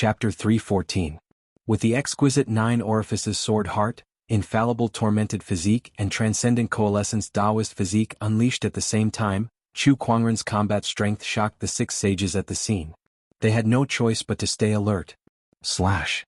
Chapter 3:14. With the exquisite 9 orifices sword heart, infallible tormented physique and transcendent coalescence Taoist physique unleashed at the same time, Chu Kuangren's combat strength shocked the 6 sages at the scene. They had no choice but to stay alert. Slash.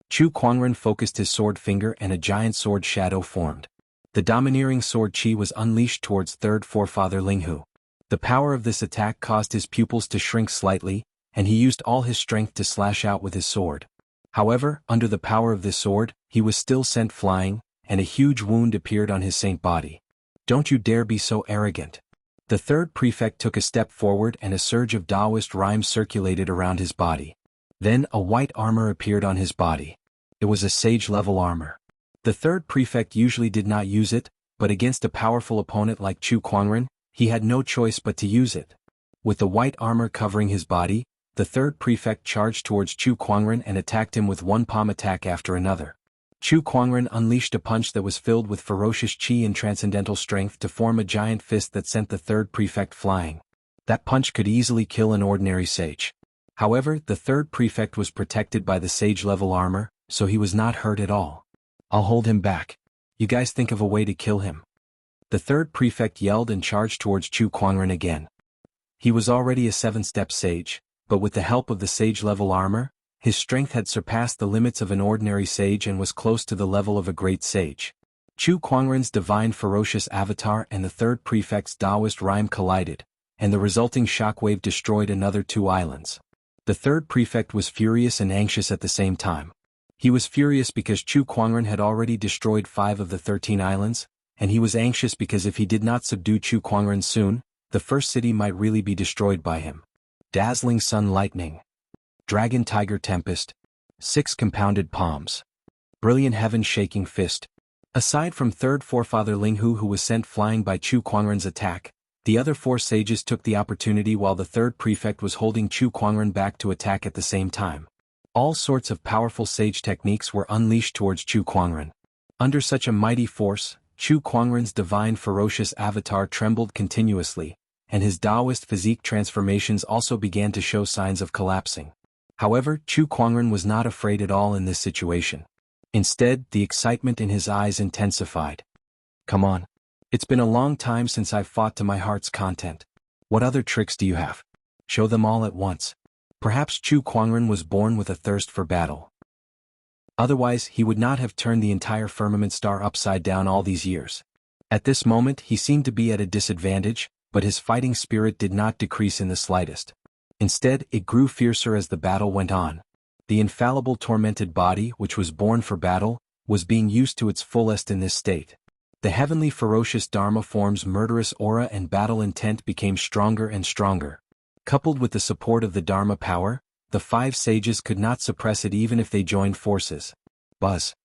Chu Kuangren focused his sword finger and a giant sword shadow formed. The domineering sword chi was unleashed towards third forefather Linghu. The power of this attack caused his pupils to shrink slightly, and he used all his strength to slash out with his sword. However, under the power of this sword, he was still sent flying, and a huge wound appeared on his saint body. Don't you dare be so arrogant. The third prefect took a step forward and a surge of Taoist rhymes circulated around his body. Then a white armor appeared on his body. It was a sage-level armor. The third prefect usually did not use it, but against a powerful opponent like Chu Kuangren, he had no choice but to use it. With the white armor covering his body, the third prefect charged towards Chu Kuangren and attacked him with one palm attack after another. Chu Kuangren unleashed a punch that was filled with ferocious chi and transcendental strength to form a giant fist that sent the third prefect flying. That punch could easily kill an ordinary sage. However, the third prefect was protected by the sage-level armor, so he was not hurt at all. I'll hold him back. You guys think of a way to kill him. The third prefect yelled and charged towards Chu Kuangren again. He was already a 7-step sage, but with the help of the sage-level armor, his strength had surpassed the limits of an ordinary sage and was close to the level of a great sage. Chu Kuangren's divine ferocious avatar and the third prefect's Taoist rhyme collided, and the resulting shockwave destroyed another 2 islands. The third prefect was furious and anxious at the same time. He was furious because Chu Kuangren had already destroyed 5 of the 13 islands, and he was anxious because if he did not subdue Chu Kuangren soon, the first city might really be destroyed by him. Dazzling sun lightning. Dragon tiger tempest. 6 compounded palms. Brilliant heaven shaking fist. Aside from third forefather Linghu who was sent flying by Chu Kuangren's attack, the other 4 sages took the opportunity while the third prefect was holding Chu Kuangren back to attack at the same time. All sorts of powerful sage techniques were unleashed towards Chu Kuangren. Under such a mighty force, Chu Kuangren's divine ferocious avatar trembled continuously, and his Taoist physique transformations also began to show signs of collapsing. However, Chu Kuangren was not afraid at all in this situation. Instead, the excitement in his eyes intensified. Come on. It's been a long time since I've fought to my heart's content. What other tricks do you have? Show them all at once. Perhaps Chu Kuangren was born with a thirst for battle. Otherwise, he would not have turned the entire firmament star upside down all these years. At this moment, he seemed to be at a disadvantage, but his fighting spirit did not decrease in the slightest. Instead, it grew fiercer as the battle went on. The infallible tormented body, which was born for battle, was being used to its fullest in this state. The heavenly ferocious Dharma form's murderous aura and battle intent became stronger and stronger. Coupled with the support of the Dharma power, the 5 sages could not suppress it even if they joined forces. Buzz.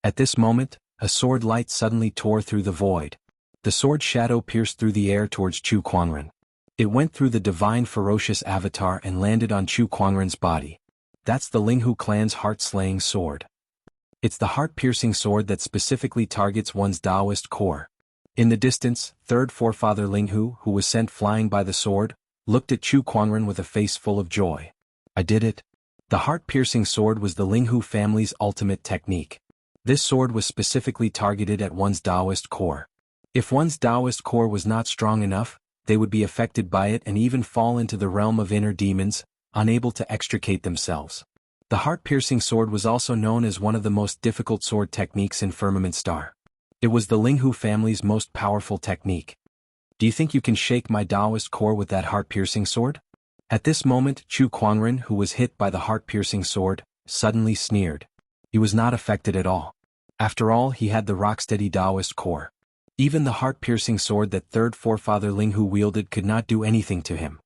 At this moment, a sword light suddenly tore through the void. The sword shadow pierced through the air towards Chu Kuangren. It went through the divine ferocious avatar and landed on Chu Kuangren's body. That's the Linghu clan's heart-slaying sword. It's the heart-piercing sword that specifically targets one's Taoist core. In the distance, third forefather Linghu, who was sent flying by the sword, looked at Chu Kuangren with a face full of joy. I did it. The heart-piercing sword was the Linghu family's ultimate technique. This sword was specifically targeted at one's Taoist core. If one's Taoist core was not strong enough, they would be affected by it and even fall into the realm of inner demons, unable to extricate themselves. The heart-piercing sword was also known as one of the most difficult sword techniques in Firmament Star. It was the Linghu family's most powerful technique. Do you think you can shake my Taoist core with that heart-piercing sword? At this moment, Chu Kuangren, who was hit by the heart-piercing sword, suddenly sneered. He was not affected at all. After all, he had the rock-steady Taoist core. Even the heart-piercing sword that third forefather Linghu wielded could not do anything to him.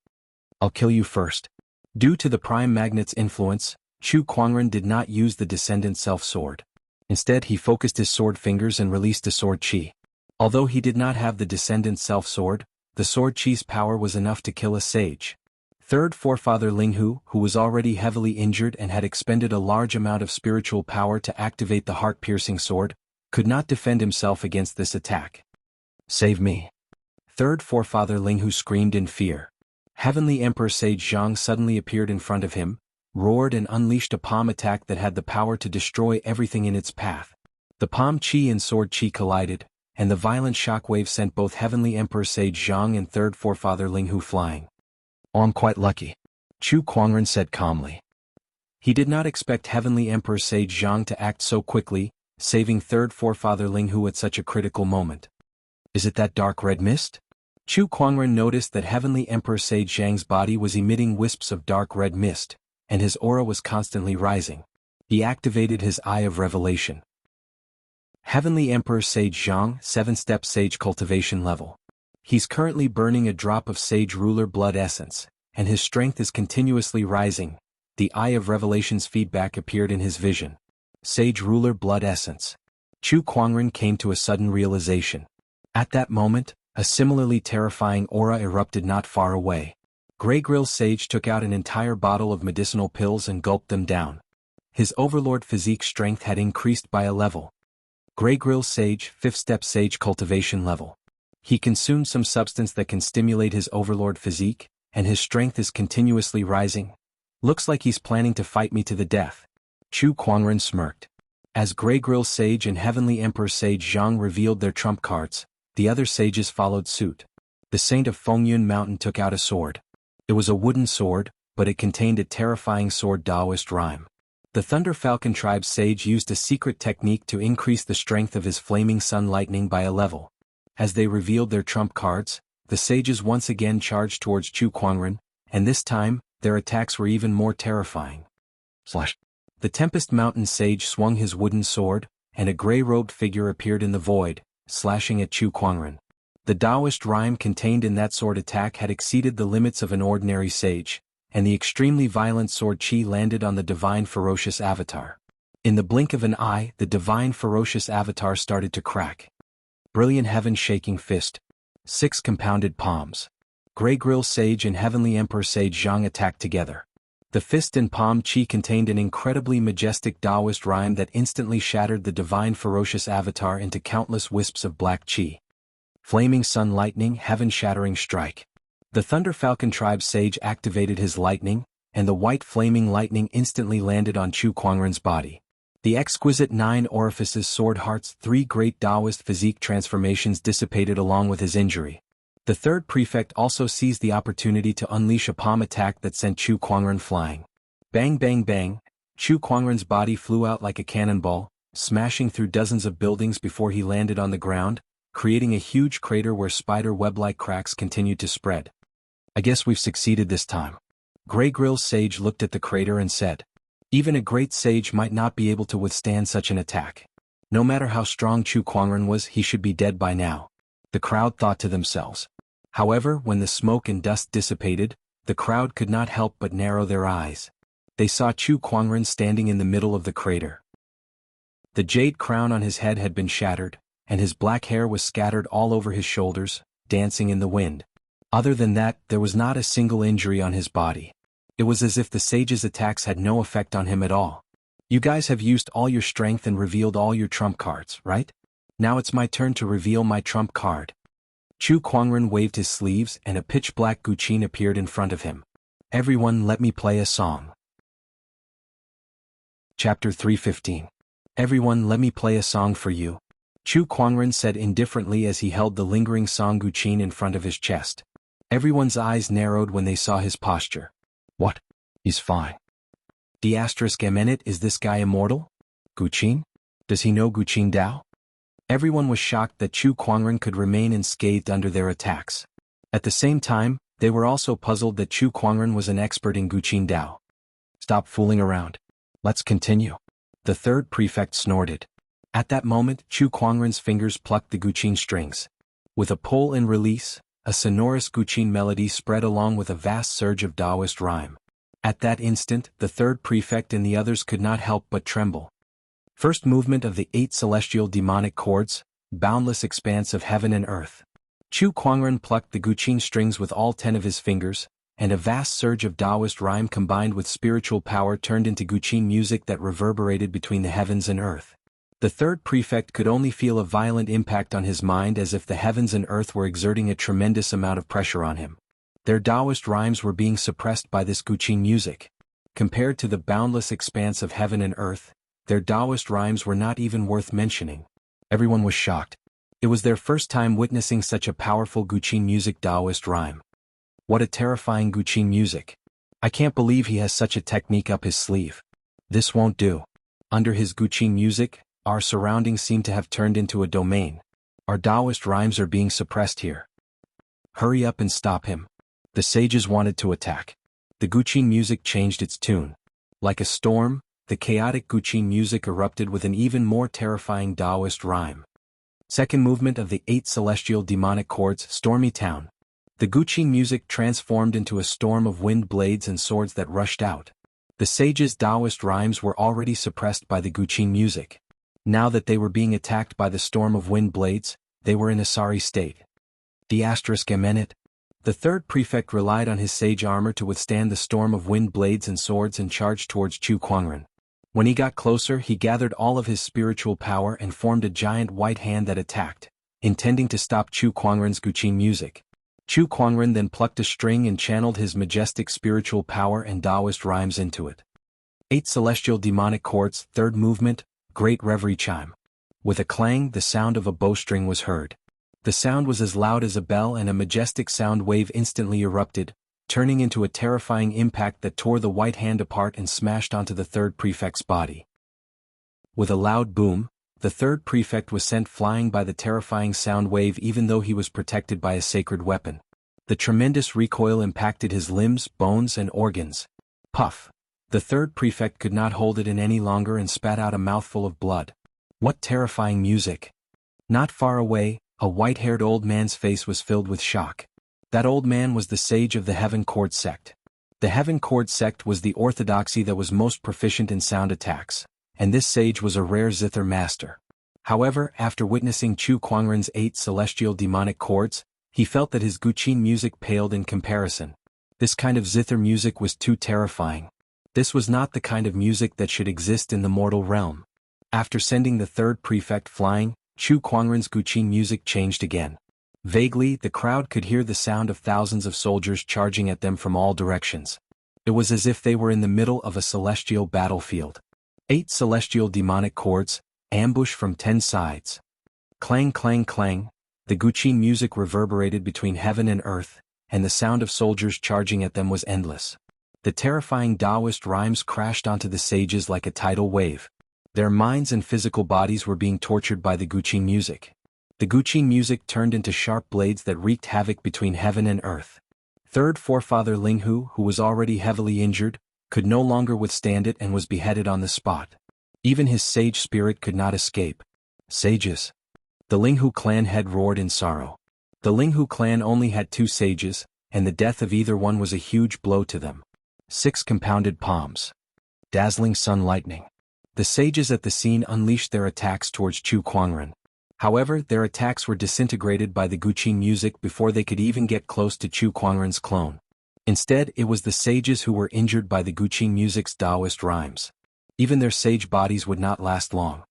I'll kill you first. Due to the prime magnet's influence, Chu Kuangren did not use the descendant self-sword. Instead, he focused his sword fingers and released the sword chi. Although he did not have the descendant self-sword, the sword chi's power was enough to kill a sage. Third forefather Linghu, who was already heavily injured and had expended a large amount of spiritual power to activate the heart-piercing sword, could not defend himself against this attack. Save me. Third forefather Linghu screamed in fear. Heavenly Emperor Sage Zhang suddenly appeared in front of him, roared and unleashed a palm attack that had the power to destroy everything in its path. The palm chi and sword chi collided, and the violent shockwave sent both Heavenly Emperor Sage Zhang and Third Forefather Linghu flying. "Oh, I'm quite lucky," Chu Kuangren said calmly. He did not expect Heavenly Emperor Sage Zhang to act so quickly, saving Third Forefather Linghu at such a critical moment. "Is it that dark red mist?" Chu Kuangren noticed that Heavenly Emperor Sage Zhang's body was emitting wisps of dark red mist, and his aura was constantly rising. He activated his Eye of Revelation. Heavenly Emperor Sage Zhang, 7-step Sage Cultivation Level. He's currently burning a drop of Sage Ruler Blood Essence, and his strength is continuously rising. The Eye of Revelation's feedback appeared in his vision. Sage Ruler Blood Essence. Chu Kuangren came to a sudden realization. At that moment, a similarly terrifying aura erupted not far away. Grey Grill Sage took out an entire bottle of medicinal pills and gulped them down. His Overlord physique strength had increased by a level. Grey Grill Sage, 5th-step Sage Cultivation Level. He consumed some substance that can stimulate his Overlord physique, and his strength is continuously rising. "Looks like he's planning to fight me to the death." Chu Kuangren smirked. As Grey Grill Sage and Heavenly Emperor Sage Zhang revealed their trump cards, the other sages followed suit. The Saint of Fengyun Mountain took out a sword. It was a wooden sword, but it contained a terrifying sword Taoist rhyme. The Thunder Falcon Tribe sage used a secret technique to increase the strength of his Flaming Sun Lightning by a level. As they revealed their trump cards, the sages once again charged towards Chu Kuangren, and this time, their attacks were even more terrifying. Slash. The Tempest Mountain sage swung his wooden sword, and a gray-robed figure appeared in the void, slashing at Chu Kuangren. The Taoist rhyme contained in that sword attack had exceeded the limits of an ordinary sage, and the extremely violent sword chi landed on the Divine Ferocious Avatar. In the blink of an eye, the Divine Ferocious Avatar started to crack. Brilliant Heaven Shaking Fist. 6 compounded palms. Grey Grill Sage and Heavenly Emperor Sage Zhang attacked together. The fist and palm chi contained an incredibly majestic Taoist rhyme that instantly shattered the Divine Ferocious Avatar into countless wisps of black chi. Flaming Sun Lightning, Heaven-Shattering Strike. The Thunder Falcon Tribe sage activated his lightning, and the white flaming lightning instantly landed on Chu Kuangren's body. The exquisite 9 orifices Sword Heart's 3 great Taoist physique transformations dissipated along with his injury. The third prefect also seized the opportunity to unleash a palm attack that sent Chu Kuangren flying. Bang bang bang, Chu Kuangren's body flew out like a cannonball, smashing through dozens of buildings before he landed on the ground, creating a huge crater where spider web-like cracks continued to spread. "I guess we've succeeded this time." Grey Grill Sage looked at the crater and said, "Even a great sage might not be able to withstand such an attack. No matter how strong Chu Kuangren was, he should be dead by now." The crowd thought to themselves. However, when the smoke and dust dissipated, the crowd could not help but narrow their eyes. They saw Chu Kuangren standing in the middle of the crater. The jade crown on his head had been shattered, and his black hair was scattered all over his shoulders, dancing in the wind. Other than that, there was not a single injury on his body. It was as if the sage's attacks had no effect on him at all. "You guys have used all your strength and revealed all your trump cards, right? Now it's my turn to reveal my trump card." Chu Kuangren waved his sleeves and a pitch-black guqin appeared in front of him. "Everyone, let me play a song." Chapter 315. "Everyone, let me play a song for you," Chu Kuangren said indifferently as he held the lingering song guqin in front of his chest. Everyone's eyes narrowed when they saw his posture. "What? He's fine. D***MN, is this guy immortal? Guqin? Does he know Guqin Dao?" Everyone was shocked that Chu Kuangren could remain unscathed under their attacks. At the same time, they were also puzzled that Chu Kuangren was an expert in Guqin Dao. "Stop fooling around. Let's continue." The third prefect snorted. At that moment, Chu Kuangren's fingers plucked the guqin strings. With a pull and release, a sonorous guqin melody spread along with a vast surge of Taoist rhyme. At that instant, the third prefect and the others could not help but tremble. First movement of the 8 celestial demonic chords, boundless expanse of heaven and earth. Chu Kuangren plucked the guqin strings with all 10 of his fingers, and a vast surge of Taoist rhyme combined with spiritual power turned into guqin music that reverberated between the heavens and earth. The third prefect could only feel a violent impact on his mind, as if the heavens and earth were exerting a tremendous amount of pressure on him. Their Taoist rhymes were being suppressed by this guqin music. Compared to the boundless expanse of heaven and earth, their Taoist rhymes were not even worth mentioning. Everyone was shocked. It was their first time witnessing such a powerful Guqin music Taoist rhyme. What a terrifying Guqin music. I can't believe he has such a technique up his sleeve. This won't do. Under his Guqin music, our surroundings seem to have turned into a domain. Our Taoist rhymes are being suppressed here. Hurry up and stop him. The sages wanted to attack. The Guqin music changed its tune. Like a storm, the chaotic Guqin music erupted with an even more terrifying Taoist rhyme. Second movement of the 8 celestial demonic chords, Stormy Town. The Guqin music transformed into a storm of wind blades and swords that rushed out. The sages' Taoist rhymes were already suppressed by the Guqin music. Now that they were being attacked by the storm of wind blades, they were in a sorry state. *Emenet. The third prefect relied on his sage armor to withstand the storm of wind blades and swords and charged towards Chu Kuangren. When he got closer, he gathered all of his spiritual power and formed a giant white hand that attacked, intending to stop Chu Kuangren's Guqin music. Chu Kuangren then plucked a string and channeled his majestic spiritual power and Taoist rhymes into it. 8 celestial demonic chords, third movement, Great Reverie Chime. With a clang, the sound of a bowstring was heard. The sound was as loud as a bell, and a majestic sound wave instantly erupted, turning into a terrifying impact that tore the white hand apart and smashed onto the third prefect's body. With a loud boom, the third prefect was sent flying by the terrifying sound wave even though he was protected by a sacred weapon. The tremendous recoil impacted his limbs, bones, and organs. Puff! The third prefect could not hold it in any longer and spat out a mouthful of blood. What terrifying music! Not far away, a white-haired old man's face was filled with shock. That old man was the sage of the Heaven Chord sect. The Heaven Chord sect was the orthodoxy that was most proficient in sound attacks, and this sage was a rare zither master. However, after witnessing Chu Kuangren's 8 celestial demonic chords, he felt that his Guqin music paled in comparison. This kind of zither music was too terrifying. This was not the kind of music that should exist in the mortal realm. After sending the third prefect flying, Chu Kuangren's Guqin music changed again. Vaguely, the crowd could hear the sound of thousands of soldiers charging at them from all directions. It was as if they were in the middle of a celestial battlefield. 8 celestial demonic chords, ambush from 10 sides. Clang clang clang, the Guqin music reverberated between heaven and earth, and the sound of soldiers charging at them was endless. The terrifying Taoist rhymes crashed onto the sages like a tidal wave. Their minds and physical bodies were being tortured by the Guqin music. The Guqin music turned into sharp blades that wreaked havoc between heaven and earth. Third forefather Linghu, who was already heavily injured, could no longer withstand it and was beheaded on the spot. Even his sage spirit could not escape. Sages! The Linghu clan head roared in sorrow. The Linghu clan only had 2 sages, and the death of either one was a huge blow to them. 6 compounded palms. Dazzling sun lightning. The sages at the scene unleashed their attacks towards Chu Kuangren. However, their attacks were disintegrated by the Guqin music before they could even get close to Chu Kuangren's clone. Instead, it was the sages who were injured by the Guqin music's Taoist rhymes. Even their sage bodies would not last long.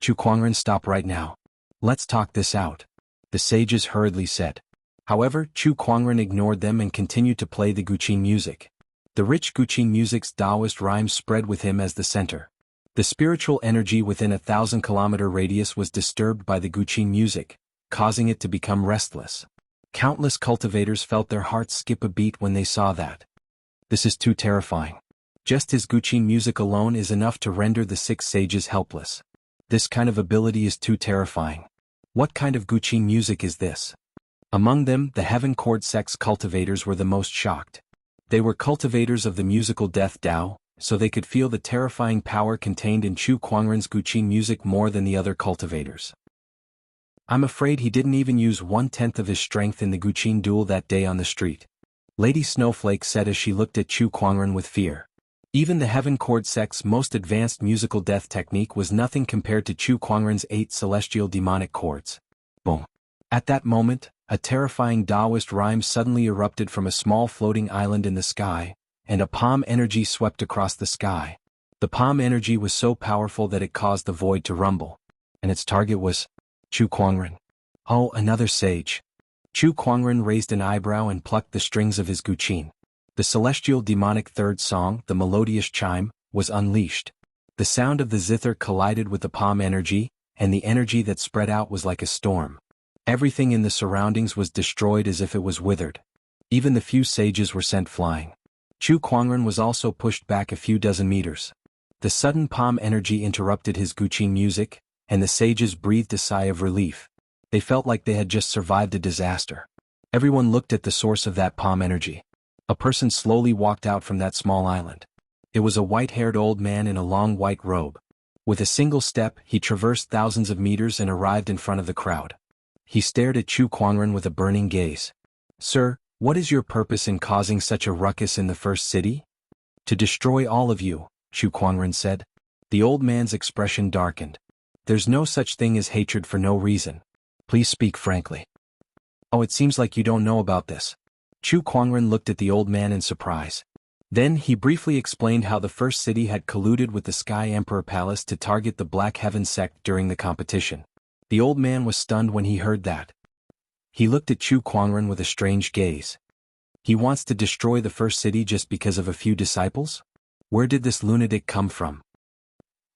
Chu Kuangren, stop right now. Let's talk this out. The sages hurriedly said. However, Chu Kuangren ignored them and continued to play the Guqin music. The rich Guqin music's Taoist rhymes spread with him as the center. The spiritual energy within a 1,000-kilometer radius was disturbed by the Guqin music, causing it to become restless. Countless cultivators felt their hearts skip a beat when they saw that. This is too terrifying. Just his Guqin music alone is enough to render the 6 sages helpless. This kind of ability is too terrifying. What kind of Guqin music is this? Among them, the Heaven Chord sect's cultivators were the most shocked. They were cultivators of the musical death Tao, so they could feel the terrifying power contained in Chu Kuangren's Guqin music more than the other cultivators. I'm afraid he didn't even use 1/10 of his strength in the Guqin duel that day on the street. Lady Snowflake said as she looked at Chu Kuangren with fear. Even the Heaven Chord sect's most advanced musical death technique was nothing compared to Chu Kuangren's 8 celestial demonic chords. Boom! At that moment, a terrifying Taoist rhyme suddenly erupted from a small floating island in the sky, and a palm energy swept across the sky. The palm energy was so powerful that it caused the void to rumble. And its target was Chu Kuangren. Oh, another sage. Chu Kuangren raised an eyebrow and plucked the strings of his Guqin. The celestial demonic third song, the melodious chime, was unleashed. The sound of the zither collided with the palm energy, and the energy that spread out was like a storm. Everything in the surroundings was destroyed as if it was withered. Even the few sages were sent flying. Chu Kuangren was also pushed back a few dozen meters. The sudden palm energy interrupted his guqin music, and the sages breathed a sigh of relief. They felt like they had just survived a disaster. Everyone looked at the source of that palm energy. A person slowly walked out from that small island. It was a white-haired old man in a long white robe. With a single step, he traversed thousands of meters and arrived in front of the crowd. He stared at Chu Kuangren with a burning gaze. "Sir, what is your purpose in causing such a ruckus in the first city?" "To destroy all of you," Chu Kuangren said. The old man's expression darkened. "There's no such thing as hatred for no reason. Please speak frankly." "Oh, it seems like you don't know about this." Chu Kuangren looked at the old man in surprise. Then he briefly explained how the first city had colluded with the Sky Emperor Palace to target the Black Heaven sect during the competition. The old man was stunned when he heard that. He looked at Chu Kuangren with a strange gaze. He wants to destroy the first city just because of a few disciples? Where did this lunatic come from?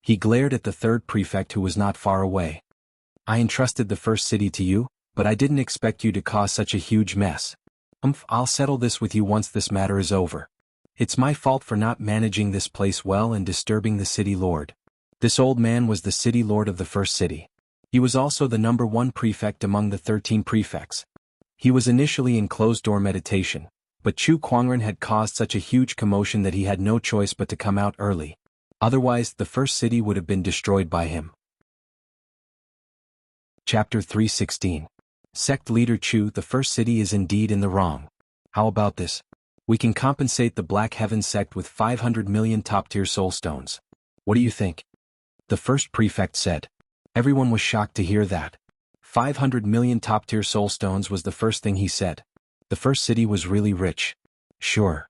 He glared at the third prefect who was not far away. "I entrusted the first city to you, but I didn't expect you to cause such a huge mess. I'll settle this with you once this matter is over. It's my fault for not managing this place well and disturbing the city lord." This old man was the city lord of the first city. He was also the #1 prefect among the 13 prefects. He was initially in closed-door meditation, but Chu Kuangren had caused such a huge commotion that he had no choice but to come out early. Otherwise, the first city would have been destroyed by him. Chapter 316. Sect Leader Chu, the first city is indeed in the wrong. How about this? We can compensate the Black Heaven sect with 500 million top-tier soul stones. What do you think? The first prefect said. Everyone was shocked to hear that. 500 million top-tier soul stones was the first thing he said. The first city was really rich. Sure.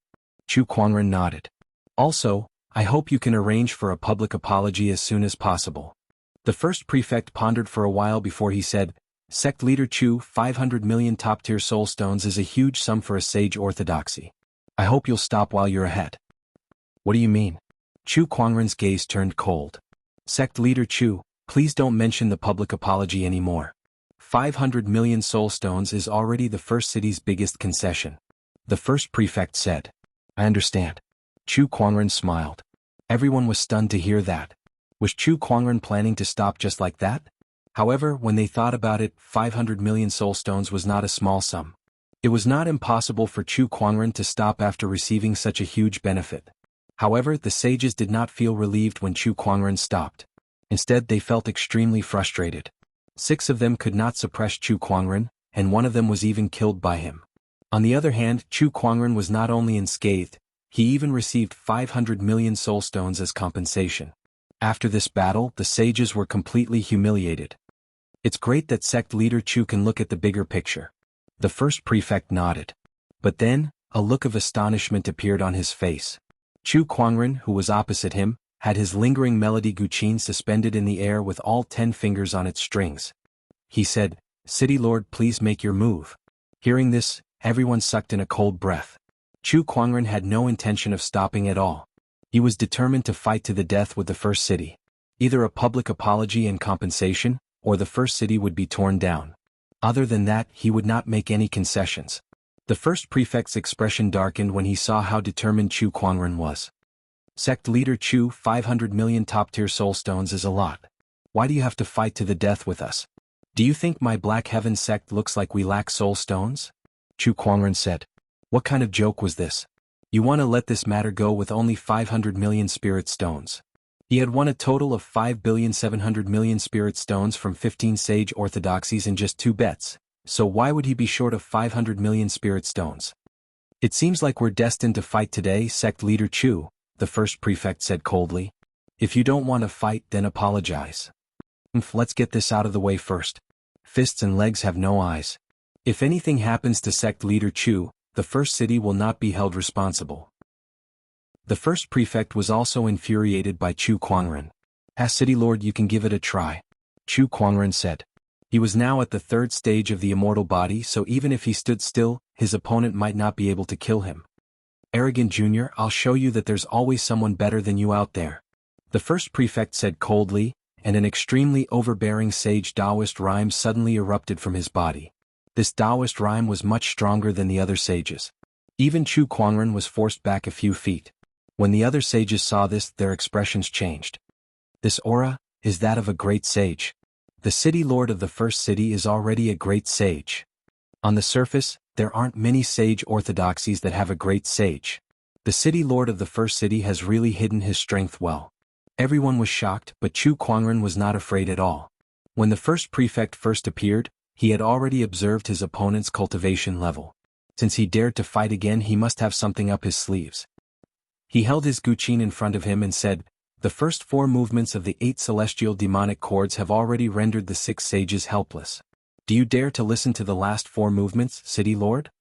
Chu Kuangren nodded. Also, I hope you can arrange for a public apology as soon as possible. The first prefect pondered for a while before he said, Sect Leader Chu, 500 million top-tier soul stones is a huge sum for a sage orthodoxy. I hope you'll stop while you're ahead. What do you mean? Chu Kuangren's gaze turned cold. Sect Leader Chu, please don't mention the public apology anymore. 500 million soul stones is already the first city's biggest concession. The first prefect said. I understand. Chu Kuangren smiled. Everyone was stunned to hear that. Was Chu Kuangren planning to stop just like that? However, when they thought about it, 500 million soul stones was not a small sum. It was not impossible for Chu Kuangren to stop after receiving such a huge benefit. However, the sages did not feel relieved when Chu Kuangren stopped. Instead, they felt extremely frustrated. 6 of them could not suppress Chu Kuangren, and one of them was even killed by him. On the other hand, Chu Kuangren was not only unscathed, he even received 500 million soul stones as compensation. After this battle, the sages were completely humiliated. It's great that Sect Leader Chu can look at the bigger picture. The first prefect nodded. But then, a look of astonishment appeared on his face. Chu Kuangren, who was opposite him, had his lingering melody guqin suspended in the air with all 10 fingers on its strings. He said, City Lord, please make your move. Hearing this, everyone sucked in a cold breath. Chu Kuangren had no intention of stopping at all. He was determined to fight to the death with the first city. Either a public apology and compensation, or the first city would be torn down. Other than that, he would not make any concessions. The first prefect's expression darkened when he saw how determined Chu Kuangren was. Sect Leader Chu, 500 million top-tier soul stones is a lot. Why do you have to fight to the death with us? Do you think my Black Heaven sect looks like we lack soul stones? Chu Kuangren said. What kind of joke was this? You want to let this matter go with only 500 million spirit stones. He had won a total of 5,700,000,000 spirit stones from 15 sage orthodoxies in just 2 bets, so why would he be short of 500 million spirit stones? It seems like we're destined to fight today, Sect Leader Chu, the first prefect said coldly. If you don't want to fight, then apologize. Let's get this out of the way first. Fists and legs have no eyes. If anything happens to Sect Leader Chu, the first city will not be held responsible. The first prefect was also infuriated by Chu Kuangren. As City Lord, you can give it a try. Chu Kuangren said. He was now at the 3rd stage of the immortal body, so even if he stood still, his opponent might not be able to kill him. Arrogant junior, I'll show you that there's always someone better than you out there. The first prefect said coldly, and an extremely overbearing sage Taoist rhyme suddenly erupted from his body. This Taoist rhyme was much stronger than the other sages. Even Chu Kuangren was forced back a few feet. When the other sages saw this, their expressions changed. This aura is that of a great sage. The city lord of the first city is already a great sage. On the surface, there aren't many sage orthodoxies that have a great sage. The city lord of the first city has really hidden his strength well. Everyone was shocked, but Chu Kuangren was not afraid at all. When the first prefect first appeared, he had already observed his opponent's cultivation level. Since he dared to fight again, he must have something up his sleeves. He held his guqin in front of him and said, "The first 4 movements of the 8 celestial demonic chords have already rendered the 6 sages helpless. Do you dare to listen to the last 4 movements, City Lord?"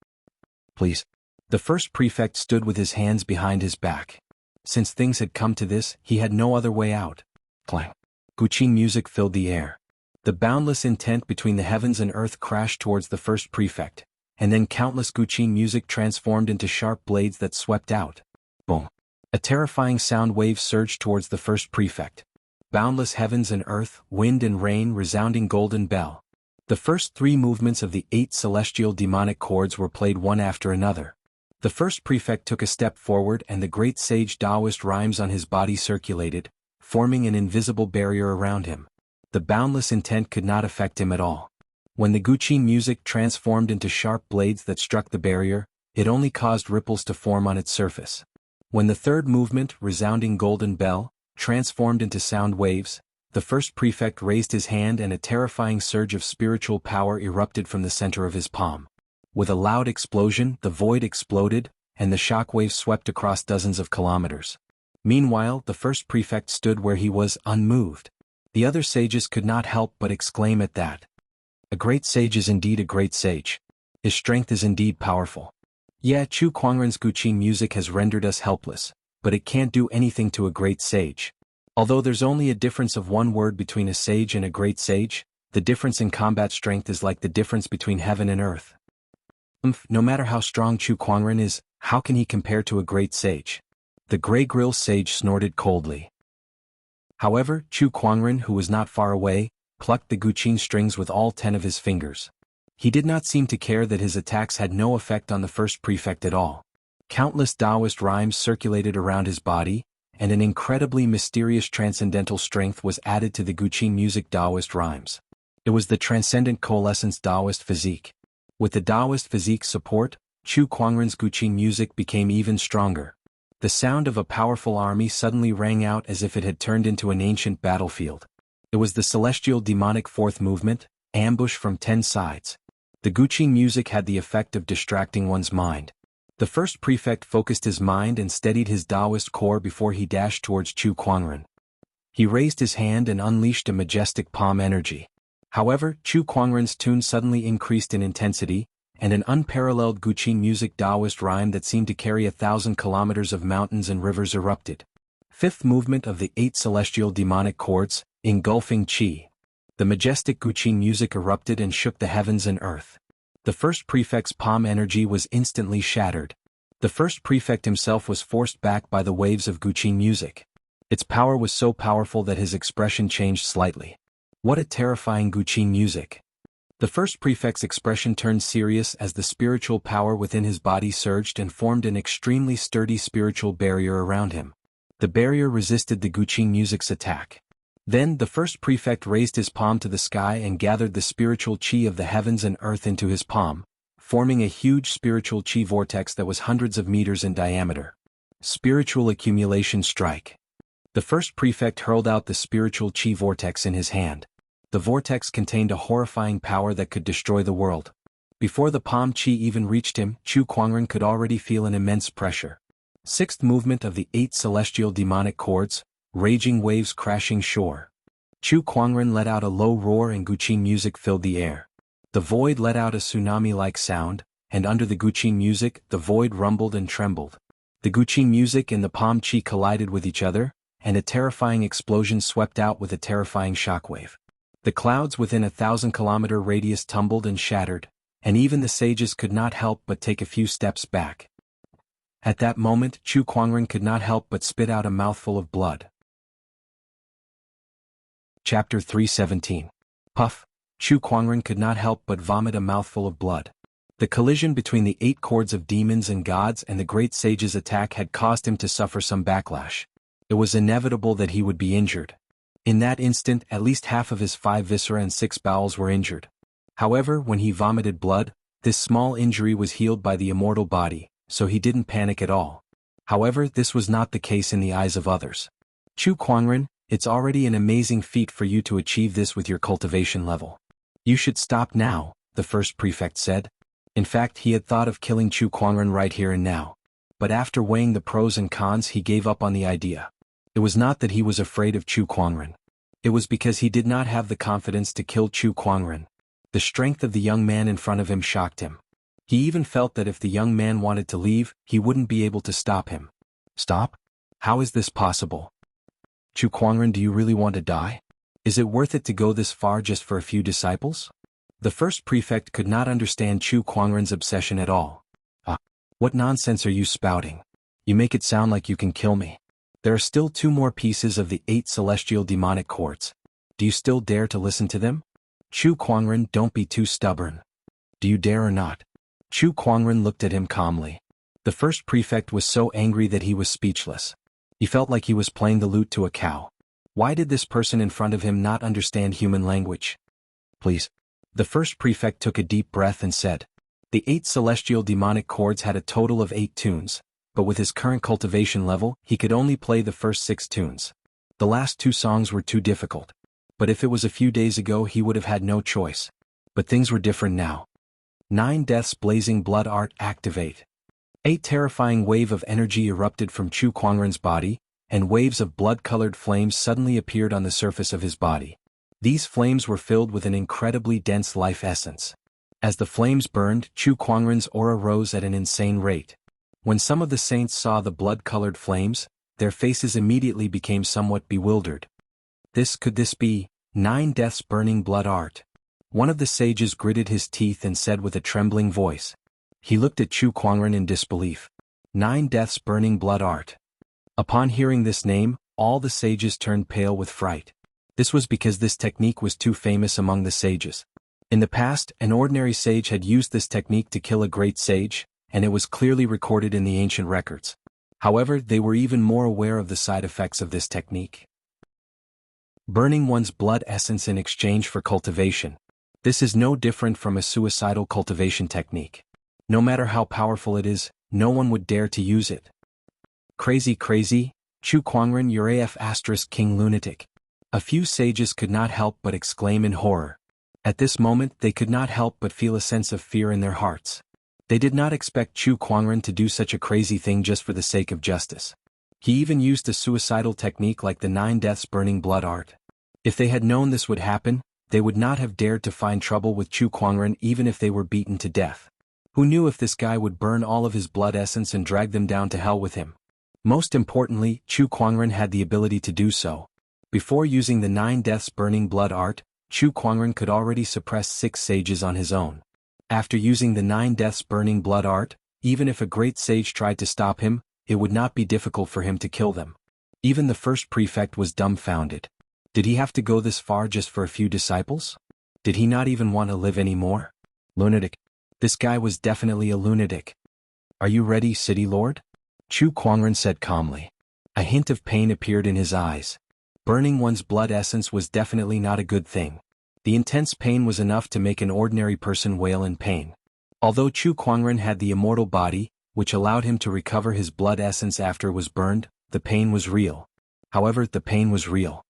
"Please." The first prefect stood with his hands behind his back. Since things had come to this, he had no other way out. Clang. Guqin music filled the air. The boundless intent between the heavens and earth crashed towards the first prefect, and then countless guqin music transformed into sharp blades that swept out. Boom. A terrifying sound wave surged towards the first prefect. Boundless heavens and earth, wind and rain, resounding golden bell. The first 3 movements of the 8 celestial demonic chords were played one after another. The first prefect took a step forward and the great sage Taoist rhymes on his body circulated, forming an invisible barrier around him. The boundless intent could not affect him at all. When the guqin music transformed into sharp blades that struck the barrier, it only caused ripples to form on its surface. When the third movement, resounding golden bell, transformed into sound waves, the first prefect raised his hand and a terrifying surge of spiritual power erupted from the center of his palm. With a loud explosion, the void exploded, and the shockwaves swept across dozens of kilometers. Meanwhile, the first prefect stood where he was, unmoved. The other sages could not help but exclaim at that. A great sage is indeed a great sage. His strength is indeed powerful. Yeah, Chu Kuangren's guqin music has rendered us helpless, but it can't do anything to a great sage. Although there's only a difference of 1 word between a sage and a great sage, the difference in combat strength is like the difference between heaven and earth. No matter how strong Chu Kuangren is, how can he compare to a great sage? The Grey Grill sage snorted coldly. However, Chu Kuangren, who was not far away, plucked the guqin strings with all 10 of his fingers. He did not seem to care that his attacks had no effect on the first prefect at all. Countless Taoist rhymes circulated around his body, and an incredibly mysterious transcendental strength was added to the guqin music Taoist rhymes. It was the transcendent coalescence Taoist physique. With the Taoist physique's support, Chu Kuangren's guqin music became even stronger. The sound of a powerful army suddenly rang out as if it had turned into an ancient battlefield. It was the celestial demonic 4th movement, ambush from 10 sides. The guqin music had the effect of distracting one's mind. The first prefect focused his mind and steadied his Taoist core before he dashed towards Chu Kuangren. He raised his hand and unleashed a majestic palm energy. However, Chu Kuangren's tune suddenly increased in intensity, and an unparalleled guqin music Taoist rhyme that seemed to carry 1,000 kilometers of mountains and rivers erupted. 5th movement of the 8 celestial demonic chords, engulfing Qi. The majestic guqin music erupted and shook the heavens and earth. The first prefect's palm energy was instantly shattered. The first prefect himself was forced back by the waves of guqin music. Its power was so powerful that his expression changed slightly. What a terrifying guqin music. The first prefect's expression turned serious as the spiritual power within his body surged and formed an extremely sturdy spiritual barrier around him. The barrier resisted the guqin music's attack. Then the first prefect raised his palm to the sky and gathered the spiritual qi of the heavens and earth into his palm, forming a huge spiritual qi vortex that was hundreds of meters in diameter. Spiritual accumulation strike. The first prefect hurled out the spiritual qi vortex in his hand. The vortex contained a horrifying power that could destroy the world. Before the palm qi even reached him, Chu Kuangren could already feel an immense pressure. 6th movement of the 8 celestial demonic chords, raging waves crashing shore. Chu Kuangren let out a low roar and guqin music filled the air. The void let out a tsunami-like sound, and under the guqin music, the void rumbled and trembled. The guqin music and the palm qi collided with each other, and a terrifying explosion swept out with a terrifying shockwave. The clouds within a 1,000-kilometer radius tumbled and shattered, and even the sages could not help but take a few steps back. At that moment, Chu Kuangren could not help but spit out a mouthful of blood. Chapter 317. Puff. Chu Kuangren could not help but vomit a mouthful of blood. The collision between the 8 cords of demons and gods and the great sage's attack had caused him to suffer some backlash. It was inevitable that he would be injured. In that instant, at least half of his 5 viscera and 6 bowels were injured. However, when he vomited blood, this small injury was healed by the immortal body, so he didn't panic at all. However, this was not the case in the eyes of others. Chu Kuangren, it's already an amazing feat for you to achieve this with your cultivation level. You should stop now, the first prefect said. In fact, he had thought of killing Chu Kuangren right here and now. But after weighing the pros and cons, he gave up on the idea. It was not that he was afraid of Chu Kuangren. It was because he did not have the confidence to kill Chu Kuangren. The strength of the young man in front of him shocked him. He even felt that if the young man wanted to leave, he wouldn't be able to stop him. Stop? How is this possible? Chu Kuangren, do you really want to die? Is it worth it to go this far just for a few disciples? The first prefect could not understand Chu Kuangren's obsession at all. What nonsense are you spouting? You make it sound like you can kill me. There are still 2 more pieces of the 8 celestial demonic cords. Do you still dare to listen to them? Chu Kuangren, don't be too stubborn. Do you dare or not? Chu Kuangren looked at him calmly. The first prefect was so angry that he was speechless. He felt like he was playing the lute to a cow. Why did this person in front of him not understand human language? Please. The first prefect took a deep breath and said. The 8 celestial demonic cords had a total of 8 tunes, but with his current cultivation level, he could only play the first 6 tunes. The last 2 songs were too difficult. But if it was a few days ago, he would have had no choice. But things were different now. 9 deaths blazing blood art activate. A terrifying wave of energy erupted from Chu Kuangren's body, and waves of blood-colored flames suddenly appeared on the surface of his body. These flames were filled with an incredibly dense life essence. As the flames burned, Chu Kuangren's aura rose at an insane rate. When some of the saints saw the blood-colored flames, their faces immediately became somewhat bewildered. Could this be 9 deaths burning blood art? One of the sages gritted his teeth and said with a trembling voice. He looked at Chu Kuangren in disbelief. 9 deaths burning blood art. Upon hearing this name, all the sages turned pale with fright. This was because this technique was too famous among the sages. In the past, an ordinary sage had used this technique to kill a great sage, and it was clearly recorded in the ancient records. However, they were even more aware of the side effects of this technique. Burning one's blood essence in exchange for cultivation. This is no different from a suicidal cultivation technique. No matter how powerful it is, no one would dare to use it. Crazy, Chu Kuangren, you're AF * king lunatic. A few sages could not help but exclaim in horror. At this moment, they could not help but feel a sense of fear in their hearts. They did not expect Chu Kuangren to do such a crazy thing just for the sake of justice. He even used a suicidal technique like the 9 deaths burning blood art. If they had known this would happen, they would not have dared to find trouble with Chu Kuangren even if they were beaten to death. Who knew if this guy would burn all of his blood essence and drag them down to hell with him? Most importantly, Chu Kuangren had the ability to do so. Before using the 9 deaths burning blood art, Chu Kuangren could already suppress 6 sages on his own. After using the 9 deaths burning blood art, even if a great sage tried to stop him, it would not be difficult for him to kill them. Even the first prefect was dumbfounded. Did he have to go this far just for a few disciples? Did he not even want to live anymore? Lunatic. This guy was definitely a lunatic. Are you ready, City Lord? Chu Kuangren said calmly. A hint of pain appeared in his eyes. Burning one's blood essence was definitely not a good thing. The intense pain was enough to make an ordinary person wail in pain. Although Chu Kuangren had the immortal body, which allowed him to recover his blood essence after it was burned, the pain was real. However, the pain was real.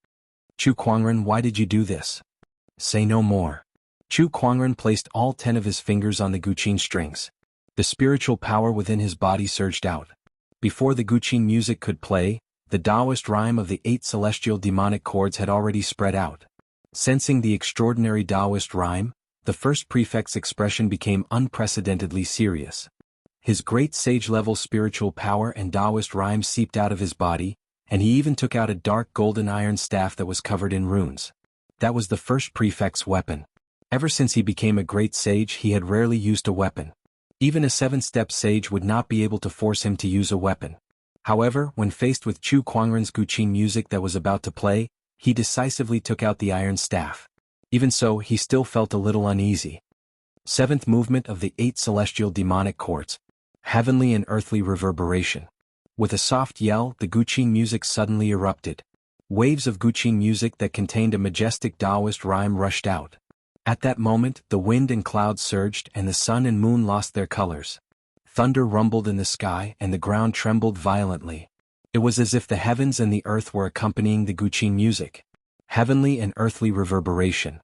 Chu Kuangren, why did you do this? Say no more. Chu Kuangren placed all 10 of his fingers on the guqin strings. The spiritual power within his body surged out. Before the guqin music could play, the Taoist rhyme of the 8 celestial demonic chords had already spread out. Sensing the extraordinary Taoist rhyme, the first prefect's expression became unprecedentedly serious. His great sage-level spiritual power and Taoist rhyme seeped out of his body, and he even took out a dark golden iron staff that was covered in runes. That was the first prefect's weapon. Ever since he became a great sage, he had rarely used a weapon. Even a 7-step sage would not be able to force him to use a weapon. However, when faced with Chu Kuangren's Guqin music that was about to play, he decisively took out the iron staff. Even so, he still felt a little uneasy. 7th movement of the 8 celestial demonic chords. Heavenly and earthly reverberation. With a soft yell, the Guqin music suddenly erupted. Waves of Guqin music that contained a majestic Taoist rhyme rushed out. At that moment, the wind and clouds surged and the sun and moon lost their colors. Thunder rumbled in the sky and the ground trembled violently. It was as if the heavens and the earth were accompanying the Guqin music. Heavenly and earthly reverberation.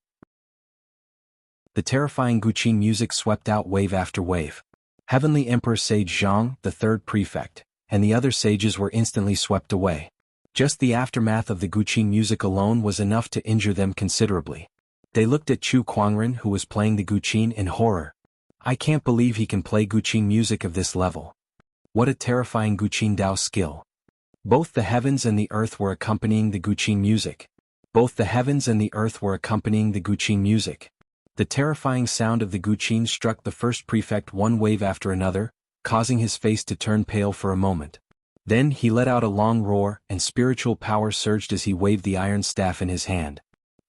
The terrifying Guqin music swept out wave after wave. Heavenly Emperor Sage Zhang, the 3rd prefect, and the other sages were instantly swept away. Just the aftermath of the Guqin music alone was enough to injure them considerably. They looked at Chu Kuangren, who was playing the Guqin, in horror. I can't believe he can play Guqin music of this level. What a terrifying Guqin Dao skill. Both the heavens and the earth were accompanying the Guqin music. Both the heavens and the earth were accompanying the Guqin music. The terrifying sound of the Guqin struck the 1st prefect one wave after another, causing his face to turn pale for a moment. Then he let out a long roar, and spiritual power surged as he waved the iron staff in his hand.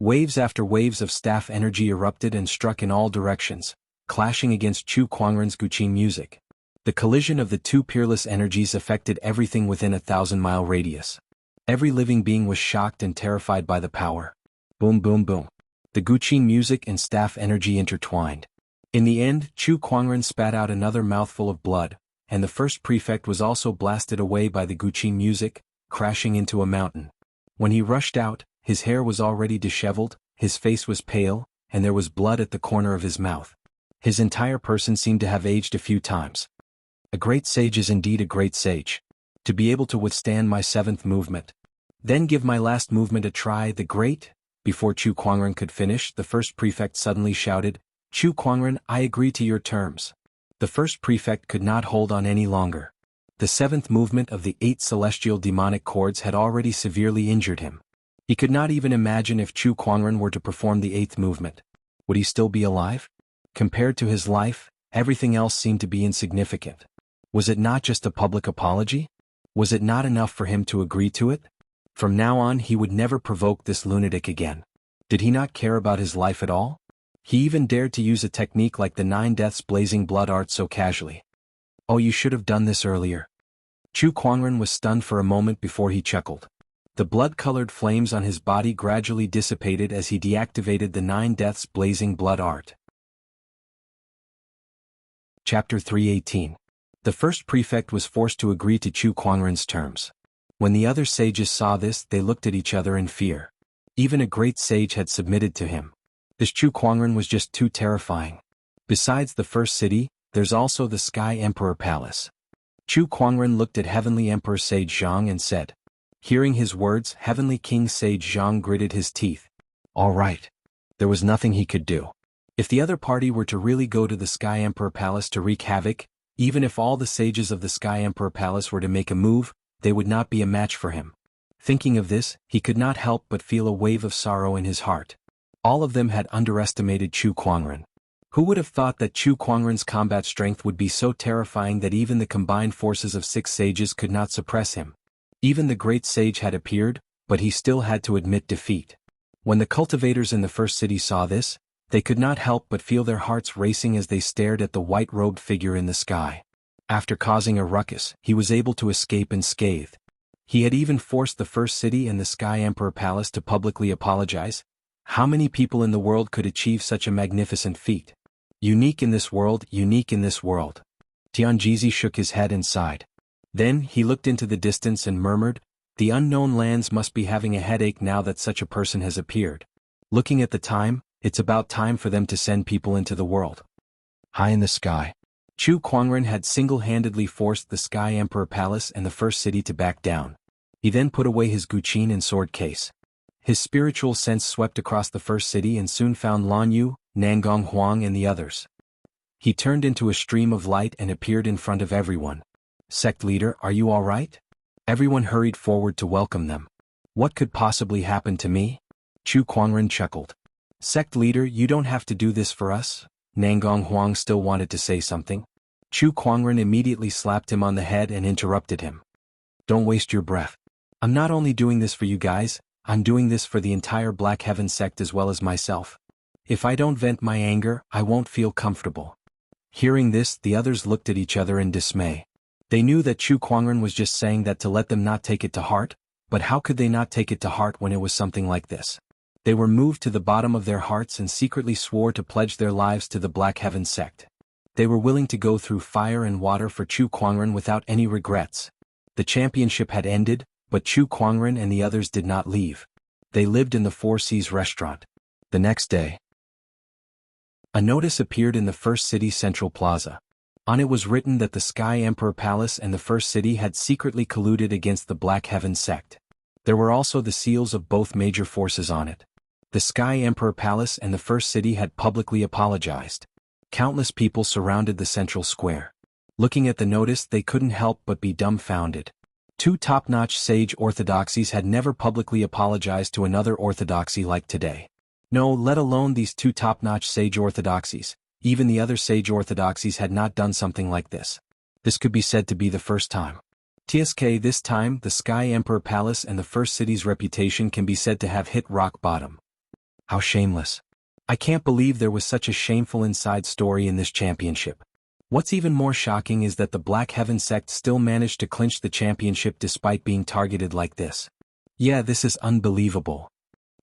Waves after waves of staff energy erupted and struck in all directions, clashing against Chu Kuangren's Guqin music. The collision of the two peerless energies affected everything within a 1,000-mile radius. Every living being was shocked and terrified by the power. Boom boom boom. The Guqin music and staff energy intertwined. In the end, Chu Kuangren spat out another mouthful of blood, and the 1st prefect was also blasted away by the Guqin music, crashing into a mountain. When he rushed out, his hair was already disheveled, his face was pale, and there was blood at the corner of his mouth. His entire person seemed to have aged a few times. A great sage is indeed a great sage. To be able to withstand my 7th movement. Then give my last movement a try, the great. Before Chu Kuangren could finish, the 1st prefect suddenly shouted, Chu Kuangren, I agree to your terms. The 1st prefect could not hold on any longer. The 7th movement of the 8 celestial demonic chords had already severely injured him. He could not even imagine if Chu Kuangren were to perform the 8th movement. Would he still be alive? Compared to his life, everything else seemed to be insignificant. Was it not just a public apology? Was it not enough for him to agree to it? From now on he would never provoke this lunatic again. Did he not care about his life at all? He even dared to use a technique like the 9 deaths blazing blood art so casually. Oh, you should have done this earlier. Chu Kuangren was stunned for a moment before he chuckled. The blood-colored flames on his body gradually dissipated as he deactivated the 9 deaths blazing blood art. Chapter 318. The 1st prefect was forced to agree to Chu Kuangren's terms. When the other sages saw this, they looked at each other in fear. Even a great sage had submitted to him. This Chu Kuangren was just too terrifying. Besides the 1st city, there's also the Sky Emperor Palace. Chu Kuangren looked at Heavenly Emperor Sage Zhang and said. Hearing his words, Heavenly King Sage Zhang gritted his teeth. All right. There was nothing he could do. If the other party were to really go to the Sky Emperor Palace to wreak havoc, even if all the sages of the Sky Emperor Palace were to make a move, they would not be a match for him. Thinking of this, he could not help but feel a wave of sorrow in his heart. All of them had underestimated Chu Kuangren. Who would have thought that Chu Kuangren's combat strength would be so terrifying that even the combined forces of 6 sages could not suppress him? Even the great sage had appeared, but he still had to admit defeat. When the cultivators in the 1st city saw this, they could not help but feel their hearts racing as they stared at the white-robed figure in the sky. After causing a ruckus, he was able to escape unscathed. He had even forced the 1st city and the Sky Emperor Palace to publicly apologize. How many people in the world could achieve such a magnificent feat? Unique in this world, unique in this world. Tianjizi shook his head and sighed. Then he looked into the distance and murmured, the unknown lands must be having a headache now that such a person has appeared. Looking at the time, it's about time for them to send people into the world. High in the sky. Chu Kuangren had single-handedly forced the Sky Emperor Palace and the 1st city to back down. He then put away his Guqin and sword case. His spiritual sense swept across the 1st city and soon found Lan Yu, Nangong Huang and the others. He turned into a stream of light and appeared in front of everyone. Sect leader, are you all right? Everyone hurried forward to welcome them. What could possibly happen to me? Chu Kuangren chuckled. Sect leader, you don't have to do this for us. Nangong Huang still wanted to say something. Chu Kuangren immediately slapped him on the head and interrupted him. Don't waste your breath. I'm not only doing this for you guys, I'm doing this for the entire Black Heaven sect as well as myself. If I don't vent my anger, I won't feel comfortable. Hearing this, the others looked at each other in dismay. They knew that Chu Kuangren was just saying that to let them not take it to heart, but how could they not take it to heart when it was something like this? They were moved to the bottom of their hearts and secretly swore to pledge their lives to the Black Heaven sect. They were willing to go through fire and water for Chu Kuangren without any regrets. The championship had ended, but Chu Kuangren and the others did not leave. They lived in the Four Seas restaurant. The next day, a notice appeared in the First City Central Plaza. On it was written that the Sky Emperor Palace and the First City had secretly colluded against the Black Heaven sect. There were also the seals of both major forces on it. The Sky Emperor Palace and the First City had publicly apologized. Countless people surrounded the central square. Looking at the notice, they couldn't help but be dumbfounded. Two top-notch sage orthodoxies had never publicly apologized to another orthodoxy like today. No, let alone these two top-notch sage orthodoxies. Even the other sage orthodoxies had not done something like this. This could be said to be the first time. TSK, this time, the Sky Emperor Palace and the First City's reputation can be said to have hit rock bottom. How shameless. I can't believe there was such a shameful inside story in this championship. What's even more shocking is that the Black Heaven sect still managed to clinch the championship despite being targeted like this. Yeah, this is unbelievable.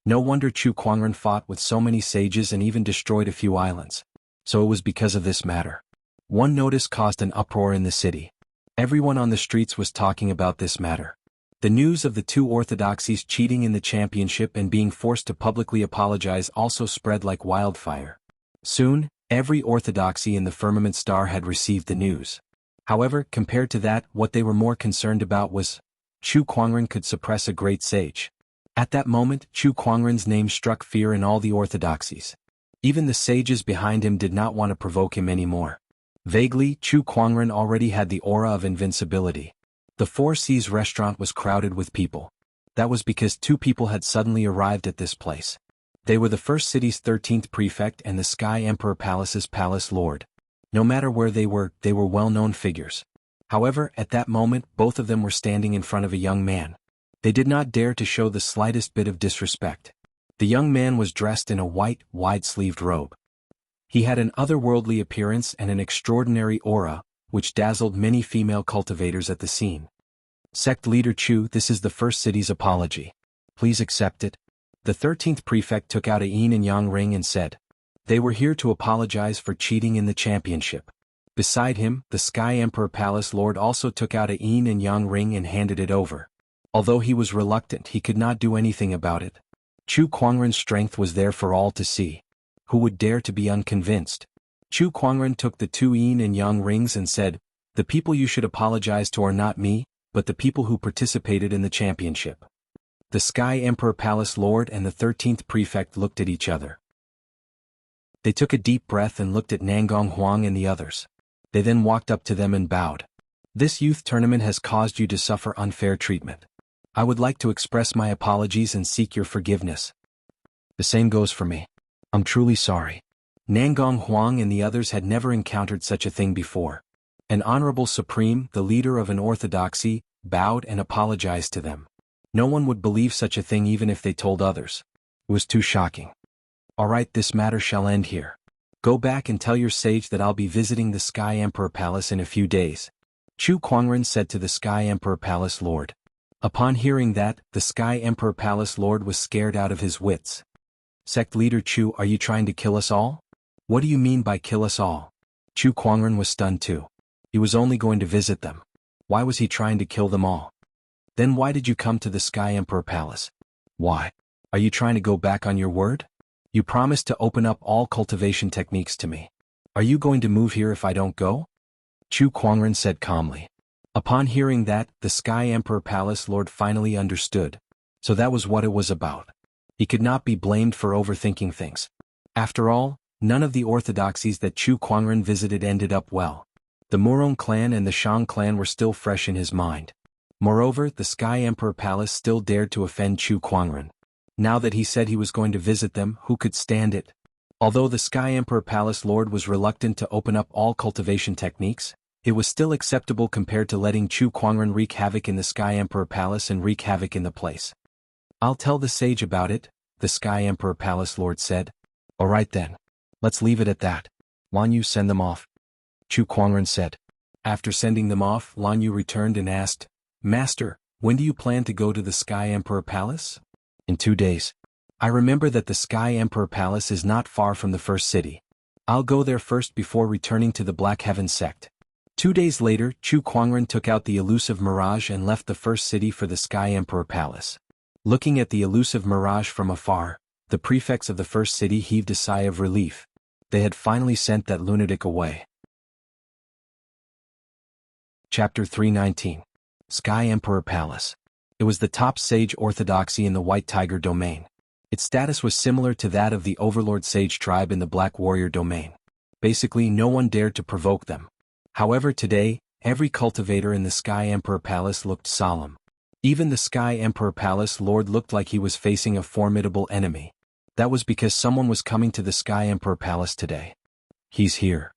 No wonder Chu Kuangren fought with so many sages and even destroyed a few islands. So it was because of this matter. One notice caused an uproar in the city. Everyone on the streets was talking about this matter. The news of the two orthodoxies cheating in the championship and being forced to publicly apologize also spread like wildfire. Soon, every orthodoxy in the Firmament Star had received the news. However, compared to that, what they were more concerned about was Chu Kuangren could suppress a great sage. At that moment, Chu Kuangren's name struck fear in all the orthodoxies. Even the sages behind him did not want to provoke him anymore. Vaguely, Chu Kuangren already had the aura of invincibility. The Four Seas restaurant was crowded with people. That was because two people had suddenly arrived at this place. They were the First City's 13th prefect and the Sky Emperor Palace's palace lord. No matter where they were well-known figures. However, at that moment, both of them were standing in front of a young man. They did not dare to show the slightest bit of disrespect. The young man was dressed in a white, wide-sleeved robe. He had an otherworldly appearance and an extraordinary aura, which dazzled many female cultivators at the scene. Sect Leader Chu, this is the First City's apology. Please accept it. The 13th prefect took out a yin and yang ring and said, they were here to apologize for cheating in the championship. Beside him, the Sky Emperor Palace Lord also took out a yin and yang ring and handed it over. Although he was reluctant, he could not do anything about it. Chu Kuangren's strength was there for all to see. Who would dare to be unconvinced? Chu Kuangren took the two yin and yang rings and said, the people you should apologize to are not me, but the people who participated in the championship. The Sky Emperor Palace Lord and the 13th prefect looked at each other. They took a deep breath and looked at Nangong Huang and the others. They then walked up to them and bowed. This youth tournament has caused you to suffer unfair treatment. I would like to express my apologies and seek your forgiveness. The same goes for me. I'm truly sorry. Nangong Huang and the others had never encountered such a thing before. An honorable supreme, the leader of an orthodoxy, bowed and apologized to them. No one would believe such a thing even if they told others. It was too shocking. Alright, this matter shall end here. Go back and tell your sage that I'll be visiting the Sky Emperor Palace in a few days. Chu Kuangren said to the Sky Emperor Palace Lord. Upon hearing that, the Sky Emperor Palace Lord was scared out of his wits. Sect Leader Chu, are you trying to kill us all? What do you mean by kill us all? Chu Kuangren was stunned too. He was only going to visit them. Why was he trying to kill them all? Then why did you come to the Sky Emperor Palace? Why? Are you trying to go back on your word? You promised to open up all cultivation techniques to me. Are you going to move here if I don't go? Chu Kuangren said calmly. Upon hearing that, the Sky Emperor Palace Lord finally understood. So that was what it was about. He could not be blamed for overthinking things. After all, none of the orthodoxies that Chu Kuangren visited ended up well. The Murong clan and the Shang clan were still fresh in his mind. Moreover, the Sky Emperor Palace still dared to offend Chu Kuangren. Now that he said he was going to visit them, who could stand it? Although the Sky Emperor Palace Lord was reluctant to open up all cultivation techniques, it was still acceptable compared to letting Chu Kuangren wreak havoc in the Sky Emperor Palace and wreak havoc in the place. "I'll tell the sage about it," the Sky Emperor Palace Lord said. "Alright then. Let's leave it at that. Lan Yu, send them off," Chu Kuangren said. After sending them off, Lan Yu returned and asked, "Master, when do you plan to go to the Sky Emperor Palace?" "In 2 days. I remember that the Sky Emperor Palace is not far from the first city. I'll go there first before returning to the Black Heaven sect." 2 days later, Chu Kuangren took out the elusive mirage and left the first city for the Sky Emperor Palace. Looking at the elusive mirage from afar, the prefects of the first city heaved a sigh of relief. They had finally sent that lunatic away. Chapter 319. Sky Emperor Palace. It was the top sage orthodoxy in the White Tiger domain. Its status was similar to that of the Overlord Sage tribe in the Black Warrior domain. Basically, no one dared to provoke them. However, today, every cultivator in the Sky Emperor Palace looked solemn. Even the Sky Emperor Palace Lord looked like he was facing a formidable enemy. That was because someone was coming to the Sky Emperor Palace today. "He's here."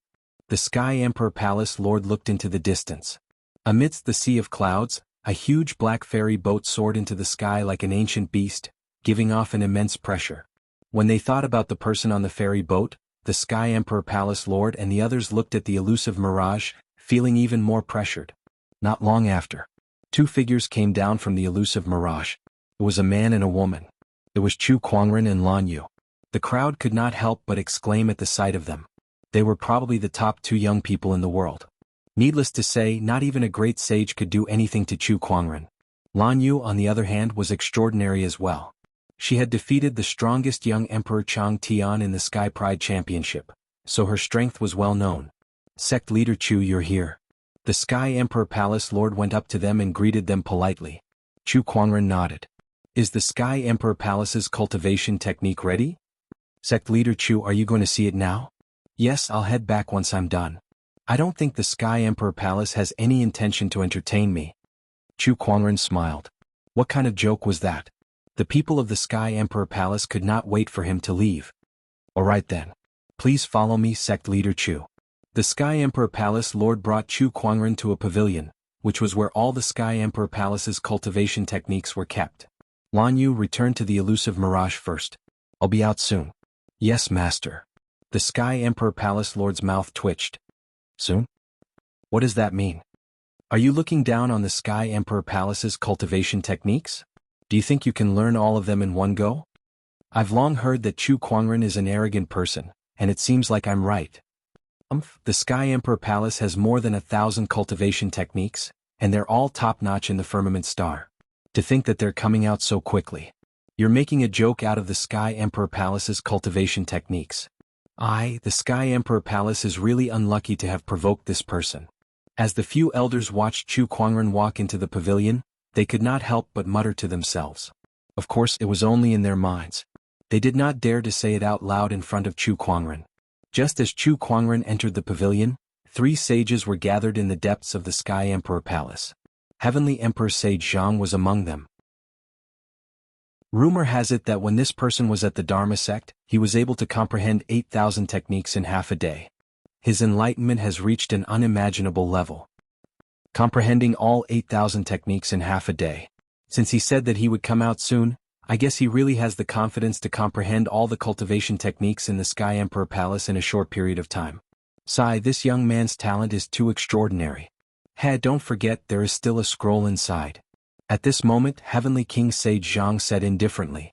The Sky Emperor Palace Lord looked into the distance. Amidst the sea of clouds, a huge black fairy boat soared into the sky like an ancient beast, giving off an immense pressure. When they thought about the person on the fairy boat, the Sky Emperor Palace Lord and the others looked at the elusive mirage, feeling even more pressured. Not long after, 2 figures came down from the elusive mirage. It was a man and a woman. It was Chu Kuangren and Lan Yu. The crowd could not help but exclaim at the sight of them. They were probably the top 2 young people in the world. Needless to say, not even a great sage could do anything to Chu Kuangren. Lan Yu, on the other hand, was extraordinary as well. She had defeated the strongest young Emperor Chang Tian in the Sky Pride Championship, so her strength was well known. "Sect Leader Chu, you're here." The Sky Emperor Palace Lord went up to them and greeted them politely. Chu Kuangren nodded. "Is the Sky Emperor Palace's cultivation technique ready?" "Sect Leader Chu, are you going to see it now?" "Yes, I'll head back once I'm done. I don't think the Sky Emperor Palace has any intention to entertain me." Chu Kuangren smiled. What kind of joke was that? The people of the Sky Emperor Palace could not wait for him to leave. "Alright then. Please follow me, Sect Leader Chu." The Sky Emperor Palace Lord brought Chu Kuangren to a pavilion, which was where all the Sky Emperor Palace's cultivation techniques were kept. Lan Yu returned to the elusive mirage first. "I'll be out soon." "Yes, Master." The Sky Emperor Palace Lord's mouth twitched. "Soon? What does that mean? Are you looking down on the Sky Emperor Palace's cultivation techniques? Do you think you can learn all of them in one go?" "I've long heard that Chu Kuangren is an arrogant person, and it seems like I'm right." The Sky Emperor Palace has more than 1,000 cultivation techniques, and they're all top-notch in the firmament star. To think that they're coming out so quickly. You're making a joke out of the Sky Emperor Palace's cultivation techniques. The Sky Emperor Palace is really unlucky to have provoked this person. As the few elders watched Chu Kuangren walk into the pavilion, they could not help but mutter to themselves. Of course, it was only in their minds. They did not dare to say it out loud in front of Chu Kuangren. Just as Chu Kuangren entered the pavilion, 3 sages were gathered in the depths of the Sky Emperor Palace. Heavenly Emperor Sage Zhang was among them. Rumor has it that when this person was at the Dharma sect, he was able to comprehend 8,000 techniques in half a day. His enlightenment has reached an unimaginable level. Comprehending all 8,000 techniques in half a day. Since he said that he would come out soon, I guess he really has the confidence to comprehend all the cultivation techniques in the Sky Emperor Palace in a short period of time. Sigh, this young man's talent is too extraordinary. Don't forget there is still a scroll inside. At this moment, Heavenly King Sage Zhang said indifferently.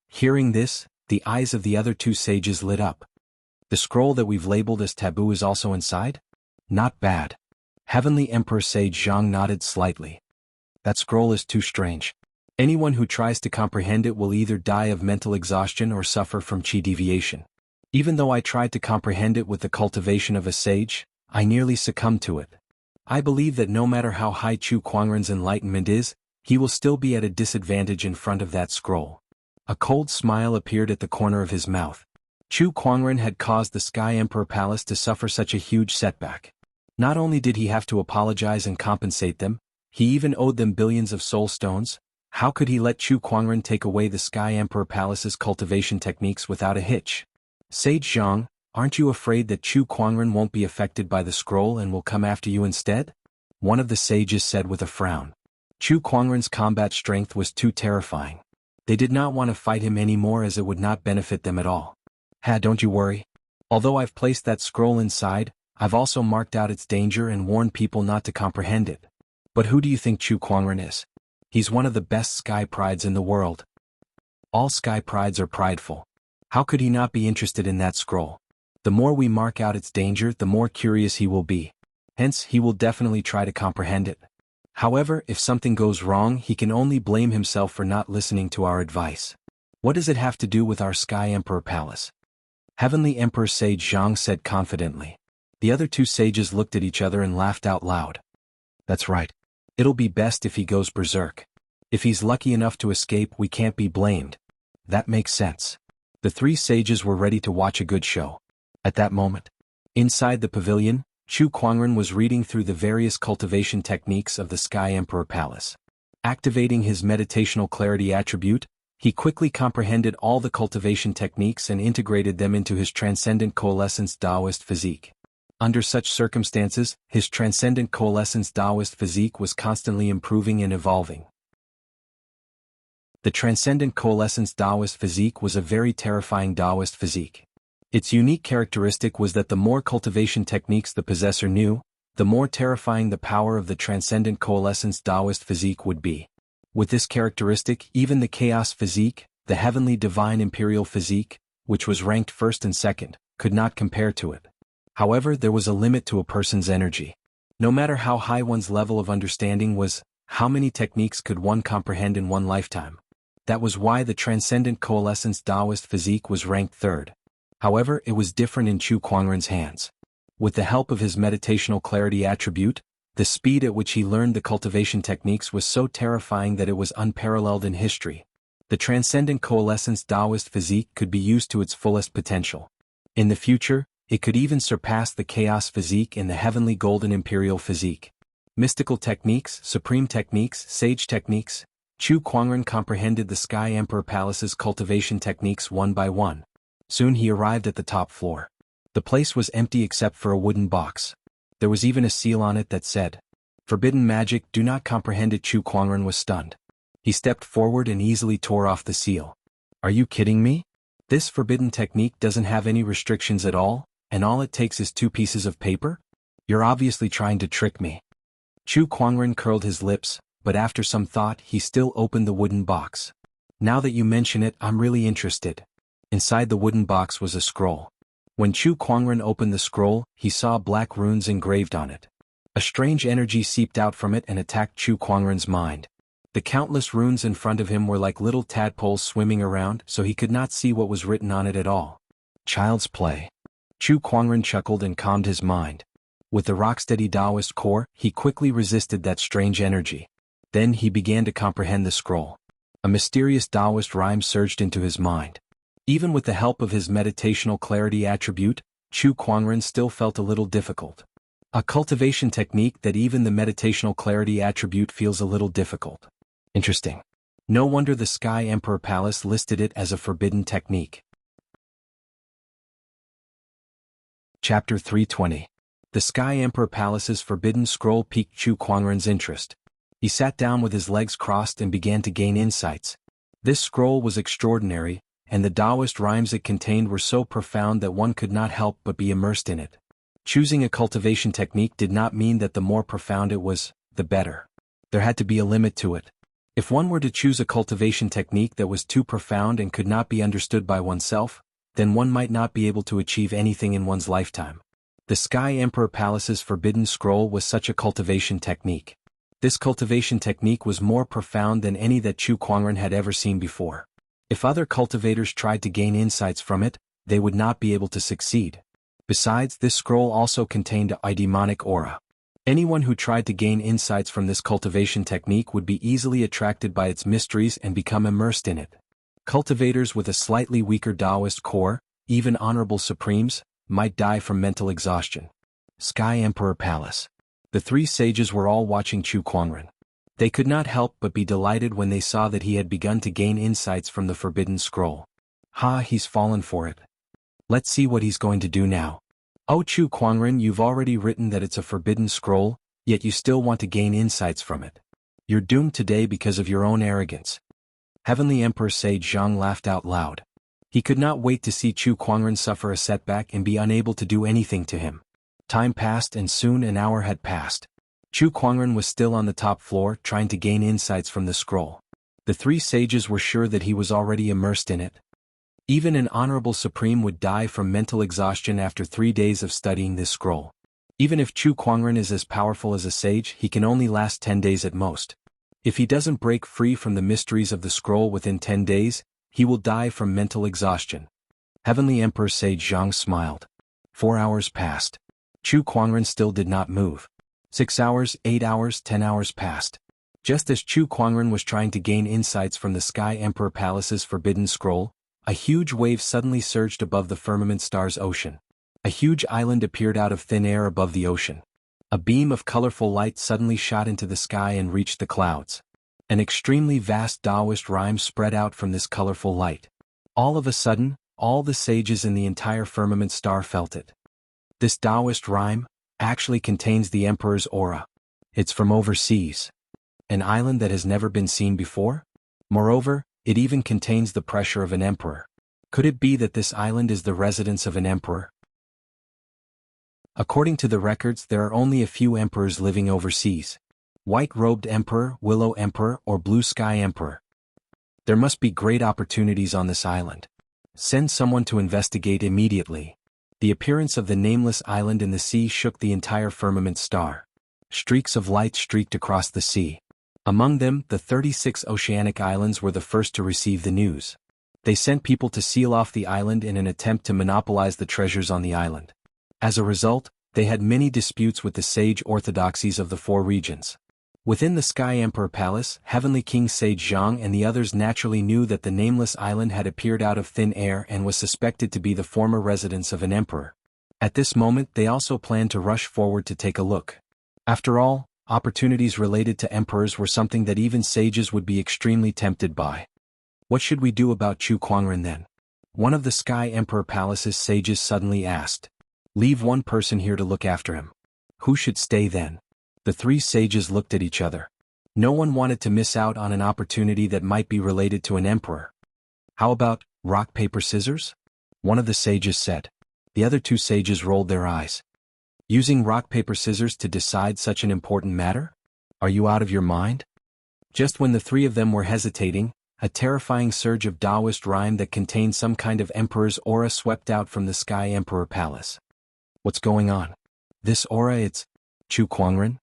Hearing this, the eyes of the other 2 sages lit up. The scroll that we've labeled as taboo is also inside? Not bad. Heavenly Emperor Sage Zhang nodded slightly. That scroll is too strange. Anyone who tries to comprehend it will either die of mental exhaustion or suffer from chi deviation. Even though I tried to comprehend it with the cultivation of a sage, I nearly succumbed to it. I believe that no matter how high Chu Kuangren's enlightenment is, he will still be at a disadvantage in front of that scroll. A cold smile appeared at the corner of his mouth. Chu Kuangren had caused the Sky Emperor Palace to suffer such a huge setback. Not only did he have to apologize and compensate them, he even owed them billions of soul stones. How could he let Chu Kuangren take away the Sky Emperor Palace's cultivation techniques without a hitch? Sage Zhang, aren't you afraid that Chu Kuangren won't be affected by the scroll and will come after you instead? One of the sages said with a frown. Chu Kuangren's combat strength was too terrifying. They did not want to fight him anymore as it would not benefit them at all. Don't you worry. Although I've placed that scroll inside, I've also marked out its danger and warned people not to comprehend it. But who do you think Chu Kuangren is? He's one of the best sky prides in the world. All sky prides are prideful. How could he not be interested in that scroll? The more we mark out its danger, the more curious he will be. Hence, he will definitely try to comprehend it. However, if something goes wrong, he can only blame himself for not listening to our advice. What does it have to do with our Sky Emperor Palace? Heavenly Emperor Sage Zhang said confidently. The other two sages looked at each other and laughed out loud. That's right. It'll be best if he goes berserk. If he's lucky enough to escape, we can't be blamed. That makes sense. The three sages were ready to watch a good show. At that moment, inside the pavilion, Chu Kuangren was reading through the various cultivation techniques of the Sky Emperor Palace. Activating his meditational clarity attribute, he quickly comprehended all the cultivation techniques and integrated them into his transcendent coalescence Taoist physique. Under such circumstances, his transcendent coalescence Taoist physique was constantly improving and evolving. The transcendent coalescence Taoist physique was a very terrifying Taoist physique. Its unique characteristic was that the more cultivation techniques the possessor knew, the more terrifying the power of the transcendent coalescence Taoist physique would be. With this characteristic, even the chaos physique, the heavenly divine imperial physique, which was ranked first and second, could not compare to it. However, there was a limit to a person's energy. No matter how high one's level of understanding was, how many techniques could one comprehend in one lifetime? That was why the transcendent coalescence Taoist physique was ranked third. However, it was different in Chu Kuangren's hands. With the help of his meditational clarity attribute, the speed at which he learned the cultivation techniques was so terrifying that it was unparalleled in history. The transcendent coalescence Taoist physique could be used to its fullest potential. In the future, it could even surpass the chaos physique and the heavenly golden imperial physique. Mystical techniques, supreme techniques, sage techniques. Chu Kuangren comprehended the Sky Emperor Palace's cultivation techniques one by one. Soon he arrived at the top floor. The place was empty except for a wooden box. There was even a seal on it that said, "Forbidden magic, do not comprehend it." Chu Kuangren was stunned. He stepped forward and easily tore off the seal. Are you kidding me? This forbidden technique doesn't have any restrictions at all, and all it takes is 2 pieces of paper? You're obviously trying to trick me. Chu Kuangren curled his lips, but after some thought he still opened the wooden box. Now that you mention it, I'm really interested. Inside the wooden box was a scroll. When Chu Kuangren opened the scroll, he saw black runes engraved on it. A strange energy seeped out from it and attacked Chu Kuangren's mind. The countless runes in front of him were like little tadpoles swimming around, so he could not see what was written on it at all. Child's play. Chu Kuangren chuckled and calmed his mind. With the rock-steady Taoist core, he quickly resisted that strange energy. Then he began to comprehend the scroll. A mysterious Taoist rhyme surged into his mind. Even with the help of his meditational clarity attribute, Chu Kuangren still felt a little difficult. A cultivation technique that even the meditational clarity attribute feels a little difficult. Interesting. No wonder the Sky Emperor Palace listed it as a forbidden technique. Chapter 320. The Sky Emperor Palace's forbidden scroll piqued Chu Kuangren's interest. He sat down with his legs crossed and began to gain insights. This scroll was extraordinary, and the Taoist rhymes it contained were so profound that one could not help but be immersed in it. Choosing a cultivation technique did not mean that the more profound it was, the better. There had to be a limit to it. If one were to choose a cultivation technique that was too profound and could not be understood by oneself, then one might not be able to achieve anything in one's lifetime. The Sky Emperor Palace's forbidden scroll was such a cultivation technique. This cultivation technique was more profound than any that Chu Kuangren had ever seen before. If other cultivators tried to gain insights from it, they would not be able to succeed. Besides, this scroll also contained a demonic aura. Anyone who tried to gain insights from this cultivation technique would be easily attracted by its mysteries and become immersed in it. Cultivators with a slightly weaker Taoist core, even honorable supremes, might die from mental exhaustion. Sky Emperor Palace. The 3 sages were all watching Chu Kuangren. They could not help but be delighted when they saw that he had begun to gain insights from the forbidden scroll. He's fallen for it. Let's see what he's going to do now. Oh Chu Kuangren, you've already written that it's a forbidden scroll, yet you still want to gain insights from it. You're doomed today because of your own arrogance. Heavenly Emperor Sage Zhang laughed out loud. He could not wait to see Chu Kuangren suffer a setback and be unable to do anything to him. Time passed and soon an hour had passed. Chu Kuangren was still on the top floor trying to gain insights from the scroll. The three sages were sure that he was already immersed in it. Even an honorable supreme would die from mental exhaustion after 3 days of studying this scroll. Even if Chu Kuangren is as powerful as a sage, he can only last 10 days at most. If he doesn't break free from the mysteries of the scroll within 10 days, he will die from mental exhaustion. Heavenly Emperor Sage Zhang smiled. 4 hours passed. Chu Kuangren still did not move. 6 hours, 8 hours, 10 hours passed. Just as Chu Kuangren was trying to gain insights from the Sky Emperor Palace's forbidden scroll, a huge wave suddenly surged above the firmament star's ocean. A huge island appeared out of thin air above the ocean. A beam of colorful light suddenly shot into the sky and reached the clouds. An extremely vast Taoist rhyme spread out from this colorful light. All of a sudden, all the sages in the entire firmament star felt it. This Taoist rhyme actually contains the Emperor's aura. It's from overseas. An island that has never been seen before? Moreover, it even contains the pressure of an emperor. Could it be that this island is the residence of an emperor? According to the records, there are only a few emperors living overseas. White-robed emperor, willow emperor, or blue sky emperor. There must be great opportunities on this island. Send someone to investigate immediately. The appearance of the nameless island in the sea shook the entire firmament star. Streaks of light streaked across the sea. Among them, the 36 oceanic islands were the first to receive the news. They sent people to seal off the island in an attempt to monopolize the treasures on the island. As a result, they had many disputes with the sage orthodoxies of the 4 regions. Within the Sky Emperor Palace, Heavenly King Sage Zhang and the others naturally knew that the nameless island had appeared out of thin air and was suspected to be the former residence of an emperor. At this moment they also planned to rush forward to take a look. After all, opportunities related to emperors were something that even sages would be extremely tempted by. What should we do about Chu Kuangren then? One of the Sky Emperor Palace's sages suddenly asked. Leave one person here to look after him. Who should stay then? The 3 sages looked at each other. No one wanted to miss out on an opportunity that might be related to an emperor. How about rock, paper, scissors? One of the sages said. The other 2 sages rolled their eyes. Using rock, paper, scissors to decide such an important matter? Are you out of your mind? Just when the 3 of them were hesitating, a terrifying surge of Taoist rhyme that contained some kind of emperor's aura swept out from the Sky Emperor Palace. What's going on? This aura, it's Chu Kuangren?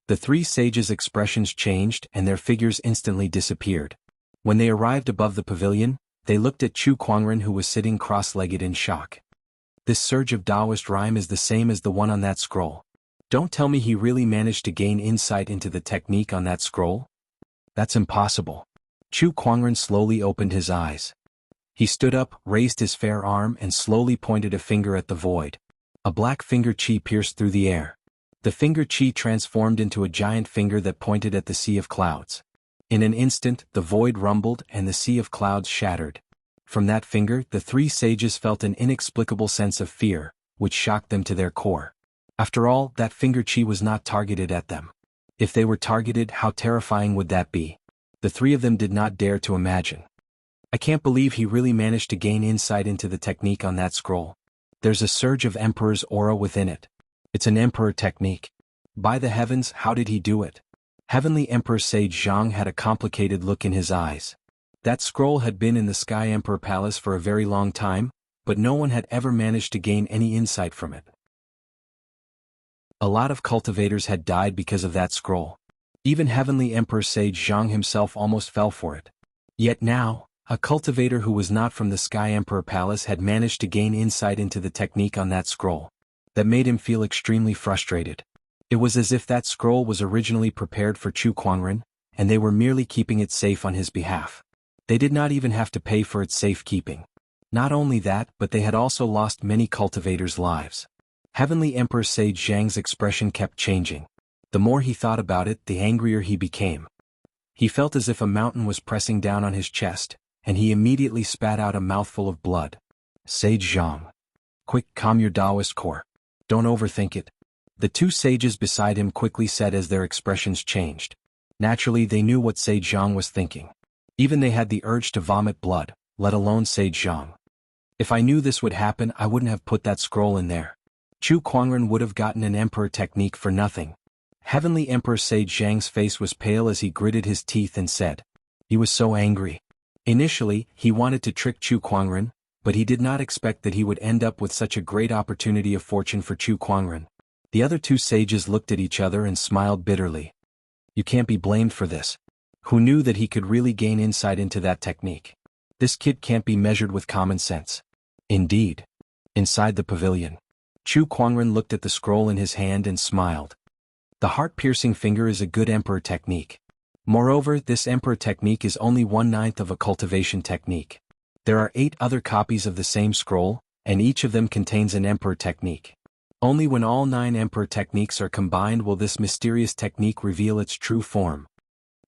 The 3 sages' expressions changed and their figures instantly disappeared. When they arrived above the pavilion, they looked at Chu Kuangren, who was sitting cross-legged in shock. This surge of Taoist rhyme is the same as the one on that scroll. Don't tell me he really managed to gain insight into the technique on that scroll? That's impossible. Chu Kuangren slowly opened his eyes. He stood up, raised his fair arm and slowly pointed a finger at the void. A black finger chi pierced through the air. The finger chi transformed into a giant finger that pointed at the sea of clouds. In an instant, the void rumbled and the sea of clouds shattered. From that finger, the 3 sages felt an inexplicable sense of fear, which shocked them to their core. After all, that finger chi was not targeted at them. If they were targeted, how terrifying would that be? The 3 of them did not dare to imagine. I can't believe he really managed to gain insight into the technique on that scroll. There's a surge of Emperor's aura within it. It's an Emperor technique. By the heavens, how did he do it? Heavenly Emperor Sage Zhang had a complicated look in his eyes. That scroll had been in the Sky Emperor Palace for a very long time, but no one had ever managed to gain any insight from it. A lot of cultivators had died because of that scroll. Even Heavenly Emperor Sage Zhang himself almost fell for it. Yet now, a cultivator who was not from the Sky Emperor Palace had managed to gain insight into the technique on that scroll. That made him feel extremely frustrated. It was as if that scroll was originally prepared for Chu Kuangren, and they were merely keeping it safe on his behalf. They did not even have to pay for its safekeeping. Not only that, but they had also lost many cultivators' lives. Heavenly Emperor Sage Zhang's expression kept changing. The more he thought about it, the angrier he became. He felt as if a mountain was pressing down on his chest, and he immediately spat out a mouthful of blood. Sage Zhang. Quick, calm your Taoist core. Don't overthink it. The two sages beside him quickly said as their expressions changed. Naturally, they knew what Sage Zhang was thinking. Even they had the urge to vomit blood, let alone Sage Zhang. If I knew this would happen, I wouldn't have put that scroll in there. Chu Kuangren would have gotten an emperor technique for nothing. Heavenly Emperor Sage Zhang's face was pale as he gritted his teeth and said. He was so angry. Initially, he wanted to trick Chu Kuangren, but he did not expect that he would end up with such a great opportunity of fortune for Chu Kuangren. The other two sages looked at each other and smiled bitterly. You can't be blamed for this. Who knew that he could really gain insight into that technique? This kid can't be measured with common sense. Indeed. Inside the pavilion, Chu Kuangren looked at the scroll in his hand and smiled. The heart-piercing finger is a good emperor technique. Moreover, this emperor technique is only 1/9 of a cultivation technique. There are 8 other copies of the same scroll, and each of them contains an emperor technique. Only when all 9 emperor techniques are combined will this mysterious technique reveal its true form.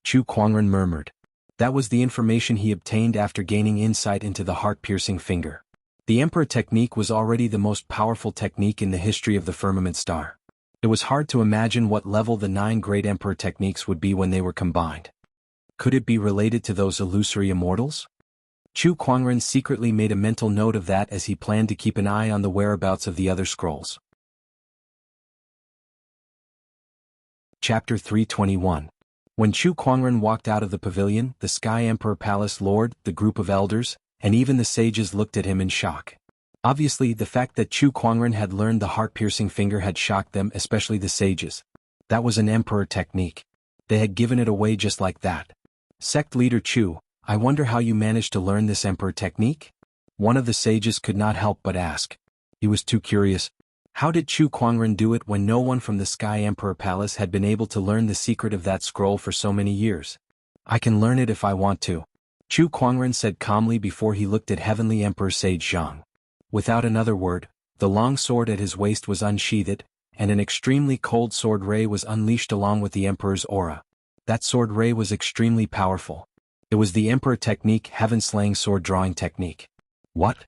Chu Kuangren murmured. That was the information he obtained after gaining insight into the heart-piercing finger. The emperor technique was already the most powerful technique in the history of the firmament star. It was hard to imagine what level the 9 great emperor techniques would be when they were combined. Could it be related to those illusory immortals? Chu Kuangren secretly made a mental note of that as he planned to keep an eye on the whereabouts of the other scrolls. Chapter 321. When Chu Kuangren walked out of the pavilion, the Sky Emperor Palace Lord, the group of elders, and even the sages looked at him in shock. Obviously, the fact that Chu Kuangren had learned the heart-piercing finger had shocked them, especially the sages. That was an emperor technique. They had given it away just like that. Sect leader Chu, I wonder how you managed to learn this emperor technique? One of the sages could not help but ask. He was too curious. How did Chu Kuangren do it when no one from the Sky Emperor Palace had been able to learn the secret of that scroll for so many years? I can learn it if I want to. Chu Kuangren said calmly before he looked at Heavenly Emperor Sage Zhang. Without another word, the long sword at his waist was unsheathed, and an extremely cold sword ray was unleashed along with the Emperor's aura. That sword ray was extremely powerful. It was the Emperor technique, Heaven-slaying sword drawing technique. What?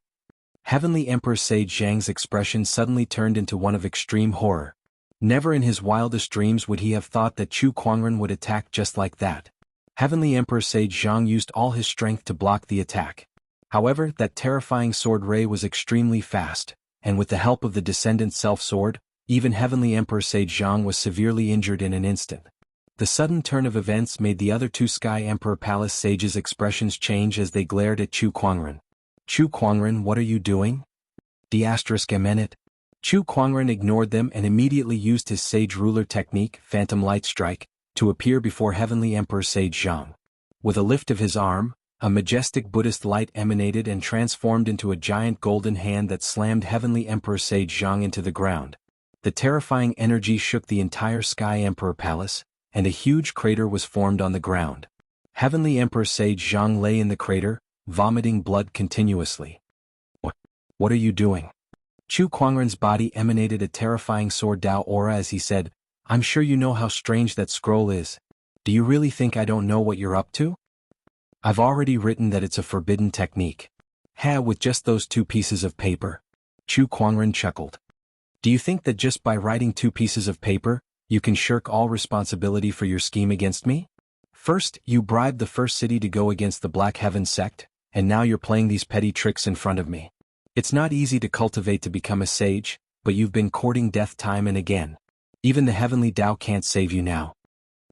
Heavenly Emperor Sage Zhang's expression suddenly turned into one of extreme horror. Never in his wildest dreams would he have thought that Chu Kuangren would attack just like that. Heavenly Emperor Sage Zhang used all his strength to block the attack. However, that terrifying sword ray was extremely fast, and with the help of the Descendant Self-Sword, even Heavenly Emperor Sage Zhang was severely injured in an instant. The sudden turn of events made the other two Sky Emperor Palace sages' expressions change as they glared at Chu Kuangren. Chu Kuangren, what are you doing? ***. Chu Kuangren ignored them and immediately used his Sage Ruler technique, Phantom Light Strike, to appear before Heavenly Emperor Sage Zhang. With a lift of his arm, a majestic Buddhist light emanated and transformed into a giant golden hand that slammed Heavenly Emperor Sage Zhang into the ground. The terrifying energy shook the entire Sky Emperor Palace, and a huge crater was formed on the ground. Heavenly Emperor Sage Zhang lay in the crater, vomiting blood continuously. What are you doing? Chu Kuangren's body emanated a terrifying sword Dao aura as he said, I'm sure you know how strange that scroll is. Do you really think I don't know what you're up to? I've already written that it's a forbidden technique. With just those 2 pieces of paper. Chu Kuangren chuckled. Do you think that just by writing 2 pieces of paper, you can shirk all responsibility for your scheme against me? First, you bribed the first city to go against the Black Heaven sect, and now you're playing these petty tricks in front of me. It's not easy to cultivate to become a sage, but you've been courting death time and again. Even the heavenly Tao can't save you now.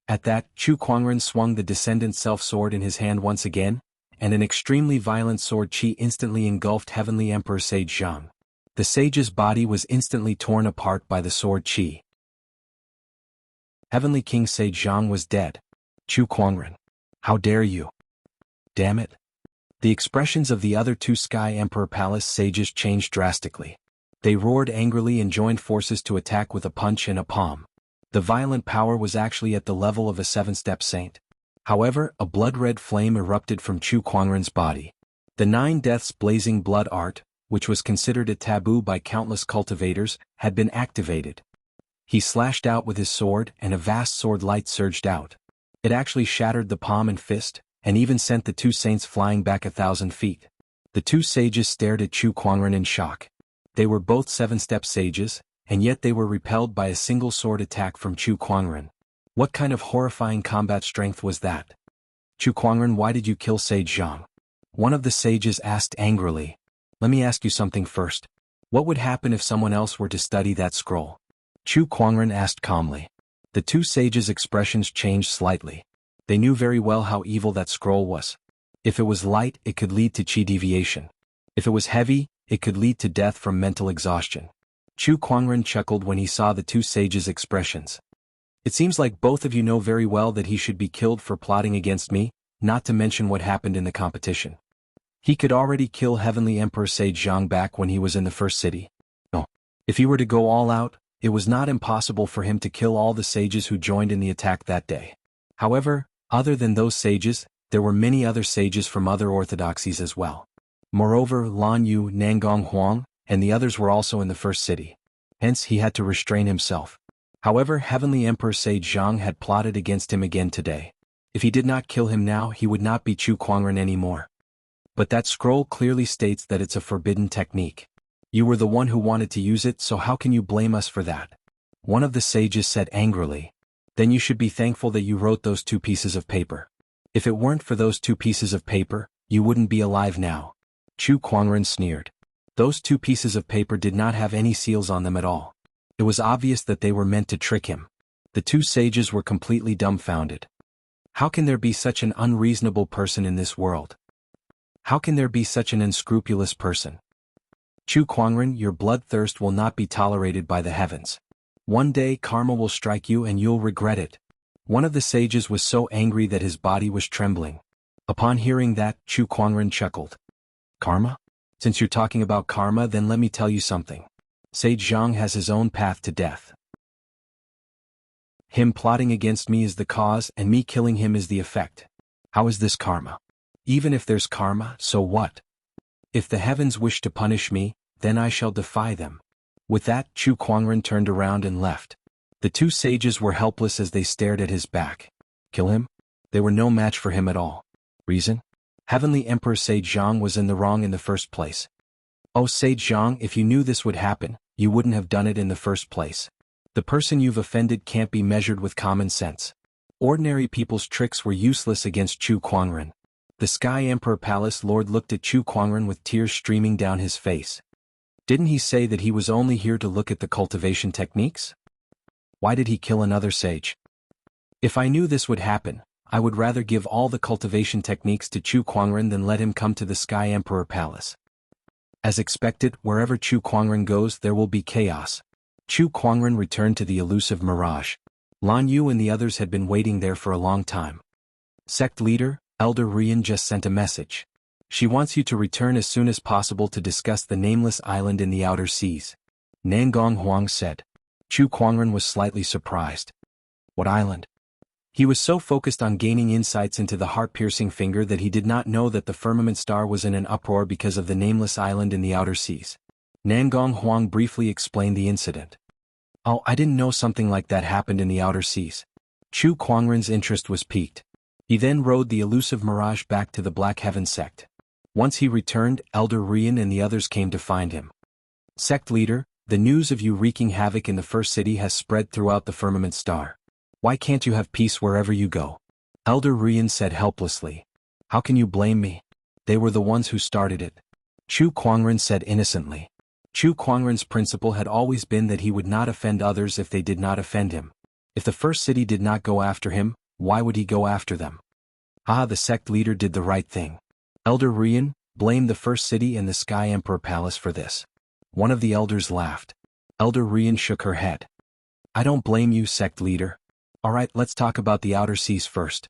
At that, Chu Kuangren swung the Descendant Self-Sword in his hand once again, and an extremely violent sword chi instantly engulfed Heavenly Emperor Sage Zhang. The sage's body was instantly torn apart by the sword chi. Heavenly King Sage Zhang was dead. Chu Kuangren. How dare you? Damn it. The expressions of the other 2 Sky Emperor Palace sages changed drastically. They roared angrily and joined forces to attack with a punch and a palm. The violent power was actually at the level of a 7-step saint. However, a blood-red flame erupted from Chu Kuangren's body. The 9 deaths blazing blood art, which was considered a taboo by countless cultivators, had been activated. He slashed out with his sword and a vast sword light surged out. It actually shattered the palm and fist, and even sent the 2 saints flying back 1,000 feet. The The two sages stared at Chu Kuangren in shock. They were both seven-step sages, and yet they were repelled by a single sword attack from Chu Kuangren. What kind of horrifying combat strength was that? Chu Kuangren, why did you kill Sage Zhang? One of the sages asked angrily. Let me ask you something first. What would happen if someone else were to study that scroll? Chu Kuangren asked calmly. The two sages' expressions changed slightly. They knew very well how evil that scroll was. If it was light, it could lead to chi deviation. If it was heavy, it could lead to death from mental exhaustion. Chu Kuangren chuckled when he saw the two sages' expressions. It seems like both of you know very well that he should be killed for plotting against me, not to mention what happened in the competition. He could already kill Heavenly Emperor Sage Zhang back when he was in the first city. No. If he were to go all out, it was not impossible for him to kill all the sages who joined in the attack that day. However, other than those sages, there were many other sages from other orthodoxies as well. Moreover, Lan Yu, Nangong Huang, and the others were also in the first city. Hence he had to restrain himself. However, Heavenly Emperor Sage Zhang had plotted against him again today. If he did not kill him now, he would not be Chu Kuangren anymore. But that scroll clearly states that it's a forbidden technique. You were the one who wanted to use it, so how can you blame us for that? One of the sages said angrily. Then you should be thankful that you wrote those 2 pieces of paper. If it weren't for those 2 pieces of paper, you wouldn't be alive now. Chu Kuangren sneered. Those 2 pieces of paper did not have any seals on them at all. It was obvious that they were meant to trick him. The 2 sages were completely dumbfounded. How can there be such an unreasonable person in this world? How can there be such an unscrupulous person? Chu Kuangren, your bloodthirst will not be tolerated by the heavens. One day karma will strike you and you'll regret it. One of the sages was so angry that his body was trembling. Upon hearing that, Chu Kuangren chuckled. Karma? Since you're talking about karma, then let me tell you something. Sage Zhang has his own path to death. Him plotting against me is the cause and me killing him is the effect. How is this karma? Even if there's karma, so what? If the heavens wish to punish me, then I shall defy them. With that, Chu Kuangren turned around and left. The 2 sages were helpless as they stared at his back. Kill him? They were no match for him at all. Reason? Heavenly Emperor Sage Zhang was in the wrong in the first place. Oh Sage Zhang, if you knew this would happen, you wouldn't have done it in the first place. The person you've offended can't be measured with common sense. Ordinary people's tricks were useless against Chu Kuangren. The Sky Emperor Palace Lord looked at Chu Kuangren with tears streaming down his face. Didn't he say that he was only here to look at the cultivation techniques? Why did he kill another sage? If I knew this would happen, I would rather give all the cultivation techniques to Chu Kuangren than let him come to the Sky Emperor Palace. As expected, wherever Chu Kuangren goes there will be chaos. Chu Kuangren returned to the elusive mirage. Lan Yu and the others had been waiting there for a long time. Sect leader, Elder Rian just sent a message. She wants you to return as soon as possible to discuss the nameless island in the outer seas. Nangong Huang said. Chu Kuangren was slightly surprised. What island? He was so focused on gaining insights into the heart-piercing finger that he did not know that the firmament star was in an uproar because of the nameless island in the outer seas. Nangong Huang briefly explained the incident. Oh, I didn't know something like that happened in the outer seas. Chu Kuangren's interest was piqued. He then rode the elusive mirage back to the Black Heaven sect. Once he returned, Elder Rian and the others came to find him. Sect leader, the news of you wreaking havoc in the first city has spread throughout the firmament star. Why can't you have peace wherever you go? Elder Rian said helplessly. How can you blame me? They were the ones who started it. Chu Kuangren said innocently. Chu Kuangren's principle had always been that he would not offend others if they did not offend him. If the first city did not go after him, why would he go after them? Ah, the sect leader did the right thing. Elder Rian blamed the first city and the Sky Emperor Palace for this. One of the elders laughed. Elder Rian shook her head. I don't blame you, sect leader. Alright, let's talk about the outer seas first.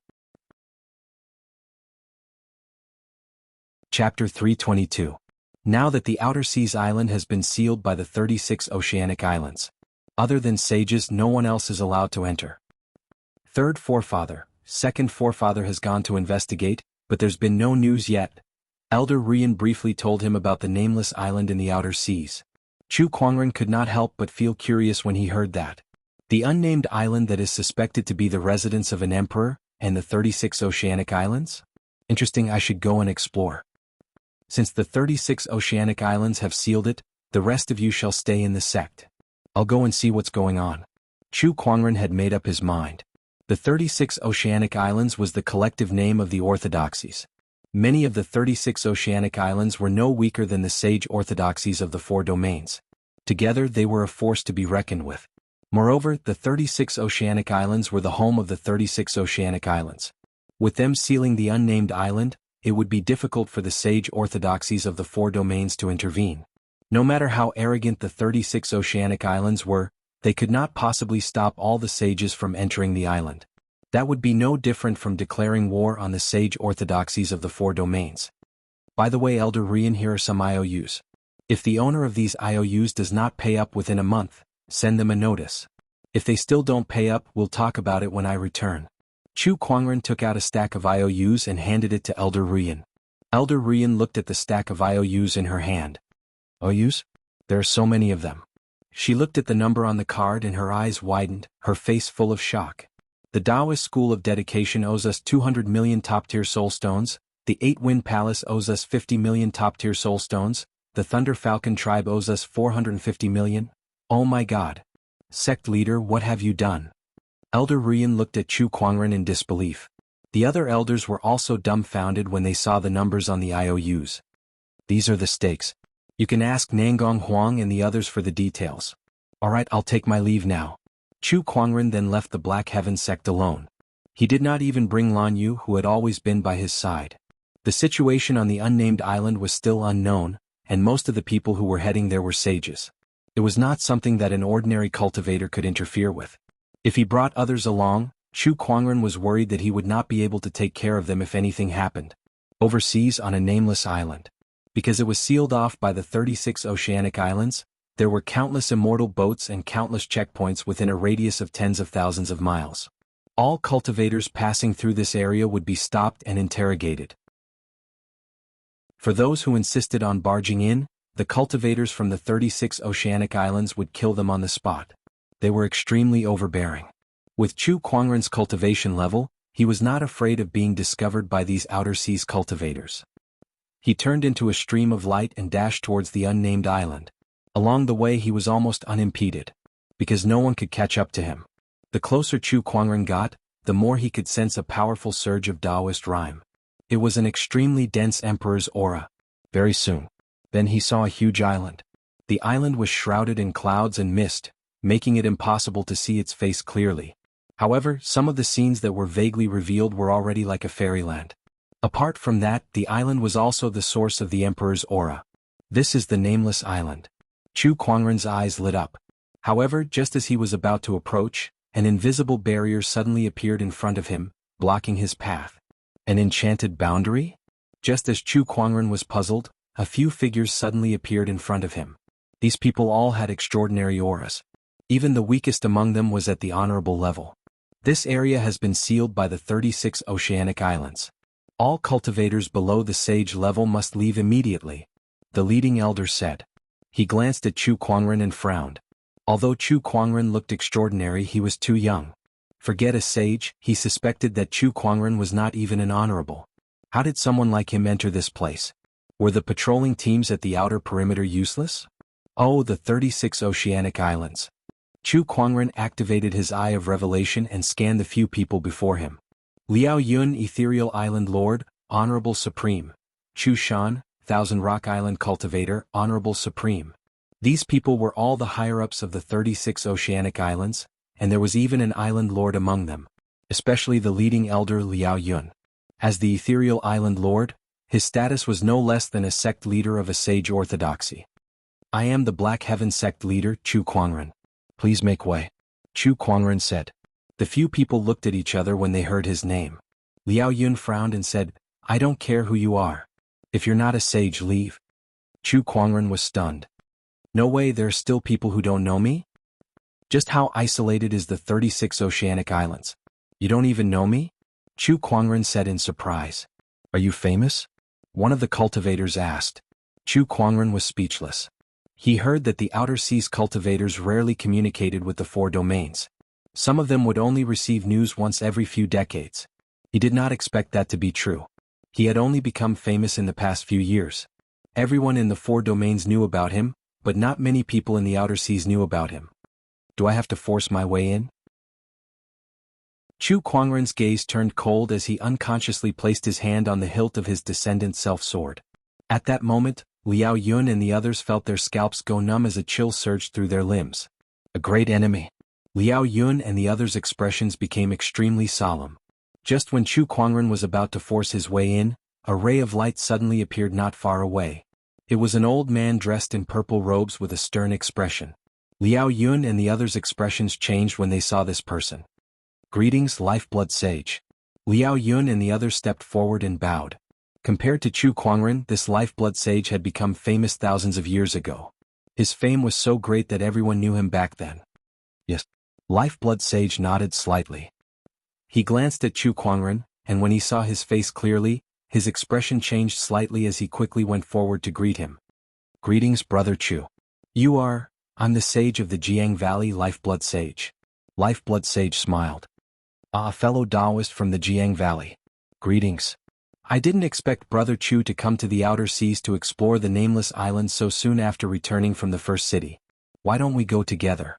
Chapter 322. Now that the outer seas island has been sealed by the 36 oceanic islands. Other than sages, no one else is allowed to enter. Third forefather, second forefather has gone to investigate, but there's been no news yet. Elder Rian briefly told him about the nameless island in the outer seas. Chu Kuangren could not help but feel curious when he heard that. The unnamed island that is suspected to be the residence of an emperor, and the 36 oceanic islands? Interesting, I should go and explore. Since the 36 oceanic islands have sealed it, the rest of you shall stay in the sect. I'll go and see what's going on. Chu Kuangren had made up his mind. The 36 oceanic islands was the collective name of the orthodoxies. Many of the 36 oceanic islands were no weaker than the sage orthodoxies of the four domains. Together they were a force to be reckoned with. Moreover, the 36 oceanic islands were the home of the 36 oceanic islands. With them sealing the unnamed island, it would be difficult for the sage orthodoxies of the four domains to intervene. No matter how arrogant the 36 oceanic islands were, they could not possibly stop all the sages from entering the island. That would be no different from declaring war on the sage orthodoxies of the four domains. By the way, Elder Rian, here are some IOUs. If the owner of these IOUs does not pay up within a month, send them a notice. If they still don't pay up, we'll talk about it when I return. Chu Kuangren took out a stack of IOUs and handed it to Elder Rian. Elder Rian looked at the stack of IOUs in her hand. IOUs? There are so many of them. She looked at the number on the card and her eyes widened, her face full of shock. The Taoist School of Dedication owes us 200 million top-tier soul stones, the 8-Wind Palace owes us 50 million top-tier soul stones, the Thunder Falcon Tribe owes us 450 million. Oh my God. Sect leader, what have you done? Elder Rian looked at Chu Kuangren in disbelief. The other elders were also dumbfounded when they saw the numbers on the IOUs. These are the stakes. You can ask Nangong Huang and the others for the details. Alright, I'll take my leave now. Chu Kuangren then left the Black Heaven sect alone. He did not even bring Lan Yu, who had always been by his side. The situation on the unnamed island was still unknown, and most of the people who were heading there were sages. It was not something that an ordinary cultivator could interfere with. If he brought others along, Chu Kuangren was worried that he would not be able to take care of them if anything happened. Overseas on a nameless island. Because it was sealed off by the 36 oceanic islands, there were countless immortal boats and countless checkpoints within a radius of tens of thousands of miles. All cultivators passing through this area would be stopped and interrogated. For those who insisted on barging in, the cultivators from the 36 oceanic islands would kill them on the spot. They were extremely overbearing. With Chu Kuangren's cultivation level, he was not afraid of being discovered by these outer seas cultivators. He turned into a stream of light and dashed towards the unnamed island. Along the way he was almost unimpeded, because no one could catch up to him. The closer Chu Kuangren got, the more he could sense a powerful surge of Taoist rhyme. It was an extremely dense emperor's aura. Very soon. Then he saw a huge island. The island was shrouded in clouds and mist, making it impossible to see its face clearly. However, some of the scenes that were vaguely revealed were already like a fairyland. Apart from that, the island was also the source of the emperor's aura. This is the nameless island. Chu Kuangren's eyes lit up. However, just as he was about to approach, an invisible barrier suddenly appeared in front of him, blocking his path. An enchanted boundary? Just as Chu Kuangren was puzzled, a few figures suddenly appeared in front of him. These people all had extraordinary auras. Even the weakest among them was at the honorable level. This area has been sealed by the 36 oceanic islands. All cultivators below the sage level must leave immediately, the leading elder said. He glanced at Chu Kuangren and frowned. Although Chu Kuangren looked extraordinary, he was too young. Forget a sage, he suspected that Chu Kuangren was not even an honorable. How did someone like him enter this place? Were the patrolling teams at the outer perimeter useless? Oh, the 36 oceanic islands. Chu Kuangren activated his eye of revelation and scanned the few people before him. Liao Yun, Ethereal Island Lord, Honorable Supreme. Chu Shan, Thousand Rock Island Cultivator, Honorable Supreme. These people were all the higher-ups of the 36 oceanic islands, and there was even an island lord among them, especially the leading elder Liao Yun. As the Ethereal Island Lord, his status was no less than a sect leader of a sage orthodoxy. I am the Black Heaven sect leader, Chu Kuangren. Please make way. Chu Kuangren said. The few people looked at each other when they heard his name. Liao Yun frowned and said, I don't care who you are. If you're not a sage, leave. Chu Kuangren was stunned. No way, there are still people who don't know me? Just how isolated is the 36 oceanic islands? You don't even know me? Chu Kuangren said in surprise. Are you famous? One of the cultivators asked. Chu Kuangren was speechless. He heard that the outer seas cultivators rarely communicated with the four domains. Some of them would only receive news once every few decades. He did not expect that to be true. He had only become famous in the past few years. Everyone in the 4 domains knew about him, but not many people in the outer seas knew about him. Do I have to force my way in? Chu Kuangren's gaze turned cold as he unconsciously placed his hand on the hilt of his descendant self-sword. At that moment, Liao Yun and the others felt their scalps go numb as a chill surged through their limbs. A great enemy. Liao Yun and the others' expressions became extremely solemn. Just when Chu Kuangren was about to force his way in, a ray of light suddenly appeared not far away. It was an old man dressed in purple robes with a stern expression. Liao Yun and the others' expressions changed when they saw this person. Greetings, Lifeblood Sage. Liao Yun and the others stepped forward and bowed. Compared to Chu Kuangren, this Lifeblood Sage had become famous thousands of years ago. His fame was so great that everyone knew him back then. Yes. Lifeblood Sage nodded slightly. He glanced at Chu Kuangren, and when he saw his face clearly, his expression changed slightly as he quickly went forward to greet him. Greetings, Brother Chu. I'm the sage of the Jiang Valley, Lifeblood Sage. Lifeblood Sage smiled. A fellow Taoist from the Jiang Valley. Greetings. I didn't expect Brother Chu to come to the outer seas to explore the nameless island so soon after returning from the first city. Why don't we go together?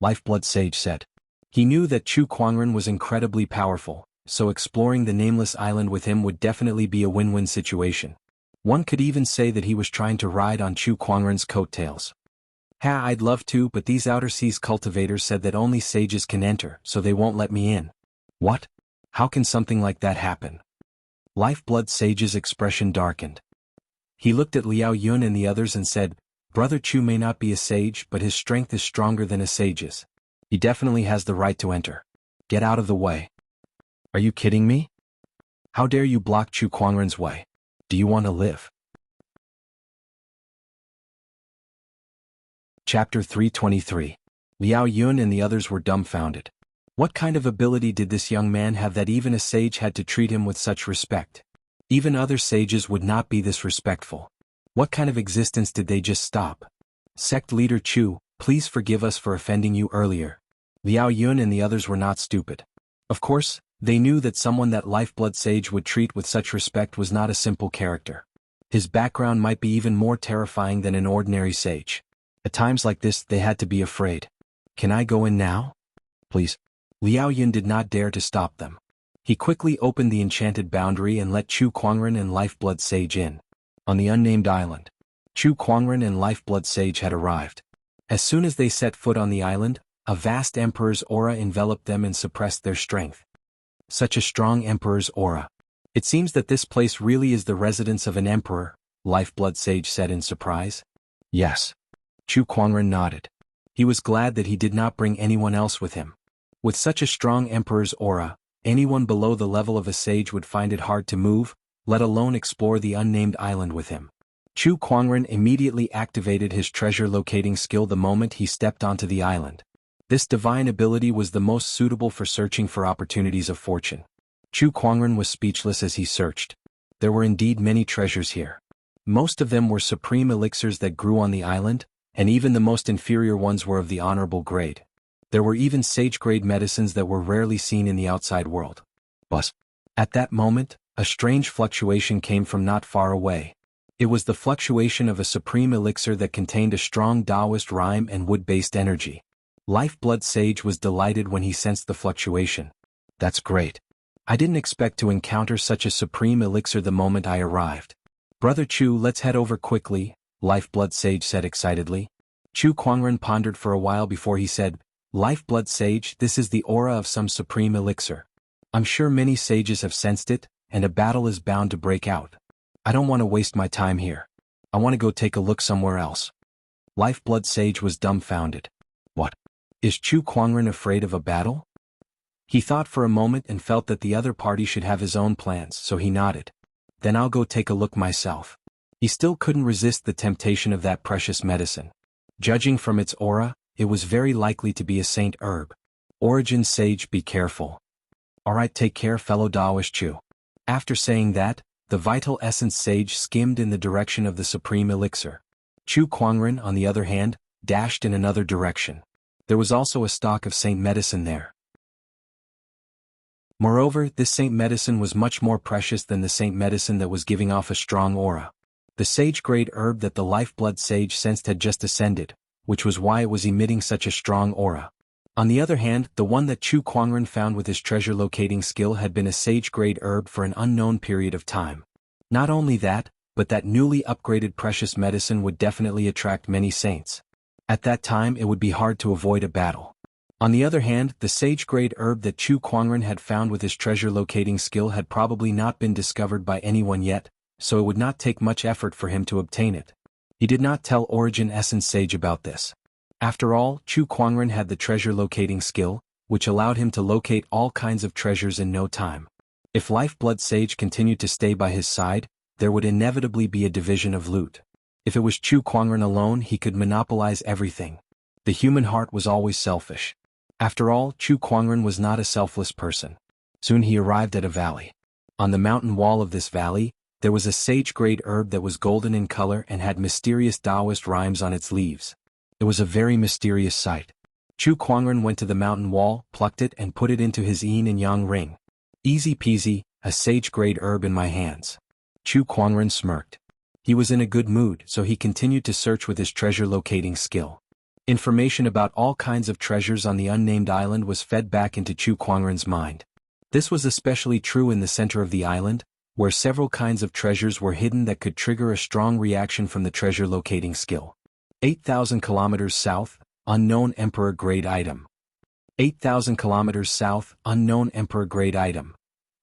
Lifeblood Sage said. He knew that Chu Kuangren was incredibly powerful, so exploring the nameless island with him would definitely be a win-win situation. One could even say that he was trying to ride on Chu Kuangren's coattails. I'd love to, but these outer seas cultivators said that only sages can enter, so they won't let me in. What? How can something like that happen? Lifeblood Sage's expression darkened. He looked at Liao Yun and the others and said, Brother Chu may not be a sage, but his strength is stronger than a sage's. He definitely has the right to enter. Get out of the way. Are you kidding me? How dare you block Chu Kuangren's way? Do you want to live? Chapter 323. Liao Yun and the others were dumbfounded. What kind of ability did this young man have that even a sage had to treat him with such respect? Even other sages would not be this respectful. What kind of existence did they just stop? Sect leader Chu, please forgive us for offending you earlier. Liao Yun and the others were not stupid. Of course, they knew that someone that Lifeblood Sage would treat with such respect was not a simple character. His background might be even more terrifying than an ordinary sage. At times like this, they had to be afraid. Can I go in now? Please. Liao Yun did not dare to stop them. He quickly opened the enchanted boundary and let Chu Kuangren and Lifeblood Sage in. On the unnamed island, Chu Kuangren and Lifeblood Sage had arrived. As soon as they set foot on the island, a vast emperor's aura enveloped them and suppressed their strength. Such a strong emperor's aura. It seems that this place really is the residence of an emperor, Lifeblood Sage said in surprise. Yes. Chu Kuangren nodded. He was glad that he did not bring anyone else with him. With such a strong emperor's aura, anyone below the level of a sage would find it hard to move, let alone explore the unnamed island with him. Chu Kuangren immediately activated his treasure-locating skill the moment he stepped onto the island. This divine ability was the most suitable for searching for opportunities of fortune. Chu Kuangren was speechless as he searched. There were indeed many treasures here. Most of them were supreme elixirs that grew on the island, and even the most inferior ones were of the honorable grade. There were even sage-grade medicines that were rarely seen in the outside world. But at that moment, a strange fluctuation came from not far away. It was the fluctuation of a supreme elixir that contained a strong Taoist rhyme and wood-based energy. Lifeblood Sage was delighted when he sensed the fluctuation. That's great. I didn't expect to encounter such a supreme elixir the moment I arrived. Brother Chu, let's head over quickly, Lifeblood Sage said excitedly. Chu Kuangren pondered for a while before he said, Lifeblood Sage, this is the aura of some supreme elixir. I'm sure many sages have sensed it, and a battle is bound to break out. I don't want to waste my time here. I want to go take a look somewhere else. Lifeblood Sage was dumbfounded. What? Is Chu Kuangren afraid of a battle? He thought for a moment and felt that the other party should have his own plans, so he nodded. Then I'll go take a look myself. He still couldn't resist the temptation of that precious medicine. Judging from its aura, it was very likely to be a saint herb. Origin Sage, be careful. Alright, take care, fellow Taoist Chu. After saying that, the Vital Essence Sage skimmed in the direction of the supreme elixir. Chu Kuangren, on the other hand, dashed in another direction. There was also a stock of saint medicine there. Moreover, this saint medicine was much more precious than the saint medicine that was giving off a strong aura. The sage-grade herb that the lifeblood sage sensed had just ascended, which was why it was emitting such a strong aura. On the other hand, the one that Chu Kuangren found with his treasure-locating skill had been a sage-grade herb for an unknown period of time. Not only that, but that newly upgraded precious medicine would definitely attract many saints. At that time it would be hard to avoid a battle. On the other hand, the sage-grade herb that Chu Kuangren had found with his treasure-locating skill had probably not been discovered by anyone yet, so it would not take much effort for him to obtain it. He did not tell Origin Essence Sage about this. After all, Chu Kuangren had the treasure-locating skill, which allowed him to locate all kinds of treasures in no time. If Lifeblood Sage continued to stay by his side, there would inevitably be a division of loot. If it was Chu Kuangren alone, he could monopolize everything. The human heart was always selfish. After all, Chu Kuangren was not a selfless person. Soon he arrived at a valley. On the mountain wall of this valley, there was a sage-grade herb that was golden in color and had mysterious Taoist rhymes on its leaves. It was a very mysterious sight. Chu Kuangren went to the mountain wall, plucked it and put it into his yin and yang ring. Easy peasy, a sage-grade herb in my hands. Chu Kuangren smirked. He was in a good mood, so he continued to search with his treasure-locating skill. Information about all kinds of treasures on the unnamed island was fed back into Chu Kuangren's mind. This was especially true in the center of the island, where several kinds of treasures were hidden that could trigger a strong reaction from the treasure-locating skill. 8,000 kilometers south, unknown Emperor-grade item. 8,000 kilometers south, unknown Emperor-grade item.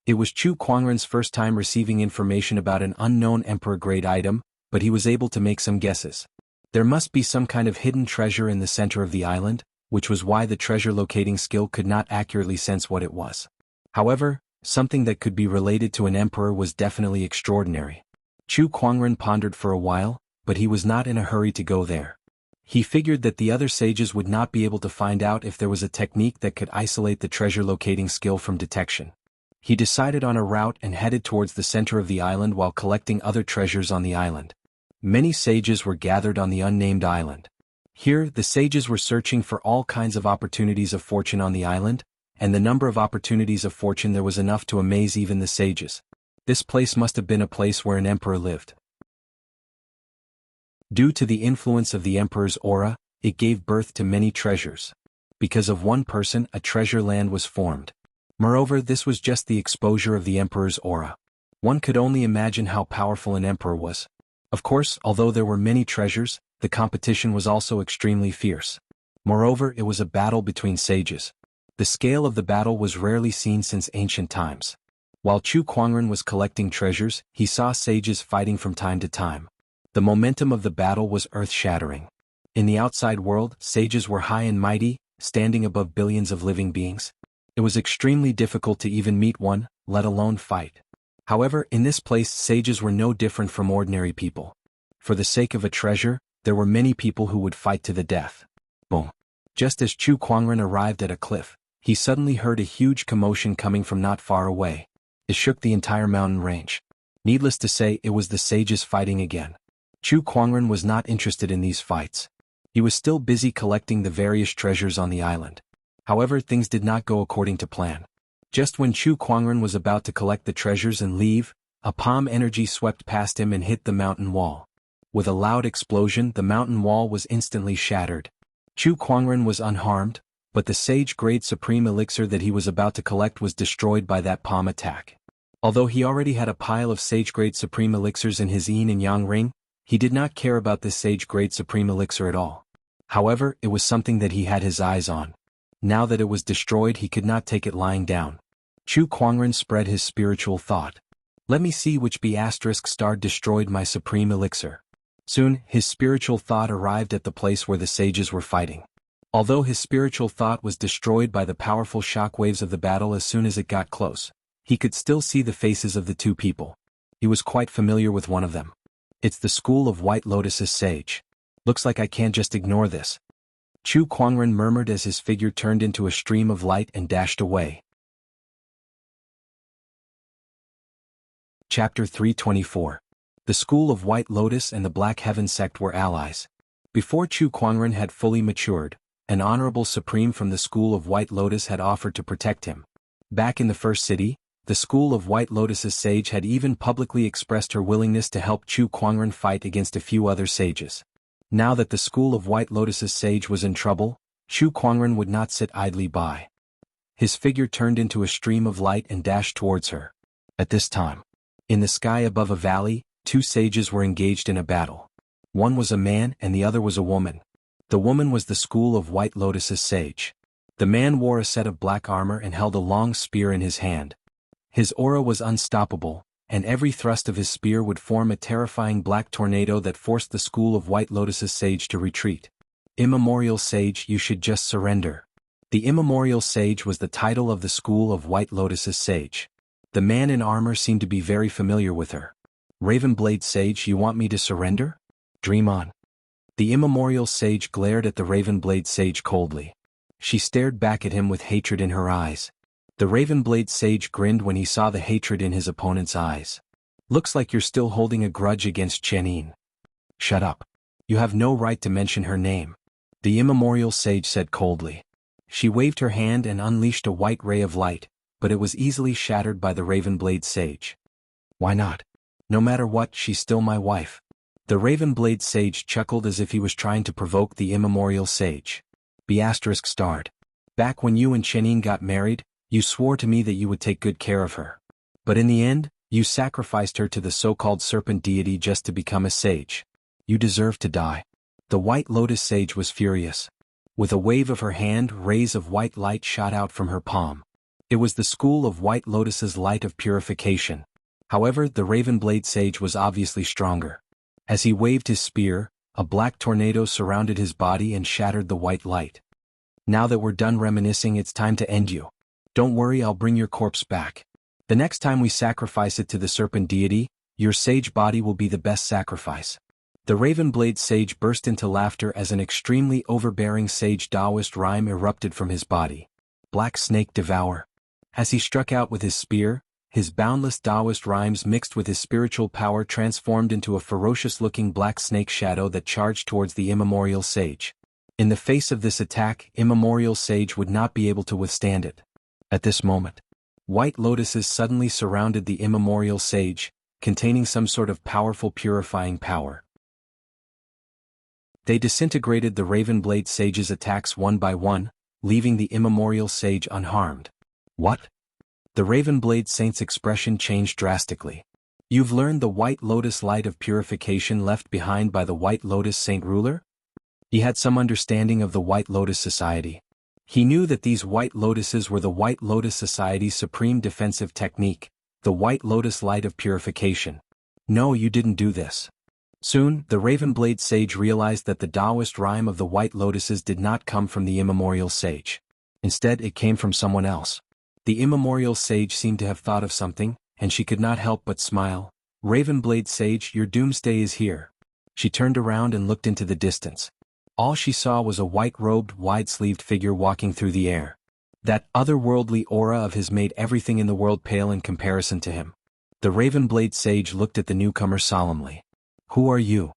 It was Chu Kuangren's first time receiving information about an unknown Emperor-grade item, but he was able to make some guesses. There must be some kind of hidden treasure in the center of the island, which was why the treasure-locating skill could not accurately sense what it was. However, something that could be related to an emperor was definitely extraordinary. Chu Kuangren pondered for a while, but he was not in a hurry to go there. He figured that the other sages would not be able to find out if there was a technique that could isolate the treasure-locating skill from detection. He decided on a route and headed towards the center of the island while collecting other treasures on the island. Many sages were gathered on the unnamed island. Here, the sages were searching for all kinds of opportunities of fortune on the island, and the number of opportunities of fortune there was enough to amaze even the sages. This place must have been a place where an emperor lived. Due to the influence of the emperor's aura, it gave birth to many treasures. Because of one person, a treasure land was formed. Moreover, this was just the exposure of the emperor's aura. One could only imagine how powerful an emperor was. Of course, although there were many treasures, the competition was also extremely fierce. Moreover, it was a battle between sages. The scale of the battle was rarely seen since ancient times. While Chu Kuangren was collecting treasures, he saw sages fighting from time to time. The momentum of the battle was earth-shattering. In the outside world, sages were high and mighty, standing above billions of living beings. It was extremely difficult to even meet one, let alone fight. However, in this place sages were no different from ordinary people. For the sake of a treasure, there were many people who would fight to the death. Boom. Just as Chu Kuangren arrived at a cliff, he suddenly heard a huge commotion coming from not far away. It shook the entire mountain range. Needless to say, it was the sages fighting again. Chu Kuangren was not interested in these fights. He was still busy collecting the various treasures on the island. However, things did not go according to plan. Just when Chu Kuangren was about to collect the treasures and leave, a palm energy swept past him and hit the mountain wall. With a loud explosion, the mountain wall was instantly shattered. Chu Kuangren was unharmed, but the sage-grade supreme elixir that he was about to collect was destroyed by that palm attack. Although he already had a pile of sage-grade supreme elixirs in his yin and yang ring, he did not care about this sage-grade supreme elixir at all. However, it was something that he had his eyes on. Now that it was destroyed, he could not take it lying down. Chu Kuangren spread his spiritual thought. Let me see which B** destroyed my supreme elixir. Soon, his spiritual thought arrived at the place where the sages were fighting. Although his spiritual thought was destroyed by the powerful shockwaves of the battle as soon as it got close, he could still see the faces of the two people. He was quite familiar with one of them. It's the School of White Lotus's sage. Looks like I can't just ignore this. Chu Kuangren murmured as his figure turned into a stream of light and dashed away. Chapter 324. The School of White Lotus and the Black Heaven sect were allies. Before Chu Kuangren had fully matured, an honorable supreme from the School of White Lotus had offered to protect him. Back in the first city, The School of White Lotus's sage had even publicly expressed her willingness to help Chu Kuangren fight against a few other sages. Now that the School of White Lotus's sage was in trouble, Chu Kuangren would not sit idly by. His figure turned into a stream of light and dashed towards her. At this time, in the sky above a valley, two sages were engaged in a battle. One was a man and the other was a woman. The woman was the School of White Lotus's sage. The man wore a set of black armor and held a long spear in his hand. His aura was unstoppable, and every thrust of his spear would form a terrifying black tornado that forced the School of White Lotus's sage to retreat. Immemorial Sage, you should just surrender. The Immemorial Sage was the title of the School of White Lotus's sage. The man in armor seemed to be very familiar with her. Ravenblade Sage, you want me to surrender? Dream on. The Immemorial Sage glared at the Ravenblade Sage coldly. She stared back at him with hatred in her eyes. The Ravenblade Sage grinned when he saw the hatred in his opponent's eyes. Looks like you're still holding a grudge against Chenin. Shut up. You have no right to mention her name. The Immemorial Sage said coldly. She waved her hand and unleashed a white ray of light, but it was easily shattered by the Ravenblade Sage. Why not? No matter what, she's still my wife. The Ravenblade Sage chuckled as if he was trying to provoke the Immemorial Sage. ****. Back when you and Chenin got married, you swore to me that you would take good care of her. But in the end, you sacrificed her to the so-called serpent deity just to become a sage. You deserve to die. The White Lotus Sage was furious. With a wave of her hand, rays of white light shot out from her palm. It was the School of White Lotus's light of purification. However, the Ravenblade Sage was obviously stronger. As he waved his spear, a black tornado surrounded his body and shattered the white light. Now that we're done reminiscing, it's time to end you. Don't worry, I'll bring your corpse back. The next time we sacrifice it to the serpent deity, your sage body will be the best sacrifice. The Ravenblade Sage burst into laughter as an extremely overbearing sage Taoist rhyme erupted from his body. Black Snake Devour. As he struck out with his spear, his boundless Taoist rhymes mixed with his spiritual power transformed into a ferocious-looking black snake shadow that charged towards the Immemorial Sage. In the face of this attack, Immemorial Sage would not be able to withstand it. At this moment, white lotuses suddenly surrounded the Immemorial Sage, containing some sort of powerful purifying power. They disintegrated the Ravenblade Sage's attacks one by one, leaving the Immemorial Sage unharmed. What? The Ravenblade Saint's expression changed drastically. You've learned the White Lotus light of purification left behind by the White Lotus Saint ruler? He had some understanding of the White Lotus Society. He knew that these White Lotuses were the White Lotus Society's supreme defensive technique, the White Lotus light of purification. No, you didn't do this. Soon, the Ravenblade Sage realized that the Taoist rhyme of the White Lotuses did not come from the Immemorial Sage. Instead, it came from someone else. The Immemorial Sage seemed to have thought of something, and she could not help but smile. Ravenblade Sage, your doomsday is here. She turned around and looked into the distance. All she saw was a white-robed, wide-sleeved figure walking through the air. That otherworldly aura of his made everything in the world pale in comparison to him. The Ravenblade Sage looked at the newcomer solemnly. Who are you?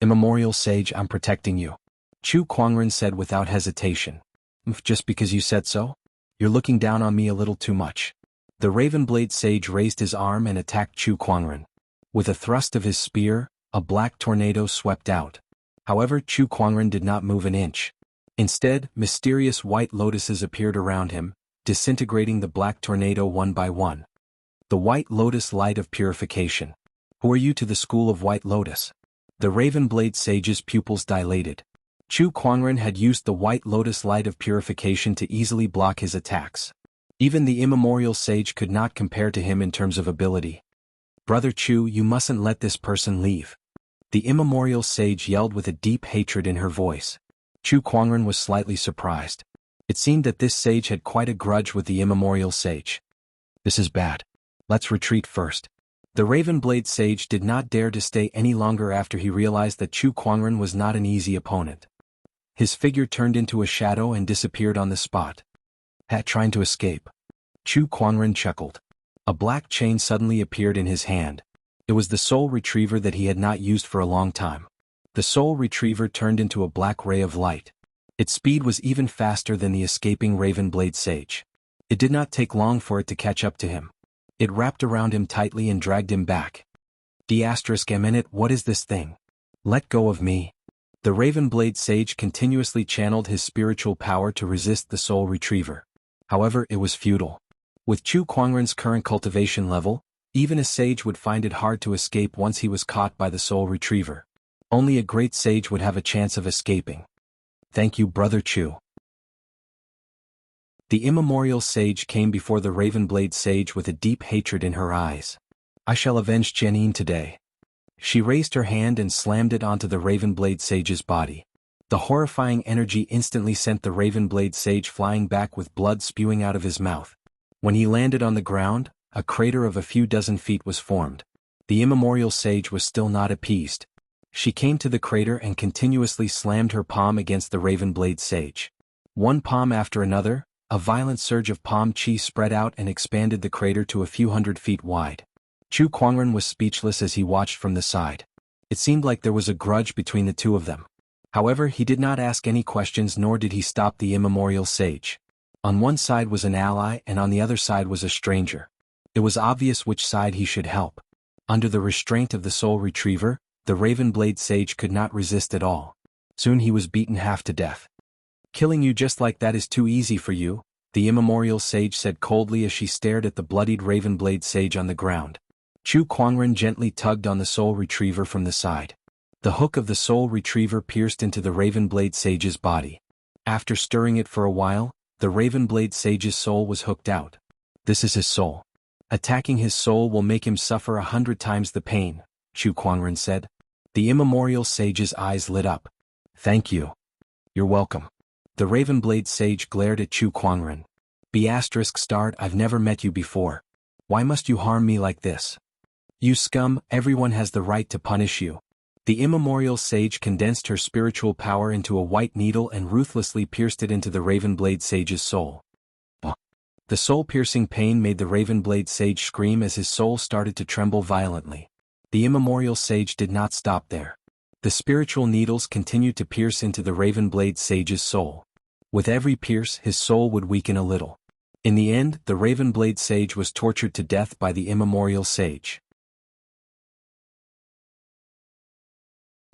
Immemorial Sage, I'm protecting you. Chu Kuangren said without hesitation. Just because you said so? You're looking down on me a little too much. The Ravenblade Sage raised his arm and attacked Chu Kuangren. With a thrust of his spear, a black tornado swept out. However, Chu Kuangren did not move an inch. Instead, mysterious white lotuses appeared around him, disintegrating the black tornado one by one. The White Lotus light of purification. Who are you to the School of White Lotus? The Ravenblade Sage's pupils dilated. Chu Kuangren had used the White Lotus light of purification to easily block his attacks. Even the Immemorial Sage could not compare to him in terms of ability. Brother Chu, you mustn't let this person leave. The Immemorial Sage yelled with a deep hatred in her voice. Chu Kuangren was slightly surprised. It seemed that this sage had quite a grudge with the Immemorial Sage. This is bad. Let's retreat first. The Ravenblade Sage did not dare to stay any longer after he realized that Chu Kuangren was not an easy opponent. His figure turned into a shadow and disappeared on the spot. Trying to escape. Chu Kuangren chuckled. A black chain suddenly appeared in his hand. It was the soul retriever that he had not used for a long time. The soul retriever turned into a black ray of light. Its speed was even faster than the escaping Ravenblade Sage. It did not take long for it to catch up to him. It wrapped around him tightly and dragged him back. **, what is this thing? Let go of me. The Ravenblade sage continuously channeled his spiritual power to resist the soul retriever. However, it was futile. With Chu Kuangren's current cultivation level, even a sage would find it hard to escape once he was caught by the soul retriever. Only a great sage would have a chance of escaping. Thank you, Brother Chu. The immemorial sage came before the Ravenblade sage with a deep hatred in her eyes. I shall avenge Jianyin today. She raised her hand and slammed it onto the Ravenblade sage's body. The horrifying energy instantly sent the Ravenblade sage flying back with blood spewing out of his mouth. When he landed on the ground, a crater of a few dozen feet was formed. The immemorial sage was still not appeased. She came to the crater and continuously slammed her palm against the Ravenblade sage. One palm after another, a violent surge of palm chi spread out and expanded the crater to a few hundred feet wide. Chu Kuangren was speechless as he watched from the side. It seemed like there was a grudge between the two of them. However, he did not ask any questions nor did he stop the immemorial sage. On one side was an ally and on the other side was a stranger. It was obvious which side he should help. Under the restraint of the soul retriever, the Ravenblade sage could not resist at all. Soon he was beaten half to death. Killing you just like that is too easy for you, the immemorial sage said coldly as she stared at the bloodied Ravenblade sage on the ground. Chu Kuangren gently tugged on the soul retriever from the side. The hook of the soul retriever pierced into the Ravenblade sage's body. After stirring it for a while, the Ravenblade sage's soul was hooked out. This is his soul. Attacking his soul will make him suffer 100 times the pain, Chu Kuangren said. The immemorial sage's eyes lit up. Thank you. You're welcome. The Ravenblade sage glared at Chu Kuangren. I've never met you before. Why must you harm me like this? You scum, everyone has the right to punish you. The immemorial sage condensed her spiritual power into a white needle and ruthlessly pierced it into the Ravenblade sage's soul. The soul-piercing pain made the Ravenblade sage scream as his soul started to tremble violently. The immemorial sage did not stop there. The spiritual needles continued to pierce into the Ravenblade sage's soul. With every pierce, his soul would weaken a little. In the end, the Ravenblade sage was tortured to death by the immemorial sage.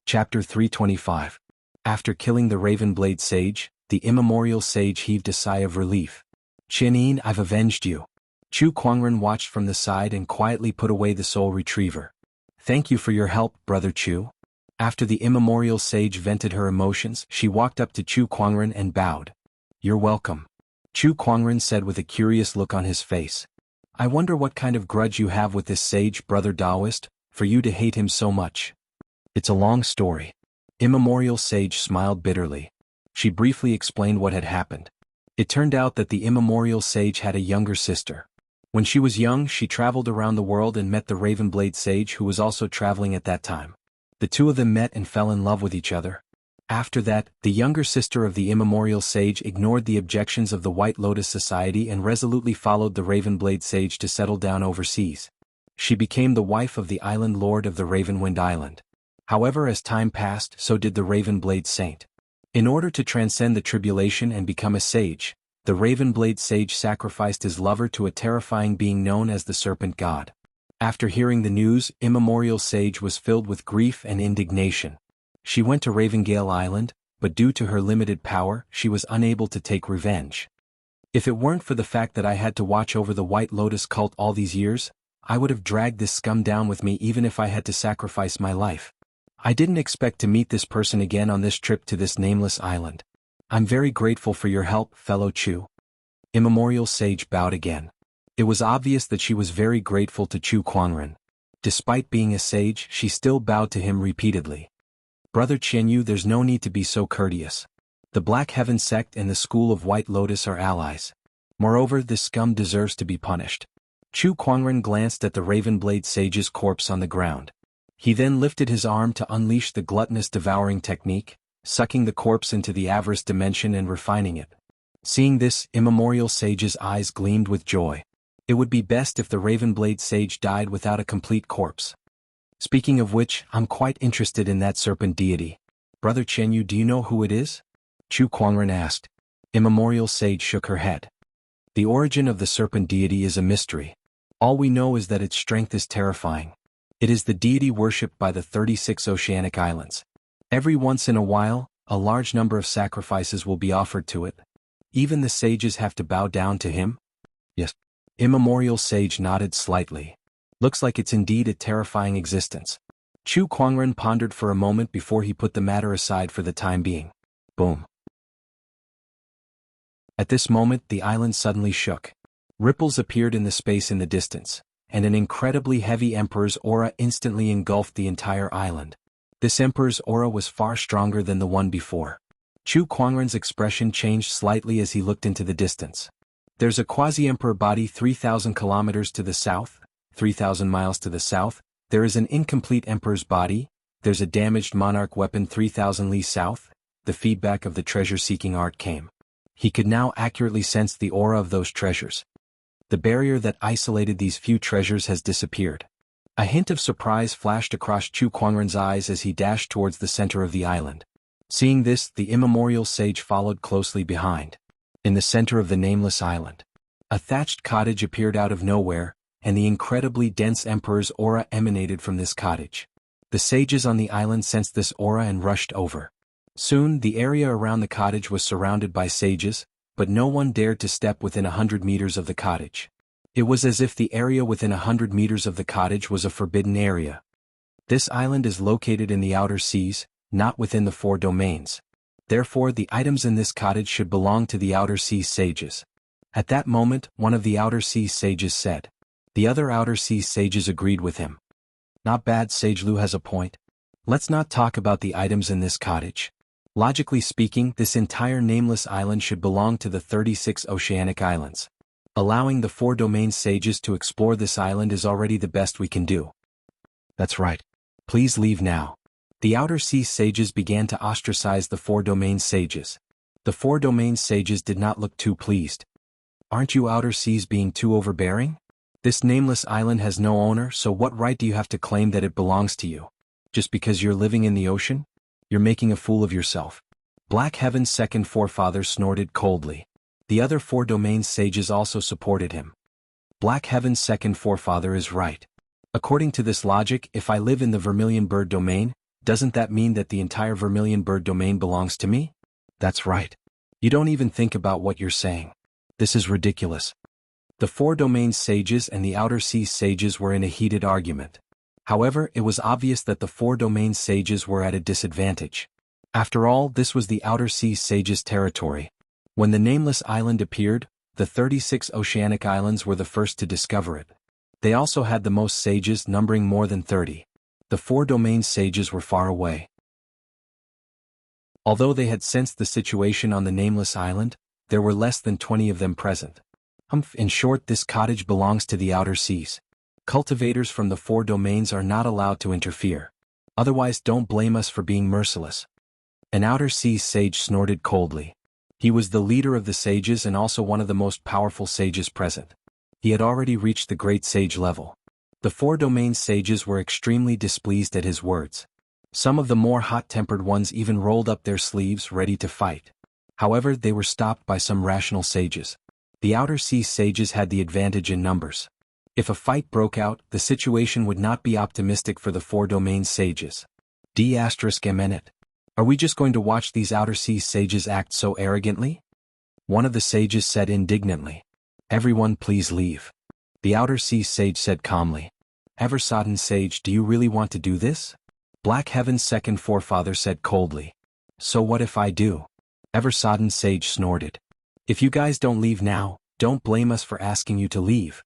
Chapter 325. After killing the Ravenblade sage, the immemorial sage heaved a sigh of relief. Jianyin, I've avenged you. Chu Kuangren watched from the side and quietly put away the soul retriever. Thank you for your help, Brother Chu. After the immemorial sage vented her emotions, she walked up to Chu Kuangren and bowed. You're welcome. Chu Kuangren said with a curious look on his face. I wonder what kind of grudge you have with this sage, Brother Taoist, for you to hate him so much. It's a long story. Immemorial sage smiled bitterly. She briefly explained what had happened. It turned out that the immemorial sage had a younger sister. When she was young, she traveled around the world and met the Ravenblade sage who was also traveling at that time. The two of them met and fell in love with each other. After that, the younger sister of the immemorial sage ignored the objections of the White Lotus Society and resolutely followed the Ravenblade sage to settle down overseas. She became the wife of the island lord of the Ravenwind Island. However, as time passed, so did the Ravenblade saint. In order to transcend the tribulation and become a sage, the Ravenblade sage sacrificed his lover to a terrifying being known as the Serpent God. After hearing the news, immemorial sage was filled with grief and indignation. She went to Ravengale Island, but due to her limited power, she was unable to take revenge. If it weren't for the fact that I had to watch over the White Lotus cult all these years, I would have dragged this scum down with me even if I had to sacrifice my life. I didn't expect to meet this person again on this trip to this nameless island. I'm very grateful for your help, fellow Chu. Immemorial sage bowed again. It was obvious that she was very grateful to Chu Kuangren. Despite being a sage, she still bowed to him repeatedly. Brother Qianyu, there's no need to be so courteous. The Black Heaven sect and the School of White Lotus are allies. Moreover, this scum deserves to be punished. Chu Kuangren glanced at the Ravenblade sage's corpse on the ground. He then lifted his arm to unleash the gluttonous devouring technique, sucking the corpse into the avarice dimension and refining it. Seeing this, immemorial sage's eyes gleamed with joy. It would be best if the Ravenblade sage died without a complete corpse. Speaking of which, I'm quite interested in that serpent deity. Brother Qianyu, do you know who it is? Chu Kuangren asked. Immemorial sage shook her head. The origin of the serpent deity is a mystery. All we know is that its strength is terrifying. It is the deity worshipped by the 36 oceanic islands. Every once in a while, a large number of sacrifices will be offered to it. Even the sages have to bow down to him? Yes. Immemorial sage nodded slightly. Looks like it's indeed a terrifying existence. Chu Kuangren pondered for a moment before he put the matter aside for the time being. Boom. At this moment the island suddenly shook. Ripples appeared in the space in the distance, and an incredibly heavy emperor's aura instantly engulfed the entire island. This emperor's aura was far stronger than the one before. Chu Kuangren's expression changed slightly as he looked into the distance. There's a quasi-emperor body 3,000 kilometers to the south, 3,000 miles to the south. There is an incomplete emperor's body. There's a damaged monarch weapon 3,000 li south. The feedback of the treasure-seeking art came. He could now accurately sense the aura of those treasures. The barrier that isolated these few treasures has disappeared. A hint of surprise flashed across Chu Kuangren's eyes as he dashed towards the center of the island. Seeing this, the immemorial sage followed closely behind. In the center of the nameless island, a thatched cottage appeared out of nowhere, and the incredibly dense emperor's aura emanated from this cottage. The sages on the island sensed this aura and rushed over. Soon, the area around the cottage was surrounded by sages, but no one dared to step within 100 meters of the cottage. It was as if the area within 100 meters of the cottage was a forbidden area. This island is located in the outer seas, not within the 4 domains. Therefore, the items in this cottage should belong to the outer seas sages. At that moment, one of the outer seas sages said. The other outer seas sages agreed with him. Not bad, Sage Lu has a point. Let's not talk about the items in this cottage. Logically speaking, this entire nameless island should belong to the 36 oceanic islands. Allowing the 4 domain sages to explore this island is already the best we can do. That's right. Please leave now. The outer sea sages began to ostracize the 4 domain sages. The 4 domain sages did not look too pleased. Aren't you outer seas being too overbearing? This nameless island has no owner, so what right do you have to claim that it belongs to you? Just because you're living in the ocean? You're making a fool of yourself. Black Heaven's second forefather snorted coldly. The other 4 domain sages also supported him. Black Heaven's second forefather is right. According to this logic, if I live in the Vermilion Bird domain, doesn't that mean that the entire Vermilion Bird domain belongs to me? That's right. You don't even think about what you're saying. This is ridiculous. The 4 domain sages and the outer sea sages were in a heated argument. However, it was obvious that the 4 domain sages were at a disadvantage. After all, this was the outer sea sages' territory. When the nameless island appeared, the 36 oceanic islands were the first to discover it. They also had the most sages, numbering more than 30. The 4 domain sages were far away. Although they had sensed the situation on the nameless island, there were less than 20 of them present. In short, this cottage belongs to the outer seas. Cultivators from the 4 domains are not allowed to interfere. Otherwise, don't blame us for being merciless. An outer seas sage snorted coldly. He was the leader of the sages and also one of the most powerful sages present. He had already reached the great sage level. The 4 domain sages were extremely displeased at his words. Some of the more hot-tempered ones even rolled up their sleeves ready to fight. However, they were stopped by some rational sages. The outer sea sages had the advantage in numbers. If a fight broke out, the situation would not be optimistic for the 4 domain sages. D*MN. Are we just going to watch these outer sea sages act so arrogantly? One of the sages said indignantly. Everyone please leave. The outer sea sage said calmly. Eversodden sage, do you really want to do this? Black Heaven's second forefather said coldly. So what if I do? Eversodden sage snorted. If you guys don't leave now, don't blame us for asking you to leave.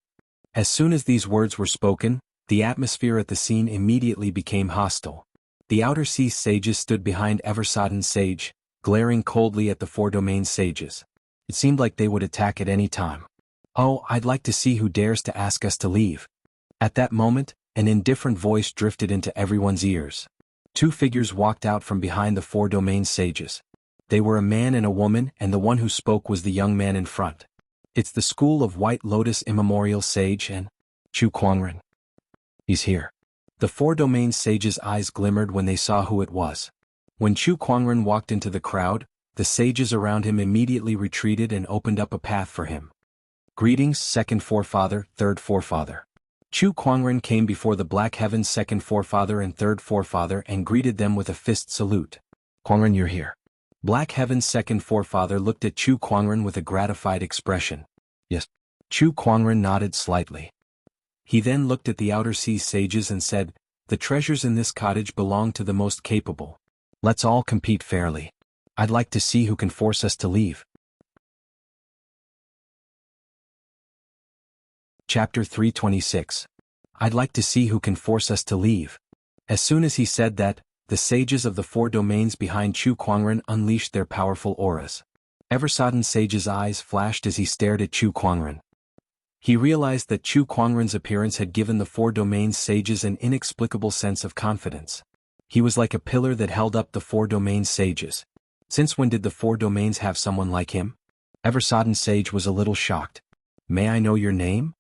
As soon as these words were spoken, the atmosphere at the scene immediately became hostile. The outer sea sages stood behind Eversodden sage, glaring coldly at the 4 domain sages. It seemed like they would attack at any time. Oh, I'd like to see who dares to ask us to leave. At that moment, an indifferent voice drifted into everyone's ears. 2 figures walked out from behind the 4 domain sages. They were a man and a woman, and the one who spoke was the young man in front. It's the school of White Lotus Immemorial Sage and Chu Kuangren. He's here. The 4 domain sages' eyes glimmered when they saw who it was. When Chu Kuangren walked into the crowd, the sages around him immediately retreated and opened up a path for him. Greetings, second forefather, third forefather. Chu Kuangren came before the Black Heaven's second forefather and third forefather and greeted them with a fist salute. Kuangren, you're here. Black Heaven's second forefather looked at Chu Kuangren with a gratified expression. Yes. Chu Kuangren nodded slightly. He then looked at the Outer Sea sages and said, the treasures in this cottage belong to the most capable. Let's all compete fairly. I'd like to see who can force us to leave. Chapter 326. I'd like to see who can force us to leave. As soon as he said that, the sages of the four domains behind Chu Kuangren unleashed their powerful auras. Eversodden Sage's eyes flashed as he stared at Chu Kuangren. He realized that Chu Kuangren's appearance had given the four domains sages an inexplicable sense of confidence. He was like a pillar that held up the four domains sages. Since when did the four domains have someone like him? Eversodden Sage was a little shocked. May I know your name?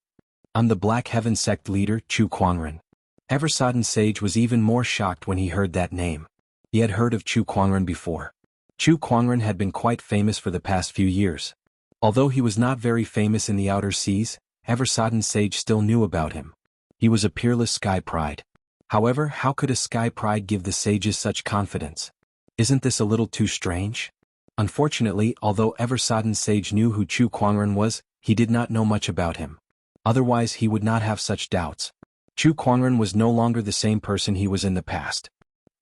I'm the Black Heaven sect leader, Chu Kuangren. Eversodden Sage was even more shocked when he heard that name. He had heard of Chu Kuangren before. Chu Kuangren had been quite famous for the past few years. Although he was not very famous in the outer seas, Eversodden Sage still knew about him. He was a peerless sky pride. However, how could a sky pride give the sages such confidence? Isn't this a little too strange? Unfortunately, although Eversodden Sage knew who Chu Kuangren was, he did not know much about him. Otherwise he would not have such doubts. Chu Kuangren was no longer the same person he was in the past.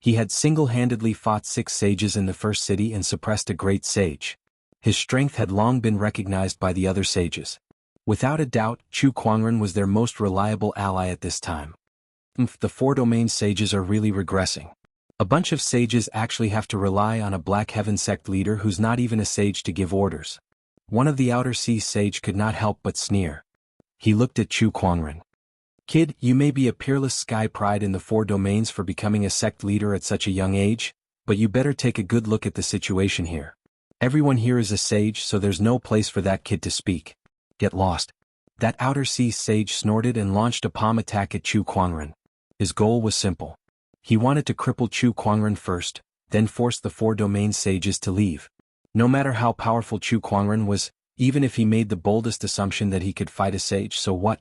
He had single-handedly fought 6 sages in the first city and suppressed a great sage. His strength had long been recognized by the other sages. Without a doubt, Chu Kuangren was their most reliable ally at this time. The four domain sages are really regressing. A bunch of sages actually have to rely on a Black Heaven sect leader who's not even a sage to give orders. One of the Outer Sea sage could not help but sneer. He looked at Chu Kuangren. Kid, you may be a peerless sky pride in the four domains for becoming a sect leader at such a young age, but you better take a good look at the situation here. Everyone here is a sage, so there's no place for that kid to speak. Get lost. That Outer Sea sage snorted and launched a palm attack at Chu Kuangren. His goal was simple. He wanted to cripple Chu Kuangren first, then force the four domain sages to leave. No matter how powerful Chu Kuangren was, even if he made the boldest assumption that he could fight a sage, so what?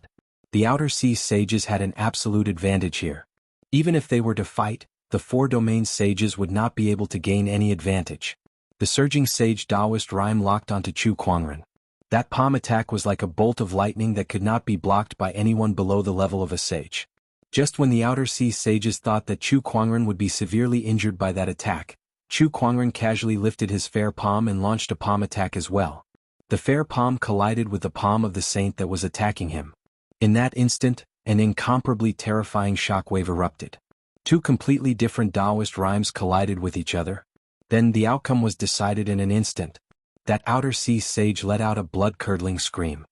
The Outer Sea sages had an absolute advantage here. Even if they were to fight, the four domain sages would not be able to gain any advantage. The surging sage Taoist rhyme locked onto Chu Kuangren. That palm attack was like a bolt of lightning that could not be blocked by anyone below the level of a sage. Just when the Outer Sea sages thought that Chu Kuangren would be severely injured by that attack, Chu Kuangren casually lifted his fair palm and launched a palm attack as well. The fair palm collided with the palm of the saint that was attacking him. In that instant, an incomparably terrifying shockwave erupted. 2 completely different Taoist rhymes collided with each other. Then the outcome was decided in an instant. That Outer Sea sage let out a blood-curdling scream.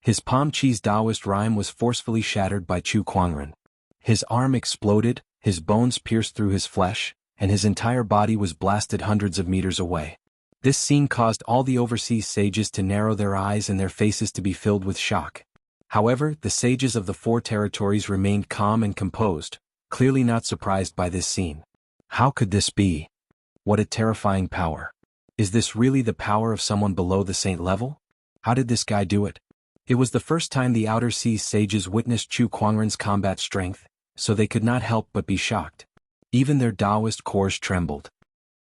His palm cheese Taoist rhyme was forcefully shattered by Chu Kuangren. His arm exploded, his bones pierced through his flesh, and his entire body was blasted hundreds of meters away. This scene caused all the overseas sages to narrow their eyes and their faces to be filled with shock. However, the sages of the four territories remained calm and composed, clearly not surprised by this scene. How could this be? What a terrifying power. Is this really the power of someone below the saint level? How did this guy do it? It was the first time the Outer Sea sages witnessed Chu Kuangren's combat strength, so they could not help but be shocked. Even their Taoist cores trembled.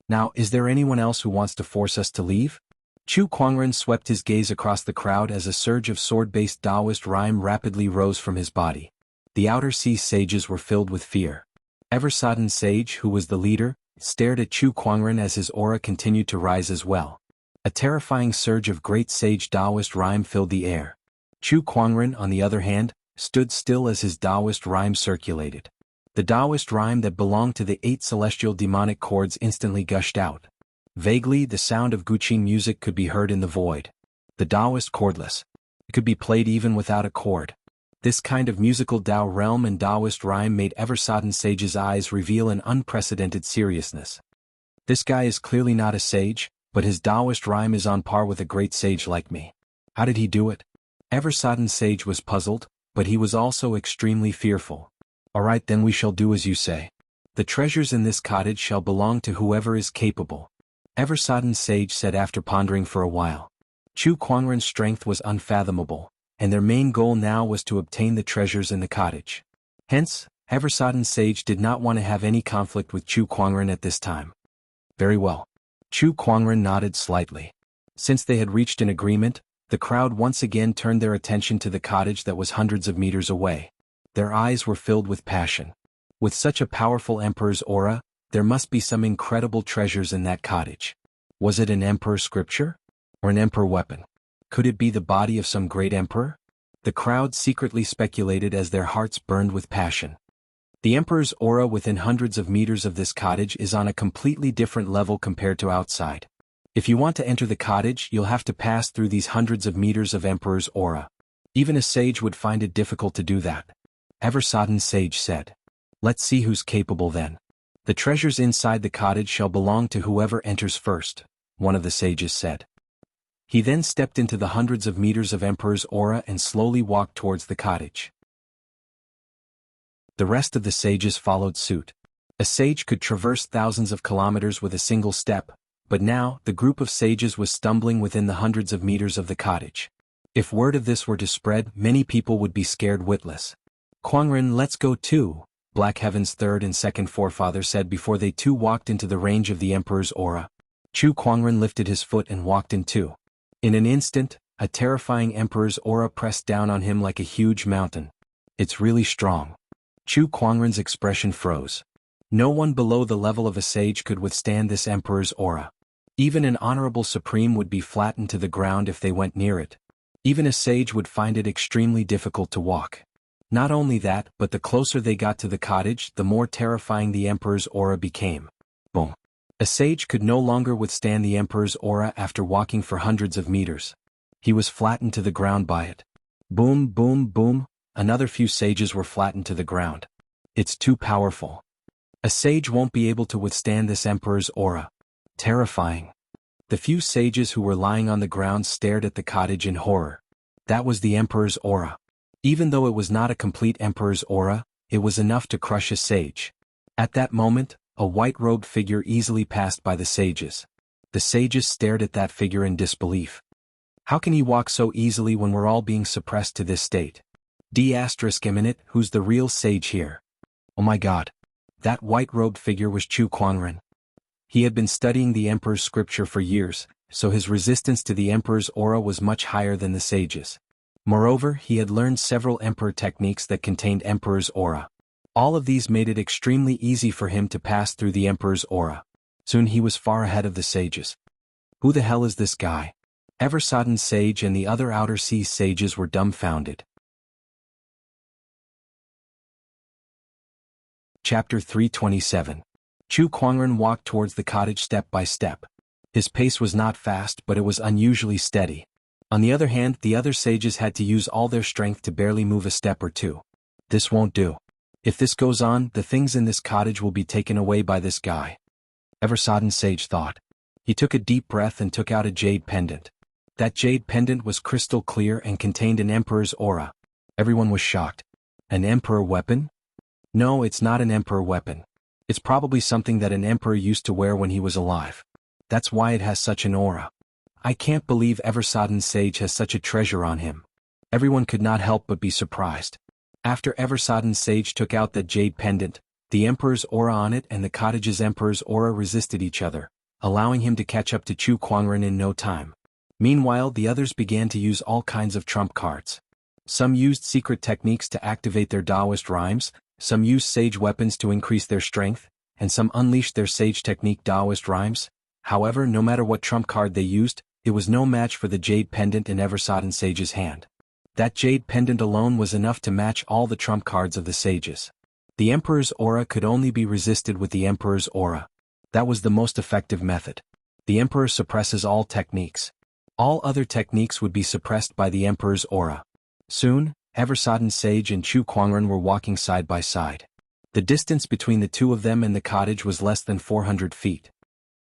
Now, is there anyone else who wants to force us to leave? Chu Kuangren swept his gaze across the crowd as a surge of sword-based Taoist rhyme rapidly rose from his body. The Outer Sea sages were filled with fear. Eversodden Sage, who was the leader, stared at Chu Kuangren as his aura continued to rise as well. A terrifying surge of great sage Taoist rhyme filled the air. Chu Kuangren, on the other hand, stood still as his Taoist rhyme circulated. The Taoist rhyme that belonged to the 8 celestial demonic chords instantly gushed out. Vaguely, the sound of Guqin music could be heard in the void. The Taoist chordless. It could be played even without a chord. This kind of musical Tao realm and Taoist rhyme made Eversodden Sage's eyes reveal an unprecedented seriousness. This guy is clearly not a sage, but his Taoist rhyme is on par with a great sage like me. How did he do it? Eversodden Sage was puzzled, but he was also extremely fearful. Alright, then we shall do as you say. The treasures in this cottage shall belong to whoever is capable. Eversodden Sage said after pondering for a while. Chu Kuangren's strength was unfathomable, and their main goal now was to obtain the treasures in the cottage. Hence, Eversodden Sage did not want to have any conflict with Chu Kuangren at this time. Very well. Chu Kuangren nodded slightly. Since they had reached an agreement, the crowd once again turned their attention to the cottage that was hundreds of meters away. Their eyes were filled with passion. With such a powerful emperor's aura, there must be some incredible treasures in that cottage. Was it an emperor scripture? Or an emperor weapon? Could it be the body of some great emperor? The crowd secretly speculated as their hearts burned with passion. The emperor's aura within hundreds of meters of this cottage is on a completely different level compared to outside. If you want to enter the cottage, you'll have to pass through these hundreds of meters of emperor's aura. Even a sage would find it difficult to do that. Eversodden Sage said. Let's see who's capable then. The treasures inside the cottage shall belong to whoever enters first, one of the sages said. He then stepped into the hundreds of meters of emperor's aura and slowly walked towards the cottage. The rest of the sages followed suit. A sage could traverse thousands of kilometers with a single step, but now the group of sages was stumbling within the hundreds of meters of the cottage. If word of this were to spread, many people would be scared witless. Kuangren, let's go too, Black Heaven's third and second forefather said before they too walked into the range of the emperor's aura. Chu Kuangren lifted his foot and walked in too. In an instant, a terrifying emperor's aura pressed down on him like a huge mountain. It's really strong. Chu Kuangren's expression froze. No one below the level of a sage could withstand this emperor's aura. Even an honorable supreme would be flattened to the ground if they went near it. Even a sage would find it extremely difficult to walk. Not only that, but the closer they got to the cottage, the more terrifying the emperor's aura became. Boom. A sage could no longer withstand the emperor's aura after walking for hundreds of meters. He was flattened to the ground by it. Boom, boom, boom. Another few sages were flattened to the ground. It's too powerful. A sage won't be able to withstand this emperor's aura. Terrifying. The few sages who were lying on the ground stared at the cottage in horror. That was the emperor's aura. Even though it was not a complete emperor's aura, it was enough to crush a sage. At that moment, a white-robed figure easily passed by the sages. The sages stared at that figure in disbelief. How can he walk so easily when we're all being suppressed to this state? D***, who's the real sage here? Oh my god. That white-robed figure was Chu Kuangren. He had been studying the emperor's scripture for years, so his resistance to the emperor's aura was much higher than the sages. Moreover, he had learned several emperor techniques that contained emperor's aura. All of these made it extremely easy for him to pass through the emperor's aura. Soon he was far ahead of the sages. Who the hell is this guy? Eversodden Sage and the other Outer Sea sages were dumbfounded. Chapter 327. Chu Kuangren walked towards the cottage step by step. His pace was not fast, but it was unusually steady. On the other hand, the other sages had to use all their strength to barely move a step or two. This won't do. If this goes on, the things in this cottage will be taken away by this guy. Eversodden Sage thought. He took a deep breath and took out a jade pendant. That jade pendant was crystal clear and contained an emperor's aura. Everyone was shocked. An emperor weapon? No, it's not an emperor weapon. It's probably something that an emperor used to wear when he was alive. That's why it has such an aura. I can't believe Eversodden Sage has such a treasure on him. Everyone could not help but be surprised. After Eversodden Sage took out that jade pendant, the emperor's aura on it and the cottage's emperor's aura resisted each other, allowing him to catch up to Chu Kuangren in no time. Meanwhile, the others began to use all kinds of trump cards. Some used secret techniques to activate their Taoist rhymes, some used sage weapons to increase their strength, and some unleashed their sage technique Taoist rhymes. However, no matter what trump card they used, it was no match for the jade pendant in Eversodden Sage's hand. That jade pendant alone was enough to match all the trump cards of the sages. The emperor's aura could only be resisted with the emperor's aura. That was the most effective method. The emperor suppresses all techniques. All other techniques would be suppressed by the emperor's aura. Soon, Eversodden Sage and Chu Kuangren were walking side by side. The distance between the two of them and the cottage was less than 400 feet.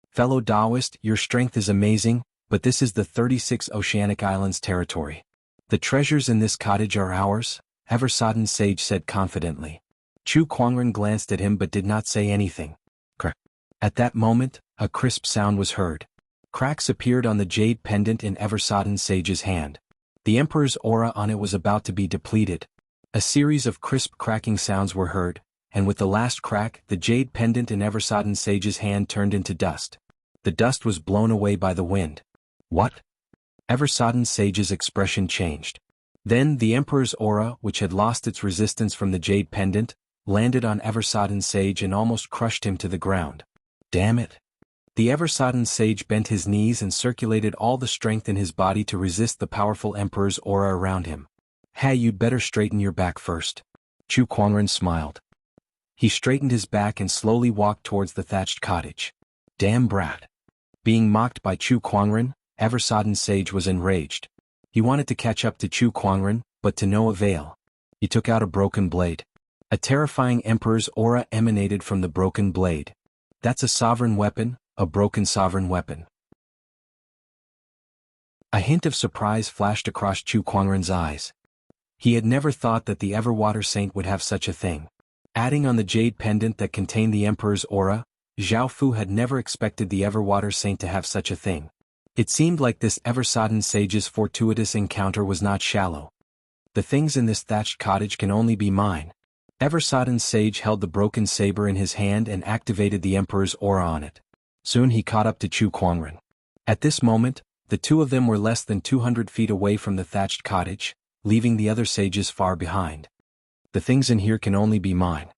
Fellow Taoist, your strength is amazing, but this is the 36 Oceanic Islands territory. The treasures in this cottage are ours, Eversodden Sage said confidently. Chu Kuangren glanced at him but did not say anything. At that moment, a crisp sound was heard. Cracks appeared on the jade pendant in Eversodden Sage's hand. The Emperor's aura on it was about to be depleted. A series of crisp cracking sounds were heard, and with the last crack, the jade pendant in Eversodden Sage's hand turned into dust. The dust was blown away by the wind. What? Eversodden Sage's expression changed. Then the Emperor's aura, which had lost its resistance from the jade pendant, landed on Eversodden Sage and almost crushed him to the ground. Damn it! The Eversodden Sage bent his knees and circulated all the strength in his body to resist the powerful Emperor's aura around him. Hey, you'd better straighten your back first. Chu Kuangren smiled. He straightened his back and slowly walked towards the thatched cottage. Damn brat. Being mocked by Chu Kuangren, Eversodden Sage was enraged. He wanted to catch up to Chu Kuangren, but to no avail. He took out a broken blade. A terrifying Emperor's aura emanated from the broken blade. That's a sovereign weapon, a broken sovereign weapon. A hint of surprise flashed across Chu Kuangren's eyes. He had never thought that the Everwater Saint would have such a thing. Adding on the jade pendant that contained the Emperor's aura, Zhao Fu had never expected the Everwater Saint to have such a thing. It seemed like this Eversodden Sage's fortuitous encounter was not shallow. The things in this thatched cottage can only be mine. Eversodden Sage held the broken saber in his hand and activated the Emperor's aura on it. Soon he caught up to Chu Kuangren. At this moment, the two of them were less than 200 feet away from the thatched cottage, leaving the other sages far behind. The things in here can only be mine.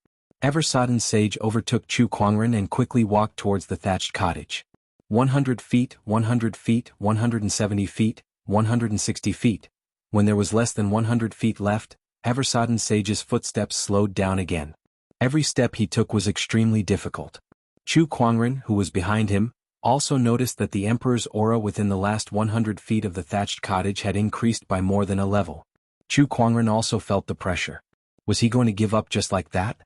Eversodden Sage overtook Chu Kuangren and quickly walked towards the thatched cottage. 100 feet, 100 feet, 170 feet, 160 feet. When there was less than 100 feet left, Eversodden Sage's footsteps slowed down again. Every step he took was extremely difficult. Chu Kuangren, who was behind him, also noticed that the Emperor's aura within the last 100 feet of the thatched cottage had increased by more than a level. Chu Kuangren also felt the pressure. Was he going to give up just like that?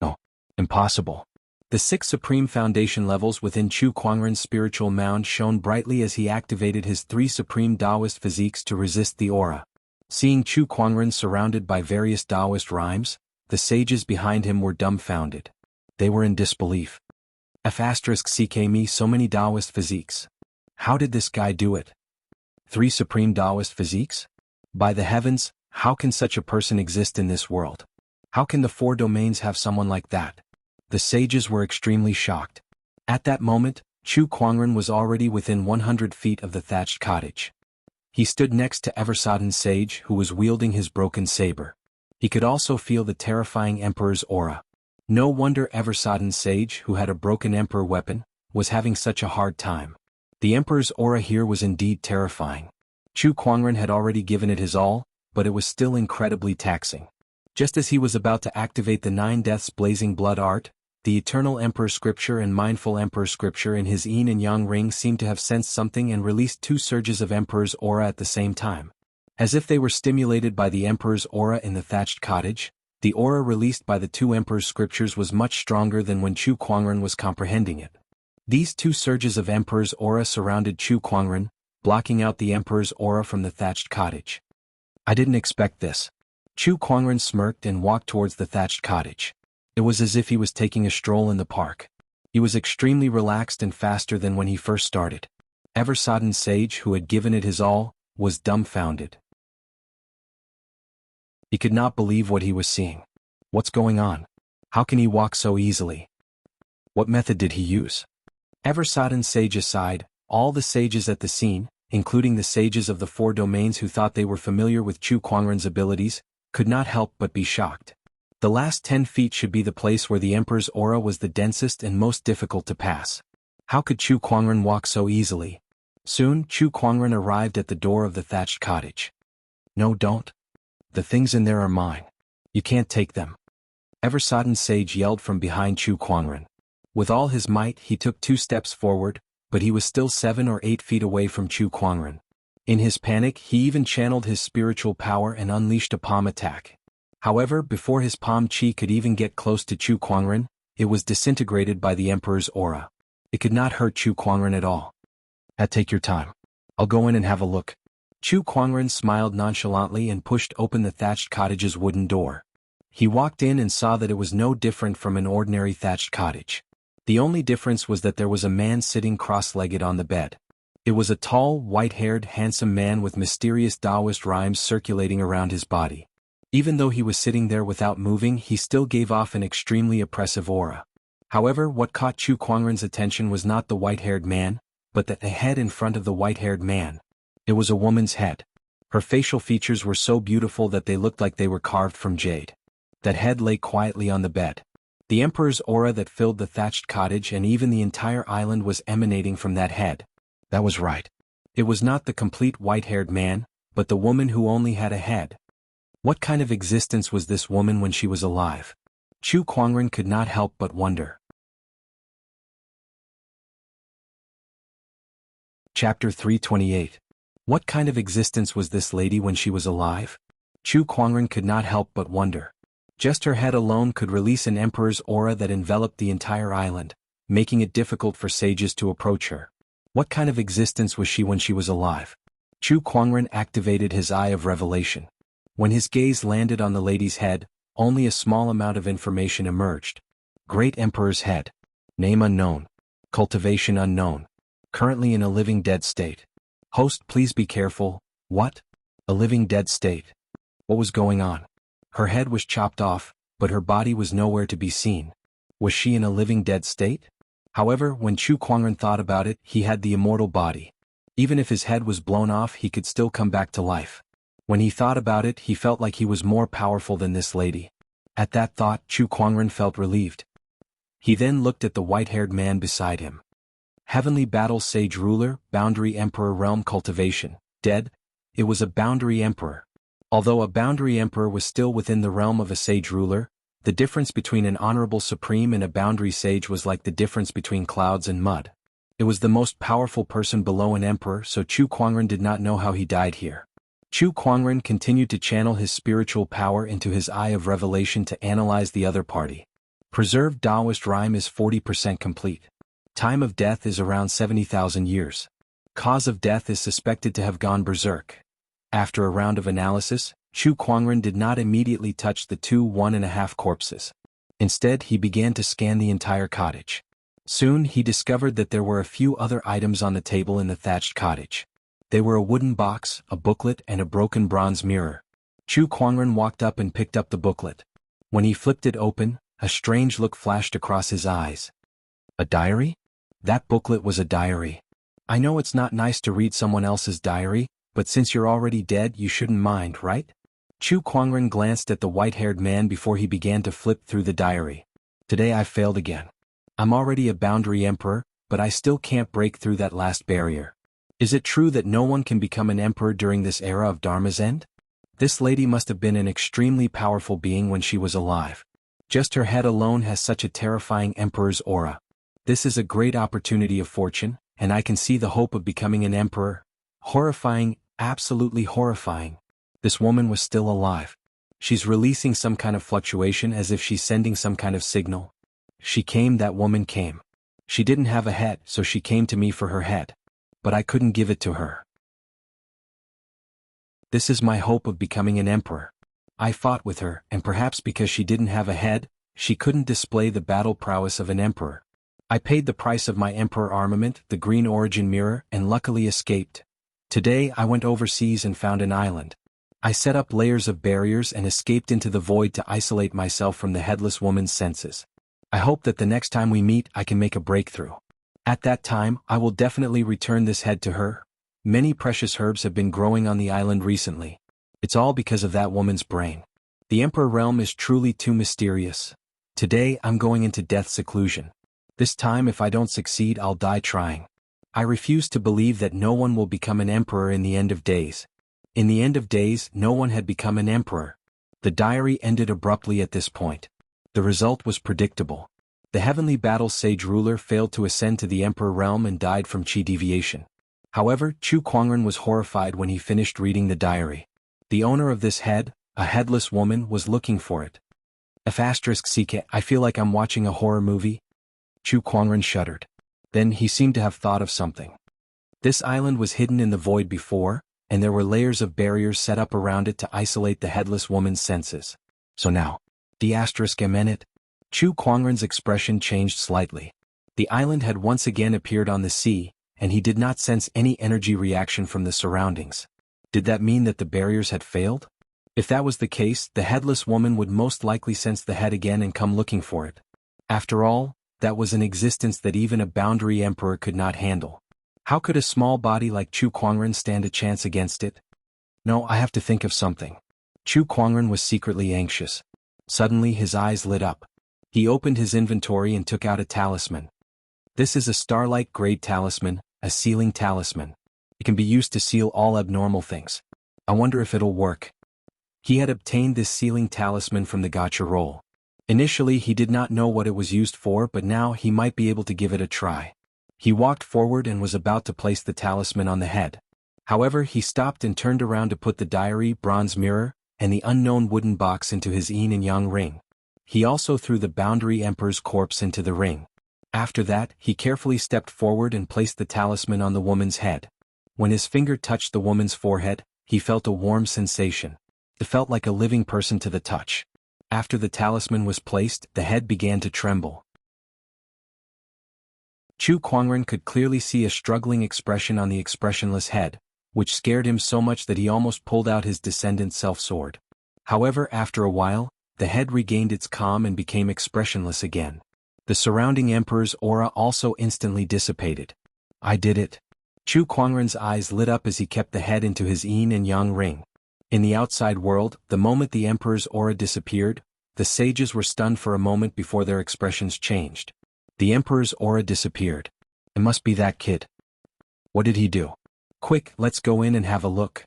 No. Impossible. The 6 supreme foundation levels within Chu Kuangren's spiritual mound shone brightly as he activated his 3 supreme Taoist physiques to resist the aura. Seeing Chu Kuangren surrounded by various Taoist rhymes, the sages behind him were dumbfounded. They were in disbelief. *CK me so many Taoist physiques. How did this guy do it? 3 supreme Taoist physiques? By the heavens, how can such a person exist in this world? How can the 4 domains have someone like that? The sages were extremely shocked. At that moment, Chu Kuangren was already within 100 feet of the thatched cottage. He stood next to Eversodden Sage, who was wielding his broken saber. He could also feel the terrifying Emperor's aura. No wonder Eversodden Sage, who had a broken Emperor weapon, was having such a hard time. The Emperor's aura here was indeed terrifying. Chu Kuangren had already given it his all, but it was still incredibly taxing. Just as he was about to activate the 9 Deaths Blazing Blood art, the Eternal Emperor Scripture and Mindful Emperor Scripture in his Yin and Yang ring seemed to have sensed something and released 2 surges of Emperor's aura at the same time. As if they were stimulated by the Emperor's aura in the thatched cottage, the aura released by the 2 Emperor's Scriptures was much stronger than when Chu Kuangren was comprehending it. These 2 surges of Emperor's aura surrounded Chu Kuangren, blocking out the Emperor's aura from the thatched cottage. I didn't expect this. Chu Kuangren smirked and walked towards the thatched cottage. It was as if he was taking a stroll in the park. He was extremely relaxed and faster than when he first started. Eversodden Sage, who had given it his all, was dumbfounded. He could not believe what he was seeing. What's going on? How can he walk so easily? What method did he use? Eversodden Sage aside, all the sages at the scene, including the sages of the 4 domains who thought they were familiar with Chu Kuangren's abilities, could not help but be shocked. The last 10 feet should be the place where the Emperor's aura was the densest and most difficult to pass. How could Chu Kuangren walk so easily? Soon, Chu Kuangren arrived at the door of the thatched cottage. No, don't. The things in there are mine. You can't take them. Eversodden Sage yelled from behind Chu Kuangren. With all his might, he took 2 steps forward, but he was still 7 or 8 feet away from Chu Kuangren. In his panic, he even channeled his spiritual power and unleashed a palm attack. However, before his palm chi could even get close to Chu Kuangren, it was disintegrated by the Emperor's aura. It could not hurt Chu Kuangren at all. Take your time. I'll go in and have a look. Chu Kuangren smiled nonchalantly and pushed open the thatched cottage's wooden door. He walked in and saw that it was no different from an ordinary thatched cottage. The only difference was that there was a man sitting cross-legged on the bed. It was a tall, white-haired, handsome man with mysterious Taoist rhymes circulating around his body. Even though he was sitting there without moving, he still gave off an extremely oppressive aura. However, what caught Chu Kuangren's attention was not the white-haired man, but the head in front of the white-haired man. It was a woman's head. Her facial features were so beautiful that they looked like they were carved from jade. That head lay quietly on the bed. The emperor's aura that filled the thatched cottage and even the entire island was emanating from that head. That was right. It was not the complete white-haired man, but the woman who only had a head. What kind of existence was this woman when she was alive? Chu Kuangren could not help but wonder. Chapter 328. What kind of existence was this lady when she was alive? Chu Kuangren could not help but wonder. Just her head alone could release an emperor's aura that enveloped the entire island, making it difficult for sages to approach her. What kind of existence was she when she was alive? Chu Kuangren activated his eye of revelation. When his gaze landed on the lady's head, only a small amount of information emerged. Great Emperor's head. Name unknown. Cultivation unknown. Currently in a living dead state. Host, please be careful. What? A living dead state. What was going on? Her head was chopped off, but her body was nowhere to be seen. Was she in a living dead state? However, when Chu Kuangren thought about it, he had the immortal body. Even if his head was blown off, he could still come back to life. When he thought about it, he felt like he was more powerful than this lady. At that thought, Chu Kuangren felt relieved. He then looked at the white-haired man beside him. Heavenly Battle Sage Ruler, Boundary Emperor Realm Cultivation, dead. It was a Boundary Emperor. Although a Boundary Emperor was still within the realm of a Sage Ruler, the difference between an Honorable Supreme and a Boundary Sage was like the difference between clouds and mud. It was the most powerful person below an Emperor, so Chu Kuangren did not know how he died here. Chu Kuangren continued to channel his spiritual power into his eye of revelation to analyze the other party. Preserved Taoist rhyme is 40% complete. Time of death is around 70,000 years. Cause of death is suspected to have gone berserk. After a round of analysis, Chu Kuangren did not immediately touch the 1.5 corpses. Instead, he began to scan the entire cottage. Soon he discovered that there were a few other items on the table in the thatched cottage. They were a wooden box, a booklet, and a broken bronze mirror. Chu Kuangren walked up and picked up the booklet. When he flipped it open, a strange look flashed across his eyes. A diary? That booklet was a diary. I know it's not nice to read someone else's diary, but since you're already dead, you shouldn't mind, right? Chu Kuangren glanced at the white-haired man before he began to flip through the diary. Today I failed again. I'm already a Boundary Emperor, but I still can't break through that last barrier. Is it true that no one can become an emperor during this era of Dharma's end? This lady must have been an extremely powerful being when she was alive. Just her head alone has such a terrifying emperor's aura. This is a great opportunity of fortune, and I can see the hope of becoming an emperor. Horrifying, absolutely horrifying. This woman was still alive. She's releasing some kind of fluctuation as if she's sending some kind of signal. She came, that woman came. She didn't have a head, so she came to me for her head. But I couldn't give it to her. This is my hope of becoming an emperor. I fought with her, and perhaps because she didn't have a head, she couldn't display the battle prowess of an emperor. I paid the price of my emperor armament, the green origin mirror, and luckily escaped. Today I went overseas and found an island. I set up layers of barriers and escaped into the void to isolate myself from the headless woman's senses. I hope that the next time we meet I can make a breakthrough. At that time, I will definitely return this head to her. Many precious herbs have been growing on the island recently. It's all because of that woman's brain. The Emperor realm is truly too mysterious. Today I'm going into death's seclusion. This time if I don't succeed I'll die trying. I refuse to believe that no one will become an emperor in the end of days. In the end of days, no one had become an emperor. The diary ended abruptly at this point. The result was predictable. The Heavenly Battle Sage Ruler failed to ascend to the Emperor realm and died from chi deviation. However, Chu Kuangren was horrified when he finished reading the diary. The owner of this head, a headless woman, was looking for it. *CK, I feel like I'm watching a horror movie. Chu Kuangren shuddered. Then he seemed to have thought of something. This island was hidden in the void before, and there were layers of barriers set up around it to isolate the headless woman's senses. So now, *it. Chu Kuangren's expression changed slightly. The island had once again appeared on the sea, and he did not sense any energy reaction from the surroundings. Did that mean that the barriers had failed? If that was the case, the headless woman would most likely sense the head again and come looking for it. After all, that was an existence that even a boundary emperor could not handle. How could a small body like Chu Kuangren stand a chance against it? No, I have to think of something. Chu Kuangren was secretly anxious. Suddenly his eyes lit up. He opened his inventory and took out a talisman. This is a Starlight Grade talisman, a sealing talisman. It can be used to seal all abnormal things. I wonder if it'll work. He had obtained this sealing talisman from the gacha roll. Initially he did not know what it was used for, but now he might be able to give it a try. He walked forward and was about to place the talisman on the head. However, he stopped and turned around to put the diary, bronze mirror, and the unknown wooden box into his yin and yang ring. He also threw the boundary emperor's corpse into the ring. After that, he carefully stepped forward and placed the talisman on the woman's head. When his finger touched the woman's forehead, he felt a warm sensation. It felt like a living person to the touch. After the talisman was placed, the head began to tremble. Chu Kuangren could clearly see a struggling expression on the expressionless head, which scared him so much that he almost pulled out his descendant self-sword. However, after a while, the head regained its calm and became expressionless again. The surrounding emperor's aura also instantly dissipated. I did it. Chu Kuangren's eyes lit up as he kept the head into his yin and yang ring. In the outside world, the moment the emperor's aura disappeared, the sages were stunned for a moment before their expressions changed. The emperor's aura disappeared. It must be that kid. What did he do? Quick, let's go in and have a look.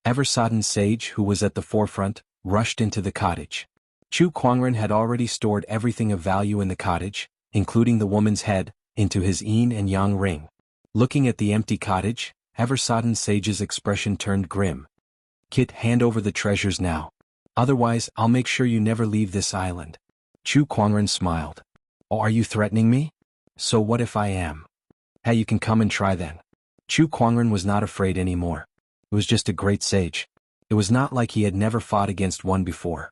Eversodden Sage, who was at the forefront, rushed into the cottage. Chu Kuangren had already stored everything of value in the cottage, including the woman's head, into his yin and yang ring. Looking at the empty cottage, Eversodden Sage's expression turned grim. Kid, hand over the treasures now. Otherwise, I'll make sure you never leave this island. Chu Kuangren smiled. Oh, are you threatening me? So what if I am? Hey, you can come and try then. Chu Kuangren was not afraid anymore. It was just a great sage. It was not like he had never fought against one before.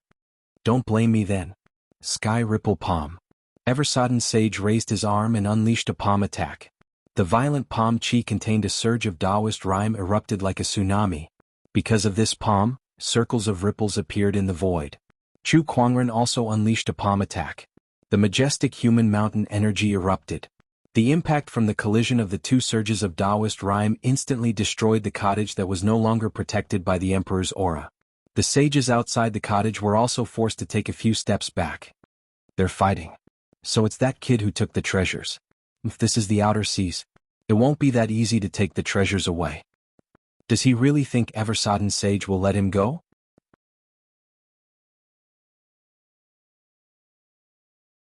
Don't blame me then. Sky Ripple Palm. Eversodden Sage raised his arm and unleashed a palm attack. The violent palm chi contained a surge of Taoist rhyme erupted like a tsunami. Because of this palm, circles of ripples appeared in the void. Chu Kuangren also unleashed a palm attack. The majestic human mountain energy erupted. The impact from the collision of the two surges of Taoist rhyme instantly destroyed the cottage that was no longer protected by the emperor's aura. The sages outside the cottage were also forced to take a few steps back. They're fighting. So it's that kid who took the treasures. If this is the outer seas, it won't be that easy to take the treasures away. Does he really think Eversodden Sage will let him go?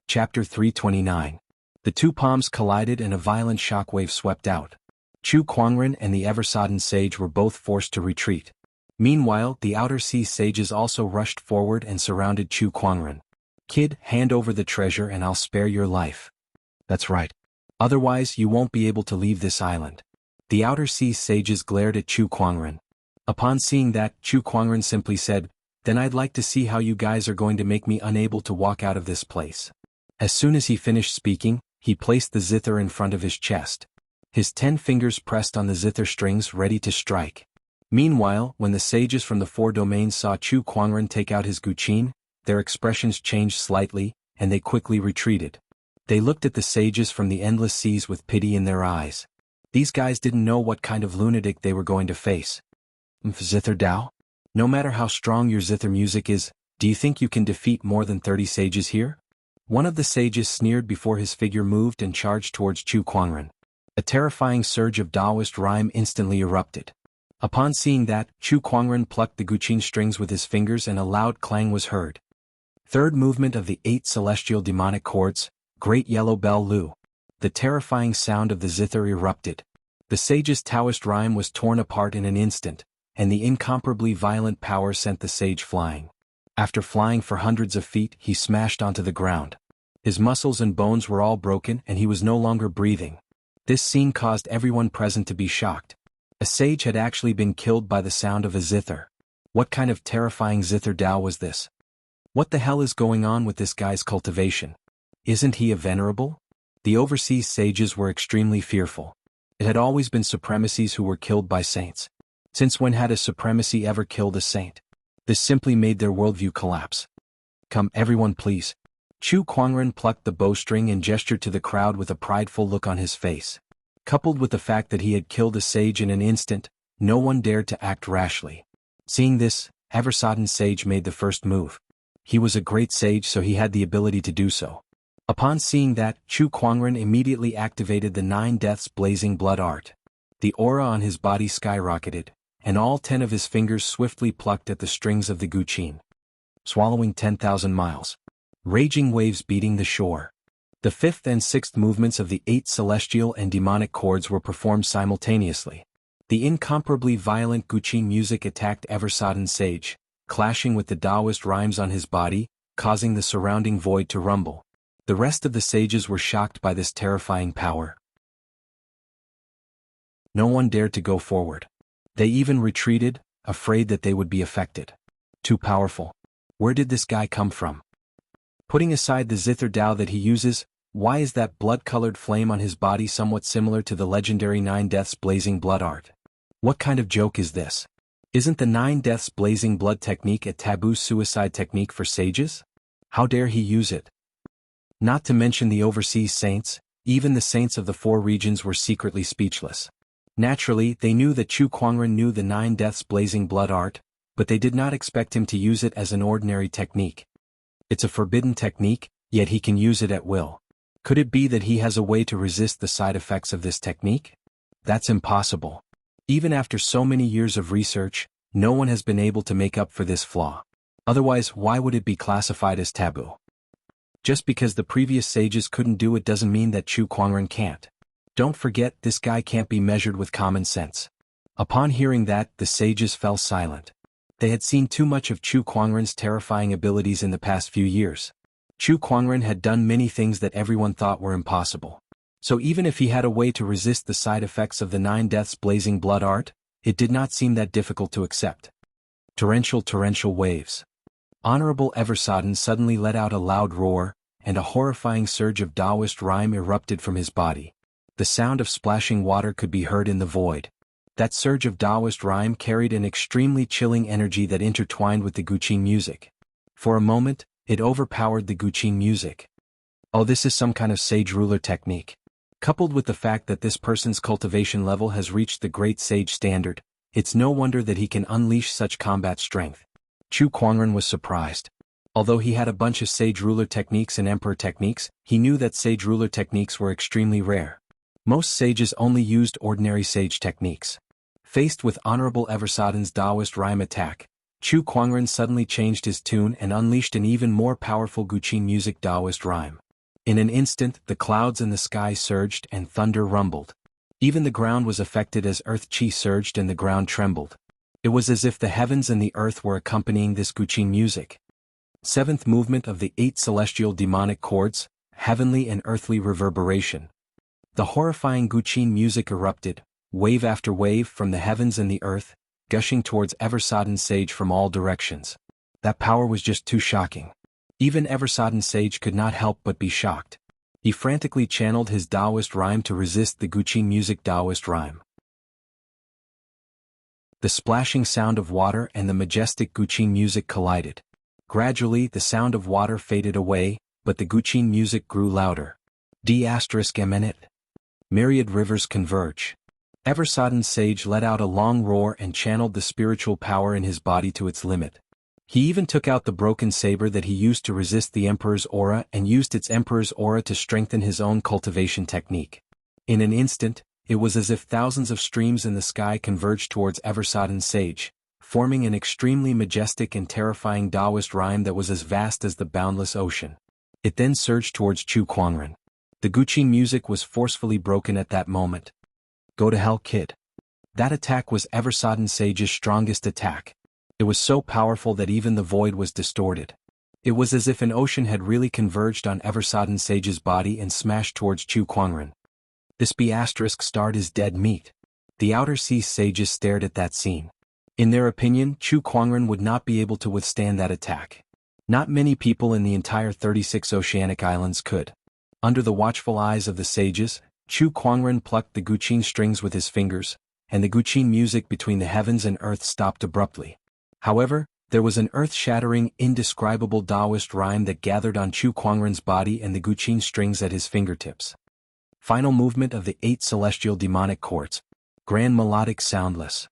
Chapter 329. The two palms collided and a violent shockwave swept out. Chu Kuangren and the Eversodden Sage were both forced to retreat. Meanwhile, the outer sea sages also rushed forward and surrounded Chu Kuangren. Kid, hand over the treasure and I'll spare your life. That's right. Otherwise, you won't be able to leave this island. The outer sea sages glared at Chu Kuangren. Upon seeing that, Chu Kuangren simply said, Then I'd like to see how you guys are going to make me unable to walk out of this place. As soon as he finished speaking, he placed the zither in front of his chest. His 10 fingers pressed on the zither strings ready to strike. Meanwhile, when the sages from the 4 domains saw Chu Kuangren take out his guqin, their expressions changed slightly, and they quickly retreated. They looked at the sages from the endless seas with pity in their eyes. These guys didn't know what kind of lunatic they were going to face. Zither Dao? No matter how strong your zither music is, do you think you can defeat more than 30 sages here? One of the sages sneered before his figure moved and charged towards Chu Kuangren. A terrifying surge of Taoist rhyme instantly erupted. Upon seeing that, Chu Kuangren plucked the guqin strings with his fingers and a loud clang was heard. Third movement of the 8 celestial demonic chords, Great Yellow Bell Lu. The terrifying sound of the zither erupted. The sage's Taoist rhyme was torn apart in an instant, and the incomparably violent power sent the sage flying. After flying for hundreds of feet, he smashed onto the ground. His muscles and bones were all broken and he was no longer breathing. This scene caused everyone present to be shocked. A sage had actually been killed by the sound of a zither. What kind of terrifying zither Dao was this? What the hell is going on with this guy's cultivation? Isn't he a venerable? The overseas sages were extremely fearful. It had always been supremacies who were killed by saints. Since when had a supremacy ever killed a saint? This simply made their worldview collapse. Come everyone please. Chu Kuangren plucked the bowstring and gestured to the crowd with a prideful look on his face. Coupled with the fact that he had killed a sage in an instant, no one dared to act rashly. Seeing this, Eversodden's sage made the first move. He was a great sage, so he had the ability to do so. Upon seeing that, Chu Kuangren immediately activated the 9 Deaths Blazing Blood art. The aura on his body skyrocketed, and all 10 of his fingers swiftly plucked at the strings of the guqin. Swallowing 10,000 miles. Raging waves beating the shore. The 5th and 6th movements of the 8 celestial and demonic chords were performed simultaneously. The incomparably violent guqin music attacked Eversodden's sage, clashing with the Taoist rhymes on his body, causing the surrounding void to rumble. The rest of the sages were shocked by this terrifying power. No one dared to go forward. They even retreated, afraid that they would be affected. Too powerful. Where did this guy come from? Putting aside the zither Dao that he uses, why is that blood-colored flame on his body somewhat similar to the legendary 9 Deaths Blazing Blood art? What kind of joke is this? Isn't the 9 Deaths Blazing Blood technique a taboo suicide technique for sages? How dare he use it? Not to mention the overseas saints, even the saints of the 4 regions were secretly speechless. Naturally, they knew that Chu Kuangren knew the 9 Deaths Blazing Blood art, but they did not expect him to use it as an ordinary technique. It's a forbidden technique, yet he can use it at will. Could it be that he has a way to resist the side effects of this technique? That's impossible. Even after so many years of research, no one has been able to make up for this flaw. Otherwise, why would it be classified as taboo? Just because the previous sages couldn't do it doesn't mean that Chu Kuangren can't. Don't forget, this guy can't be measured with common sense. Upon hearing that, the sages fell silent. They had seen too much of Chu Kuangren's terrifying abilities in the past few years. Chu Kuangren had done many things that everyone thought were impossible. So even if he had a way to resist the side effects of the 9 Deaths Blazing Blood art, it did not seem that difficult to accept. Torrential waves. Honorable Eversodden suddenly let out a loud roar, and a horrifying surge of Taoist rhyme erupted from his body. The sound of splashing water could be heard in the void. That surge of Taoist rhyme carried an extremely chilling energy that intertwined with the guqin music. For a moment, it overpowered the guqin music. Oh, this is some kind of sage ruler technique. Coupled with the fact that this person's cultivation level has reached the great sage standard, it's no wonder that he can unleash such combat strength. Chu Kuangren was surprised. Although he had a bunch of sage ruler techniques and emperor techniques, he knew that sage ruler techniques were extremely rare. Most sages only used ordinary sage techniques. Faced with Honorable Eversodden's Taoist rhyme attack, Chu Kuangren suddenly changed his tune and unleashed an even more powerful guqin music Taoist rhyme. In an instant, the clouds in the sky surged and thunder rumbled. Even the ground was affected as earth qi surged and the ground trembled. It was as if the heavens and the earth were accompanying this guqin music. 7th movement of the 8 celestial demonic chords, heavenly and earthly reverberation. The horrifying guqin music erupted, wave after wave from the heavens and the earth, gushing towards Eversodden's sage from all directions. That power was just too shocking. Even Eversodden's sage could not help but be shocked. He frantically channeled his Taoist rhyme to resist the guqin music Taoist rhyme. The splashing sound of water and the majestic guqin music collided. Gradually, the sound of water faded away, but the guqin music grew louder. D***eminent. Myriad rivers converge. Eversodden's sage let out a long roar and channeled the spiritual power in his body to its limit. He even took out the broken saber that he used to resist the Emperor's aura and used its Emperor's aura to strengthen his own cultivation technique. In an instant, it was as if thousands of streams in the sky converged towards Eversodden's sage, forming an extremely majestic and terrifying Taoist rhyme that was as vast as the boundless ocean. It then surged towards Chu Kuangren. The guqin music was forcefully broken at that moment. Go to hell, kid. That attack was Eversodden's sage's strongest attack. It was so powerful that even the void was distorted. It was as if an ocean had really converged on Eversodden's sage's body and smashed towards Chu Kuangren. This B***starred is dead meat. The outer sea sages stared at that scene. In their opinion, Chu Kuangren would not be able to withstand that attack. Not many people in the entire 36 oceanic islands could. Under the watchful eyes of the sages, Chu Kuangren plucked the guqin strings with his fingers, and the guqin music between the heavens and earth stopped abruptly. However, there was an earth-shattering, indescribable Taoist rhyme that gathered on Chu Kuangren's body and the guqin strings at his fingertips. Final movement of the 8 celestial demonic chords. Grand melodic soundless.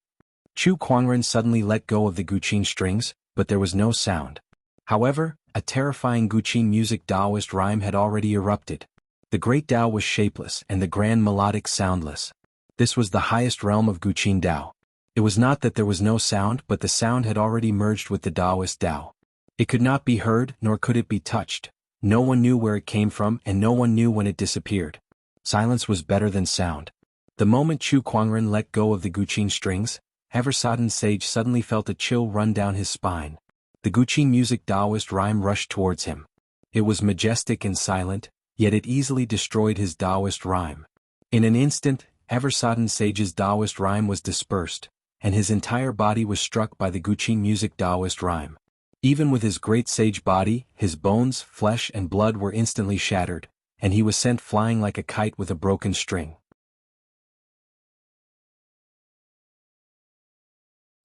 Chu Kuangren suddenly let go of the guqin strings, but there was no sound. However, a terrifying guqin music Taoist rhyme had already erupted. The great Tao was shapeless and the grand melodic soundless. This was the highest realm of guqin Tao. It was not that there was no sound, but the sound had already merged with the Taoist Tao. It could not be heard, nor could it be touched. No one knew where it came from, and no one knew when it disappeared. Silence was better than sound. The moment Chu Kuangren let go of the guqin strings, ever-sodden sage suddenly felt a chill run down his spine. The guqin music Taoist rhyme rushed towards him. It was majestic and silent, yet it easily destroyed his Taoist rhyme. In an instant, ever-sodden sage's Taoist rhyme was dispersed, and his entire body was struck by the guqin music Taoist rhyme. Even with his great sage body, his bones, flesh and blood were instantly shattered, and he was sent flying like a kite with a broken string.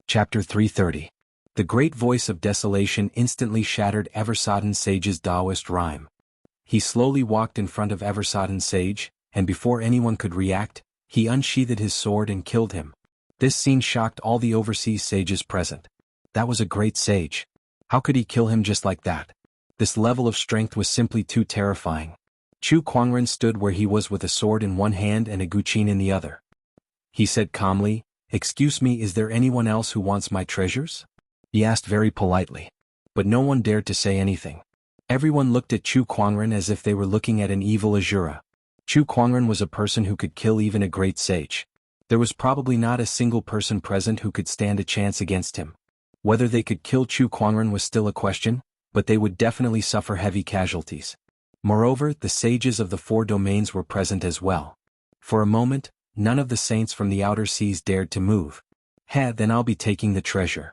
Chapter 330. The great voice of desolation instantly shattered ever-sodden sage's Taoist rhyme. He slowly walked in front of ever-sodden sage, and before anyone could react, he unsheathed his sword and killed him. This scene shocked all the overseas sages present. That was a great sage. How could he kill him just like that? This level of strength was simply too terrifying. Chu Kuangren stood where he was with a sword in one hand and a guqin in the other. He said calmly, "Excuse me, is there anyone else who wants my treasures?" He asked very politely. But no one dared to say anything. Everyone looked at Chu Kuangren as if they were looking at an evil Azura. Chu Kuangren was a person who could kill even a great sage. There was probably not a single person present who could stand a chance against him. Whether they could kill Chu Kuangren was still a question, but they would definitely suffer heavy casualties. Moreover, the sages of the 4 domains were present as well. For a moment, none of the saints from the outer seas dared to move. Then I'll be taking the treasure.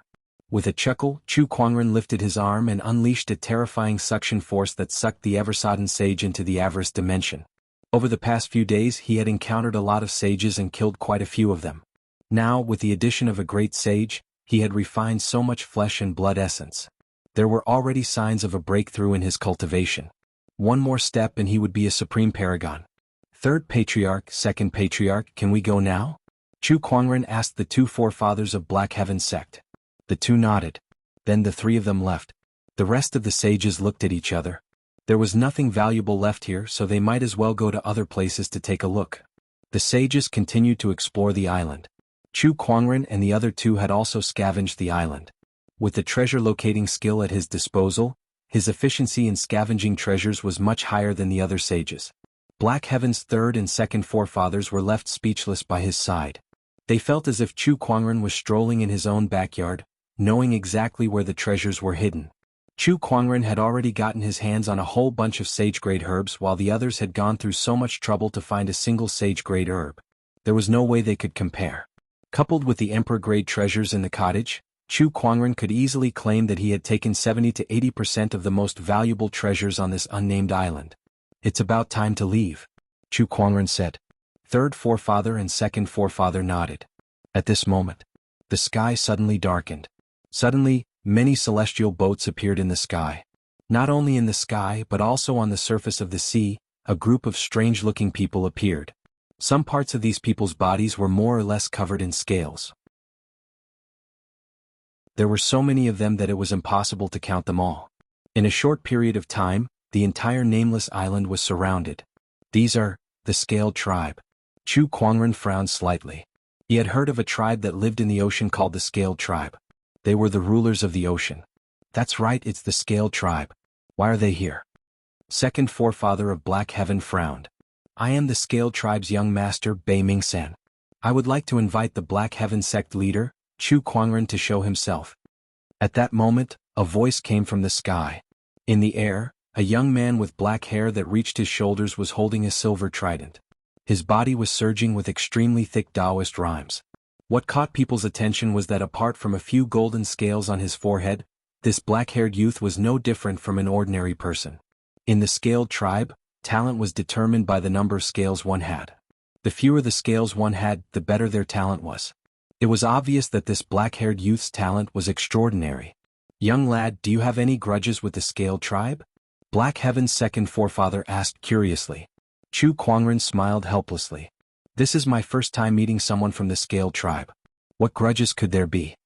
With a chuckle, Chu Kuangren lifted his arm and unleashed a terrifying suction force that sucked the ever-sodden sage into the avarice dimension. Over the past few days he had encountered a lot of sages and killed quite a few of them. Now, with the addition of a great sage, he had refined so much flesh and blood essence. There were already signs of a breakthrough in his cultivation. One more step and he would be a supreme paragon. 3rd Patriarch, 2nd Patriarch, can we go now? Chu Kuangren asked the 2 forefathers of Black Heaven sect. The 2 nodded. Then the 3 of them left. The rest of the sages looked at each other. There was nothing valuable left here, so they might as well go to other places to take a look. The sages continued to explore the island. Chu Kuangren and the other 2 had also scavenged the island. With the treasure locating skill at his disposal, his efficiency in scavenging treasures was much higher than the other sages. Black Heaven's 3rd and 2nd forefathers were left speechless by his side. They felt as if Chu Kuangren was strolling in his own backyard, knowing exactly where the treasures were hidden. Chu Kuangren had already gotten his hands on a whole bunch of sage-grade herbs while the others had gone through so much trouble to find a single sage-grade herb. There was no way they could compare. Coupled with the emperor-grade treasures in the cottage, Chu Kuangren could easily claim that he had taken 70 to 80% of the most valuable treasures on this unnamed island. It's about time to leave, Chu Kuangren said. 3rd forefather and 2nd forefather nodded. At this moment, the sky suddenly darkened. Suddenly, many celestial boats appeared in the sky. Not only in the sky but also on the surface of the sea, a group of strange-looking people appeared. Some parts of these people's bodies were more or less covered in scales. There were so many of them that it was impossible to count them all. In a short period of time, the entire nameless island was surrounded. These are the Scaled Tribe. Chu Kuangren frowned slightly. He had heard of a tribe that lived in the ocean called the Scaled Tribe. They were the rulers of the ocean. That's right, it's the Scaled Tribe. Why are they here? 2nd forefather of Black Heaven frowned. I am the Scaled Tribe's young master, Bei Mingsan. I would like to invite the Black Heaven sect leader, Chu Kuangren, to show himself. At that moment, a voice came from the sky. In the air, a young man with black hair that reached his shoulders was holding a silver trident. His body was surging with extremely thick Taoist rhymes. What caught people's attention was that apart from a few golden scales on his forehead, this black-haired youth was no different from an ordinary person. In the Scaled Tribe, talent was determined by the number of scales one had. The fewer the scales one had, the better their talent was. It was obvious that this black-haired youth's talent was extraordinary. "Young lad, do you have any grudges with the Scale tribe?" Black Heaven's second forefather asked curiously. Chu Kuangren smiled helplessly. "This is my first time meeting someone from the Scale tribe. What grudges could there be?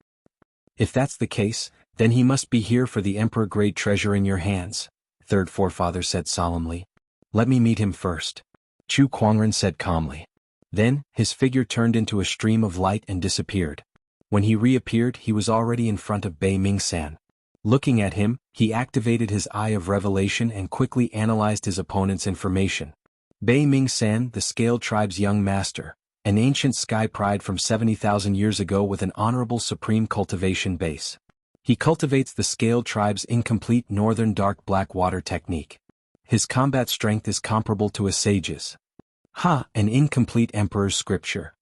If that's the case, then he must be here for the emperor-grade treasure in your hands," third forefather said solemnly. "Let me meet him first," Chu Kuangren said calmly. Then, his figure turned into a stream of light and disappeared. When he reappeared, he was already in front of Bei Mingsan. Looking at him, he activated his Eye of Revelation and quickly analyzed his opponent's information. Bei Mingsan, the Scale tribe's young master, an ancient sky pride from 70,000 years ago with an honorable supreme cultivation base. He cultivates the Scale tribe's incomplete northern dark black water technique. His combat strength is comparable to a sage's. An incomplete emperor's scripture.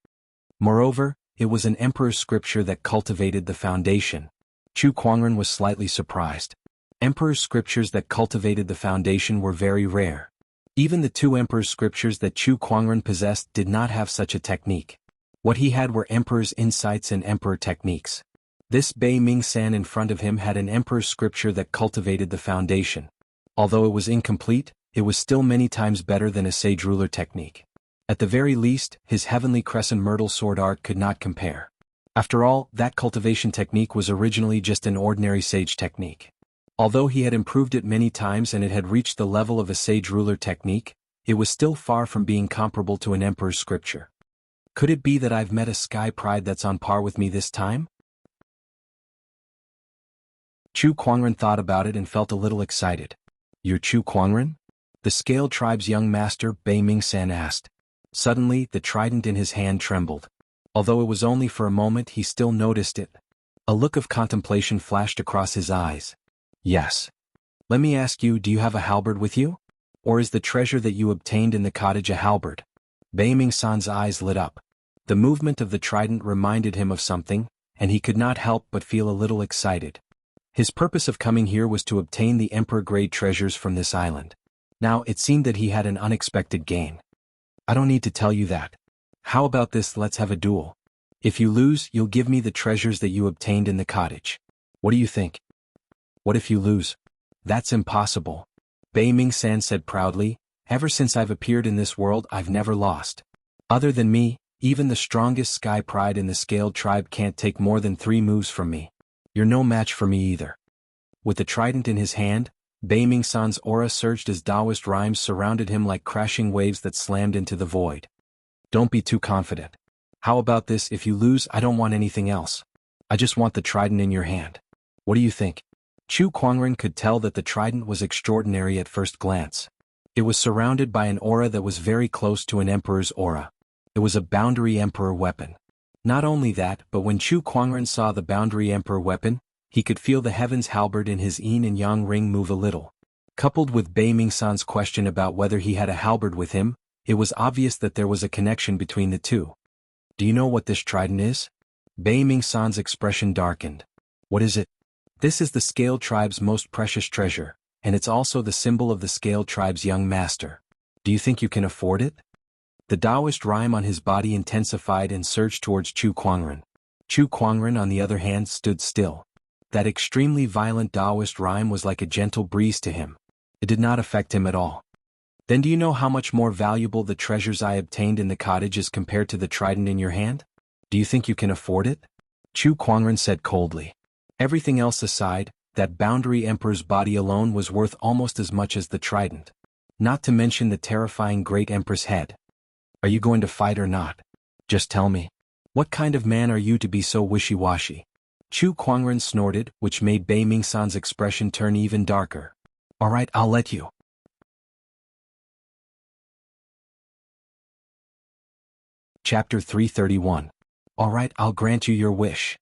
Moreover, it was an emperor's scripture that cultivated the foundation. Chu Kuangren was slightly surprised. Emperor's scriptures that cultivated the foundation were very rare. Even the two emperor's scriptures that Chu Kuangren possessed did not have such a technique. What he had were emperor's insights and emperor techniques. This Bei Mingsan in front of him had an emperor's scripture that cultivated the foundation. Although it was incomplete, it was still many times better than a sage ruler technique. At the very least, his heavenly crescent myrtle sword art could not compare. After all, that cultivation technique was originally just an ordinary sage technique. Although he had improved it many times and it had reached the level of a sage ruler technique, it was still far from being comparable to an emperor's scripture. Could it be that I've met a sky pride that's on par with me this time? Chu Kuangren thought about it and felt a little excited. "You're Chu Kuangren?" The Scale tribe's young master, Bei Mingsan, asked. Suddenly, the trident in his hand trembled. Although it was only for a moment, he still noticed it. A look of contemplation flashed across his eyes. "Yes. Let me ask you, do you have a halberd with you? Or is the treasure that you obtained in the cottage a halberd?" Bei Mingsan's eyes lit up. The movement of the trident reminded him of something, and he could not help but feel a little excited. His purpose of coming here was to obtain the emperor-grade treasures from this island. Now, it seemed that he had an unexpected gain. "I don't need to tell you that. How about this, let's have a duel. If you lose, you'll give me the treasures that you obtained in the cottage. What do you think?" "What if you lose?" "That's impossible," Bei Mingsan said proudly. "Ever since I've appeared in this world, I've never lost. Other than me, even the strongest sky pride in the Scaled tribe can't take more than 3 moves from me. You're no match for me either." With the trident in his hand, Bei Mingsan's aura surged as Taoist rhymes surrounded him like crashing waves that slammed into the void. "Don't be too confident. How about this, if you lose, I don't want anything else. I just want the trident in your hand. What do you think?" Chu Kuangren could tell that the trident was extraordinary at first glance. It was surrounded by an aura that was very close to an emperor's aura. It was a boundary emperor weapon. Not only that, but when Chu Kuangren saw the boundary emperor weapon, he could feel the heavens halberd in his yin and yang ring move a little. Coupled with Bei Mingsan's question about whether he had a halberd with him, it was obvious that there was a connection between the two. "Do you know what this trident is?" Bei Mingsan's expression darkened. "What is it?" "This is the Scale tribe's most precious treasure, and it's also the symbol of the Scale tribe's young master. Do you think you can afford it?" The Taoist rhyme on his body intensified and surged towards Chu Kuangren. Chu Kuangren, on the other hand, stood still. That extremely violent Taoist rhyme was like a gentle breeze to him. It did not affect him at all. "Then do you know how much more valuable the treasures I obtained in the cottage is compared to the trident in your hand? Do you think you can afford it?" Chu Kuangren said coldly. Everything else aside, that boundary emperor's body alone was worth almost as much as the trident. Not to mention the terrifying great empress head. "Are you going to fight or not? Just tell me. What kind of man are you to be so wishy-washy?" Chu Kuangren snorted, which made Bei Mingsan's expression turn even darker. "All right, I'll let you." Chapter 331. All right, I'll grant you your wish.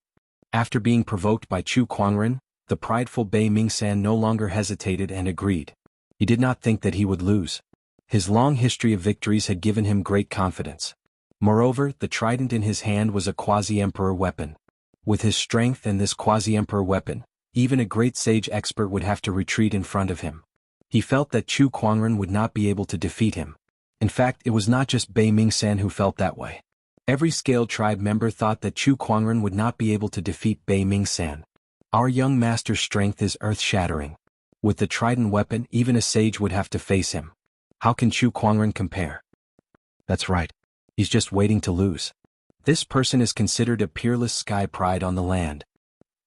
After being provoked by Chu Kuangren, the prideful Bei Mingsan no longer hesitated and agreed. He did not think that he would lose. His long history of victories had given him great confidence. Moreover, the trident in his hand was a quasi-emperor weapon. With his strength and this quasi-emperor weapon, even a great sage expert would have to retreat in front of him. He felt that Chu Kuangren would not be able to defeat him. In fact, it was not just Bei Ming-san who felt that way. Every Scale Tribe member thought that Chu Kuangren would not be able to defeat Bei Ming-san. Our young master's strength is earth-shattering. With the trident weapon, even a sage would have to face him. How can Chu Kuangren compare? That's right. He's just waiting to lose. This person is considered a peerless sky pride on the land.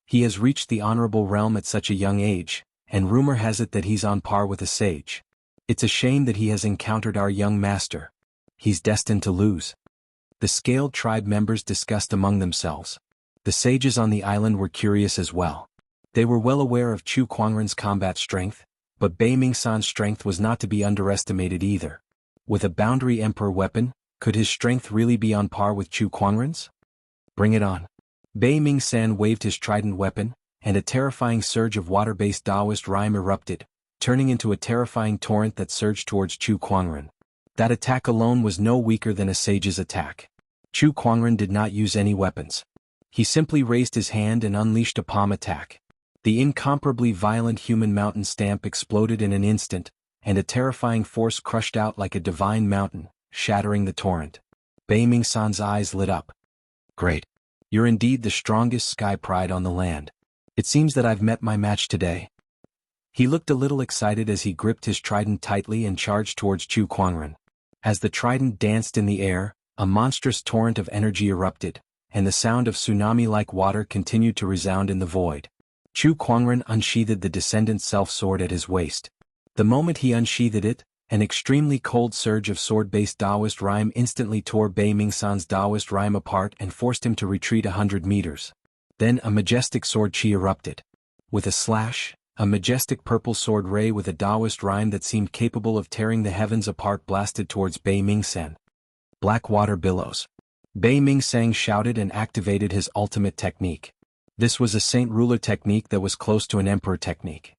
He has reached the honorable realm at such a young age, and rumor has it that he's on par with a sage. It's a shame that he has encountered our young master. He's destined to lose. The Scaled Tribe members discussed among themselves. The sages on the island were curious as well. They were well aware of Chu Kuangren's combat strength, but Bei Ming-san's strength was not to be underestimated either. With a boundary emperor weapon, could his strength really be on par with Chu Kuangren's? Bring it on. Bei Ming-san waved his trident weapon, and a terrifying surge of water-based Taoist rhyme erupted, turning into a terrifying torrent that surged towards Chu Kuangren. That attack alone was no weaker than a sage's attack. Chu Kuangren did not use any weapons. He simply raised his hand and unleashed a palm attack. The incomparably violent human mountain stamp exploded in an instant, and a terrifying force crushed out like a divine mountain, shattering the torrent. Bei Ming-san's eyes lit up. Great. You're indeed the strongest sky pride on the land. It seems that I've met my match today. He looked a little excited as he gripped his trident tightly and charged towards Chu Kuangren. As the trident danced in the air, a monstrous torrent of energy erupted, and the sound of tsunami-like water continued to resound in the void. Chu Kuangren unsheathed the descendant self-sword at his waist. The moment he unsheathed it, an extremely cold surge of sword-based Taoist rhyme instantly tore Bei Ming-san's Taoist rhyme apart and forced him to retreat 100 meters. Then a majestic sword chi erupted. With a slash, a majestic purple sword ray with a Taoist rhyme that seemed capable of tearing the heavens apart blasted towards Bei Ming-san. Black water billows. Bei Ming-san shouted and activated his ultimate technique. This was a Saint Ruler technique that was close to an Emperor technique.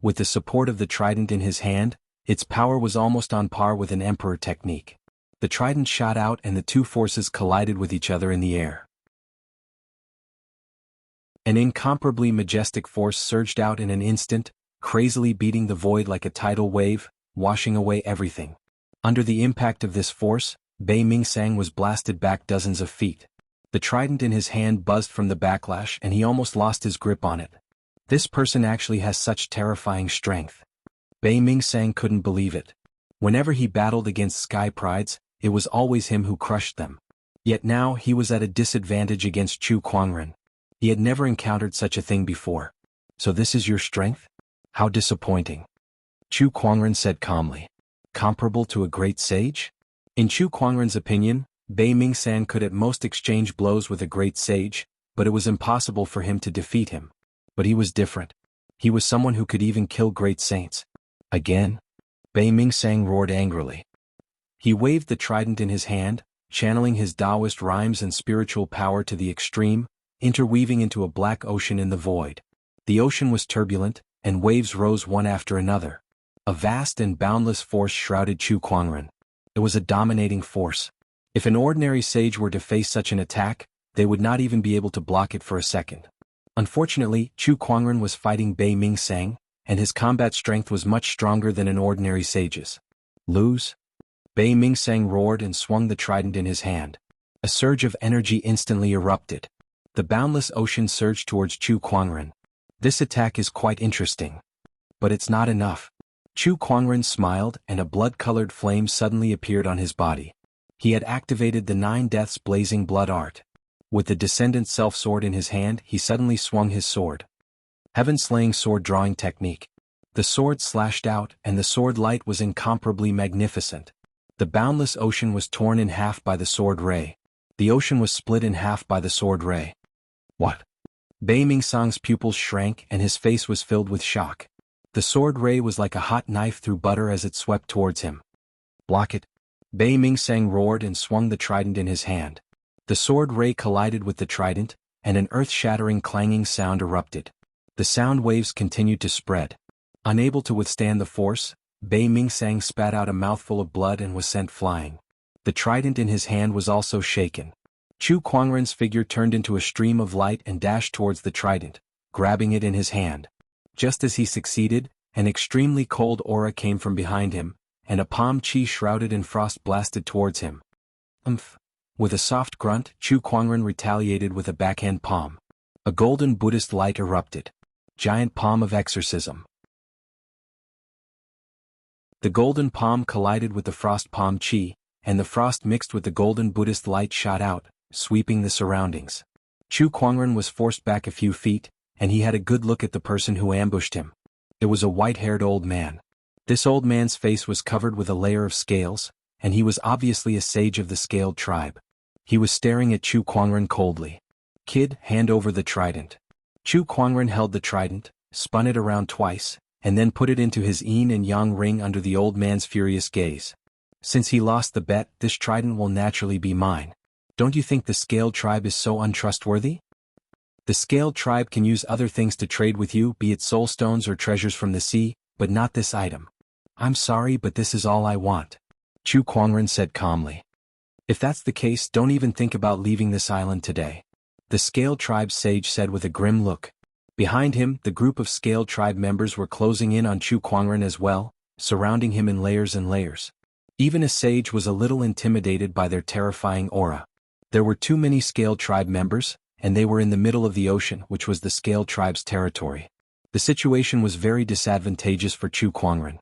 With the support of the trident in his hand, its power was almost on par with an Emperor technique. The trident shot out and the two forces collided with each other in the air. An incomparably majestic force surged out in an instant, crazily beating the void like a tidal wave, washing away everything. Under the impact of this force, Bei Ming-san was blasted back dozens of feet. The trident in his hand buzzed from the backlash and he almost lost his grip on it. This person actually has such terrifying strength. Bei Ming-san couldn't believe it. Whenever he battled against sky prides, it was always him who crushed them. Yet now he was at a disadvantage against Chu Kuangren. He had never encountered such a thing before. So this is your strength? How disappointing. Chu Kuangren said calmly. Comparable to a great sage? In Chu Kuangren's opinion, Bei Ming-san could at most exchange blows with a great sage, but it was impossible for him to defeat him. But he was different. He was someone who could even kill great saints. Again? Bei Ming-san roared angrily. He waved the trident in his hand, channeling his Taoist rhymes and spiritual power to the extreme, interweaving into a black ocean in the void. The ocean was turbulent, and waves rose one after another. A vast and boundless force shrouded Chu Kuangren. It was a dominating force. If an ordinary sage were to face such an attack, they would not even be able to block it for a second. Unfortunately, Chu Kuangren was fighting Bei Ming-san, and his combat strength was much stronger than an ordinary sage's. Lose? Bei Ming-san roared and swung the trident in his hand. A surge of energy instantly erupted. The boundless ocean surged towards Chu Kuangren. This attack is quite interesting. But it's not enough. Chu Kuangren smiled and a blood-colored flame suddenly appeared on his body. He had activated the 9 Deaths blazing blood art. With the descendant self-sword in his hand, he suddenly swung his sword. Heaven-slaying sword drawing technique. The sword slashed out and the sword light was incomparably magnificent. The boundless ocean was torn in half by the sword ray. The ocean was split in half by the sword ray. What? Bei Ming-san's pupils shrank and his face was filled with shock. The sword ray was like a hot knife through butter as it swept towards him. Block it. Bei Ming-san roared and swung the trident in his hand. The sword ray collided with the trident, and an earth-shattering clanging sound erupted. The sound waves continued to spread. Unable to withstand the force, Bei Ming-san spat out a mouthful of blood and was sent flying. The trident in his hand was also shaken. Chu Kuangren's figure turned into a stream of light and dashed towards the trident, grabbing it in his hand. Just as he succeeded, an extremely cold aura came from behind him, and a palm chi shrouded in frost blasted towards him. Umph! With a soft grunt, Chu Kuangren retaliated with a backhand palm. A golden Buddhist light erupted. Giant palm of exorcism. The golden palm collided with the frost palm chi, and the frost mixed with the golden Buddhist light shot out, sweeping the surroundings. Chu Kuangren was forced back a few feet, and he had a good look at the person who ambushed him. It was a white-haired old man. This old man's face was covered with a layer of scales, and he was obviously a sage of the scaled tribe. He was staring at Chu Kuangren coldly. "Kid, hand over the trident." Chu Kuangren held the trident, spun it around twice, and then put it into his yin and yang ring under the old man's furious gaze. "Since he lost the bet, this trident will naturally be mine. Don't you think the scaled tribe is so untrustworthy? The scaled tribe can use other things to trade with you, be it soulstones or treasures from the sea, but not this item. I'm sorry, but this is all I want," Chu Kuangren said calmly. "If that's the case, don't even think about leaving this island today," the scaled tribe sage said with a grim look. Behind him, the group of scaled tribe members were closing in on Chu Kuangren as well, surrounding him in layers and layers. Even a sage was a little intimidated by their terrifying aura. There were too many scaled tribe members, and they were in the middle of the ocean, which was the scaled tribe's territory. The situation was very disadvantageous for Chu Kuangren.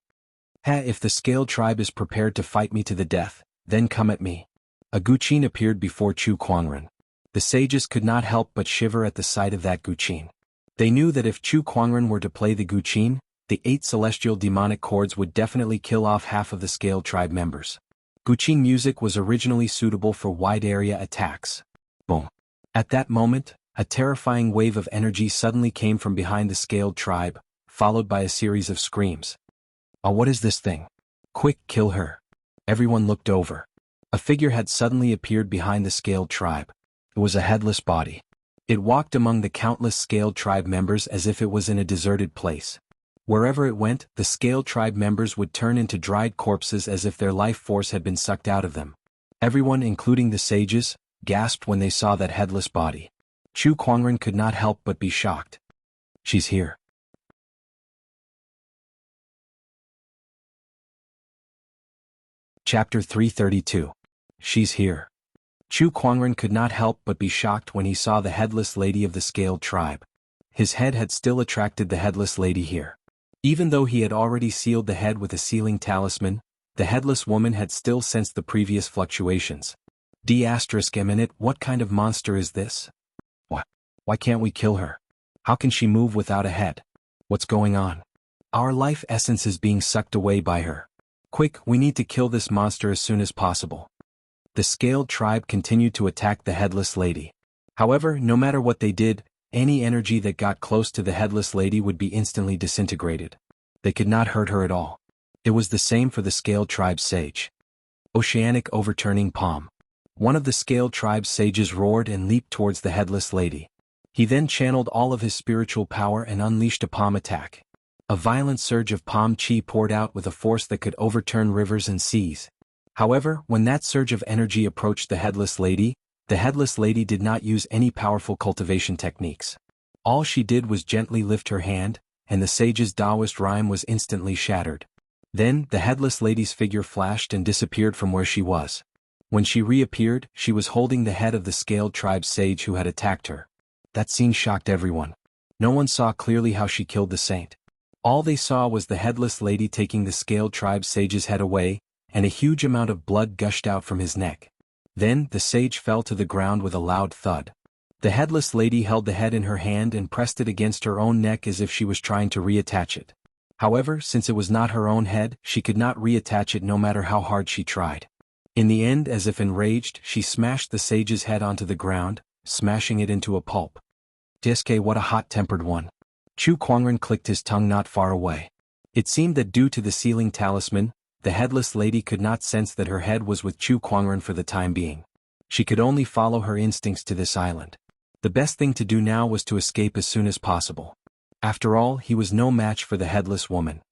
If the scaled tribe is prepared to fight me to the death, then come at me." A guqin appeared before Chu Kuangren. The sages could not help but shiver at the sight of that guqin. They knew that if Chu Kuangren were to play the guqin, the 8 celestial demonic chords would definitely kill off half of the scaled tribe members. Guqin music was originally suitable for wide-area attacks. Boom! At that moment, a terrifying wave of energy suddenly came from behind the scaled tribe, followed by a series of screams. "Oh, what is this thing? Quick, kill her!" Everyone looked over. A figure had suddenly appeared behind the scaled tribe. It was a headless body. It walked among the countless scaled tribe members as if it was in a deserted place. Wherever it went, the scaled tribe members would turn into dried corpses as if their life force had been sucked out of them. Everyone, including the sages, gasped when they saw that headless body. Chu Kuangren could not help but be shocked. "She's here." Chapter 332. She's here. Chu Kuangren could not help but be shocked when he saw the headless lady of the scaled tribe. His head had still attracted the headless lady here. Even though he had already sealed the head with a sealing talisman, the headless woman had still sensed the previous fluctuations. What kind of monster is this? Why can't we kill her? How can she move without a head? What's going on? Our life essence is being sucked away by her. Quick, we need to kill this monster as soon as possible. The scaled tribe continued to attack the headless lady. However, no matter what they did, any energy that got close to the headless lady would be instantly disintegrated. They could not hurt her at all. It was the same for the scaled tribe sage. Oceanic overturning palm. One of the scaled tribe sages roared and leaped towards the headless lady. He then channeled all of his spiritual power and unleashed a palm attack. A violent surge of palm chi poured out with a force that could overturn rivers and seas. However, when that surge of energy approached the headless lady did not use any powerful cultivation techniques. All she did was gently lift her hand, and the sage's Taoist rhyme was instantly shattered. Then, the headless lady's figure flashed and disappeared from where she was. When she reappeared, she was holding the head of the scaled tribe sage who had attacked her. That scene shocked everyone. No one saw clearly how she killed the saint. All they saw was the headless lady taking the scaled tribe sage's head away, and a huge amount of blood gushed out from his neck. Then, the sage fell to the ground with a loud thud. The headless lady held the head in her hand and pressed it against her own neck as if she was trying to reattach it. However, since it was not her own head, she could not reattach it no matter how hard she tried. In the end, as if enraged, she smashed the sage's head onto the ground, smashing it into a pulp. What a hot-tempered one. Chu Kuangren clicked his tongue not far away. It seemed that due to the sealing talisman, the headless lady could not sense that her head was with Chu Kuangren for the time being. She could only follow her instincts to this island. The best thing to do now was to escape as soon as possible. After all, he was no match for the headless woman.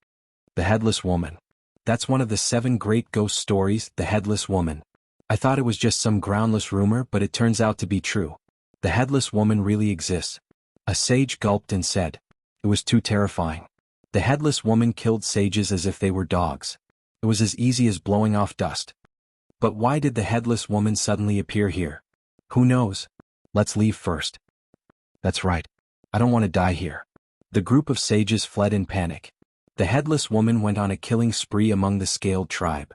The headless woman. That's one of the 7 great ghost stories, the headless woman. I thought it was just some groundless rumor, but it turns out to be true. The headless woman really exists. A sage gulped and said. It was too terrifying. The headless woman killed sages as if they were dogs. It was as easy as blowing off dust. But why did the headless woman suddenly appear here? Who knows? Let's leave first. That's right. I don't want to die here. The group of sages fled in panic. The headless woman went on a killing spree among the scaled tribe.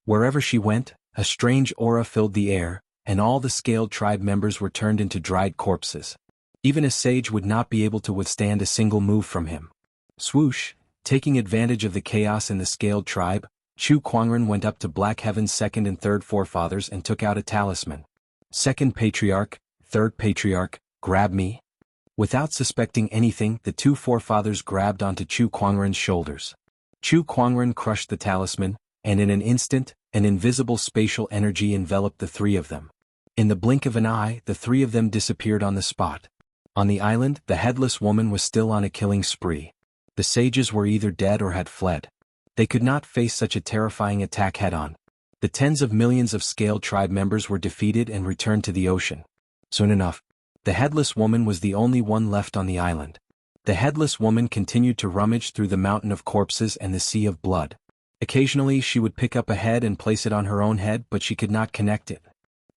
Wherever she went, a strange aura filled the air, and all the scaled tribe members were turned into dried corpses. Even a sage would not be able to withstand a single move from him. Swoosh, taking advantage of the chaos in the scaled tribe, Chu Kuangren went up to Black Heaven's second and third forefathers and took out a talisman. Second patriarch, third patriarch, grab me. Without suspecting anything, the two forefathers grabbed onto Chu Kuangren's shoulders. Chu Kuangren crushed the talisman, and in an instant, an invisible spatial energy enveloped the three of them. In the blink of an eye, the three of them disappeared on the spot. On the island, the headless woman was still on a killing spree. The sages were either dead or had fled. They could not face such a terrifying attack head-on. The tens of millions of scaled tribe members were defeated and returned to the ocean. Soon enough, the headless woman was the only one left on the island. The headless woman continued to rummage through the mountain of corpses and the sea of blood. Occasionally she would pick up a head and place it on her own head, but she could not connect it.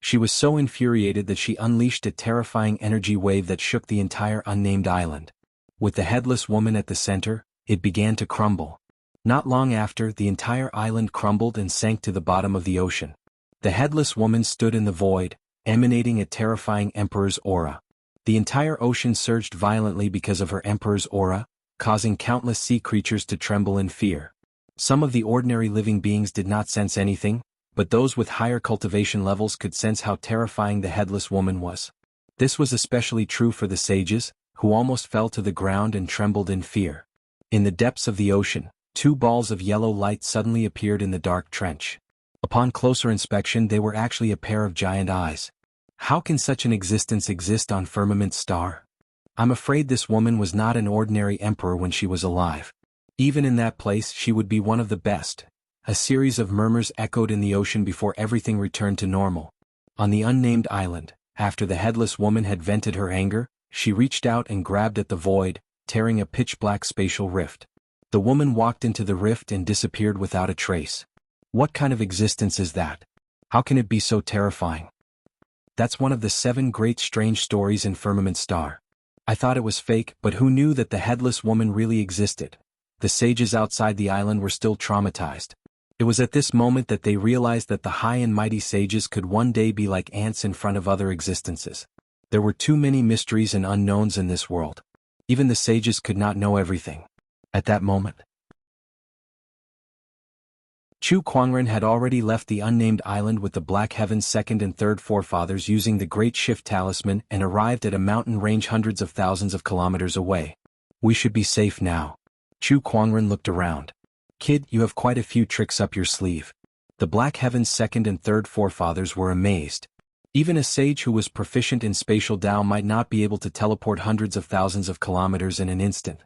She was so infuriated that she unleashed a terrifying energy wave that shook the entire unnamed island. With the headless woman at the center, it began to crumble. Not long after, the entire island crumbled and sank to the bottom of the ocean. The headless woman stood in the void, emanating a terrifying emperor's aura. The entire ocean surged violently because of her emperor's aura, causing countless sea creatures to tremble in fear. Some of the ordinary living beings did not sense anything, but those with higher cultivation levels could sense how terrifying the headless woman was. This was especially true for the sages, who almost fell to the ground and trembled in fear. In the depths of the ocean, two balls of yellow light suddenly appeared in the dark trench. Upon closer inspection, they were actually a pair of giant eyes. How can such an existence exist on Firmament Star? I'm afraid this woman was not an ordinary emperor when she was alive. Even in that place, she would be one of the best. A series of murmurs echoed in the ocean before everything returned to normal. On the unnamed island, after the headless woman had vented her anger, she reached out and grabbed at the void, tearing a pitch-black spatial rift. The woman walked into the rift and disappeared without a trace. What kind of existence is that? How can it be so terrifying? That's one of the 7 great strange stories in Firmament Star. I thought it was fake, but who knew that the headless woman really existed? The sages outside the island were still traumatized. It was at this moment that they realized that the high and mighty sages could one day be like ants in front of other existences. There were too many mysteries and unknowns in this world. Even the sages could not know everything. At that moment, Chu Kuangren had already left the unnamed island with the Black Heaven's second and third forefathers using the Great Shift Talisman and arrived at a mountain range hundreds of thousands of kilometers away. We should be safe now. Chu Kuangren looked around. Kid, you have quite a few tricks up your sleeve. The Black Heaven's second and third forefathers were amazed. Even a sage who was proficient in spatial Dao might not be able to teleport hundreds of thousands of kilometers in an instant.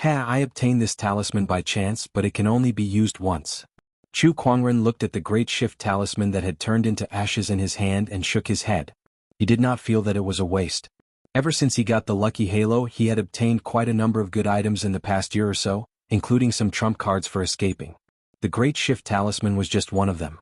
I obtained this talisman by chance, but it can only be used once. Chu Kuangren looked at the Great Shift Talisman that had turned into ashes in his hand and shook his head. He did not feel that it was a waste. Ever since he got the Lucky Halo, he had obtained quite a number of good items in the past year or so, including some trump cards for escaping. The Great Shift Talisman was just one of them.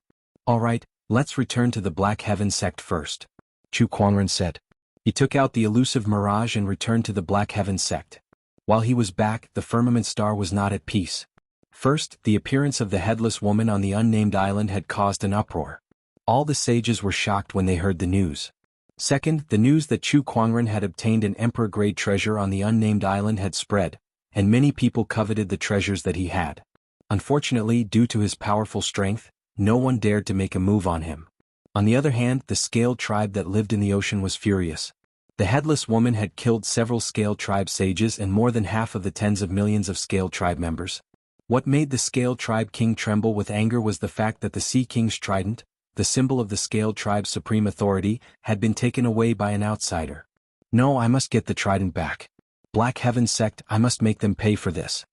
Alright, let's return to the Black Heaven sect first, Chu Kuangren said. He took out the elusive mirage and returned to the Black Heaven sect. While he was back, the Firmament Star was not at peace. First, the appearance of the headless woman on the unnamed island had caused an uproar. All the sages were shocked when they heard the news. Second, the news that Chu Kuangren had obtained an emperor-grade treasure on the unnamed island had spread, and many people coveted the treasures that he had. Unfortunately, due to his powerful strength, no one dared to make a move on him. On the other hand, the scaled tribe that lived in the ocean was furious. The headless woman had killed several scaled tribe sages and more than half of the tens of millions of scaled tribe members. What made the scaled tribe king tremble with anger was the fact that the Sea King's trident, the symbol of the scaled tribe's supreme authority, had been taken away by an outsider. No, I must get the trident back. Black Heaven sect, I must make them pay for this.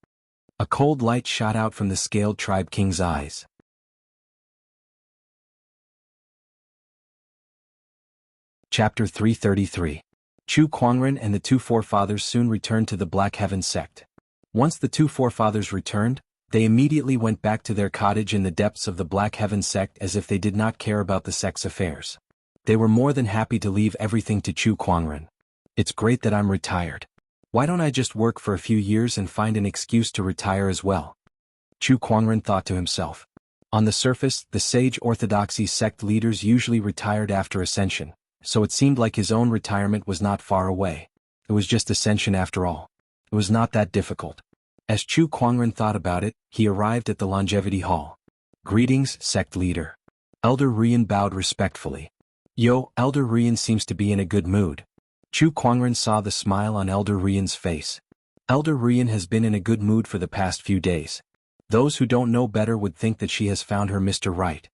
A cold light shot out from the scaled tribe king's eyes. Chapter 333. Chu Kuangren and the two forefathers soon returned to the Black Heaven sect. Once the two forefathers returned, They immediately went back to their cottage in the depths of the Black Heaven sect as if they did not care about the sect's affairs. They were more than happy to leave everything to Chu Kuangren. It's great that I'm retired. Why don't I just work for a few years and find an excuse to retire as well? Chu Kuangren thought to himself. On the surface, the sage orthodoxy sect leaders usually retired after ascension, so it seemed like his own retirement was not far away. It was just ascension after all. It was not that difficult. As Chu Kuangren thought about it, he arrived at the longevity hall. Greetings, sect leader. Elder Rian bowed respectfully. Yo, Elder Rian seems to be in a good mood. Chu Kuangren saw the smile on Elder Rian's face. Elder Rian has been in a good mood for the past few days. Those who don't know better would think that she has found her Mr. Right.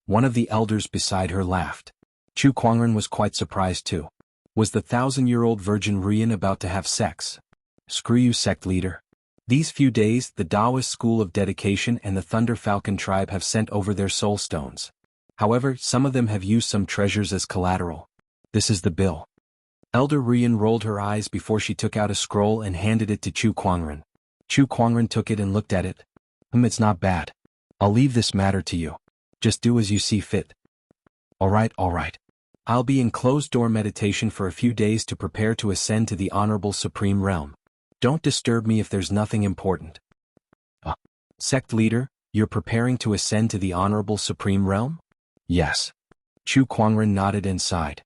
One of the elders beside her laughed. Chu Kuangren was quite surprised too. Was the 1,000-year-old virgin Rian about to have sex? Screw you, sect leader. These few days, the Taoist School of Dedication and the Thunder Falcon tribe have sent over their soul stones. However, some of them have used some treasures as collateral. This is the bill. Elder Rian rolled her eyes before she took out a scroll and handed it to Chu Kuangren. Chu Kuangren took it and looked at it. It's not bad. I'll leave this matter to you. Just do as you see fit. All right. I'll be in closed-door meditation for a few days to prepare to ascend to the Honorable Supreme Realm. Don't disturb me if there's nothing important. Sect leader, you're preparing to ascend to the Honorable Supreme Realm? Yes. Chu Kuangren nodded and sighed.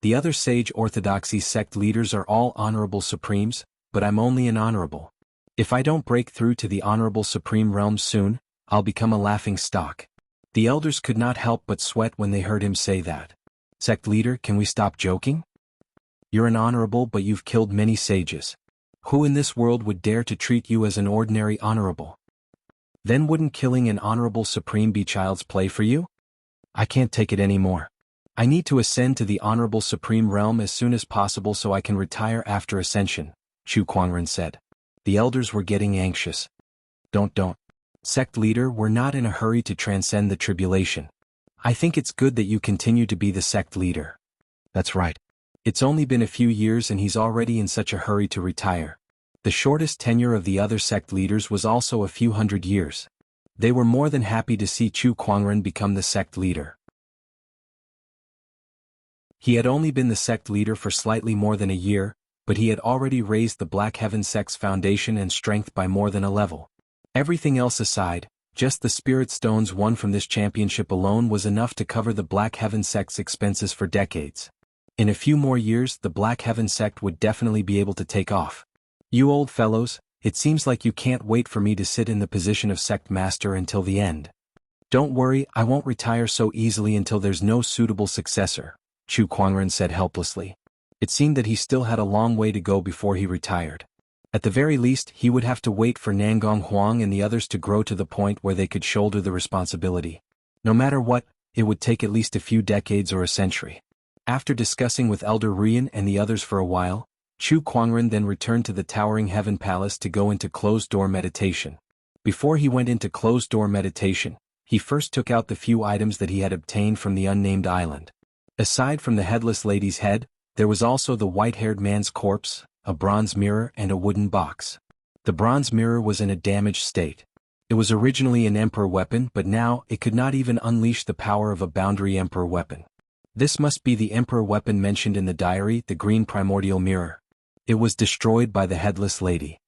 The other sage orthodoxy sect leaders are all Honorable Supremes, but I'm only an Honorable. If I don't break through to the Honorable Supreme Realm soon, I'll become a laughing stock. The elders could not help but sweat when they heard him say that. Sect leader, can we stop joking? You're an honorable, but you've killed many sages. Who in this world would dare to treat you as an ordinary honorable? Then wouldn't killing an honorable supreme be child's play for you? I can't take it anymore. I need to ascend to the Honorable Supreme Realm as soon as possible so I can retire after ascension, Chu Kuangren said. The elders were getting anxious. Don't. Sect leader, we're not in a hurry to transcend the tribulation. I think it's good that you continue to be the sect leader. That's right. It's only been a few years and he's already in such a hurry to retire. The shortest tenure of the other sect leaders was also a few hundred years. They were more than happy to see Chu Kuangren become the sect leader. He had only been the sect leader for slightly more than a year, but he had already raised the Black Heaven sect's foundation and strength by more than a level. Everything else aside, just the spirit stones won from this championship alone was enough to cover the Black Heaven sect's expenses for decades. In a few more years, the Black Heaven sect would definitely be able to take off. You old fellows, it seems like you can't wait for me to sit in the position of sect master until the end. Don't worry, I won't retire so easily until there's no suitable successor, Chu Kuangren said helplessly. It seemed that he still had a long way to go before he retired. At the very least, he would have to wait for Nangong Huang and the others to grow to the point where they could shoulder the responsibility. No matter what, it would take at least a few decades or a century. After discussing with Elder Rian and the others for a while, Chu Kuangren then returned to the Towering Heaven Palace to go into closed-door meditation. Before he went into closed-door meditation, he first took out the few items that he had obtained from the unnamed island. Aside from the headless lady's head, there was also the white-haired man's corpse, a bronze mirror and a wooden box. The bronze mirror was in a damaged state. It was originally an emperor weapon, but now it could not even unleash the power of a boundary emperor weapon. This must be the emperor weapon mentioned in the diary, the green primordial mirror. It was destroyed by the headless lady.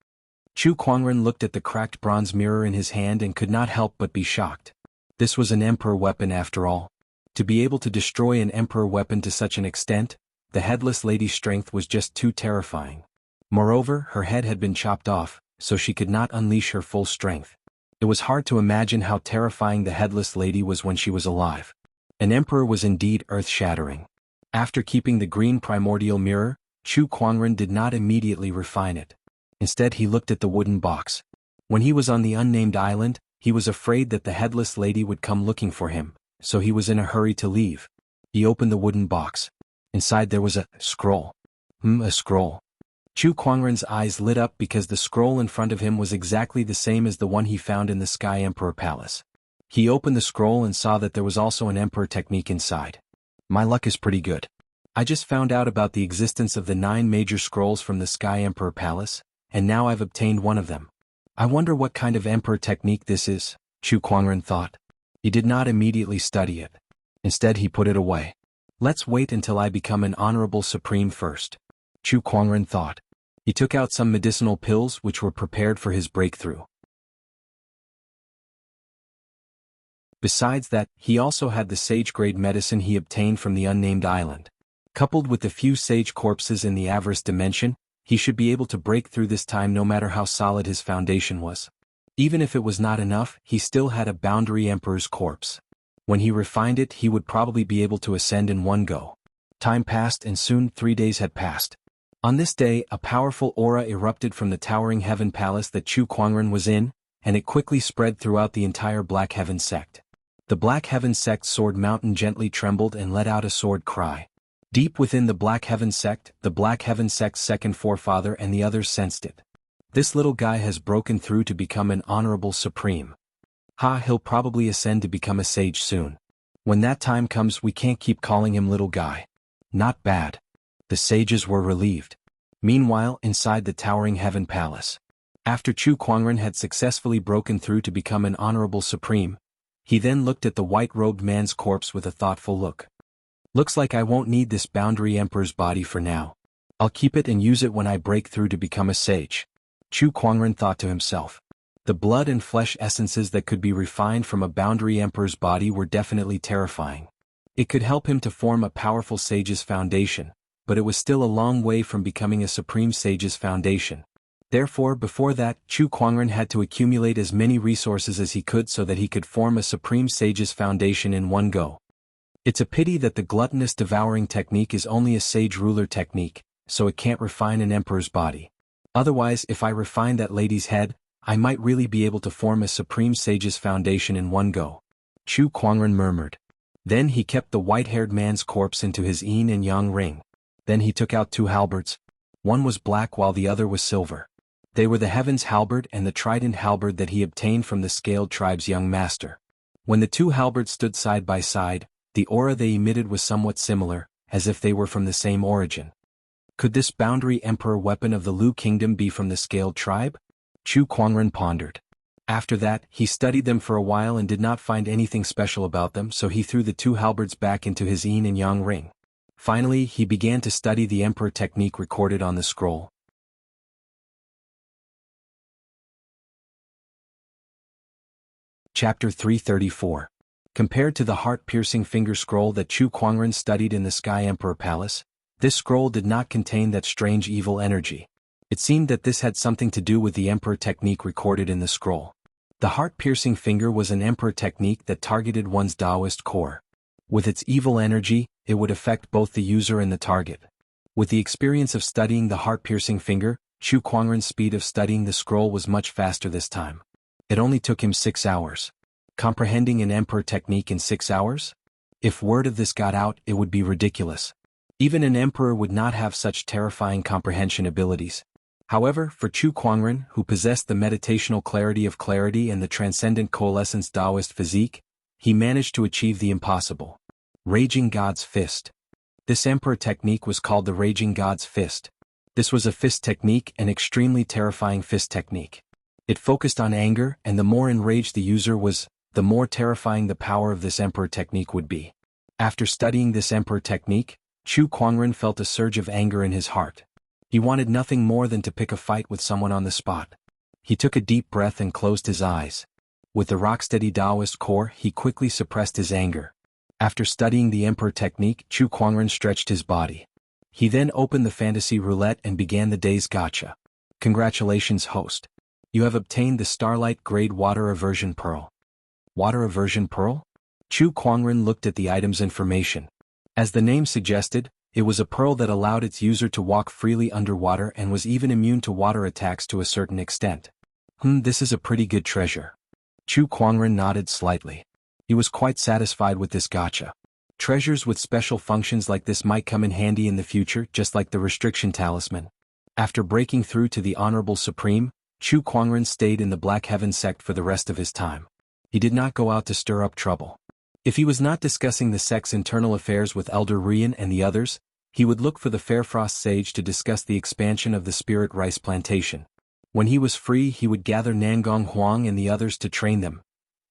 Chu Kuangren looked at the cracked bronze mirror in his hand and could not help but be shocked. This was an emperor weapon after all. To be able to destroy an emperor weapon to such an extent, the headless lady's strength was just too terrifying. Moreover, her head had been chopped off, so she could not unleash her full strength. It was hard to imagine how terrifying the headless lady was when she was alive. An emperor was indeed earth-shattering. After keeping the green primordial mirror, Chu Kuangren did not immediately refine it. Instead he looked at the wooden box. When he was on the unnamed island, he was afraid that the headless lady would come looking for him, so he was in a hurry to leave. He opened the wooden box. Inside there was a scroll. A scroll. Chu Kuangren's eyes lit up because the scroll in front of him was exactly the same as the one he found in the Sky Emperor Palace. He opened the scroll and saw that there was also an emperor technique inside. My luck is pretty good. I just found out about the existence of the 9 major scrolls from the Sky Emperor Palace, and now I've obtained one of them. I wonder what kind of emperor technique this is, Chu Kuangren thought. He did not immediately study it. Instead he put it away. Let's wait until I become an honorable supreme first, Chu Kuangren thought. He took out some medicinal pills which were prepared for his breakthrough. Besides that, he also had the sage-grade medicine he obtained from the unnamed island. Coupled with the few sage corpses in the avarice dimension, he should be able to break through this time no matter how solid his foundation was. Even if it was not enough, he still had a boundary emperor's corpse. When he refined it, he would probably be able to ascend in one go. Time passed and soon 3 days had passed. On this day, a powerful aura erupted from the towering heaven palace that Chu Kuangren was in, and it quickly spread throughout the entire Black Heaven sect. The Black Heaven sect's sword mountain gently trembled and let out a sword cry. Deep within the Black Heaven sect, the Black Heaven sect's second forefather and the others sensed it. This little guy has broken through to become an honorable supreme. He'll probably ascend to become a sage soon. When that time comes, we can't keep calling him little guy. Not bad. The sages were relieved. Meanwhile, inside the towering heaven palace. After Chu Kuangren had successfully broken through to become an honorable supreme, he then looked at the white-robed man's corpse with a thoughtful look. Looks like I won't need this boundary emperor's body for now. I'll keep it and use it when I break through to become a sage, Chu Kuangren thought to himself. The blood and flesh essences that could be refined from a boundary emperor's body were definitely terrifying. It could help him to form a powerful sage's foundation, but it was still a long way from becoming a supreme sage's foundation. Therefore, before that, Chu Kuangren had to accumulate as many resources as he could so that he could form a supreme sage's foundation in one go. It's a pity that the gluttonous devouring technique is only a sage ruler technique, so it can't refine an emperor's body. Otherwise, if I refine that lady's head, I might really be able to form a supreme sage's foundation in one go, Chu Kuangren murmured. Then he kept the white-haired man's corpse into his yin and yang ring. Then he took out 2 halberds. One was black while the other was silver. They were the Heaven's Halberd and the Trident Halberd that he obtained from the Scaled Tribe's young master. When the 2 halberds stood side by side, the aura they emitted was somewhat similar, as if they were from the same origin. Could this boundary emperor weapon of the Lu Kingdom be from the Scaled Tribe? Chu Kuangren pondered. After that, he studied them for a while and did not find anything special about them, so he threw the 2 halberds back into his yin and yang ring. Finally, he began to study the emperor technique recorded on the scroll. Chapter 334. Compared to the heart-piercing finger scroll that Chu Kuangren studied in the Sky Emperor Palace, this scroll did not contain that strange evil energy. It seemed that this had something to do with the emperor technique recorded in the scroll. The heart-piercing finger was an emperor technique that targeted one's Taoist core. With its evil energy, it would affect both the user and the target. With the experience of studying the heart-piercing finger, Chu Kuangren's speed of studying the scroll was much faster this time. It only took him 6 hours. Comprehending an emperor technique in 6 hours? If word of this got out, it would be ridiculous. Even an emperor would not have such terrifying comprehension abilities. However, for Chu Kuangren, who possessed the meditational clarity of clarity and the transcendent coalescence Taoist physique, he managed to achieve the impossible. Raging God's Fist. This emperor technique was called the Raging God's Fist. This was a fist technique, an extremely terrifying fist technique. It focused on anger, and the more enraged the user was, the more terrifying the power of this emperor technique would be. After studying this emperor technique, Chu Kuangren felt a surge of anger in his heart. He wanted nothing more than to pick a fight with someone on the spot. He took a deep breath and closed his eyes. With the rock-steady Taoist core, he quickly suppressed his anger. After studying the emperor technique, Chu Kuangren stretched his body. He then opened the fantasy roulette and began the day's gacha. Congratulations, host. You have obtained the Starlight Grade Water Aversion Pearl. Water Aversion Pearl? Chu Kuangren looked at the item's information. As the name suggested, it was a pearl that allowed its user to walk freely underwater and was even immune to water attacks to a certain extent. This is a pretty good treasure. Chu Kuangren nodded slightly. He was quite satisfied with this gacha. Treasures with special functions like this might come in handy in the future, just like the Restriction Talisman. After breaking through to the Honorable Supreme, Chu Kuangren stayed in the Black Heaven sect for the rest of his time. He did not go out to stir up trouble. If he was not discussing the sect's internal affairs with Elder Rian and the others, he would look for the Fairfrost Sage to discuss the expansion of the Spirit Rice Plantation. When he was free, he would gather Nangong Huang and the others to train them.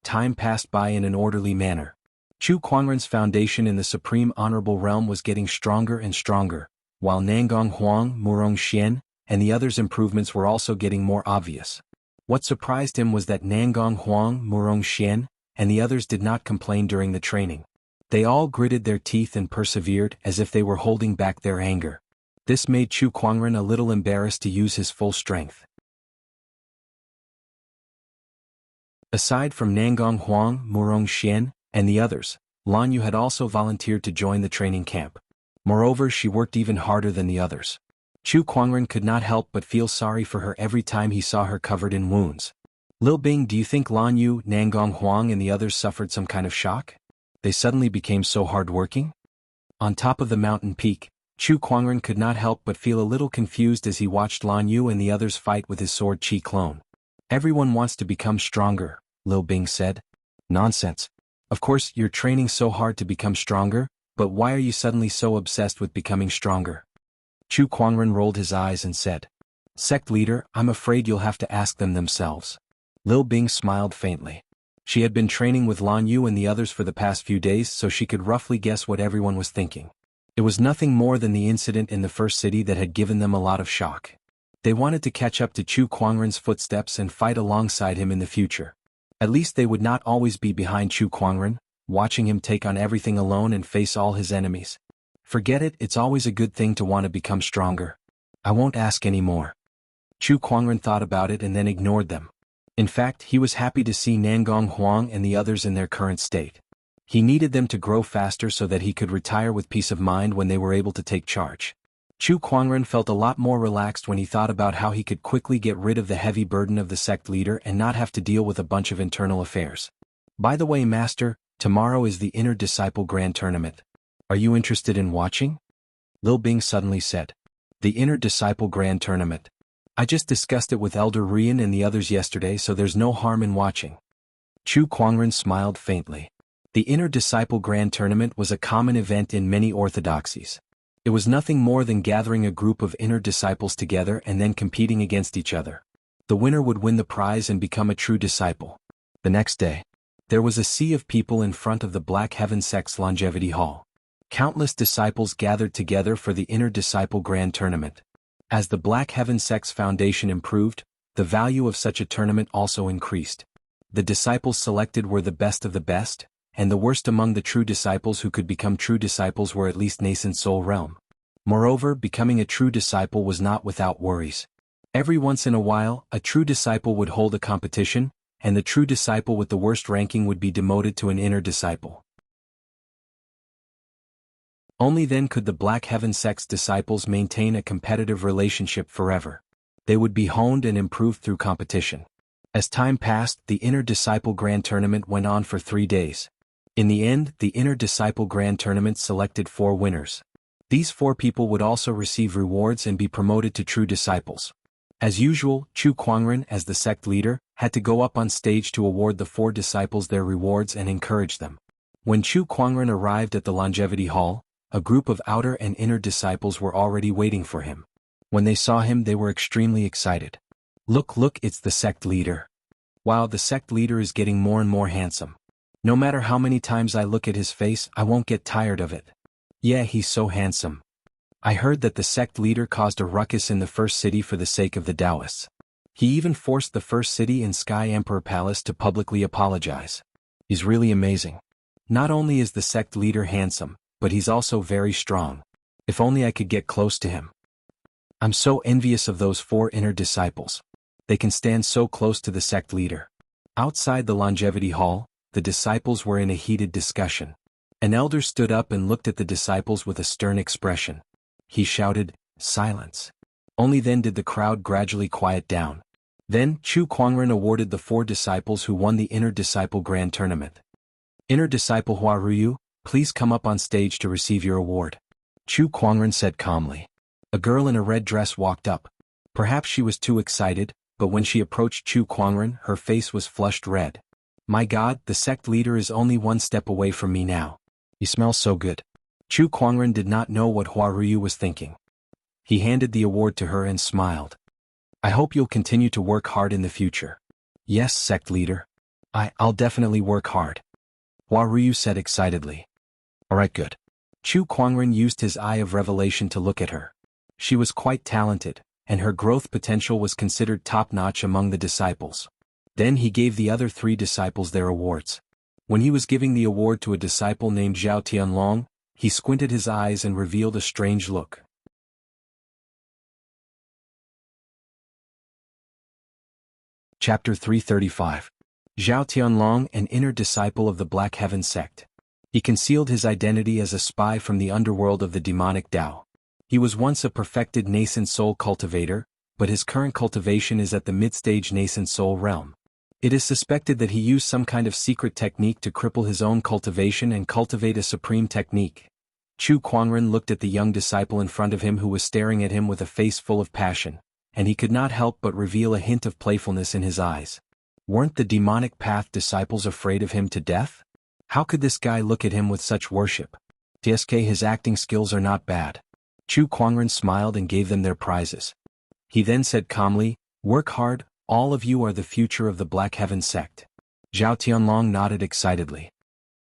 Time passed by in an orderly manner. Chu Kuangren's foundation in the Supreme Honorable Realm was getting stronger and stronger, while Nangong Huang, Murong Xian, and the others' improvements were also getting more obvious. What surprised him was that Nangong Huang, Murong Xian, and the others did not complain during the training. They all gritted their teeth and persevered as if they were holding back their anger. This made Chu Kuangren a little embarrassed to use his full strength. Aside from Nangong Huang, Murong Xian, and the others, Lan Yu had also volunteered to join the training camp. Moreover, she worked even harder than the others. Chu Kuangren could not help but feel sorry for her every time he saw her covered in wounds. Lil Bing, do you think Lan Yu, Nangong Huang and the others suffered some kind of shock? They suddenly became so hard-working? On top of the mountain peak, Chu Kuangren could not help but feel a little confused as he watched Lan Yu and the others fight with his sword Qi clone. Everyone wants to become stronger, Lil Bing said. Nonsense. Of course, you're training so hard to become stronger, but why are you suddenly so obsessed with becoming stronger? Chu Kuangren rolled his eyes and said, Sect leader, I'm afraid you'll have to ask them themselves. Lil Bing smiled faintly. She had been training with Lan Yu and the others for the past few days, so she could roughly guess what everyone was thinking. It was nothing more than the incident in the first city that had given them a lot of shock. They wanted to catch up to Chu Kuangren's footsteps and fight alongside him in the future. At least they would not always be behind Chu Kuangren, watching him take on everything alone and face all his enemies. Forget it, it's always a good thing to want to become stronger. I won't ask any more. Chu Kuangren thought about it and then ignored them. In fact, he was happy to see Nangong Huang and the others in their current state. He needed them to grow faster so that he could retire with peace of mind when they were able to take charge. Chu Kuangren felt a lot more relaxed when he thought about how he could quickly get rid of the heavy burden of the sect leader and not have to deal with a bunch of internal affairs. By the way, Master, tomorrow is the Inner Disciple Grand Tournament. Are you interested in watching? Lil Bing suddenly said. The Inner Disciple Grand Tournament. I just discussed it with Elder Rian and the others yesterday, so there's no harm in watching. Chu Kuangren smiled faintly. The Inner Disciple Grand Tournament was a common event in many orthodoxies. It was nothing more than gathering a group of inner disciples together and then competing against each other. The winner would win the prize and become a true disciple. The next day, there was a sea of people in front of the Black Heaven Sect's Longevity Hall. Countless disciples gathered together for the Inner Disciple Grand Tournament. As the Black Heaven Sect's foundation improved, the value of such a tournament also increased. The disciples selected were the best of the best, and the worst among the true disciples who could become true disciples were at least nascent soul realm. Moreover, becoming a true disciple was not without worries. Every once in a while, a true disciple would hold a competition, and the true disciple with the worst ranking would be demoted to an inner disciple. Only then could the Black Heaven Sect's disciples maintain a competitive relationship forever. They would be honed and improved through competition. As time passed, the Inner Disciple Grand Tournament went on for 3 days. In the end, the Inner Disciple Grand Tournament selected 4 winners. These 4 people would also receive rewards and be promoted to true disciples. As usual, Chu Kuangren, as the sect leader, had to go up on stage to award the 4 disciples their rewards and encourage them. When Chu Kuangren arrived at the Longevity Hall, a group of outer and inner disciples were already waiting for him. When they saw him, they were extremely excited. Look, it's the sect leader. Wow, the sect leader is getting more and more handsome. No matter how many times I look at his face, I won't get tired of it. Yeah, he's so handsome. I heard that the sect leader caused a ruckus in the first city for the sake of the Taoists. He even forced the first city in Sky Emperor Palace to publicly apologize. He's really amazing. Not only is the sect leader handsome, but he's also very strong. If only I could get close to him. I'm so envious of those 4 inner disciples. They can stand so close to the sect leader. Outside the Longevity Hall, the disciples were in a heated discussion. An elder stood up and looked at the disciples with a stern expression. He shouted, "Silence." Only then did the crowd gradually quiet down. Then, Chu Kuangren awarded the 4 disciples who won the Inner Disciple Grand Tournament. Inner Disciple Hua Ruyu, please come up on stage to receive your award. Chu Kuangren said calmly. A girl in a red dress walked up. Perhaps she was too excited, but when she approached Chu Kuangren, her face was flushed red. My God, the sect leader is only 1 step away from me now. He smells so good. Chu Kuangren did not know what Hua Ruyu was thinking. He handed the award to her and smiled. I hope you'll continue to work hard in the future. Yes, sect leader. I'll definitely work hard. Hua Ryu said excitedly. Alright, good. Chu Kuangren used his eye of revelation to look at her. She was quite talented, and her growth potential was considered top-notch among the disciples. Then he gave the other 3 disciples their awards. When he was giving the award to a disciple named Zhao Tianlong, he squinted his eyes and revealed a strange look. Chapter 335. Zhao Tianlong, an inner disciple of the Black Heaven sect. He concealed his identity as a spy from the underworld of the demonic Tao. He was once a perfected nascent soul cultivator, but his current cultivation is at the mid-stage nascent soul realm. It is suspected that he used some kind of secret technique to cripple his own cultivation and cultivate a supreme technique. Chu Kuangren looked at the young disciple in front of him who was staring at him with a face full of passion, and he could not help but reveal a hint of playfulness in his eyes. Weren't the demonic path disciples afraid of him to death? How could this guy look at him with such worship? TSK, his acting skills are not bad. Chu Kuangren smiled and gave them their prizes. He then said calmly, work hard, all of you are the future of the Black Heaven sect. Zhao Tianlong nodded excitedly.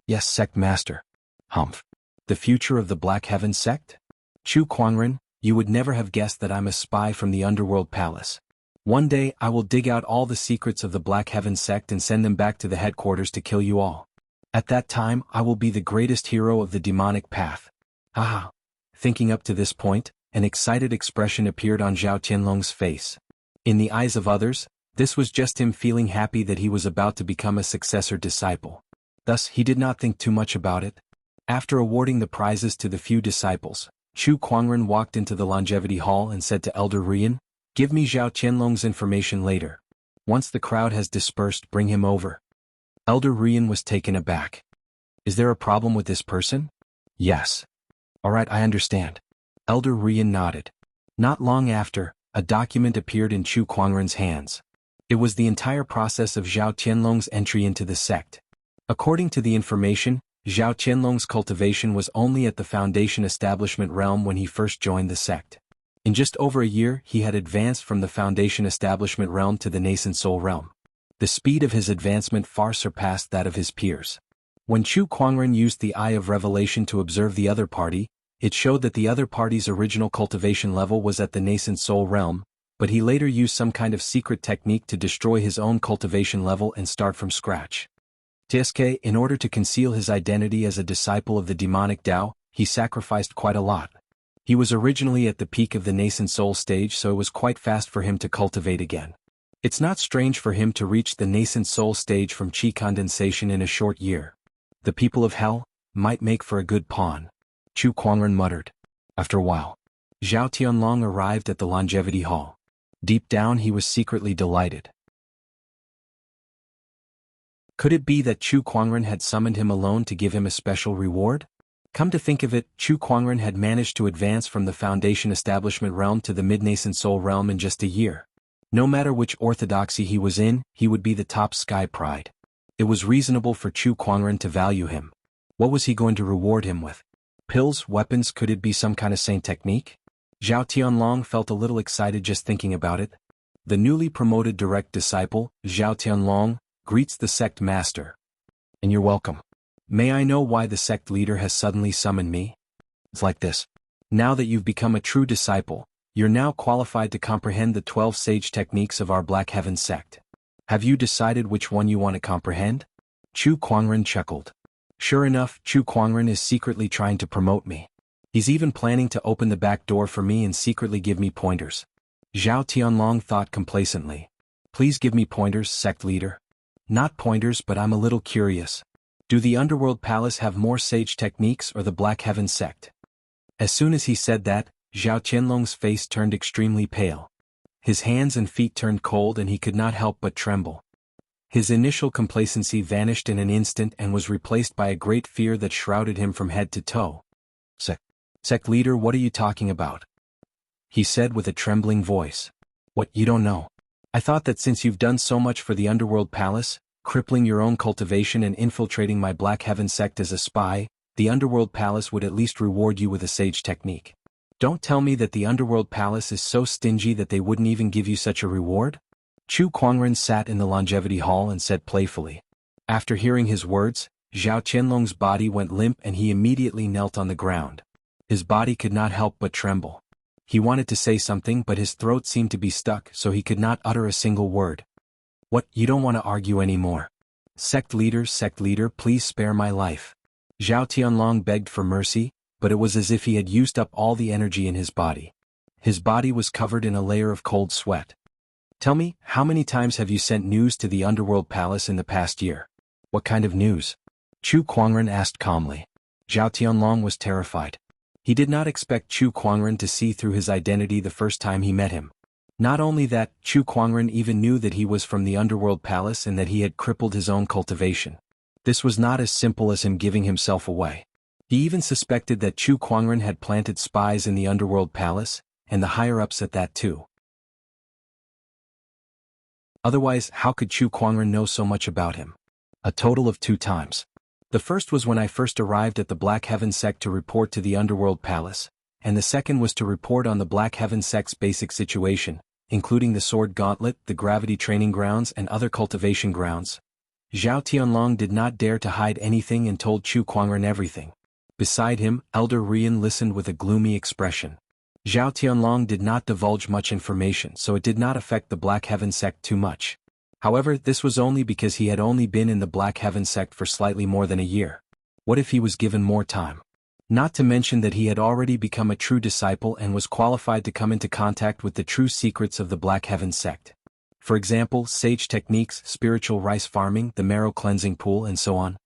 Yes, sect master. Humph. The future of the Black Heaven sect? Chu Kuangren, you would never have guessed that I'm a spy from the Underworld Palace. One day I will dig out all the secrets of the Black Heaven sect and send them back to the headquarters to kill you all. At that time I will be the greatest hero of the demonic path. Haha. Thinking up to this point, an excited expression appeared on Zhao Tianlong's face. In the eyes of others, this was just him feeling happy that he was about to become a successor disciple. Thus he did not think too much about it. After awarding the prizes to the few disciples, Chu Kuangren walked into the longevity hall and said to Elder Rian, give me Zhao Tianlong's information later. Once the crowd has dispersed, bring him over. Elder Rian was taken aback. Is there a problem with this person? Yes. Alright, I understand. Elder Rian nodded. Not long after, a document appeared in Chu Kuangren's hands. It was the entire process of Zhao Tianlong's entry into the sect. According to the information, Zhao Tianlong's cultivation was only at the foundation establishment realm when he first joined the sect. In just over a year he had advanced from the foundation establishment realm to the nascent soul realm. The speed of his advancement far surpassed that of his peers. When Chu Kuangren used the Eye of Revelation to observe the other party, it showed that the other party's original cultivation level was at the nascent soul realm, but he later used some kind of secret technique to destroy his own cultivation level and start from scratch. TSK, in order to conceal his identity as a disciple of the demonic Tao, he sacrificed quite a lot. He was originally at the peak of the nascent soul stage, so it was quite fast for him to cultivate again. It's not strange for him to reach the nascent soul stage from chi condensation in a short year. The people of hell might make for a good pawn. Chu Kuangren muttered. After a while, Zhao Tianlong arrived at the longevity hall. Deep down he was secretly delighted. Could it be that Chu Kuangren had summoned him alone to give him a special reward? Come to think of it, Chu Kuangren had managed to advance from the foundation establishment realm to the mid-nascent soul realm in just a year. No matter which orthodoxy he was in, he would be the top sky pride. It was reasonable for Chu Kuangren to value him. What was he going to reward him with? Pills, weapons, could it be some kind of saint technique? Zhao Tianlong felt a little excited just thinking about it. The newly promoted direct disciple, Zhao Tianlong, greets the sect master. And you're welcome. May I know why the sect leader has suddenly summoned me? It's like this. Now that you've become a true disciple, you're now qualified to comprehend the 12 sage techniques of our Black Heaven sect. Have you decided which one you want to comprehend? Chu Kuangren chuckled. Sure enough, Chu Kuangren is secretly trying to promote me. He's even planning to open the back door for me and secretly give me pointers. Zhao Tianlong thought complacently. Please give me pointers, sect leader. Not pointers, but I'm a little curious. Do the Underworld Palace have more sage techniques or the Black Heaven sect? As soon as he said that, Zhao Tianlong's face turned extremely pale. His hands and feet turned cold and he could not help but tremble. His initial complacency vanished in an instant and was replaced by a great fear that shrouded him from head to toe. Sect leader, what are you talking about? He said with a trembling voice. What, you don't know? I thought that since you've done so much for the Underworld Palace, crippling your own cultivation and infiltrating my Black Heaven sect as a spy, the Underworld Palace would at least reward you with a sage technique. Don't tell me that the Underworld Palace is so stingy that they wouldn't even give you such a reward? Chu Kuangren sat in the longevity hall and said playfully. After hearing his words, Zhao Qianlong's body went limp and he immediately knelt on the ground. His body could not help but tremble. He wanted to say something but his throat seemed to be stuck so he could not utter a single word. What, you don't want to argue anymore? Sect leader, please spare my life. Zhao Tianlong begged for mercy, but it was as if he had used up all the energy in his body. His body was covered in a layer of cold sweat. Tell me, how many times have you sent news to the Underworld Palace in the past year? What kind of news? Chu Kuangren asked calmly. Zhao Tianlong was terrified. He did not expect Chu Kuangren to see through his identity the first time he met him. Not only that, Chu Kuangren even knew that he was from the Underworld Palace and that he had crippled his own cultivation. This was not as simple as him giving himself away. He even suspected that Chu Kuangren had planted spies in the Underworld Palace, and the higher-ups at that too. Otherwise, how could Chu Kuangren know so much about him? A total of 2 times. The first was when I first arrived at the Black Heaven sect to report to the Underworld Palace, and the second was to report on the Black Heaven sect's basic situation, including the Sword Gauntlet, the Gravity Training Grounds and other cultivation grounds. Zhao Tianlong did not dare to hide anything and told Chu Kuangren everything. Beside him, Elder Rian listened with a gloomy expression. Zhao Tianlong did not divulge much information so it did not affect the Black Heaven sect too much. However, this was only because he had only been in the Black Heaven sect for slightly more than a year. What if he was given more time? Not to mention that he had already become a true disciple and was qualified to come into contact with the true secrets of the Black Heaven sect. For example, sage techniques, spiritual rice farming, the marrow cleansing pool and so on.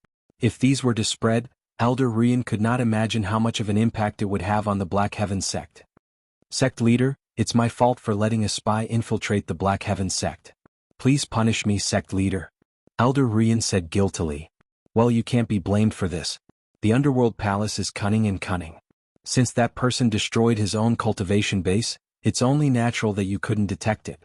If these were to spread, Elder Rian could not imagine how much of an impact it would have on the Black Heaven sect. Sect leader, it's my fault for letting a spy infiltrate the Black Heaven sect. Please punish me, sect leader. Elder Rian said guiltily. Well, you can't be blamed for this. The Underworld Palace is cunning and cunning. Since that person destroyed his own cultivation base, it's only natural that you couldn't detect it.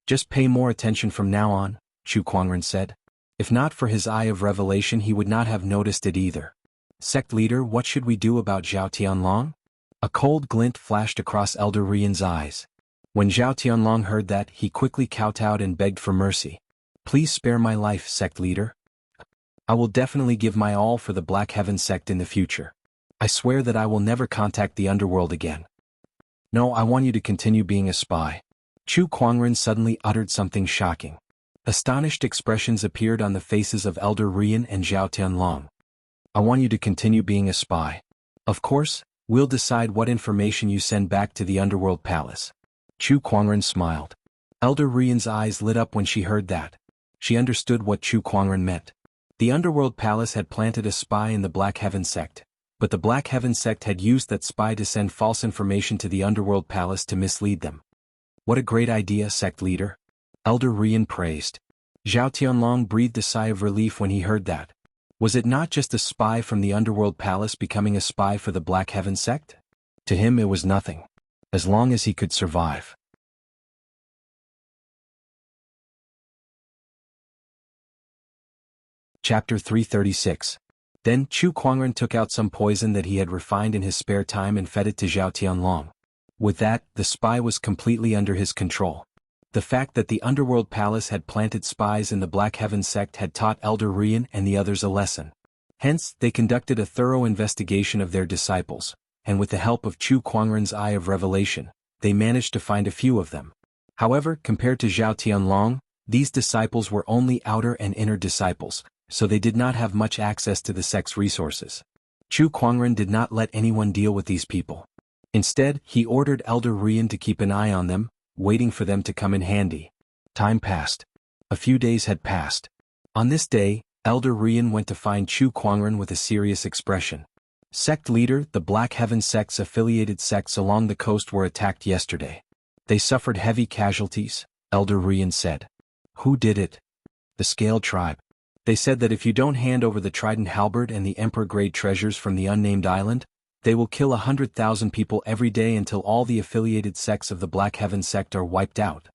Just pay more attention from now on, Chu Kuangren said. If not for his eye of revelation he would not have noticed it either. Sect leader, what should we do about Zhao Tianlong? A cold glint flashed across Elder Rian's eyes. When Zhao Tianlong heard that, he quickly kowtowed and begged for mercy. Please spare my life, sect leader. I will definitely give my all for the Black Heaven sect in the future. I swear that I will never contact the underworld again. No, I want you to continue being a spy. Chu Kuangren suddenly uttered something shocking. Astonished expressions appeared on the faces of Elder Rian and Zhao Tianlong. I want you to continue being a spy. Of course, we'll decide what information you send back to the Underworld Palace. Chu Kuangren smiled. Elder Rian's eyes lit up when she heard that. She understood what Chu Kuangren meant. The Underworld Palace had planted a spy in the Black Heaven sect, but the Black Heaven sect had used that spy to send false information to the Underworld Palace to mislead them. What a great idea, sect leader. Elder Rian praised. Zhao Tianlong breathed a sigh of relief when he heard that. Was it not just a spy from the Underworld Palace becoming a spy for the Black Heaven sect? To him it was nothing. As long as he could survive. Chapter 336. Then Chu Kuangren took out some poison that he had refined in his spare time and fed it to Zhao Tianlong. With that, the spy was completely under his control. The fact that the Underworld Palace had planted spies in the Black Heaven sect had taught Elder Rian and the others a lesson. Hence, they conducted a thorough investigation of their disciples, and with the help of Chu Kuangren's eye of revelation, they managed to find a few of them. However, compared to Zhao Tianlong, these disciples were only outer and inner disciples, so they did not have much access to the sect's resources. Chu Kuangren did not let anyone deal with these people. Instead, he ordered Elder Rian to keep an eye on them, waiting for them to come in handy. Time passed. A few days had passed. On this day, Elder Rian went to find Chu Kuangren with a serious expression. Sect leader, the Black Heaven sect's affiliated sects along the coast were attacked yesterday. They suffered heavy casualties, Elder Rian said. Who did it? The Scaled Tribe. They said that if you don't hand over the Trident Halberd and the Emperor-grade treasures from the unnamed island, they will kill 100,000 people every day until all the affiliated sects of the Black Heaven sect are wiped out.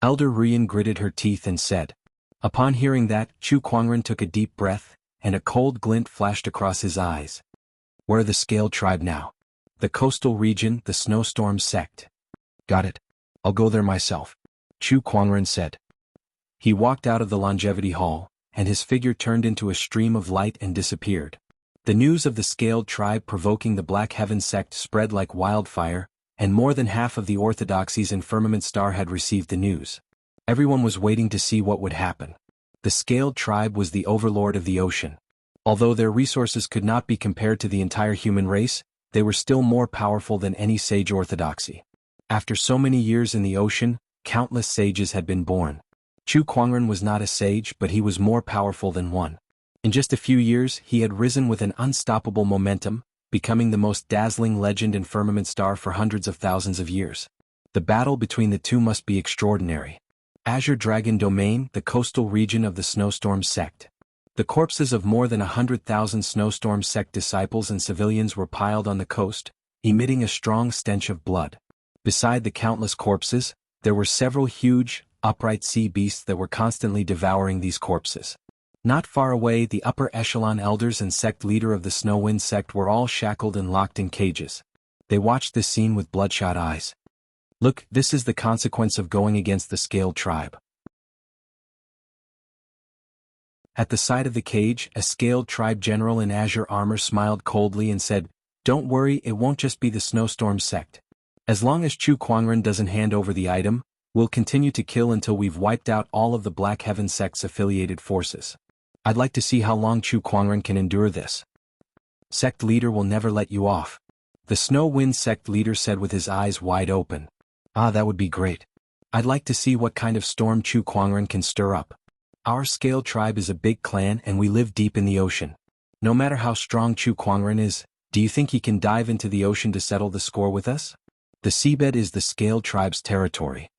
Elder Rian gritted her teeth and said. Upon hearing that, Chu Kuangren took a deep breath, and a cold glint flashed across his eyes. Where are the Scaled Tribe now? The coastal region, the snowstorm sect. Got it. I'll go there myself, Chu Kuangren said. He walked out of the longevity hall, and his figure turned into a stream of light and disappeared. The news of the scaled tribe provoking the Black Heaven sect spread like wildfire, and more than half of the orthodoxies in Firmament Star had received the news. Everyone was waiting to see what would happen. The scaled tribe was the overlord of the ocean. Although their resources could not be compared to the entire human race, they were still more powerful than any sage orthodoxy. After so many years in the ocean, countless sages had been born. Chu Kuangren was not a sage, but he was more powerful than one. In just a few years, he had risen with an unstoppable momentum, becoming the most dazzling legend in Firmament Star for hundreds of thousands of years. The battle between the two must be extraordinary. Azure Dragon Domain, the coastal region of the Snowstorm sect. The corpses of more than 100,000 Snowstorm sect disciples and civilians were piled on the coast, emitting a strong stench of blood. Beside the countless corpses, there were several huge, upright sea beasts that were constantly devouring these corpses. Not far away, the upper echelon elders and sect leader of the Snowwind sect were all shackled and locked in cages. They watched this scene with bloodshot eyes. Look, this is the consequence of going against the scaled tribe. At the side of the cage, a scaled tribe general in azure armor smiled coldly and said, "Don't worry, it won't just be the Snowstorm sect. As long as Chu Kuangren doesn't hand over the item, we'll continue to kill until we've wiped out all of the Black Heaven sect's affiliated forces. I'd like to see how long Chu Kuangren can endure this. Sect leader will never let you off," the Snow Wind sect leader said with his eyes wide open. "Ah, that would be great. I'd like to see what kind of storm Chu Kuangren can stir up. Our scaled tribe is a big clan and we live deep in the ocean. No matter how strong Chu Kuangren is, do you think he can dive into the ocean to settle the score with us? The seabed is the scaled tribe's territory."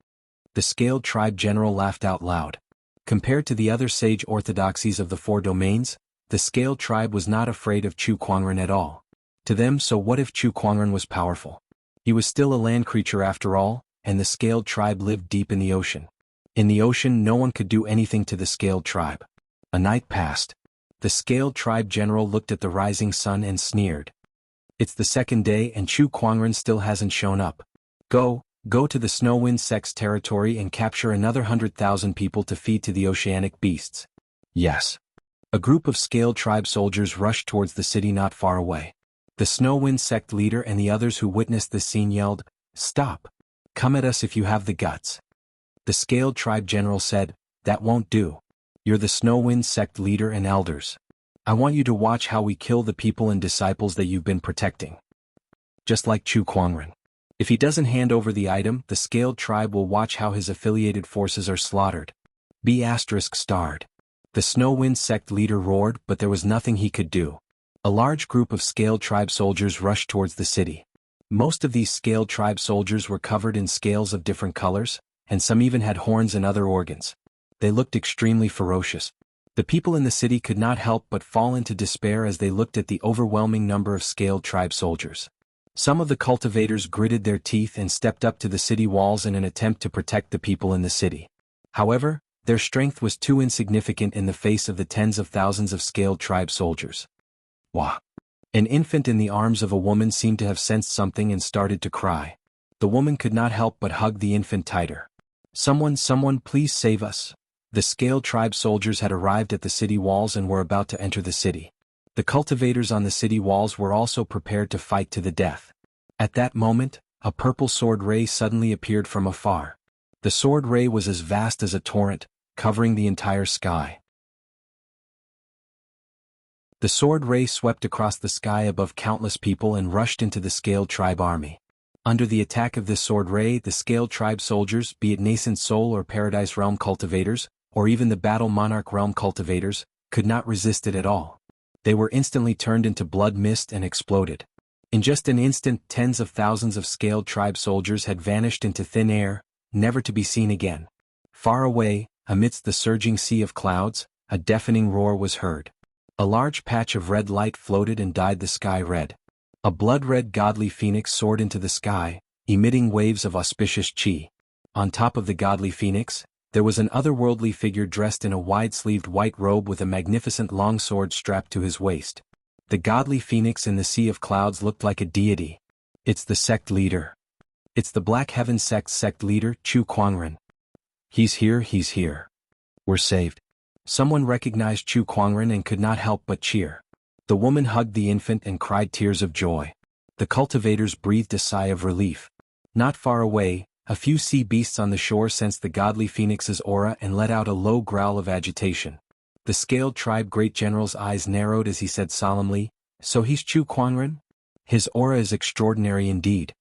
The scaled tribe general laughed out loud. Compared to the other sage orthodoxies of the four domains, the scaled tribe was not afraid of Chu Kuangren at all. To them, so what if Chu Kuangren was powerful? He was still a land creature after all, and the scaled tribe lived deep in the ocean. In the ocean, no one could do anything to the scaled tribe. A night passed. The scaled tribe general looked at the rising sun and sneered. "It's the second day and Chu Kuangren still hasn't shown up. Go to the Snowwind sect's territory and capture another 100,000 people to feed to the oceanic beasts." "Yes." A group of scaled tribe soldiers rushed towards the city not far away. The Snowwind sect leader and the others who witnessed this scene yelled, "Stop! Come at us if you have the guts." The scaled tribe general said, "That won't do. You're the Snowwind sect leader and elders. I want you to watch how we kill the people and disciples that you've been protecting. Just like Chu Kuangren. If he doesn't hand over the item, the scaled tribe will watch how his affiliated forces are slaughtered." B****. The Snowwind sect leader roared, but there was nothing he could do. A large group of scaled tribe soldiers rushed towards the city. Most of these scaled tribe soldiers were covered in scales of different colors, and some even had horns and other organs. They looked extremely ferocious. The people in the city could not help but fall into despair as they looked at the overwhelming number of scaled tribe soldiers. Some of the cultivators gritted their teeth and stepped up to the city walls in an attempt to protect the people in the city. However, their strength was too insignificant in the face of the tens of thousands of scaled tribe soldiers. Wah! An infant in the arms of a woman seemed to have sensed something and started to cry. The woman could not help but hug the infant tighter. Someone please save us." The scaled tribe soldiers had arrived at the city walls and were about to enter the city. The cultivators on the city walls were also prepared to fight to the death. At that moment, a purple sword ray suddenly appeared from afar. The sword ray was as vast as a torrent, covering the entire sky. The sword ray swept across the sky above countless people and rushed into the scaled tribe army. Under the attack of this sword ray, the scaled tribe soldiers, be it nascent soul or paradise realm cultivators, or even the battle monarch realm cultivators, could not resist it at all. They were instantly turned into blood mist and exploded. In just an instant, tens of thousands of scaled tribe soldiers had vanished into thin air, never to be seen again. Far away, amidst the surging sea of clouds, a deafening roar was heard. A large patch of red light floated and dyed the sky red. A blood-red godly phoenix soared into the sky, emitting waves of auspicious chi. On top of the godly phoenix, there was an otherworldly figure dressed in a wide-sleeved white robe with a magnificent long sword strapped to his waist. The godly phoenix in the sea of clouds looked like a deity. It's the sect leader. It's the Black Heaven sect leader, Chu Kuangren. He's here, he's here. We're saved. Someone recognized Chu Kuangren and could not help but cheer. The woman hugged the infant and cried tears of joy. The cultivators breathed a sigh of relief. Not far away, a few sea beasts on the shore sensed the godly phoenix's aura and let out a low growl of agitation. The scaled tribe great general's eyes narrowed as he said solemnly, "So he's Chu Kuangren? His aura is extraordinary indeed."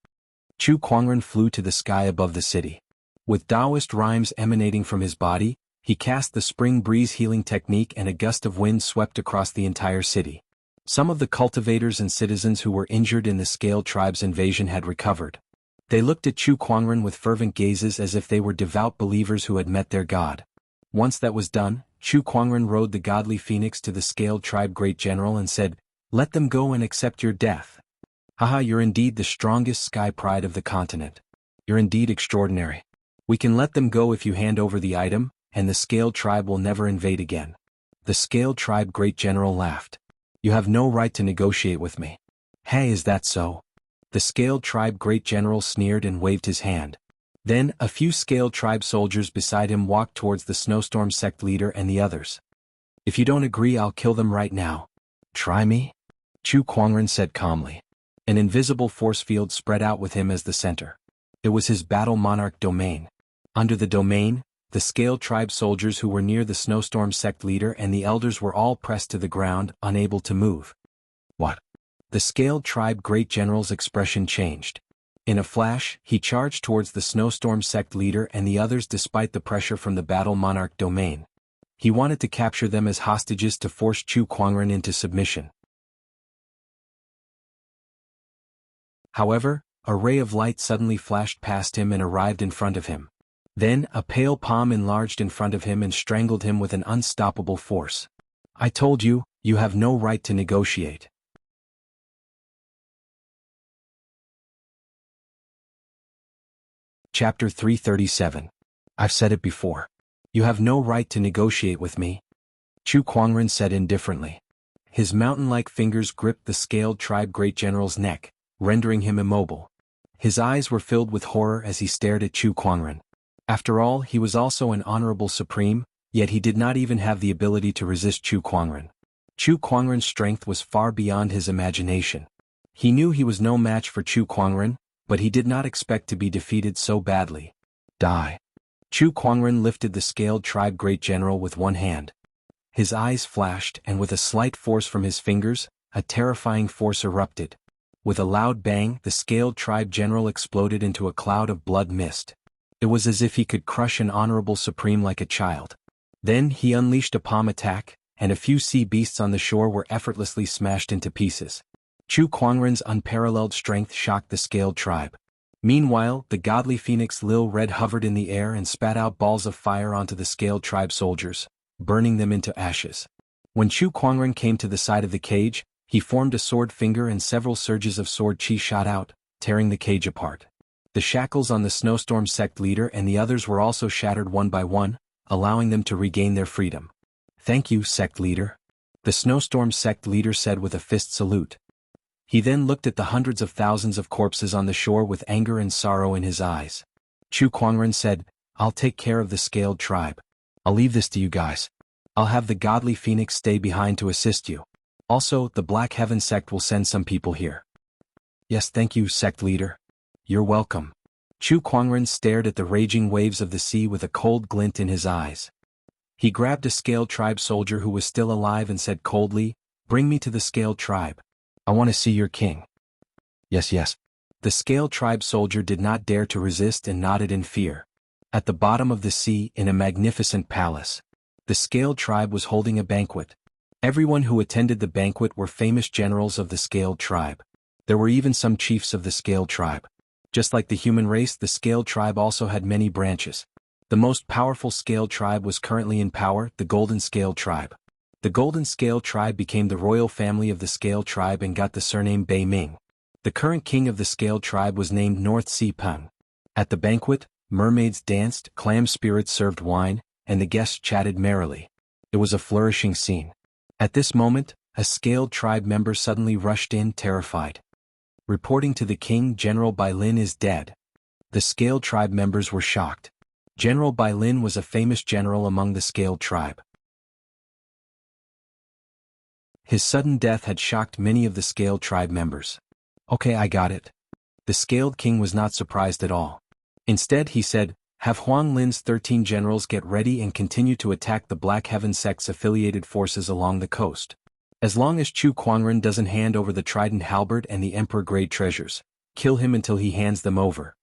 Chu Kuangren flew to the sky above the city. With Taoist rhymes emanating from his body, he cast the spring breeze healing technique and a gust of wind swept across the entire city. Some of the cultivators and citizens who were injured in the scaled tribe's invasion had recovered. They looked at Chu Kuangren with fervent gazes as if they were devout believers who had met their god. Once that was done, Chu Kuangren rode the godly phoenix to the scaled tribe great general and said, "Let them go and accept your death. Haha, you're indeed the strongest sky pride of the continent. You're indeed extraordinary. We can let them go if you hand over the item, and the scaled tribe will never invade again." The scaled tribe great general laughed. "You have no right to negotiate with me." "Hey, is that so?" The scaled tribe great general sneered and waved his hand. Then, a few scaled tribe soldiers beside him walked towards the snowstorm sect leader and the others. "If you don't agree, I'll kill them right now." "Try me?" Chu Kuangren said calmly. An invisible force field spread out with him as the center. It was his battle monarch domain. Under the domain, the scaled tribe soldiers who were near the snowstorm sect leader and the elders were all pressed to the ground, unable to move. "What?" The scaled tribe great general's expression changed. In a flash, he charged towards the snowstorm sect leader and the others despite the pressure from the battle monarch domain. He wanted to capture them as hostages to force Chu Kuangren into submission. However, a ray of light suddenly flashed past him and arrived in front of him. Then, a pale palm enlarged in front of him and strangled him with an unstoppable force. "I told you, you have no right to negotiate." Chapter 337. I've said it before. You have no right to negotiate with me. Chu Kuangren said indifferently. His mountain-like fingers gripped the scaled tribe great general's neck, rendering him immobile. His eyes were filled with horror as he stared at Chu Kuangren. After all, he was also an honorable supreme, yet he did not even have the ability to resist Chu Kuangren. Chu Kuangren's strength was far beyond his imagination. He knew he was no match for Chu Kuangren, but he did not expect to be defeated so badly. "Die." Chu Kuangren lifted the scaled tribe great general with one hand. His eyes flashed and with a slight force from his fingers, a terrifying force erupted. With a loud bang, the scaled tribe general exploded into a cloud of blood mist. It was as if he could crush an honorable supreme like a child. Then he unleashed a palm attack, and a few sea beasts on the shore were effortlessly smashed into pieces. Chu Kuangren's unparalleled strength shocked the scaled tribe. Meanwhile, the godly phoenix Lil Red hovered in the air and spat out balls of fire onto the scaled tribe soldiers, burning them into ashes. When Chu Kuangren came to the side of the cage, he formed a sword finger and several surges of sword chi shot out, tearing the cage apart. The shackles on the snowstorm sect leader and the others were also shattered one by one, allowing them to regain their freedom. "Thank you, sect leader," the snowstorm sect leader said with a fist salute. He then looked at the hundreds of thousands of corpses on the shore with anger and sorrow in his eyes. Chu Kuangren said, "I'll take care of the scaled tribe. I'll leave this to you guys. I'll have the godly phoenix stay behind to assist you. Also, the Black Heaven sect will send some people here." "Yes, thank you, sect leader. You're welcome." Chu Kuangren stared at the raging waves of the sea with a cold glint in his eyes. He grabbed a scaled tribe soldier who was still alive and said coldly, "Bring me to the scaled tribe. I want to see your king." "Yes, yes." The scaled tribe soldier did not dare to resist and nodded in fear. At the bottom of the sea, in a magnificent palace, the scaled tribe was holding a banquet. Everyone who attended the banquet were famous generals of the scaled tribe. There were even some chiefs of the scaled tribe. Just like the human race, the scaled tribe also had many branches. The most powerful scaled tribe was currently in power, the Golden Scaled Tribe. The Golden Scaled Tribe became the royal family of the Scaled Tribe and got the surname Bei Ming. The current king of the Scaled Tribe was named North Sea Peng. At the banquet, mermaids danced, clam spirits served wine, and the guests chatted merrily. It was a flourishing scene. At this moment, a Scaled Tribe member suddenly rushed in, terrified. Reporting to the king, General Bailin is dead. The Scaled tribe members were shocked. General Bailin was a famous general among the Scaled tribe. His sudden death had shocked many of the Scaled tribe members. Okay, I got it. The Scaled king was not surprised at all. Instead, he said, have Huang Lin's 13 generals get ready and continue to attack the Black Heaven sect's affiliated forces along the coast. As long as Chu Kuangren doesn't hand over the trident halberd and the emperor-grade treasures, kill him until he hands them over.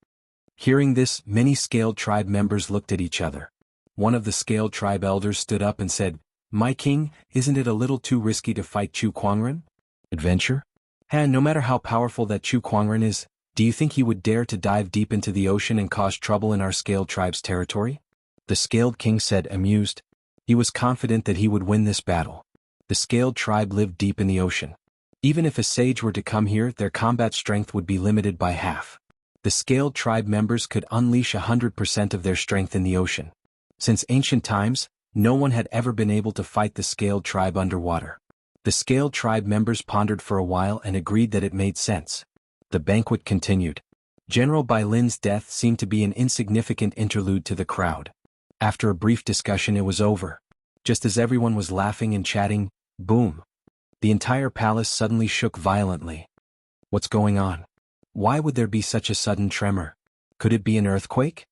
Hearing this, many Scaled tribe members looked at each other. One of the Scaled tribe elders stood up and said, my king, isn't it a little too risky to fight Chu Kuangren? Adventure? And no matter how powerful that Chu Kuangren is, do you think he would dare to dive deep into the ocean and cause trouble in our Scaled tribe's territory? The Scaled king said, amused. He was confident that he would win this battle. The Scaled tribe lived deep in the ocean. Even if a sage were to come here, their combat strength would be limited by half. The Scaled tribe members could unleash 100% of their strength in the ocean. Since ancient times, no one had ever been able to fight the Scaled tribe underwater. The Scaled tribe members pondered for a while and agreed that it made sense. The banquet continued. General Bailin's death seemed to be an insignificant interlude to the crowd. After a brief discussion, it was over. Just as everyone was laughing and chatting, boom! The entire palace suddenly shook violently. What's going on? Why would there be such a sudden tremor? Could it be an earthquake?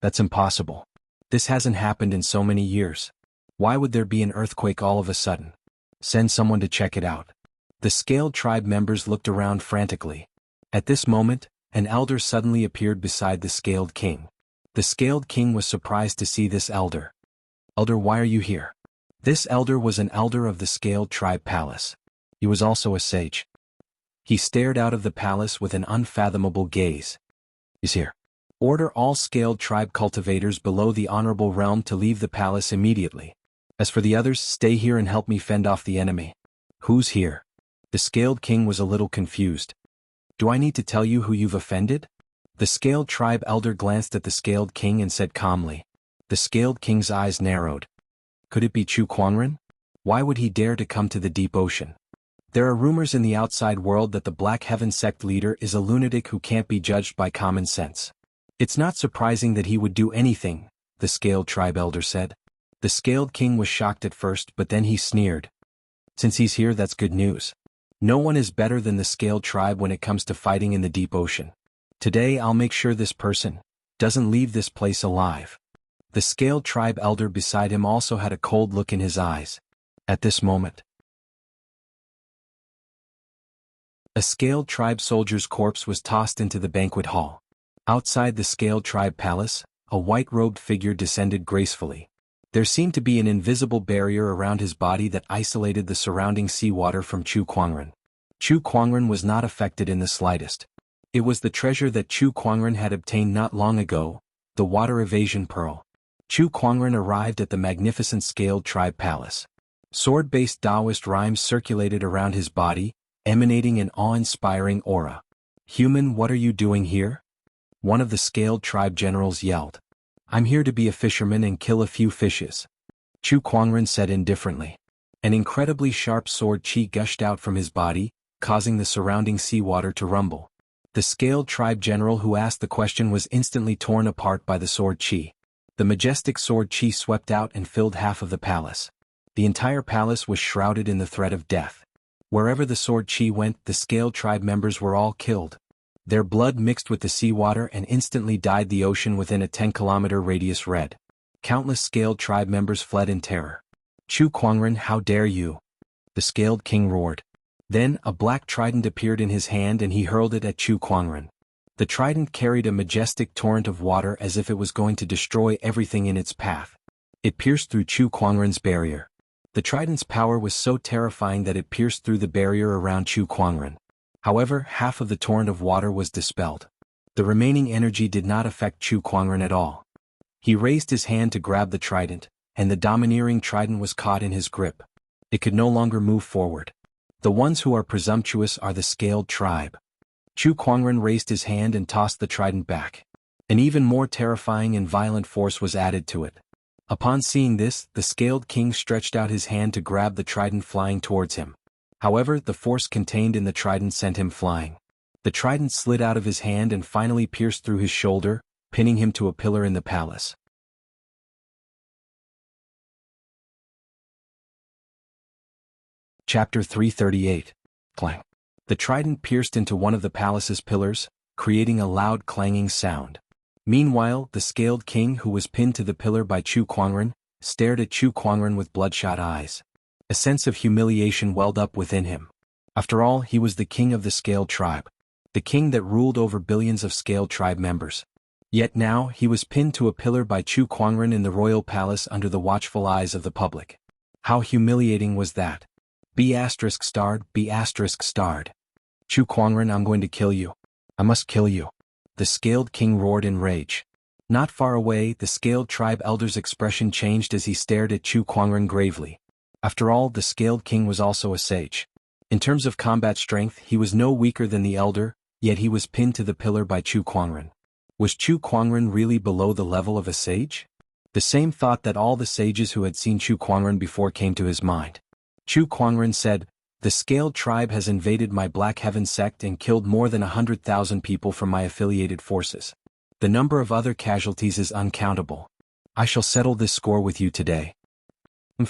That's impossible. This hasn't happened in so many years. Why would there be an earthquake all of a sudden? Send someone to check it out. The Scaled tribe members looked around frantically. At this moment, an elder suddenly appeared beside the Scaled king. The Scaled king was surprised to see this elder. Elder, why are you here? This elder was an elder of the Scaled tribe palace. He was also a sage. He stared out of the palace with an unfathomable gaze. He's here. Order all Scaled tribe cultivators below the honorable realm to leave the palace immediately. As for the others, stay here and help me fend off the enemy. Who's here? The Scaled king was a little confused. Do I need to tell you who you've offended? The Scaled tribe elder glanced at the Scaled king and said calmly. The Scaled king's eyes narrowed. Could it be Chu Kuangren? Why would he dare to come to the deep ocean? There are rumors in the outside world that the Black Heaven sect leader is a lunatic who can't be judged by common sense. It's not surprising that he would do anything, the Scaled tribe elder said. The Scaled king was shocked at first, but then he sneered. Since he's here, that's good news. No one is better than the Scaled tribe when it comes to fighting in the deep ocean. Today I'll make sure this person doesn't leave this place alive. The Scaled tribe elder beside him also had a cold look in his eyes. At this moment, a Scaled tribe soldier's corpse was tossed into the banquet hall. Outside the Scaled tribe palace, a white-robed figure descended gracefully. There seemed to be an invisible barrier around his body that isolated the surrounding seawater from Chu Kuangren. Chu Kuangren was not affected in the slightest. It was the treasure that Chu Kuangren had obtained not long ago, the water evasion pearl. Chu Kuangren arrived at the magnificent Scaled tribe palace. Sword-based Taoist rhymes circulated around his body, emanating an awe-inspiring aura. Human, what are you doing here? One of the Scaled tribe generals yelled. I'm here to be a fisherman and kill a few fishes. Chu Kuangren said indifferently. An incredibly sharp sword chi gushed out from his body, causing the surrounding seawater to rumble. The Scaled tribe general who asked the question was instantly torn apart by the sword chi. The majestic sword chi swept out and filled half of the palace. The entire palace was shrouded in the threat of death. Wherever the sword chi went, the Scaled tribe members were all killed. Their blood mixed with the seawater and instantly dyed the ocean within a 10-kilometer radius red. Countless Scaled tribe members fled in terror. Chu Kuangren, how dare you? The Scaled king roared. Then, a black trident appeared in his hand and he hurled it at Chu Kuangren. The trident carried a majestic torrent of water as if it was going to destroy everything in its path. It pierced through Chu Kuangren's barrier. The trident's power was so terrifying that it pierced through the barrier around Chu Kuangren. However, half of the torrent of water was dispelled. The remaining energy did not affect Chu Kuangren at all. He raised his hand to grab the trident, and the domineering trident was caught in his grip. It could no longer move forward. The ones who are presumptuous are the Scaled tribe. Chu Kuangren raised his hand and tossed the trident back. An even more terrifying and violent force was added to it. Upon seeing this, the Scaled king stretched out his hand to grab the trident flying towards him. However, the force contained in the trident sent him flying. The trident slid out of his hand and finally pierced through his shoulder, pinning him to a pillar in the palace. Chapter 338. Clang. The trident pierced into one of the palace's pillars, creating a loud clanging sound. Meanwhile, the scaled king who was pinned to the pillar by Chu Kuangren, stared at Chu Kuangren with bloodshot eyes. A sense of humiliation welled up within him. After all, he was the king of the scaled tribe. The king that ruled over billions of scaled tribe members. Yet now he was pinned to a pillar by Chu Kuangren in the royal palace under the watchful eyes of the public. How humiliating was that? B*****. Chu Kuangren, I'm going to kill you. I must kill you. The scaled king roared in rage. Not far away, the scaled tribe elder's expression changed as he stared at Chu Kuangren gravely. After all, the scaled king was also a sage. In terms of combat strength, he was no weaker than the elder, yet he was pinned to the pillar by Chu Kuangren. Was Chu Kuangren really below the level of a sage? The same thought that all the sages who had seen Chu Kuangren before came to his mind. Chu Kuangren said, "The scaled tribe has invaded my Black Heaven sect and killed more than 100,000 people from my affiliated forces. The number of other casualties is uncountable. I shall settle this score with you today."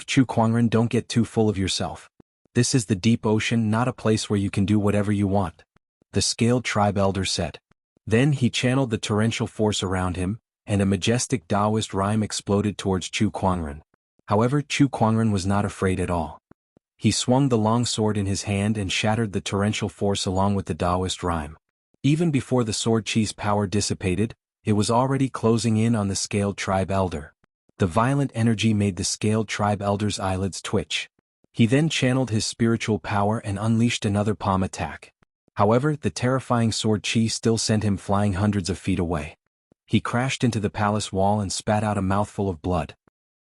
Chu Kuangren, don't get too full of yourself. This is the deep ocean, not a place where you can do whatever you want. The scaled tribe elder said. Then he channeled the torrential force around him, and a majestic Taoist rhyme exploded towards Chu Kuangren. However, Chu Kuangren was not afraid at all. He swung the long sword in his hand and shattered the torrential force along with the Taoist rhyme. Even before the sword chi's power dissipated, it was already closing in on the scaled tribe elder. The violent energy made the scaled tribe elder's eyelids twitch. He then channeled his spiritual power and unleashed another palm attack. However, the terrifying sword chi still sent him flying hundreds of feet away. He crashed into the palace wall and spat out a mouthful of blood.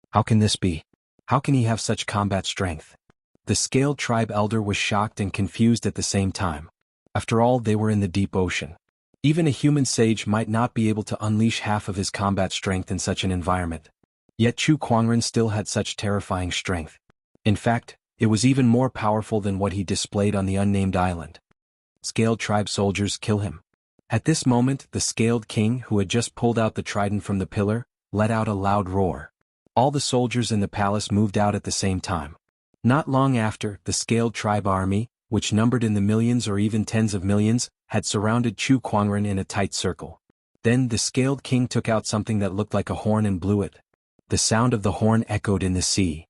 How can this be? How can he have such combat strength? The scaled tribe elder was shocked and confused at the same time. After all, they were in the deep ocean. Even a human sage might not be able to unleash half of his combat strength in such an environment. Yet Chu Kuangren still had such terrifying strength. In fact, it was even more powerful than what he displayed on the unnamed island. Scaled tribe soldiers, kill him. At this moment, the scaled king, who had just pulled out the trident from the pillar, let out a loud roar. All the soldiers in the palace moved out at the same time. Not long after, the scaled tribe army, which numbered in the millions or even tens of millions, had surrounded Chu Kuangren in a tight circle. Then the scaled king took out something that looked like a horn and blew it. The sound of the horn echoed in the sea.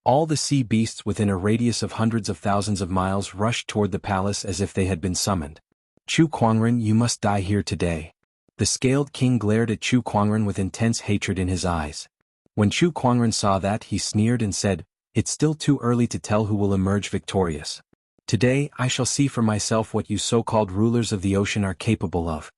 All the sea beasts within a radius of hundreds of thousands of miles rushed toward the palace as if they had been summoned. Chu Kuangren, you must die here today. The scaled king glared at Chu Kuangren with intense hatred in his eyes. When Chu Kuangren saw that, he sneered and said, "It's still too early to tell who will emerge victorious. Today, I shall see for myself what you so-called rulers of the ocean are capable of."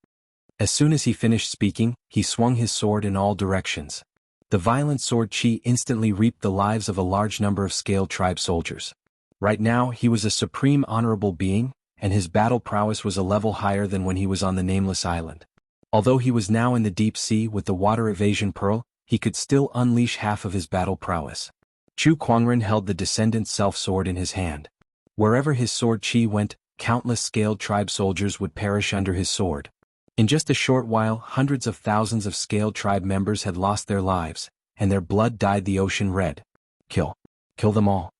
As soon as he finished speaking, he swung his sword in all directions. The violent sword chi instantly reaped the lives of a large number of scaled tribe soldiers. Right now, he was a supreme honorable being, and his battle prowess was a level higher than when he was on the nameless island. Although he was now in the deep sea with the water evasion pearl, he could still unleash half of his battle prowess. Chu Kuangren held the descendant self-sword in his hand. Wherever his sword chi went, countless scaled tribe soldiers would perish under his sword. In just a short while, hundreds of thousands of scaled tribe members had lost their lives, and their blood dyed the ocean red. Kill them all.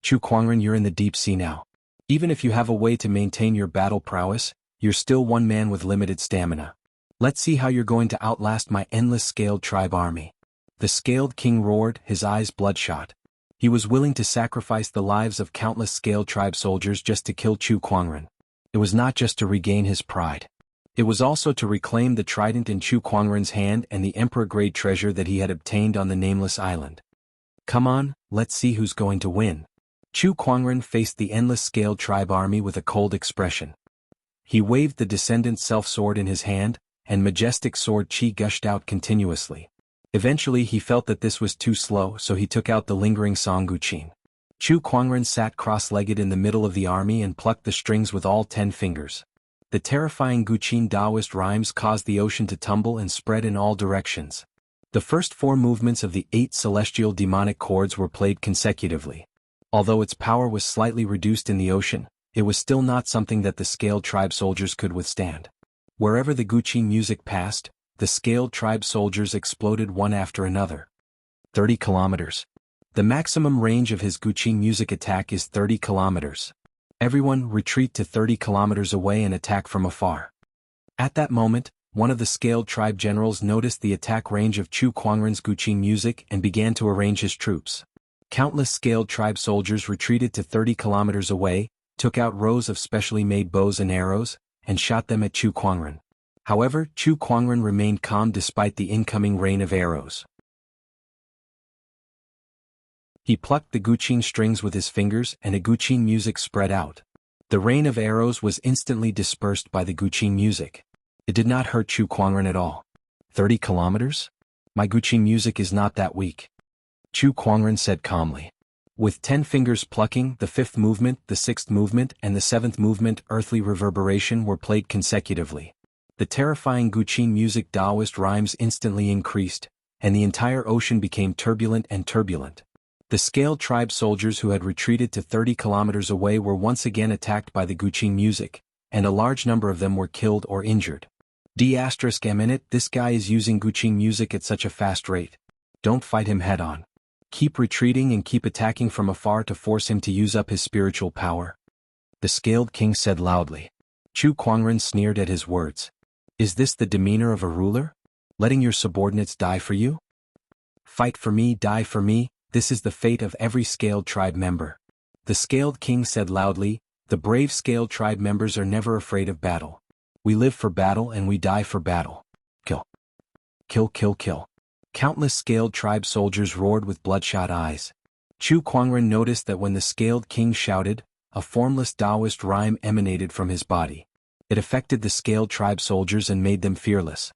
Chu Kuangren, you're in the deep sea now. Even if you have a way to maintain your battle prowess, you're still one man with limited stamina. Let's see how you're going to outlast my endless scaled tribe army. The scaled king roared, his eyes bloodshot. He was willing to sacrifice the lives of countless scaled tribe soldiers just to kill Chu Kuangren. It was not just to regain his pride. It was also to reclaim the trident in Chu Kuangren's hand and the emperor-grade treasure that he had obtained on the nameless island. Come on, let's see who's going to win. Chu Kuangren faced the endless scaled tribe army with a cold expression. He waved the descendant self-sword in his hand, and majestic sword chi gushed out continuously. Eventually he felt that this was too slow, so he took out the lingering song Guqin. Chu Kuangren sat cross-legged in the middle of the army and plucked the strings with all 10 fingers. The terrifying Guqin Taoist rhymes caused the ocean to tumble and spread in all directions. The first 4 movements of the 8 celestial demonic chords were played consecutively. Although its power was slightly reduced in the ocean, it was still not something that the Scaled Tribe soldiers could withstand. Wherever the Guqin music passed, the Scaled Tribe soldiers exploded one after another. 30 kilometers. The maximum range of his Guqin music attack is 30 kilometers. Everyone retreat to 30 kilometers away and attack from afar. At that moment, one of the Scaled Tribe generals noticed the attack range of Chu Kuangren's Guqin music and began to arrange his troops. Countless Scaled Tribe soldiers retreated to 30 kilometers away, took out rows of specially made bows and arrows, and shot them at Chu Kuangren. However, Chu Kuangren remained calm despite the incoming rain of arrows. He plucked the Guqin strings with his fingers and a Guqin music spread out. The rain of arrows was instantly dispersed by the Guqin music. It did not hurt Chu Kuangren at all. 30 kilometers? My Guqin music is not that weak. Chu Kuangren said calmly. With 10 fingers plucking, the 5th movement, the 6th movement, and the 7th movement, earthly reverberation, were played consecutively. The terrifying Guqin music Taoist rhymes instantly increased, and the entire ocean became turbulent and turbulent. The Scaled Tribe soldiers who had retreated to 30 kilometers away were once again attacked by the Guqin music, and a large number of them were killed or injured. This guy is using Guqin music at such a fast rate. Don't fight him head-on. Keep retreating and keep attacking from afar to force him to use up his spiritual power. The Scaled King said loudly. Chu Kuangren sneered at his words. Is this the demeanor of a ruler? Letting your subordinates die for you? Fight for me, die for me. This is the fate of every Scaled Tribe member. The Scaled King said loudly, the brave Scaled Tribe members are never afraid of battle. We live for battle and we die for battle. Kill. Kill, kill, kill. Countless Scaled Tribe soldiers roared with bloodshot eyes. Chu Kuangren noticed that when the Scaled King shouted, a formless Taoist rhyme emanated from his body. It affected the Scaled Tribe soldiers and made them fearless.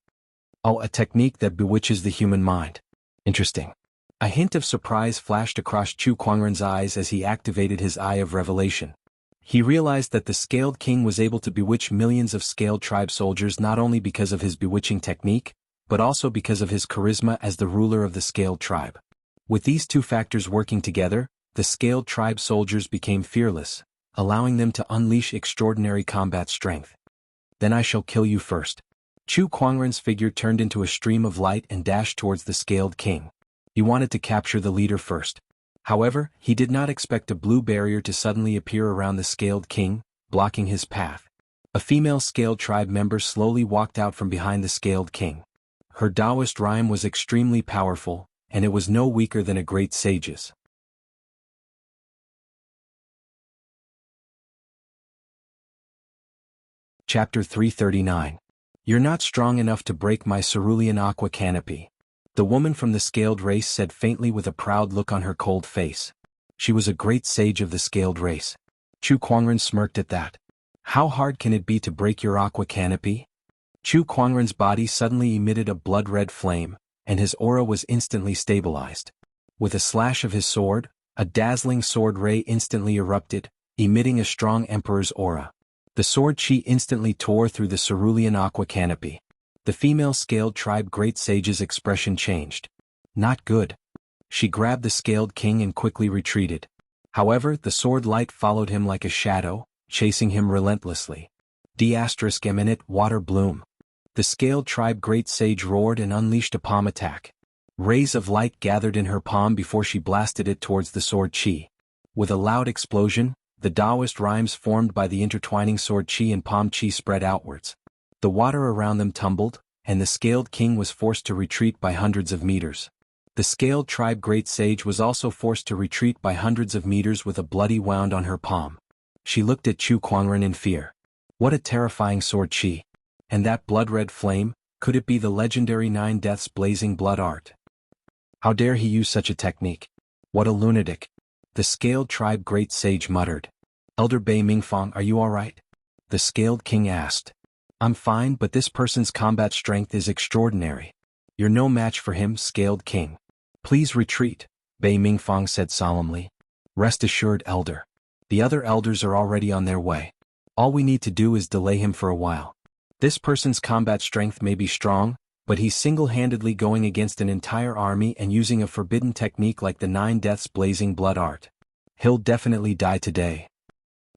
Oh, a technique that bewitches the human mind. Interesting. A hint of surprise flashed across Chu Kuangren's eyes as he activated his Eye of Revelation. He realized that the Scaled King was able to bewitch millions of Scaled Tribe soldiers not only because of his bewitching technique, but also because of his charisma as the ruler of the Scaled Tribe. With these two factors working together, the Scaled Tribe soldiers became fearless, allowing them to unleash extraordinary combat strength. Then I shall kill you first. Chu Kuangren's figure turned into a stream of light and dashed towards the Scaled King. He wanted to capture the leader first. However, he did not expect a blue barrier to suddenly appear around the Scaled King, blocking his path. A female Scaled Tribe member slowly walked out from behind the Scaled King. Her Taoist rhyme was extremely powerful, and it was no weaker than a great sage's. Chapter 339. You're not strong enough to break my cerulean aqua canopy. The woman from the Scaled race said faintly with a proud look on her cold face. She was a great sage of the Scaled race. Chu Kuangren smirked at that. How hard can it be to break your aqua canopy? Chu Kuangren's body suddenly emitted a blood-red flame, and his aura was instantly stabilized. With a slash of his sword, a dazzling sword ray instantly erupted, emitting a strong emperor's aura. The sword chi instantly tore through the cerulean aqua canopy. The female Scaled Tribe Great Sage's expression changed. Not good. She grabbed the Scaled King and quickly retreated. However, the sword light followed him like a shadow, chasing him relentlessly. Water bloom. The Scaled Tribe Great Sage roared and unleashed a palm attack. Rays of light gathered in her palm before she blasted it towards the sword chi. With a loud explosion, the Taoist rhymes formed by the intertwining sword chi and palm chi spread outwards. The water around them tumbled, and the Scaled King was forced to retreat by hundreds of meters. The Scaled Tribe Great Sage was also forced to retreat by hundreds of meters with a bloody wound on her palm. She looked at Chu Kuangren in fear. What a terrifying sword chi! And that blood-red flame, could it be the legendary 9 Deaths blazing blood art? How dare he use such a technique? What a lunatic! The Scaled Tribe Great Sage muttered. Elder Bei Mingfang, are you alright? The Scaled King asked. I'm fine, but this person's combat strength is extraordinary. You're no match for him, Scaled King. Please retreat, Bei Mingfang said solemnly. Rest assured, Elder. The other elders are already on their way. All we need to do is delay him for a while. This person's combat strength may be strong, but he's single-handedly going against an entire army and using a forbidden technique like the 9 Deaths blazing blood art. He'll definitely die today.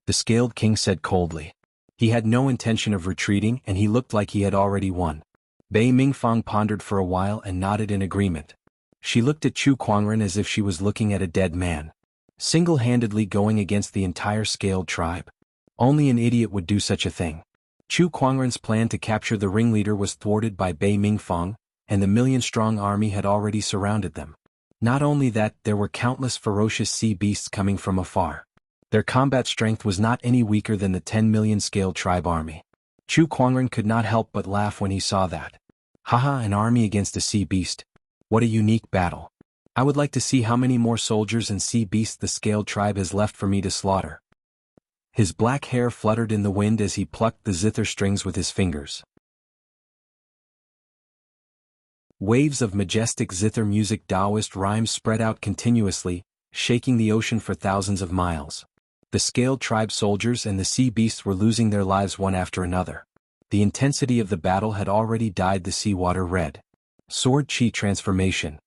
the Scaled King said coldly. He had no intention of retreating and he looked like he had already won. Bei Mingfang pondered for a while and nodded in agreement. She looked at Chu Kuangren as if she was looking at a dead man. Single-handedly going against the entire Scaled tribe. Only an idiot would do such a thing. Chu Kuangren's plan to capture the ringleader was thwarted by Bei Mingfang, and the million-strong army had already surrounded them. Not only that, there were countless ferocious sea beasts coming from afar. Their combat strength was not any weaker than the 10 million Scaled tribe army. Chu Kuangren could not help but laugh when he saw that. Haha, an army against a sea beast. What a unique battle. I would like to see how many more soldiers and sea beasts the Scaled tribe has left for me to slaughter. His black hair fluttered in the wind as he plucked the zither strings with his fingers. Waves of majestic zither music Taoist rhymes spread out continuously, shaking the ocean for thousands of miles. The Scaled tribe soldiers and the sea beasts were losing their lives one after another. The intensity of the battle had already dyed the seawater red. Sword Chi transformation.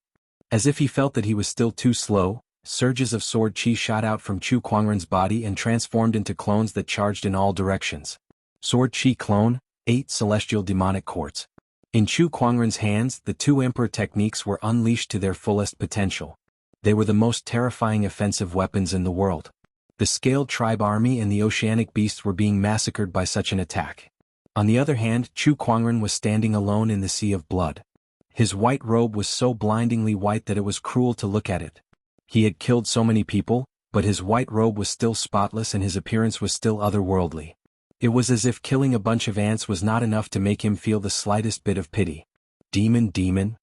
As if he felt that he was still too slow, surges of sword chi shot out from Chu Kuangren's body and transformed into clones that charged in all directions. Sword Chi clone, 8 celestial demonic quartz. In Chu Kuangren's hands, the 2 emperor techniques were unleashed to their fullest potential. They were the most terrifying offensive weapons in the world. The Scaled tribe army and the oceanic beasts were being massacred by such an attack. On the other hand, Chu Kuangren was standing alone in the sea of blood. His white robe was so blindingly white that it was cruel to look at it. He had killed so many people, but his white robe was still spotless and his appearance was still otherworldly. It was as if killing a bunch of ants was not enough to make him feel the slightest bit of pity. Demon?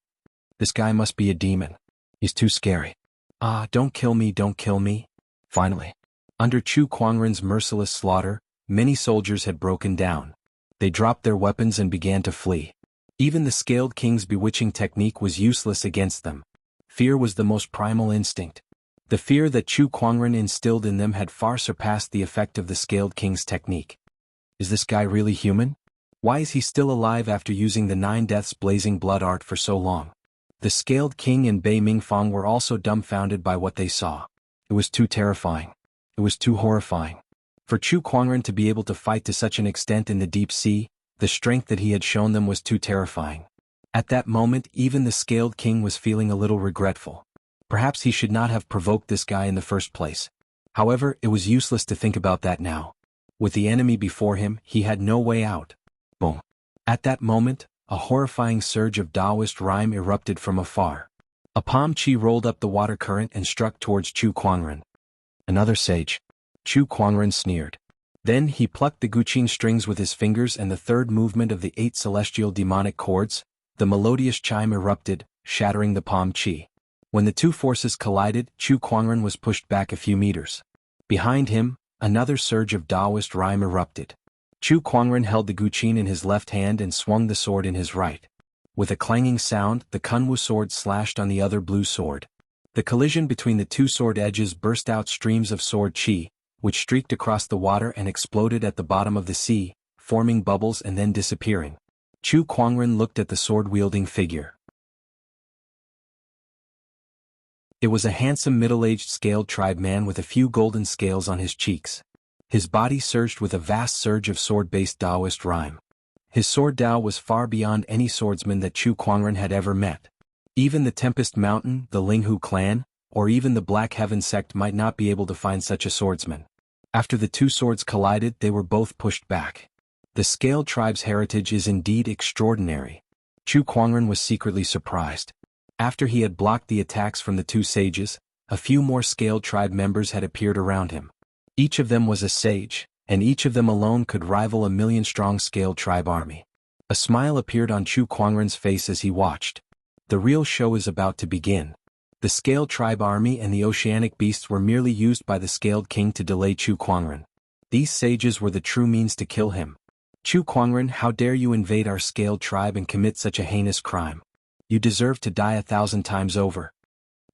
This guy must be a demon. He's too scary. Ah, don't kill me. Finally. Under Chu Kuangren's merciless slaughter, many soldiers had broken down. They dropped their weapons and began to flee. Even the Scaled King's bewitching technique was useless against them. Fear was the most primal instinct. The fear that Chu Kuangren instilled in them had far surpassed the effect of the Scaled King's technique. Is this guy really human? Why is he still alive after using the 9 deaths blazing blood art for so long? The Scaled King and Bei Mingfang were also dumbfounded by what they saw. It was too terrifying. It was too horrifying. For Chu Kuangren to be able to fight to such an extent in the deep sea, the strength that he had shown them was too terrifying. At that moment, even the Scaled King was feeling a little regretful. Perhaps he should not have provoked this guy in the first place. However, it was useless to think about that now. With the enemy before him, he had no way out. Boom. At that moment, a horrifying surge of Taoist rhyme erupted from afar. A palm chi rolled up the water current and struck towards Chu Kuangren. Another sage. Chu Kuangren sneered. Then he plucked the guqin strings with his fingers and the third movement of the 8 celestial demonic chords, the melodious chime erupted, shattering the palm chi. When the 2 forces collided, Chu Kuangren was pushed back a few meters. Behind him, another surge of Taoist rhyme erupted. Chu Kuangren held the guqin in his left hand and swung the sword in his right. With a clanging sound, the Kunwu sword slashed on the other blue sword. The collision between the 2 sword edges burst out streams of sword chi, which streaked across the water and exploded at the bottom of the sea, forming bubbles and then disappearing. Chu Kuangren looked at the sword-wielding figure. It was a handsome middle-aged Scaled tribe man with a few golden scales on his cheeks. His body surged with a vast surge of sword-based Taoist rhyme. His sword Tao was far beyond any swordsman that Chu Kuangren had ever met. Even the Tempest Mountain, the Linghu clan, or even the Black Heaven sect might not be able to find such a swordsman. After the 2 swords collided, they were both pushed back. The Scaled tribe's heritage is indeed extraordinary. Chu Kuangren was secretly surprised. After he had blocked the attacks from the 2 sages, a few more Scaled tribe members had appeared around him. Each of them was a sage, and each of them alone could rival a million-strong Scaled tribe army. A smile appeared on Chu Kuangren's face as he watched. The real show is about to begin. The Scaled tribe army and the oceanic beasts were merely used by the Scaled King to delay Chu Kuangren. These sages were the true means to kill him. Chu Kuangren, how dare you invade our Scaled tribe and commit such a heinous crime? You deserve to die 1,000 times over.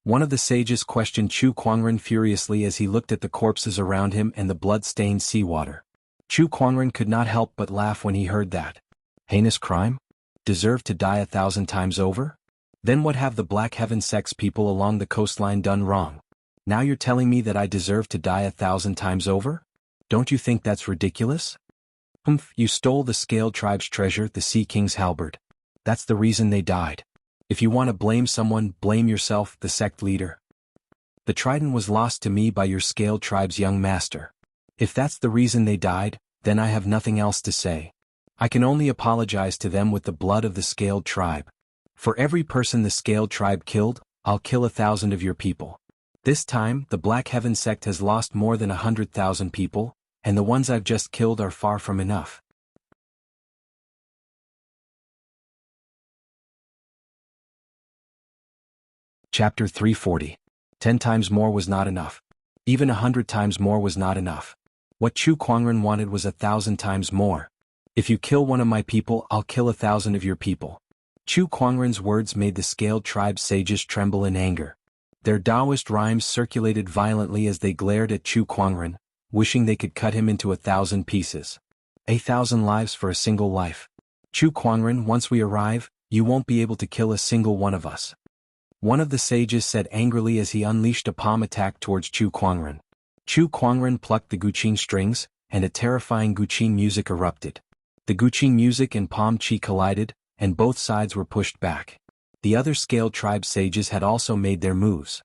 One of the sages questioned Chu Kuangren furiously as he looked at the corpses around him and the blood-stained seawater. Chu Kuangren could not help but laugh when he heard that. Heinous crime? Deserve to die 1,000 times over? Then what have the Black Heaven sect's people along the coastline done wrong? Now you're telling me that I deserve to die 1,000 times over? Don't you think that's ridiculous? Humph, you stole the Scaled Tribe's treasure, the Sea King's halberd. That's the reason they died. If you want to blame someone, blame yourself, the sect leader. The trident was lost to me by your Scaled Tribe's young master. If that's the reason they died, then I have nothing else to say. I can only apologize to them with the blood of the Scaled Tribe. For every person the Scaled Tribe killed, I'll kill 1,000 of your people. This time, the Black Heaven sect has lost more than 100,000 people, and the ones I've just killed are far from enough. Chapter 340. 10 times more was not enough. Even 100 times more was not enough. What Chu Kuangren wanted was 1,000 times more. If you kill one of my people, I'll kill 1,000 of your people. Chu Kuangren's words made the Scaled Tribe sages tremble in anger. Their Taoist rhymes circulated violently as they glared at Chu Kuangren, wishing they could cut him into 1,000 pieces. 1,000 lives for a single life. Chu Kuangren, once we arrive, you won't be able to kill a single one of us. One of the sages said angrily as he unleashed a palm attack towards Chu Kuangren. Chu Kuangren plucked the guqin strings, and a terrifying guqin music erupted. The guqin music and palm chi collided, and both sides were pushed back. The other Scaled Tribe sages had also made their moves.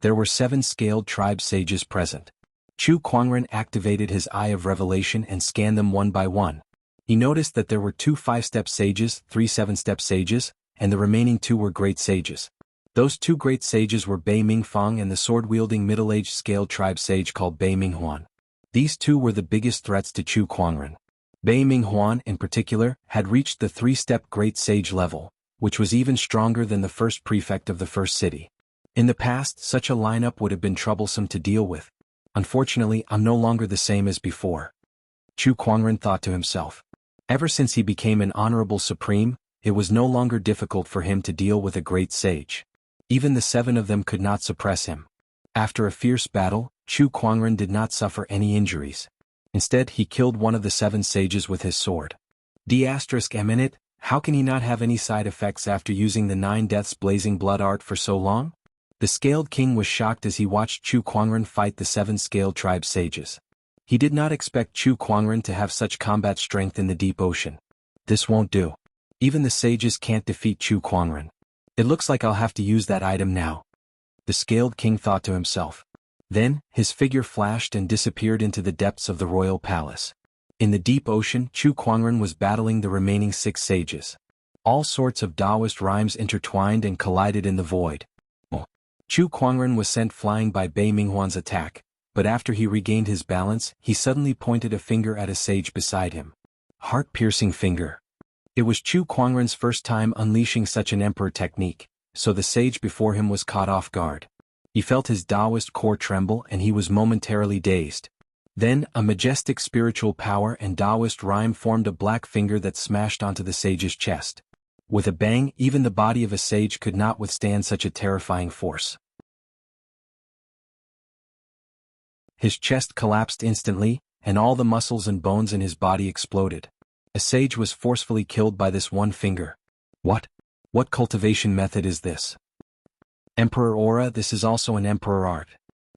There were 7 Scaled Tribe sages present. Chu Kuangren activated his Eye of Revelation and scanned them one by one. He noticed that there were 2 5-step sages, 3 7-step sages, and the remaining 2 were great sages. Those 2 great sages were Bei Mingfang and the sword-wielding middle-aged Scaled Tribe sage called Bei Minghuan. These 2 were the biggest threats to Chu Kuangren. Bei Minghuan, in particular, had reached the 3-step great sage level, which was even stronger than the first prefect of the first city. In the past, such a lineup would have been troublesome to deal with. Unfortunately, I'm no longer the same as before. Chu Kuangren thought to himself. Ever since he became an honorable supreme, it was no longer difficult for him to deal with a great sage. Even the 7 of them could not suppress him. After a fierce battle, Chu Kuangren did not suffer any injuries. Instead, he killed one of the 7 sages with his sword. D*eminent, how can he not have any side effects after using the 9 deaths blazing blood art for so long? The Scaled King was shocked as he watched Chu Kuangren fight the 7 Scaled Tribe sages. He did not expect Chu Kuangren to have such combat strength in the deep ocean. This won't do. Even the sages can't defeat Chu Kuangren. It looks like I'll have to use that item now. The Scaled King thought to himself. Then, his figure flashed and disappeared into the depths of the royal palace. In the deep ocean, Chu Kuangren was battling the remaining 6 sages. All sorts of Taoist rhymes intertwined and collided in the void. Chu Kuangren was sent flying by Bei Minghuan's attack, but after he regained his balance, he suddenly pointed a finger at a sage beside him. Heart-piercing finger. It was Chu Kuangren's first time unleashing such an emperor technique, so the sage before him was caught off guard. He felt his Taoist core tremble and he was momentarily dazed. Then, a majestic spiritual power and Taoist rhyme formed a black finger that smashed onto the sage's chest. With a bang, even the body of a sage could not withstand such a terrifying force. His chest collapsed instantly, and all the muscles and bones in his body exploded. A sage was forcefully killed by this one finger. What? What cultivation method is this? Emperor Aura. This is also an emperor art.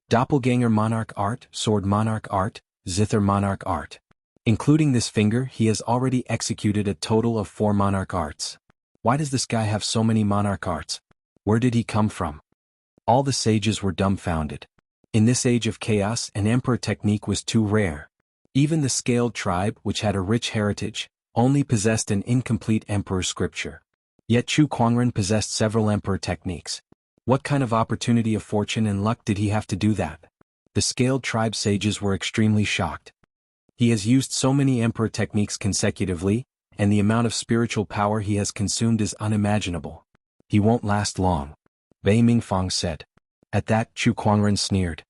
Doppelganger monarch art, sword monarch art, zither monarch art. Including this finger, he has already executed a total of 4 monarch arts. Why does this guy have so many monarch arts? Where did he come from? All the sages were dumbfounded. In this age of chaos, an emperor technique was too rare. Even the Scaled Tribe, which had a rich heritage, only possessed an incomplete emperor scripture. Yet Chu Kuangren possessed several emperor techniques. What kind of opportunity of fortune and luck did he have to do that? The Scaled Tribe sages were extremely shocked. He has used so many emperor techniques consecutively, and the amount of spiritual power he has consumed is unimaginable. He won't last long. Bei Mingfang said. At that, Chu Kuangren sneered.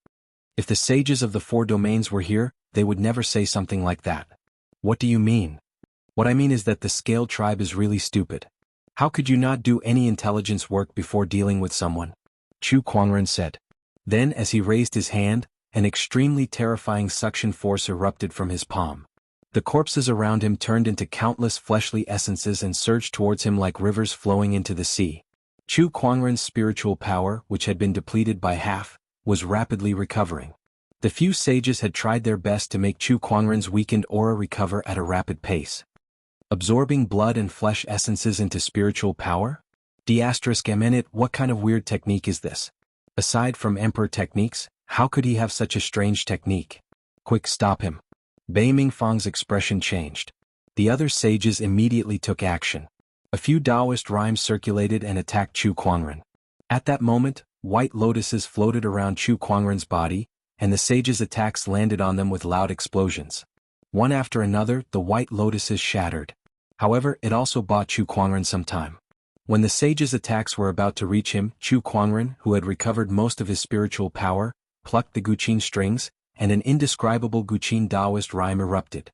If the sages of the 4 domains were here, they would never say something like that. What do you mean? What I mean is that the Scaled Tribe is really stupid. How could you not do any intelligence work before dealing with someone? Chu Kuangren said. Then, as he raised his hand, an extremely terrifying suction force erupted from his palm. The corpses around him turned into countless fleshly essences and surged towards him like rivers flowing into the sea. Chu Kuangren's spiritual power, which had been depleted by half, was rapidly recovering. The few sages had tried their best to make Chu Kuangren's weakened aura recover at a rapid pace. Absorbing blood and flesh essences into spiritual power? *It, what kind of weird technique is this? Aside from emperor techniques, how could he have such a strange technique? Quick, stop him. Bei Mingfang's expression changed. The other sages immediately took action. A few Taoist rhymes circulated and attacked Chu Kuangren. At that moment, white lotuses floated around Chu Kuangren's body, and the sages' attacks landed on them with loud explosions. One after another, the white lotuses shattered. However, it also bought Chu Kuangren some time. When the sages' attacks were about to reach him, Chu Kuangren, who had recovered most of his spiritual power, plucked the Guqin strings, and an indescribable Guqin Taoist rhyme erupted.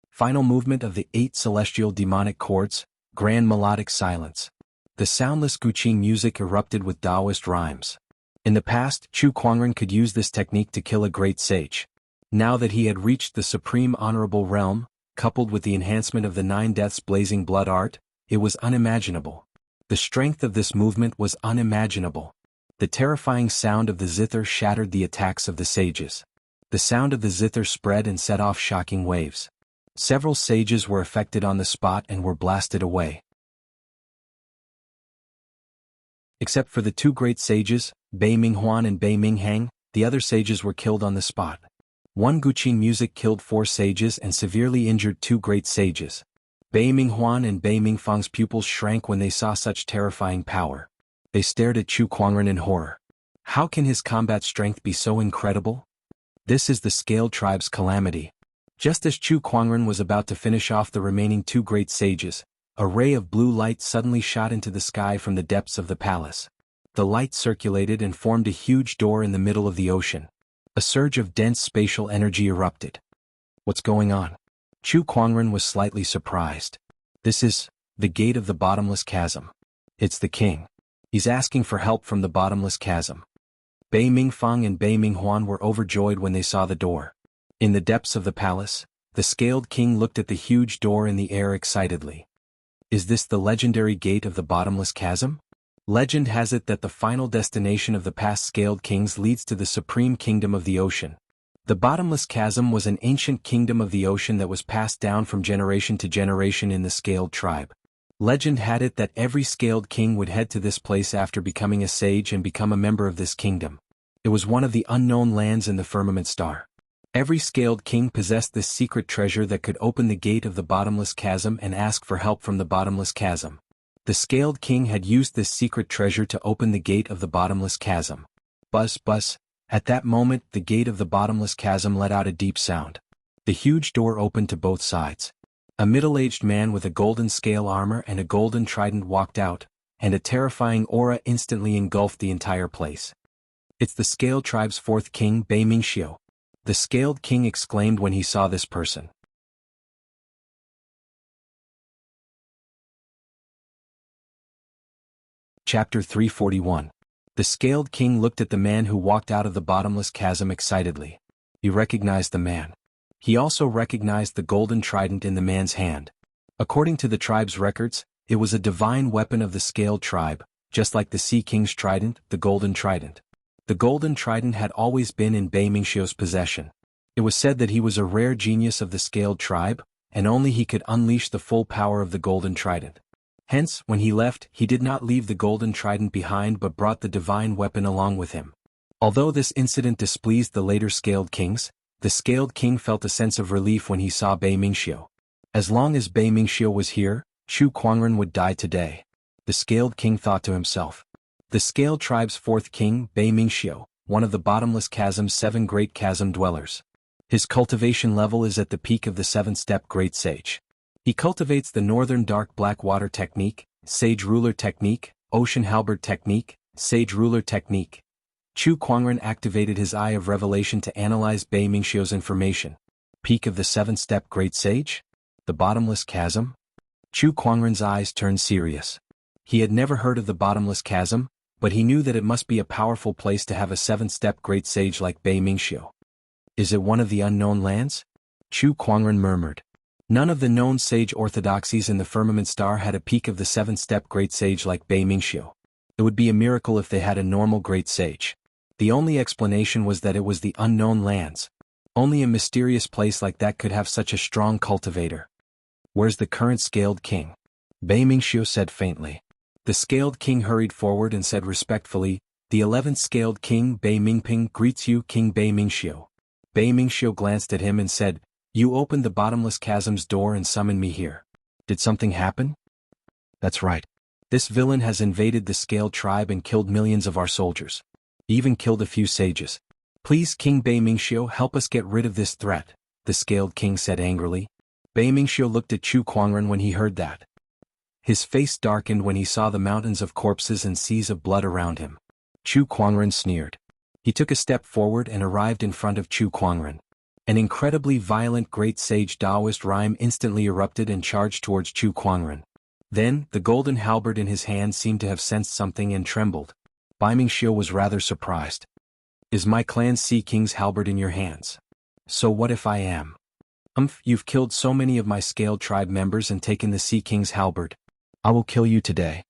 Final movement of the 8 celestial demonic chords, grand melodic silence. The soundless Guqin music erupted with Taoist rhymes. In the past, Chu Kuangren could use this technique to kill a great sage. Now that he had reached the supreme honorable realm, coupled with the enhancement of the 9 deaths blazing blood art, it was unimaginable. The strength of this movement was unimaginable. The terrifying sound of the zither shattered the attacks of the sages. The sound of the zither spread and set off shocking waves. Several sages were affected on the spot and were blasted away. Except for the 2 great sages, Bei Minghuan and Bei Minghang, the other sages were killed on the spot. One Guqin music killed 4 sages and severely injured 2 great sages. Bei Minghuan and Bei Mingfang's pupils shrank when they saw such terrifying power. They stared at Chu Kuangren in horror. How can his combat strength be so incredible? This is the Scaled Tribe's calamity. Just as Chu Kuangren was about to finish off the remaining 2 great sages, a ray of blue light suddenly shot into the sky from the depths of the palace. The light circulated and formed a huge door in the middle of the ocean. A surge of dense spatial energy erupted. What's going on? Chu Kuangren was slightly surprised. This is the gate of the bottomless chasm. It's the king. He's asking for help from the bottomless chasm. Bei Mingfang and Bei Minghuan were overjoyed when they saw the door. In the depths of the palace, the scaled king looked at the huge door in the air excitedly. Is this the legendary gate of the bottomless chasm? Legend has it that the final destination of the past scaled kings leads to the supreme kingdom of the ocean. The bottomless chasm was an ancient kingdom of the ocean that was passed down from generation to generation in the scaled tribe. Legend had it that every scaled king would head to this place after becoming a sage and become a member of this kingdom. It was one of the unknown lands in the firmament star. Every scaled king possessed this secret treasure that could open the gate of the bottomless chasm and ask for help from the bottomless chasm. The scaled king had used this secret treasure to open the gate of the bottomless chasm. Buzz, buzz. At that moment, the gate of the bottomless chasm let out a deep sound. The huge door opened to both sides. A middle-aged man with a golden scale armor and a golden trident walked out, and a terrifying aura instantly engulfed the entire place. It's the Scaled Tribe's 4th king, Bei Mingxiu. The Scaled King exclaimed when he saw this person. Chapter 341. The Scaled King looked at the man who walked out of the bottomless chasm excitedly. He recognized the man. He also recognized the golden trident in the man's hand. According to the tribe's records, it was a divine weapon of the Scaled Tribe, just like the Sea King's trident, the golden trident. The golden trident had always been in Bei Mingxiu's possession. It was said that he was a rare genius of the Scaled Tribe, and only he could unleash the full power of the golden trident. Hence, when he left, he did not leave the golden trident behind but brought the divine weapon along with him. Although this incident displeased the later Scaled Kings, the Scaled King felt a sense of relief when he saw Bei Mingxiu. As long as Bei Mingxiu was here, Chu Kuangren would die today. The Scaled King thought to himself. The Scaled Tribe's 4th king, Bei Mingxiu, one of the bottomless chasm's 7 great chasm dwellers. His cultivation level is at the peak of the 7-step great sage. He cultivates the Northern Dark Black Water Technique, Sage Ruler Technique, Ocean Halberd Technique, Sage Ruler Technique. Chu Kuangren activated his Eye of Revelation to analyze Bei Mingxiu's information. Peak of the 7-step great sage? The bottomless chasm? Chu Kuangren's eyes turned serious. He had never heard of the bottomless chasm, but he knew that it must be a powerful place to have a 7-step great sage like Bei Mingxiu. Is it one of the unknown lands? Chu Kuangren murmured. None of the known sage orthodoxies in the firmament star had a peak of the 7-step great sage like Bei Mingxiu. It would be a miracle if they had a normal great sage. The only explanation was that it was the unknown lands. Only a mysterious place like that could have such a strong cultivator. Where's the current Scaled King? Bei Mingxiu said faintly. The Scaled King hurried forward and said respectfully, "The 11th Scaled King Bei Mingping greets you, King Bei Mingxiu." Bei Mingxiu glanced at him and said, "You opened the bottomless chasm's door and summoned me here. Did something happen?" "That's right. This villain has invaded the Scaled tribe and killed millions of our soldiers. Even killed a few sages. Please, King Bei Mingxiu, help us get rid of this threat," the Scaled King said angrily. Bei Mingxiu looked at Chu Kuangren when he heard that. His face darkened when he saw the mountains of corpses and seas of blood around him. Chu Kuangren sneered. He took a step forward and arrived in front of Chu Kuangren. An incredibly violent great sage Taoist rhyme instantly erupted and charged towards Chu Kuangren. Then, the golden halberd in his hand seemed to have sensed something and trembled. Bei Mingxiu was rather surprised. "Is my clan Sea King's halberd in your hands? So what if I am?" You've killed so many of my Scaled tribe members and taken the Sea King's halberd. I will kill you today."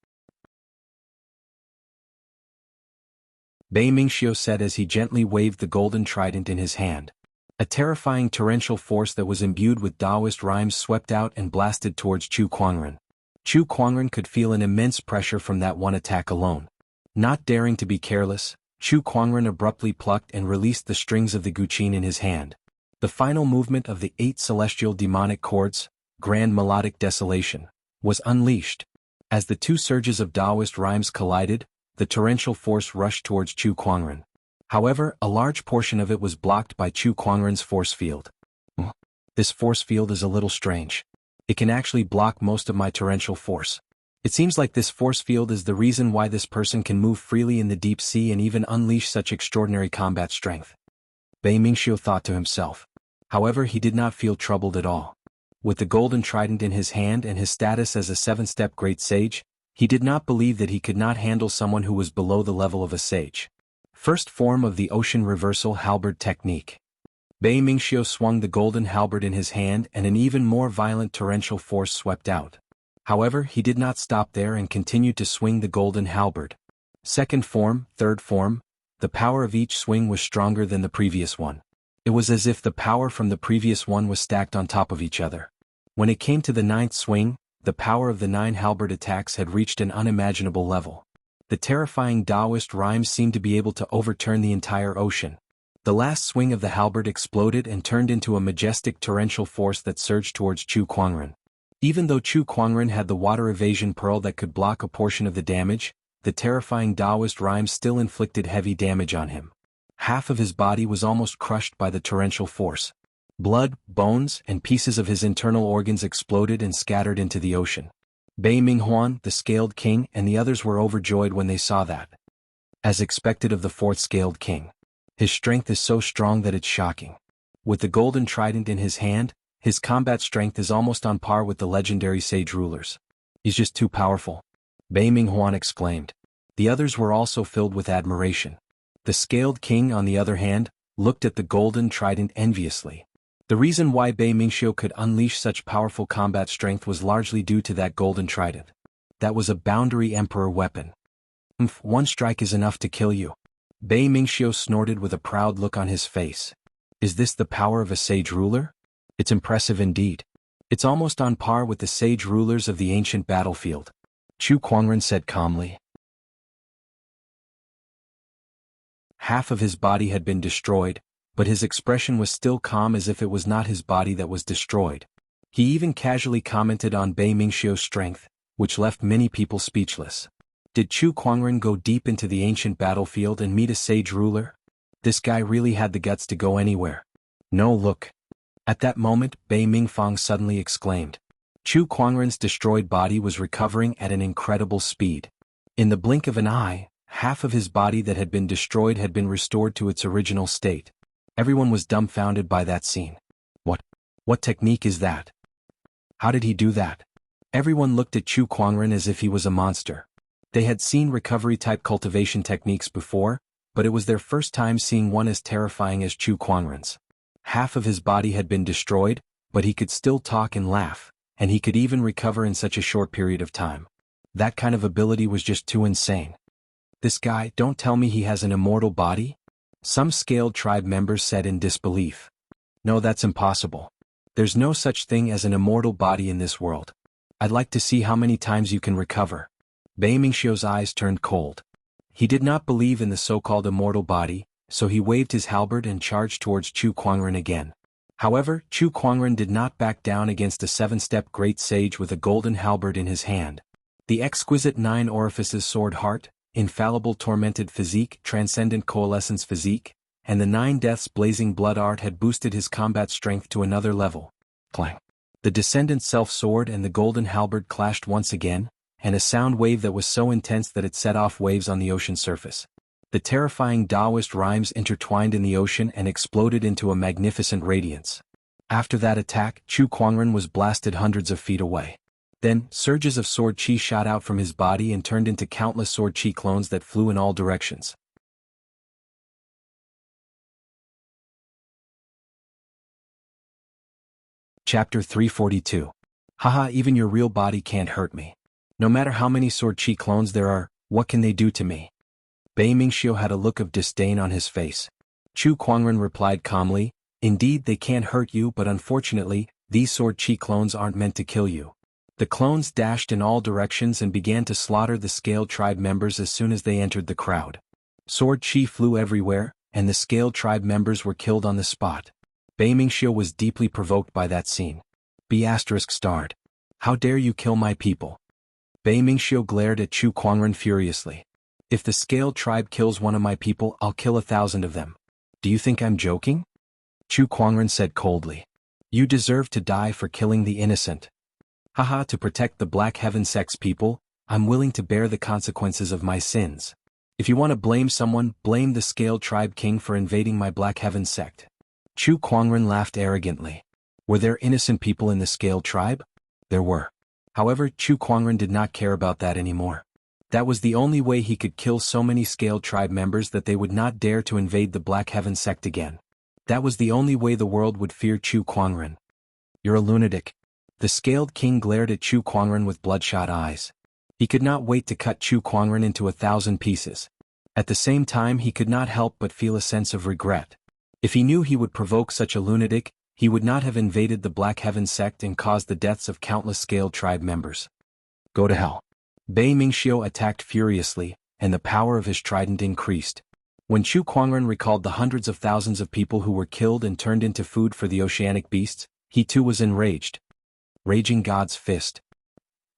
Bei Mingxiu said as he gently waved the golden trident in his hand. A terrifying torrential force that was imbued with Taoist rhymes swept out and blasted towards Chu Kuangren. Chu Kuangren could feel an immense pressure from that one attack alone. Not daring to be careless, Chu Kuangren abruptly plucked and released the strings of the guqin in his hand. The final movement of the 8 celestial demonic chords, Grand Melodic Desolation, was unleashed. As the two surges of Taoist rhymes collided, the torrential force rushed towards Chu Kuangren. However, a large portion of it was blocked by Chu Kuangren's force field. This force field is a little strange. It can actually block most of my torrential force. It seems like this force field is the reason why this person can move freely in the deep sea and even unleash such extraordinary combat strength. Bei Mingxiu thought to himself. However, he did not feel troubled at all. With the golden trident in his hand and his status as a 7-step great sage, he did not believe that he could not handle someone who was below the level of a sage. First form of the ocean reversal halberd technique. Bei Mingxiu swung the golden halberd in his hand and an even more violent torrential force swept out. However, he did not stop there and continued to swing the golden halberd. Second form, third form, the power of each swing was stronger than the previous one. It was as if the power from the previous one was stacked on top of each other. When it came to the 9th swing, the power of the 9 halberd attacks had reached an unimaginable level. The terrifying Taoist rhymes seemed to be able to overturn the entire ocean. The last swing of the halberd exploded and turned into a majestic torrential force that surged towards Chu Kuangren. Even though Chu Kuangren had the water evasion pearl that could block a portion of the damage, the terrifying Taoist rhymes still inflicted heavy damage on him. Half of his body was almost crushed by the torrential force. Blood, bones, and pieces of his internal organs exploded and scattered into the ocean. Bei Minghuan, the Scaled King, and the others were overjoyed when they saw that. As expected of the 4th Scaled King. His strength is so strong that it's shocking. With the golden trident in his hand, his combat strength is almost on par with the legendary sage rulers. He's just too powerful. Bei Minghuan exclaimed. The others were also filled with admiration. The Scaled King, on the other hand, looked at the golden trident enviously. The reason why Bei Mingxiu could unleash such powerful combat strength was largely due to that golden trident. That was a boundary emperor weapon. One strike is enough to kill you. Bei Mingxiu snorted with a proud look on his face. Is this the power of a sage ruler? It's impressive indeed. It's almost on par with the sage rulers of the ancient battlefield. Chu Kuangren said calmly. Half of his body had been destroyed, but his expression was still calm as if it was not his body that was destroyed. He even casually commented on Bei Mingxiu's strength, which left many people speechless. Did Chu Kuangren go deep into the ancient battlefield and meet a sage ruler? This guy really had the guts to go anywhere. No, look. At that moment, Bei Mingfang suddenly exclaimed. Chu Kuangren's destroyed body was recovering at an incredible speed. In the blink of an eye, half of his body that had been destroyed had been restored to its original state. Everyone was dumbfounded by that scene. What technique is that? How did he do that? Everyone looked at Chu Kuangren as if he was a monster. They had seen recovery-type cultivation techniques before, but it was their first time seeing one as terrifying as Chu Kuangren's. Half of his body had been destroyed, but he could still talk and laugh, and he could even recover in such a short period of time. That kind of ability was just too insane. This guy, don't tell me he has an immortal body? Some scaled tribe members said in disbelief. No, that's impossible. There's no such thing as an immortal body in this world. I'd like to see how many times you can recover. Bei Mingxiu's eyes turned cold. He did not believe in the so-called immortal body, so he waved his halberd and charged towards Chu Kuangren again. However, Chu Kuangren did not back down against a seven-step great sage with a golden halberd in his hand. The exquisite 9 orifices sword heart, infallible tormented physique, transcendent coalescence physique, and the 9 deaths blazing blood art had boosted his combat strength to another level. Clang. The descendant self-sword and the golden halberd clashed once again, and a sound wave that was so intense that it set off waves on the ocean surface. The terrifying Taoist rhymes intertwined in the ocean and exploded into a magnificent radiance. After that attack, Chu Kuangren was blasted hundreds of feet away. Then, surges of sword chi shot out from his body and turned into countless sword chi clones that flew in all directions. Chapter 342. Haha, even your real body can't hurt me. No matter how many sword chi clones there are, what can they do to me? Bei Mingxiu had a look of disdain on his face. Chu Kuangren replied calmly, indeed they can't hurt you, but unfortunately, these sword chi clones aren't meant to kill you. The clones dashed in all directions and began to slaughter the scaled tribe members as soon as they entered the crowd. Sword chi flew everywhere, and the scaled tribe members were killed on the spot. Bei Mingxiu was deeply provoked by that scene. B** starred. How dare you kill my people? Bei Mingxiu glared at Chu Kuangren furiously. If the scaled tribe kills one of my people, I'll kill 1,000 of them. Do you think I'm joking? Chu Kuangren said coldly. You deserve to die for killing the innocent. Haha, to protect the Black Heaven Sect's people, I'm willing to bear the consequences of my sins. If you want to blame someone, blame the scaled tribe king for invading my Black Heaven Sect. Chu Kuangren laughed arrogantly. Were there innocent people in the scaled tribe? There were. However, Chu Kuangren did not care about that anymore. That was the only way he could kill so many scaled tribe members that they would not dare to invade the Black Heaven Sect again. That was the only way the world would fear Chu Kuangren. You're a lunatic. The scaled king glared at Chu Kuangren with bloodshot eyes. He could not wait to cut Chu Kuangren into 1,000 pieces. At the same time, he could not help but feel a sense of regret. If he knew he would provoke such a lunatic, he would not have invaded the Black Heaven Sect and caused the deaths of countless scaled tribe members. Go to hell. Bei Mingxiu attacked furiously, and the power of his trident increased. When Chu Kuangren recalled the hundreds of thousands of people who were killed and turned into food for the oceanic beasts, he too was enraged. Raging God's fist.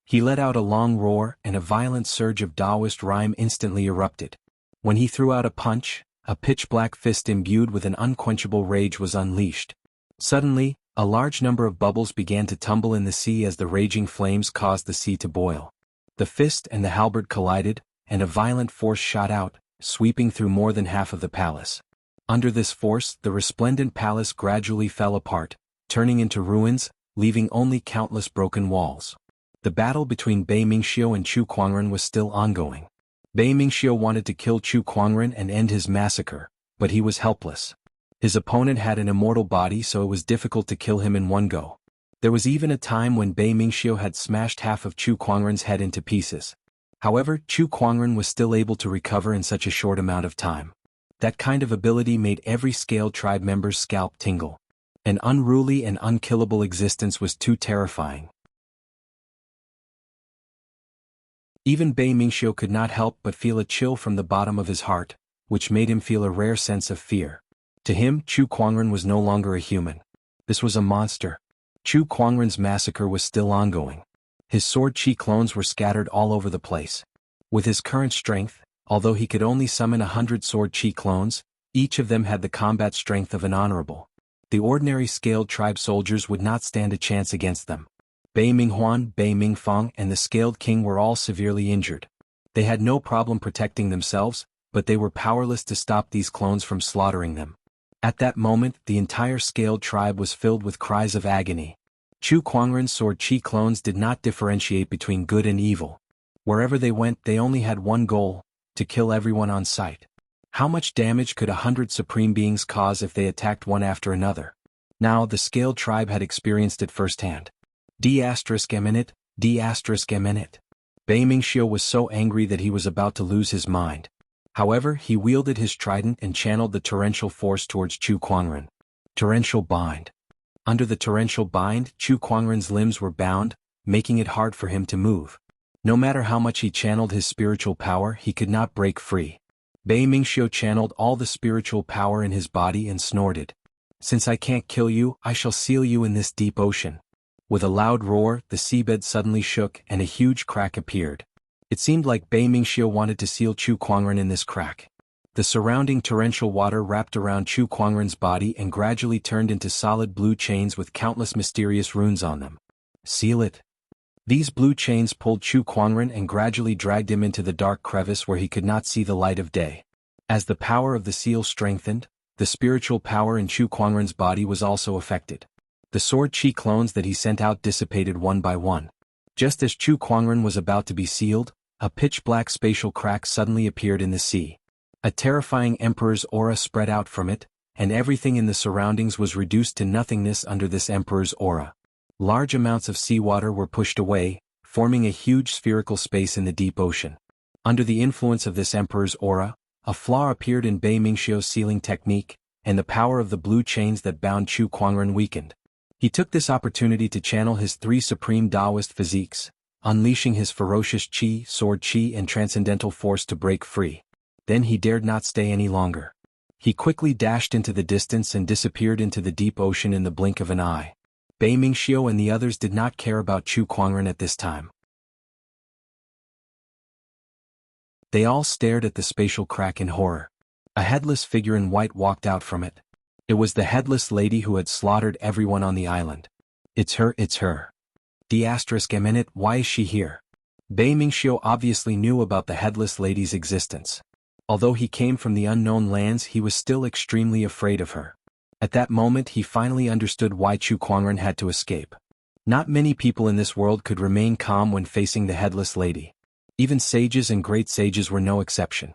He let out a long roar, and a violent surge of Taoist rhyme instantly erupted. When he threw out a punch, a pitch-black fist imbued with an unquenchable rage was unleashed. Suddenly, a large number of bubbles began to tumble in the sea as the raging flames caused the sea to boil. The fist and the halberd collided, and a violent force shot out, sweeping through more than half of the palace. Under this force, the resplendent palace gradually fell apart, turning into ruins, leaving only countless broken walls. The battle between Bei Mingxiu and Chu Kuangren was still ongoing. Bei Mingxiu wanted to kill Chu Kuangren and end his massacre, but he was helpless. His opponent had an immortal body, so it was difficult to kill him in one go. There was even a time when Bei Mingxiu had smashed half of Chu Kuangren's head into pieces. However, Chu Kuangren was still able to recover in such a short amount of time. That kind of ability made every scaled tribe member's scalp tingle. An unruly and unkillable existence was too terrifying. Even Bei Mingxiu could not help but feel a chill from the bottom of his heart, which made him feel a rare sense of fear. To him, Chu Kuangren was no longer a human. This was a monster. Chu Kuangren's massacre was still ongoing. His sword chi clones were scattered all over the place. With his current strength, although he could only summon 100 sword chi clones, each of them had the combat strength of an honorable. The ordinary scaled tribe soldiers would not stand a chance against them. Bei Minghuan, Bei Mingfang, and the scaled king were all severely injured. They had no problem protecting themselves, but they were powerless to stop these clones from slaughtering them. At that moment, the entire scaled tribe was filled with cries of agony. Chu Kuangren's sword chi clones did not differentiate between good and evil. Wherever they went, they only had one goal: to kill everyone on sight. How much damage could 100 supreme beings cause if they attacked one after another? Now, the scaled tribe had experienced it firsthand. D***eminent, D***eminent. Bei Mingxiu was so angry that he was about to lose his mind. However, he wielded his trident and channeled the torrential force towards Chu Kuangren. Torrential bind. Under the torrential bind, Chu Kuangren's limbs were bound, making it hard for him to move. No matter how much he channeled his spiritual power, he could not break free. Bei Mingxiu channeled all the spiritual power in his body and snorted. "Since I can't kill you, I shall seal you in this deep ocean." With a loud roar, the seabed suddenly shook and a huge crack appeared. It seemed like Bei Mingxiu wanted to seal Chu Kuangren in this crack. The surrounding torrential water wrapped around Chu Kuangren's body and gradually turned into solid blue chains with countless mysterious runes on them. "Seal it." These blue chains pulled Chu Kuangren and gradually dragged him into the dark crevice where he could not see the light of day. As the power of the seal strengthened, the spiritual power in Chu Kuangren's body was also affected. The sword chi clones that he sent out dissipated one by one. Just as Chu Kuangren was about to be sealed, a pitch-black spatial crack suddenly appeared in the sea. A terrifying emperor's aura spread out from it, and everything in the surroundings was reduced to nothingness under this emperor's aura. Large amounts of seawater were pushed away, forming a huge spherical space in the deep ocean. Under the influence of this emperor's aura, a flaw appeared in Bei Mingxiu's sealing technique, and the power of the blue chains that bound Chu Kuangren weakened. He took this opportunity to channel his three supreme Taoist physiques, unleashing his ferocious chi, sword chi, and transcendental force to break free. Then he dared not stay any longer. He quickly dashed into the distance and disappeared into the deep ocean in the blink of an eye. Bei Mingxiu and the others did not care about Chu Kuangren at this time. They all stared at the spatial crack in horror. A headless figure in white walked out from it. It was the headless lady who had slaughtered everyone on the island. "It's her, it's her. **, why is she here?" Bei Mingxiu obviously knew about the headless lady's existence. Although he came from the unknown lands, he was still extremely afraid of her. At that moment he finally understood why Chu Kuangren had to escape. Not many people in this world could remain calm when facing the headless lady. Even sages and great sages were no exception.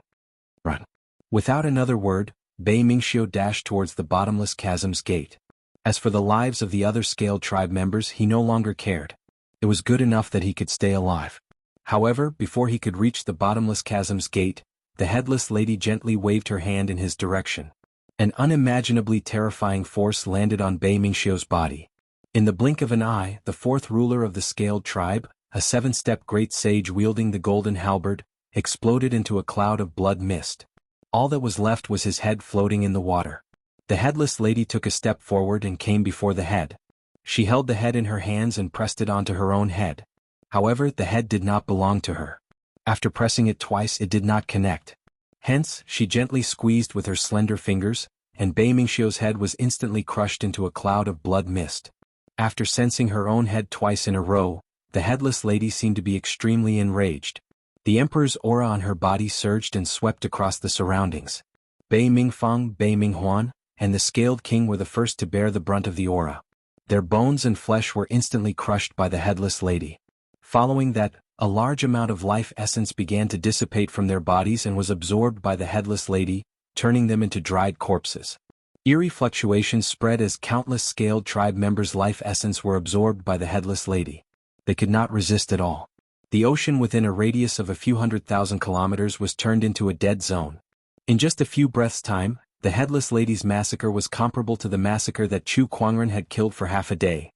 Run. Without another word, Bei Mingxiu dashed towards the bottomless chasm's gate. As for the lives of the other scaled tribe members, he no longer cared. It was good enough that he could stay alive. However, before he could reach the bottomless chasm's gate, the headless lady gently waved her hand in his direction. An unimaginably terrifying force landed on Bei Mingxiu's body. In the blink of an eye, the fourth ruler of the scaled tribe, a seven-step great sage wielding the golden halberd, exploded into a cloud of blood mist. All that was left was his head floating in the water. The headless lady took a step forward and came before the head. She held the head in her hands and pressed it onto her own head. However, the head did not belong to her. After pressing it twice, it did not connect. Hence, she gently squeezed with her slender fingers, and Bei Mingxiu's head was instantly crushed into a cloud of blood mist. After sensing her own head twice in a row, the headless lady seemed to be extremely enraged. The emperor's aura on her body surged and swept across the surroundings. Bei Mingfang, Bei Minghuan, and the scaled king were the first to bear the brunt of the aura. Their bones and flesh were instantly crushed by the headless lady. Following that, a large amount of life essence began to dissipate from their bodies and was absorbed by the headless lady, turning them into dried corpses. Eerie fluctuations spread as countless scaled tribe members' life essence were absorbed by the headless lady. They could not resist at all. The ocean within a radius of a few 100,000 kilometers was turned into a dead zone. In just a few breaths' time, the headless lady's massacre was comparable to the massacre that Chu Kuangren had killed for half a day.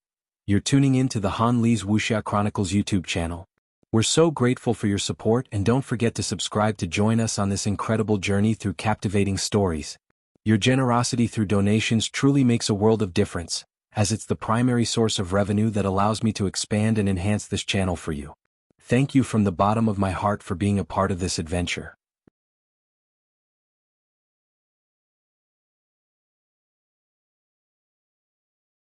You're tuning in to the Han Li's Wuxia Chronicles YouTube channel. We're so grateful for your support, and don't forget to subscribe to join us on this incredible journey through captivating stories. Your generosity through donations truly makes a world of difference, as it's the primary source of revenue that allows me to expand and enhance this channel for you. Thank you from the bottom of my heart for being a part of this adventure.